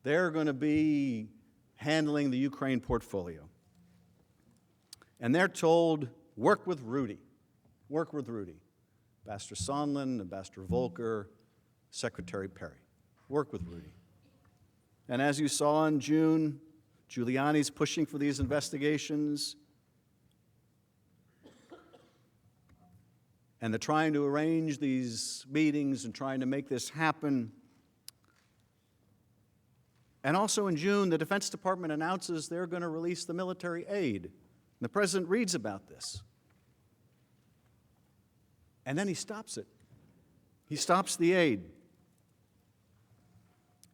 They're going to be handling the Ukraine portfolio. And they're told, work with Rudy. Work with Rudy. Ambassador Sondland, Ambassador Volker, Secretary Perry. Work with Rudy. And as you saw in June, Giuliani's pushing for these investigations. And they're trying to arrange these meetings and trying to make this happen. And also in June, the Defense Department announces they're going to release the military aid. And the president reads about this. And then he stops it. He stops the aid.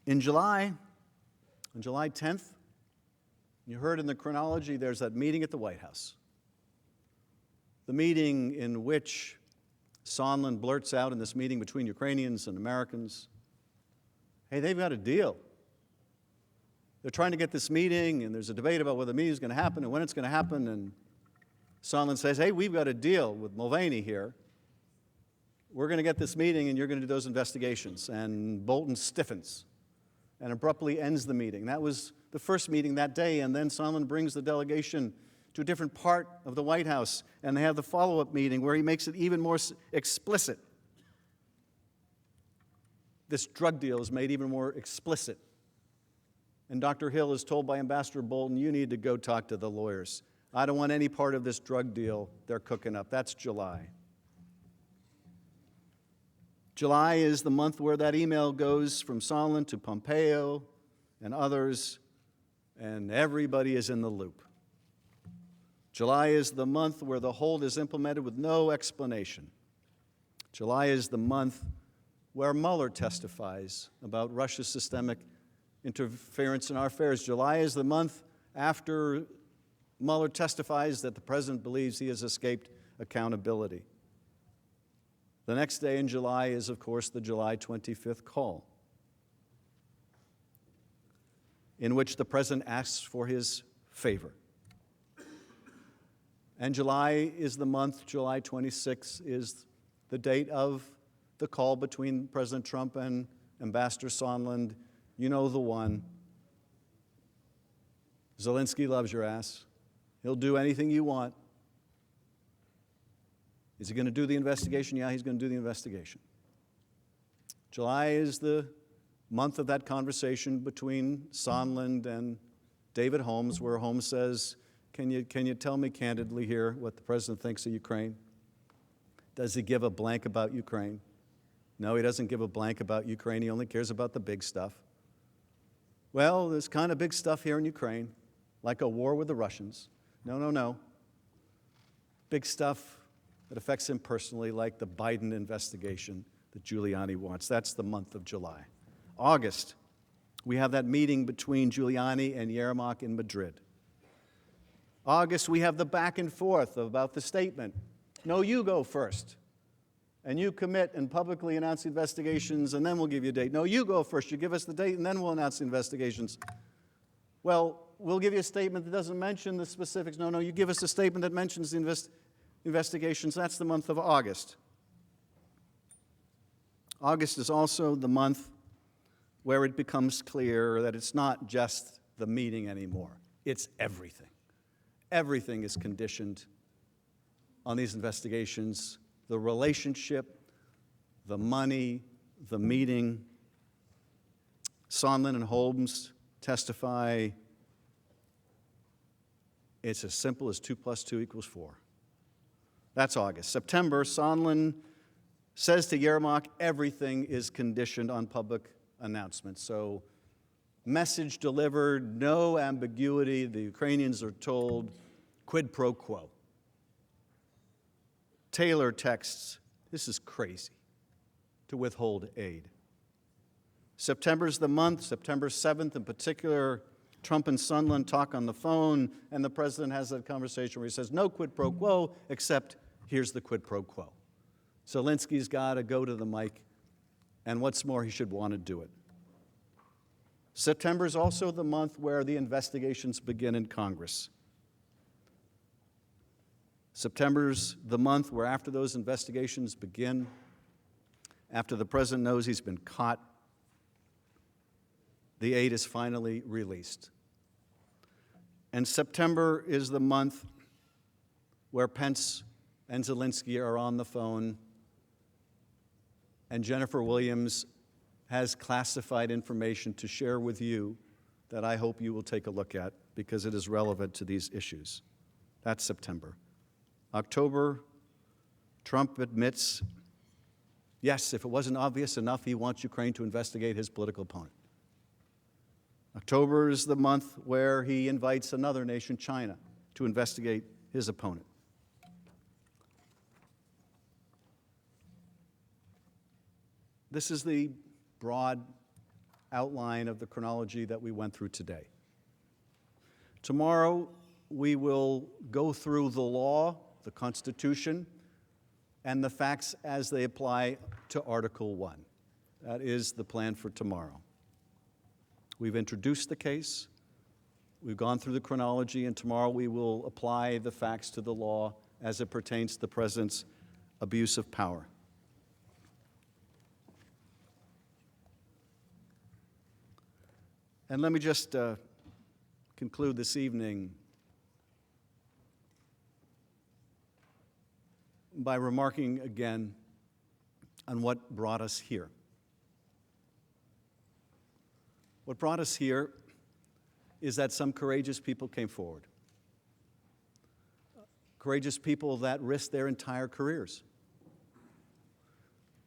In July, on July 10th, you heard in the chronology, there's that meeting at the White House. The meeting in which Sondland blurts out in this meeting between Ukrainians and Americans, hey, they've got a deal. They're trying to get this meeting, and there's a debate about whether the meeting is going to happen and when it's going to happen, and Sondland says, hey, we've got a deal with Mulvaney here. We're going to get this meeting, and you're going to do those investigations. And Bolton stiffens and abruptly ends the meeting. That was the first meeting that day, and then Sondland brings the delegation to a different part of the White House, and they have the follow-up meeting where he makes it even more explicit. This drug deal is made even more explicit. And Dr. Hill is told by Ambassador Bolton, you need to go talk to the lawyers. I don't want any part of this drug deal they're cooking up. That's July. July is the month where that email goes from Sondland to Pompeo and others, and everybody is in the loop. July is the month where the hold is implemented with no explanation. July is the month where Mueller testifies about Russia's systemic interference in our affairs. July is the month after Mueller testifies that the president believes he has escaped accountability. The next day in July is, of course, the July 25th call, in which the president asks for his favor. And July is the month, July 26 is the date of the call between President Trump and Ambassador Sondland. You know the one. Zelensky loves your ass. He'll do anything you want. Is he going to do the investigation? Yeah, he's going to do the investigation. July is the month of that conversation between Sondland and David Holmes, where Holmes says, can you tell me candidly here what the president thinks of Ukraine? Does he give a blank about Ukraine? No, he doesn't give a blank about Ukraine. He only cares about the big stuff. Well, there's kind of big stuff here in Ukraine, like a war with the Russians. No. Big stuff that affects him personally, like the Biden investigation that Giuliani wants. That's the month of July. August, we have that meeting between Giuliani and Yermak in Madrid. August, we have the back and forth about the statement. No, you go first. And you commit and publicly announce the investigations, and then we'll give you a date. No, you go first. You give us the date, and then we'll announce the investigations. Well, we'll give you a statement that doesn't mention the specifics. No, you give us a statement that mentions the investigations. That's the month of August. August is also the month where it becomes clear that it's not just the meeting anymore. It's everything. Everything is conditioned on these investigations. The relationship, the money, the meeting. Sondland and Holmes testify it's as simple as 2 + 2 = 4. That's August. September, Sondland says to Yermak, everything is conditioned on public announcements. So, message delivered, no ambiguity. The Ukrainians are told quid pro quo. Taylor texts, this is crazy, to withhold aid. September's the month, September 7th in particular, Trump and Sondland talk on the phone, and the president has that conversation where he says, no quid pro quo, except here's the quid pro quo. Zelensky's got to go to the mic, and what's more, he should want to do it. September is also the month where the investigations begin in Congress. September's the month where after those investigations begin, after the president knows he's been caught, the aid is finally released. And September is the month where Pence and Zelensky are on the phone, and Jennifer Williams has classified information to share with you that I hope you will take a look at because it is relevant to these issues. That's September. October, Trump admits, yes, if it wasn't obvious enough, he wants Ukraine to investigate his political opponent. October is the month where he invites another nation, China, to investigate his opponent. This is the broad outline of the chronology that we went through today. Tomorrow, we will go through the law, the Constitution, and the facts as they apply to Article 1. That is the plan for tomorrow. We've introduced the case, we've gone through the chronology, and tomorrow we will apply the facts to the law as it pertains to the president's abuse of power. And let me just conclude this evening by remarking again on what brought us here. What brought us here is that some courageous people came forward. Courageous people that risked their entire careers.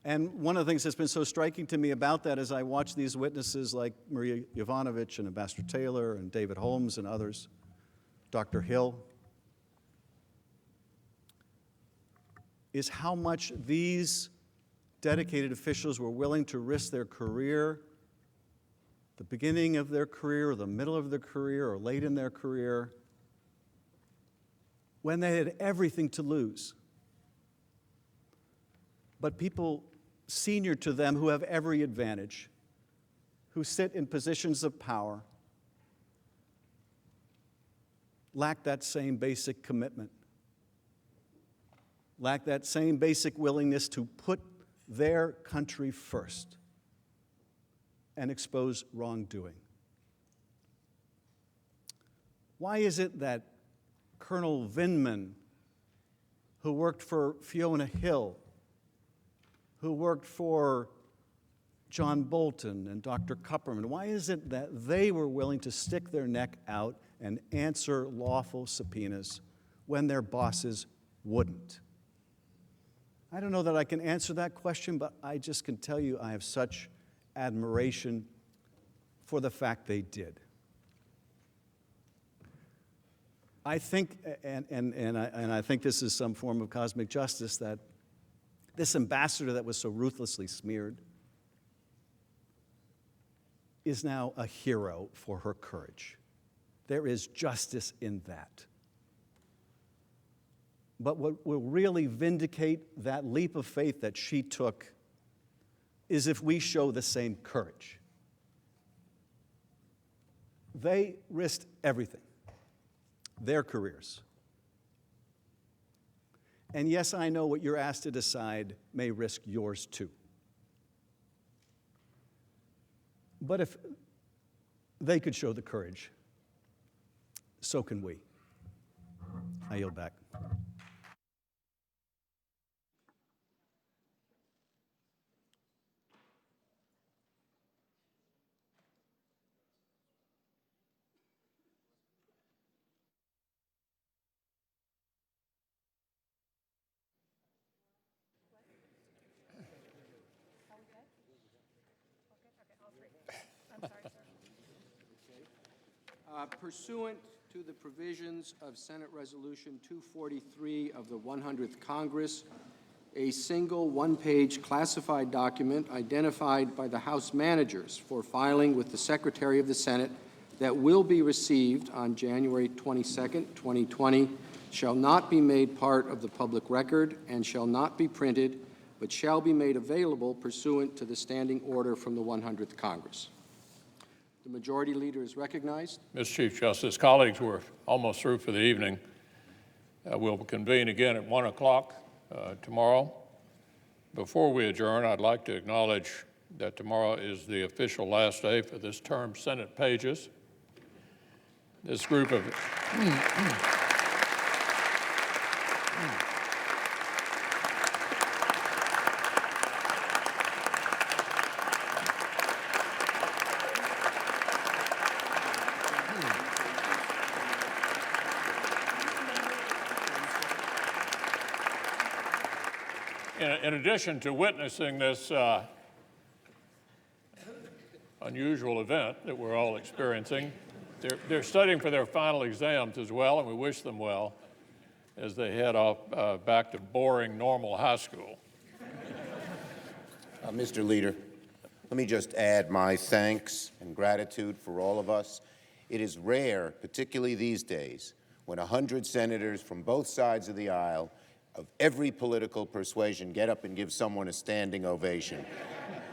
And one of the things that's been so striking to me about that as I watch these witnesses like Maria Yovanovitch and Ambassador Taylor and David Holmes and others, Dr. Hill, is how much these dedicated officials were willing to risk their career, the beginning of their career, or the middle of their career, or late in their career, when they had everything to lose. But people senior to them who have every advantage, who sit in positions of power, lack that same basic commitment, lack that same basic willingness to put their country first and expose wrongdoing. Why is it that Colonel Vindman, who worked for Fiona Hill, who worked for John Bolton and Dr. Kupperman, why is it that they were willing to stick their neck out and answer lawful subpoenas when their bosses wouldn't? I don't know that I can answer that question, but I just can tell you I have such admiration for the fact they did. I think, and I think this is some form of cosmic justice, that this ambassador that was so ruthlessly smeared is now a hero for her courage. There is justice in that. But what will really vindicate that leap of faith that she took is if we show the same courage. They risked everything, their careers. And yes, I know what you're asked to decide may risk yours too. But if they could show the courage, so can we. I yield back. Pursuant to the provisions of Senate Resolution 243 of the 100th Congress, a single one-page classified document identified by the House managers for filing with the Secretary of the Senate that will be received on January 22nd, 2020, shall not be made part of the public record and shall not be printed, but shall be made available pursuant to the standing order from the 100th Congress. The Majority Leader is recognized. Mr. Chief Justice, colleagues, we're almost through for the evening. We'll convene again at 1 o'clock tomorrow. Before we adjourn, I'd like to acknowledge that tomorrow is the official last day for this term's Senate pages. This group of in addition to witnessing this unusual event that we're all experiencing, they're studying for their final exams as well, and we wish them well as they head off back to boring normal high school. Mr. Leader, let me just add my thanks and gratitude for all of us. It is rare, particularly these days, when 100 senators from both sides of the aisle of every political persuasion get up and give someone a standing ovation.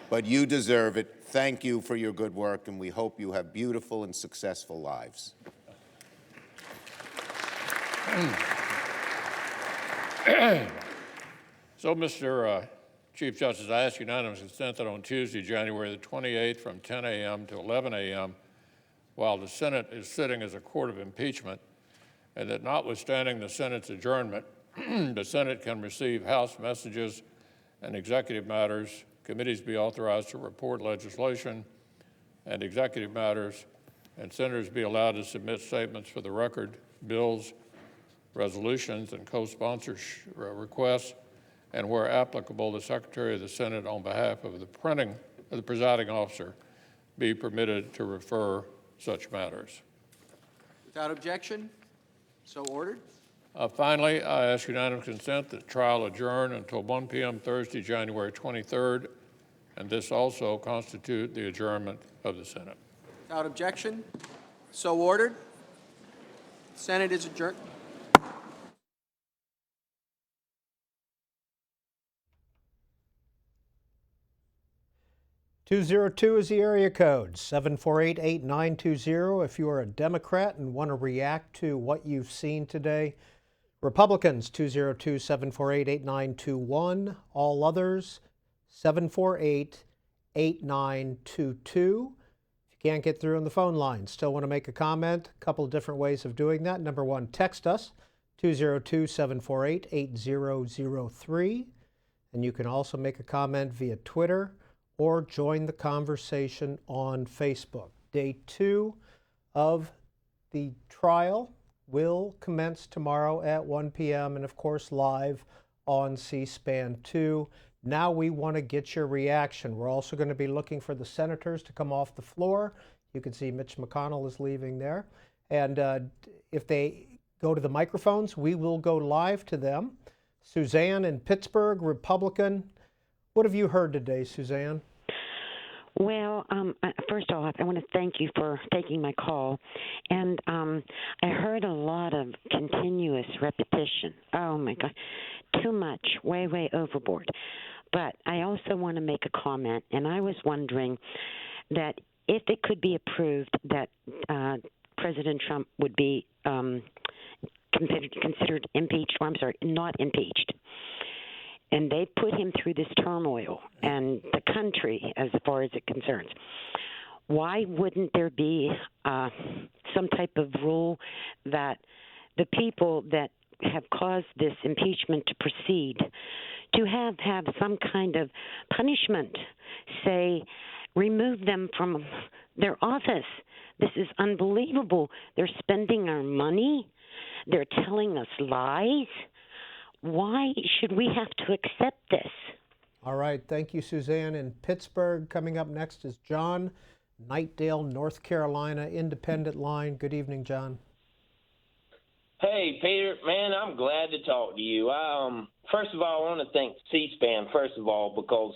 But you deserve it. Thank you for your good work, and we hope you have beautiful and successful lives. So, Mr. Chief Justice, I ask unanimous consent that on Tuesday, January the 28th, from 10 a.m. to 11 a.m., while the Senate is sitting as a court of impeachment, and that notwithstanding the Senate's adjournment, the Senate can receive House messages and executive matters, committees be authorized to report legislation and executive matters, and senators be allowed to submit statements for the record, bills, resolutions, and co-sponsor requests, and where applicable, the Secretary of the Senate, on behalf of the presiding officer, be permitted to refer such matters. Without objection, so ordered. Finally, I ask unanimous consent that the trial adjourn until 1 p.m. Thursday, January 23rd, and this also constitute the adjournment of the Senate. Without objection, so ordered. Senate is adjourned. 202 is the area code, 748-8920 if you are a Democrat and want to react to what you've seen today. Republicans, 202-748-8921. All others, 748-8922. If you can't get through on the phone line, still want to make a comment, a couple of different ways of doing that. Number one, text us, 202-748-8003. And you can also make a comment via Twitter or join the conversation on Facebook. Day 2 of the trial will commence tomorrow at 1 p.m. and of course live on C-SPAN 2. Now we want to get your reaction. We're also going to be looking for the senators to come off the floor. You can see Mitch McConnell is leaving there. And if they go to the microphones, we will go live to them. Suzanne in Pittsburgh, Republican. What have you heard today, Suzanne? Well, first off, I want to thank you for taking my call. And I heard a lot of continuous repetition. Oh, my God. Too much, way, way overboard. But I also want to make a comment, and I was wondering that if it could be approved that President Trump would be considered impeached, or I'm sorry, not impeached, and they put him through this turmoil and the country as far as it concerns, why wouldn't there be some type of rule that the people that have caused this impeachment to proceed to have some kind of punishment, say, remove them from their office? This is unbelievable. They're spending our money. They're telling us lies. Why should we have to accept this? All right. Thank you, Suzanne. In Pittsburgh, coming up next is John, Knightdale, North Carolina, Independent Line. Good evening, John. Hey, Peter, man, I'm glad to talk to you. First of all, I want to thank C-SPAN, first of all, because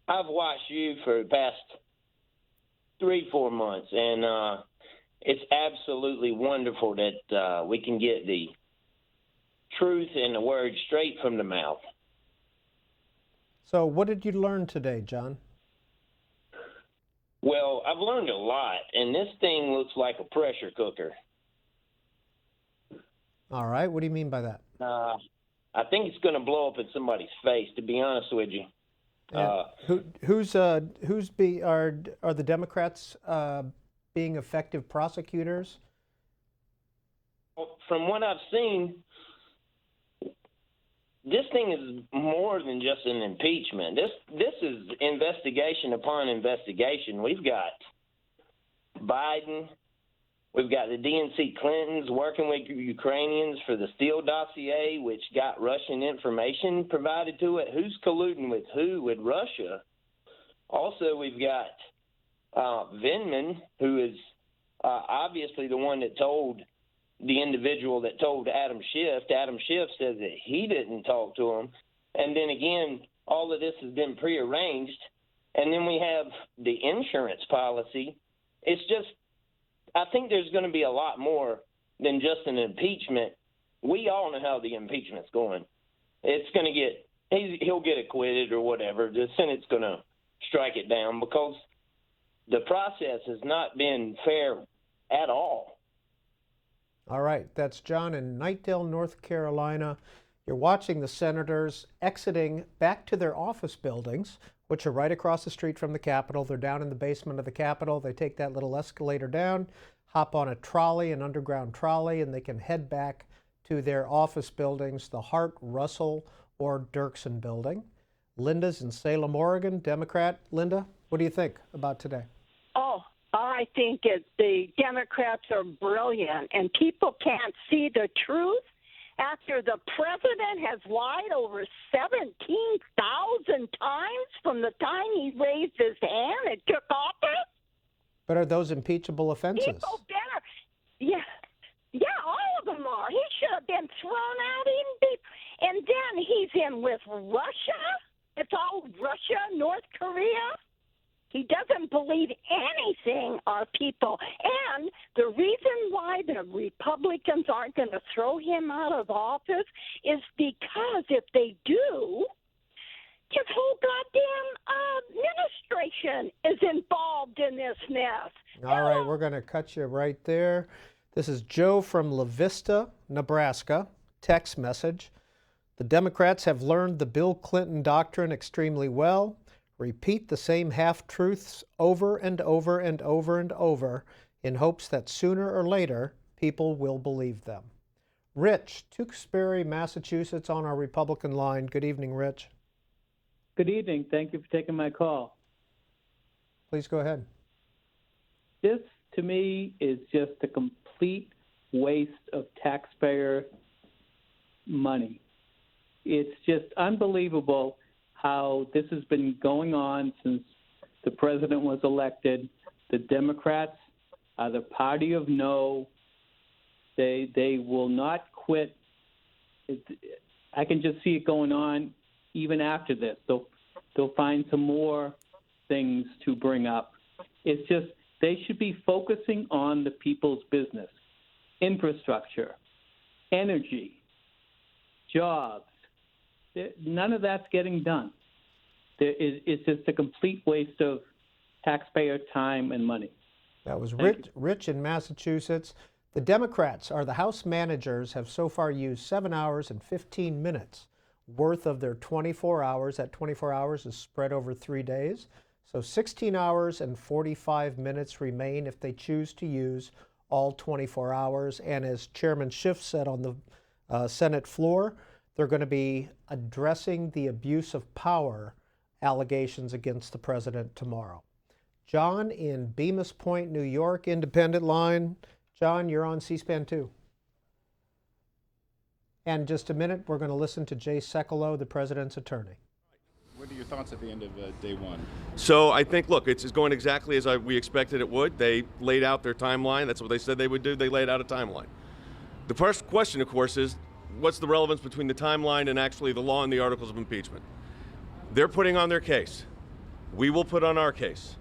I've watched you for the past 3-4 months, and it's absolutely wonderful that we can get the truth and the word straight from the mouth. So what did you learn today, John? Well, I've learned a lot, and this thing looks like a pressure cooker. All right. What do you mean by that? I think it's going to blow up in somebody's face, to be honest with you. Are the Democrats being effective prosecutors? From what I've seen, this thing is more than just an impeachment. This is investigation upon investigation. We've got Biden, we've got the DNC Clintons working with Ukrainians for the Steele dossier, which got Russian information provided to it. Who's colluding with who with Russia? Also, we've got Vindman, who is obviously the one that told the individual that told Adam Schiff. Adam Schiff says that he didn't talk to him. And then again, all of this has been prearranged. And then we have the insurance policy. It's just, I think there's going to be a lot more than just an impeachment. We all know how the impeachment's going. It's going to get, he'll get acquitted or whatever. The Senate's going to strike it down because the process has not been fair at all. All right, that's John in Knightdale, North Carolina. You're watching the senators exiting back to their office buildings, which are right across the street from the Capitol. They're down in the basement of the Capitol. They take that little escalator down, hop on a trolley, an underground trolley, and they can head back to their office buildings, the Hart, Russell, or Dirksen building. Linda's in Salem, Oregon, Democrat. Linda, what do you think about today? Oh, I think the Democrats are brilliant, and people can't see the truth after the president has lied over 17,000 times from the time he raised his hand and took office. But are those impeachable offenses? People better, yeah, all of them are. He should have been thrown out and then he's in with Russia. It's all Russia, North Korea. He doesn't believe anything our people. And the reason why the Republicans aren't going to throw him out of office is because if they do, his whole goddamn administration is involved in this mess. All right, we're going to cut you right there. This is Joe from La Vista, Nebraska. Text message. The Democrats have learned the Bill Clinton doctrine extremely well. Repeat the same half-truths over and over and over and over in hopes that sooner or later people will believe them. Rich, Tewksbury, Massachusetts, on our Republican line. Good evening, Rich. Good evening. Thank you for taking my call. Please go ahead. This, to me, is just a complete waste of taxpayer money. It's just unbelievable how this has been going on since the president was elected. The Democrats are the party of no. They will not quit. I can just see it going on even after this. They'll find some more things to bring up. It's just they should be focusing on the people's business, infrastructure, energy, jobs. None of that's getting done. It's just a complete waste of taxpayer time and money. That was Rich in Massachusetts. The Democrats are the House managers have so far used 7 hours and 15 minutes worth of their 24 hours. That 24 hours is spread over 3 days. So 16 hours and 45 minutes remain if they choose to use all 24 hours. And as Chairman Schiff said on the Senate floor, they're going to be addressing the abuse of power allegations against the president tomorrow. John in Bemis Point, New York, independent line. John, you're on C-SPAN 2. And in just a minute, we're going to listen to Jay Sekulow, the president's attorney. What are your thoughts at the end of day one? So I think, look, it's going exactly as we expected it would. They laid out their timeline. That's what they said they would do. They laid out a timeline. The first question, of course, is what's the relevance between the timeline and actually the law and the articles of impeachment? They're putting on their case. We will put on our case.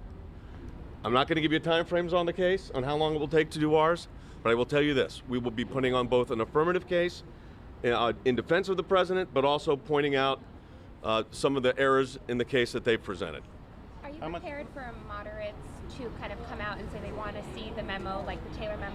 I'm not going to give you time frames on the case, on how long it will take to do ours, but I will tell you this. We will be putting on both an affirmative case in defense of the president, but also pointing out some of the errors in the case that they've presented. Are you prepared for moderates to kind of come out and say they want to see the memo, like the Taylor memo,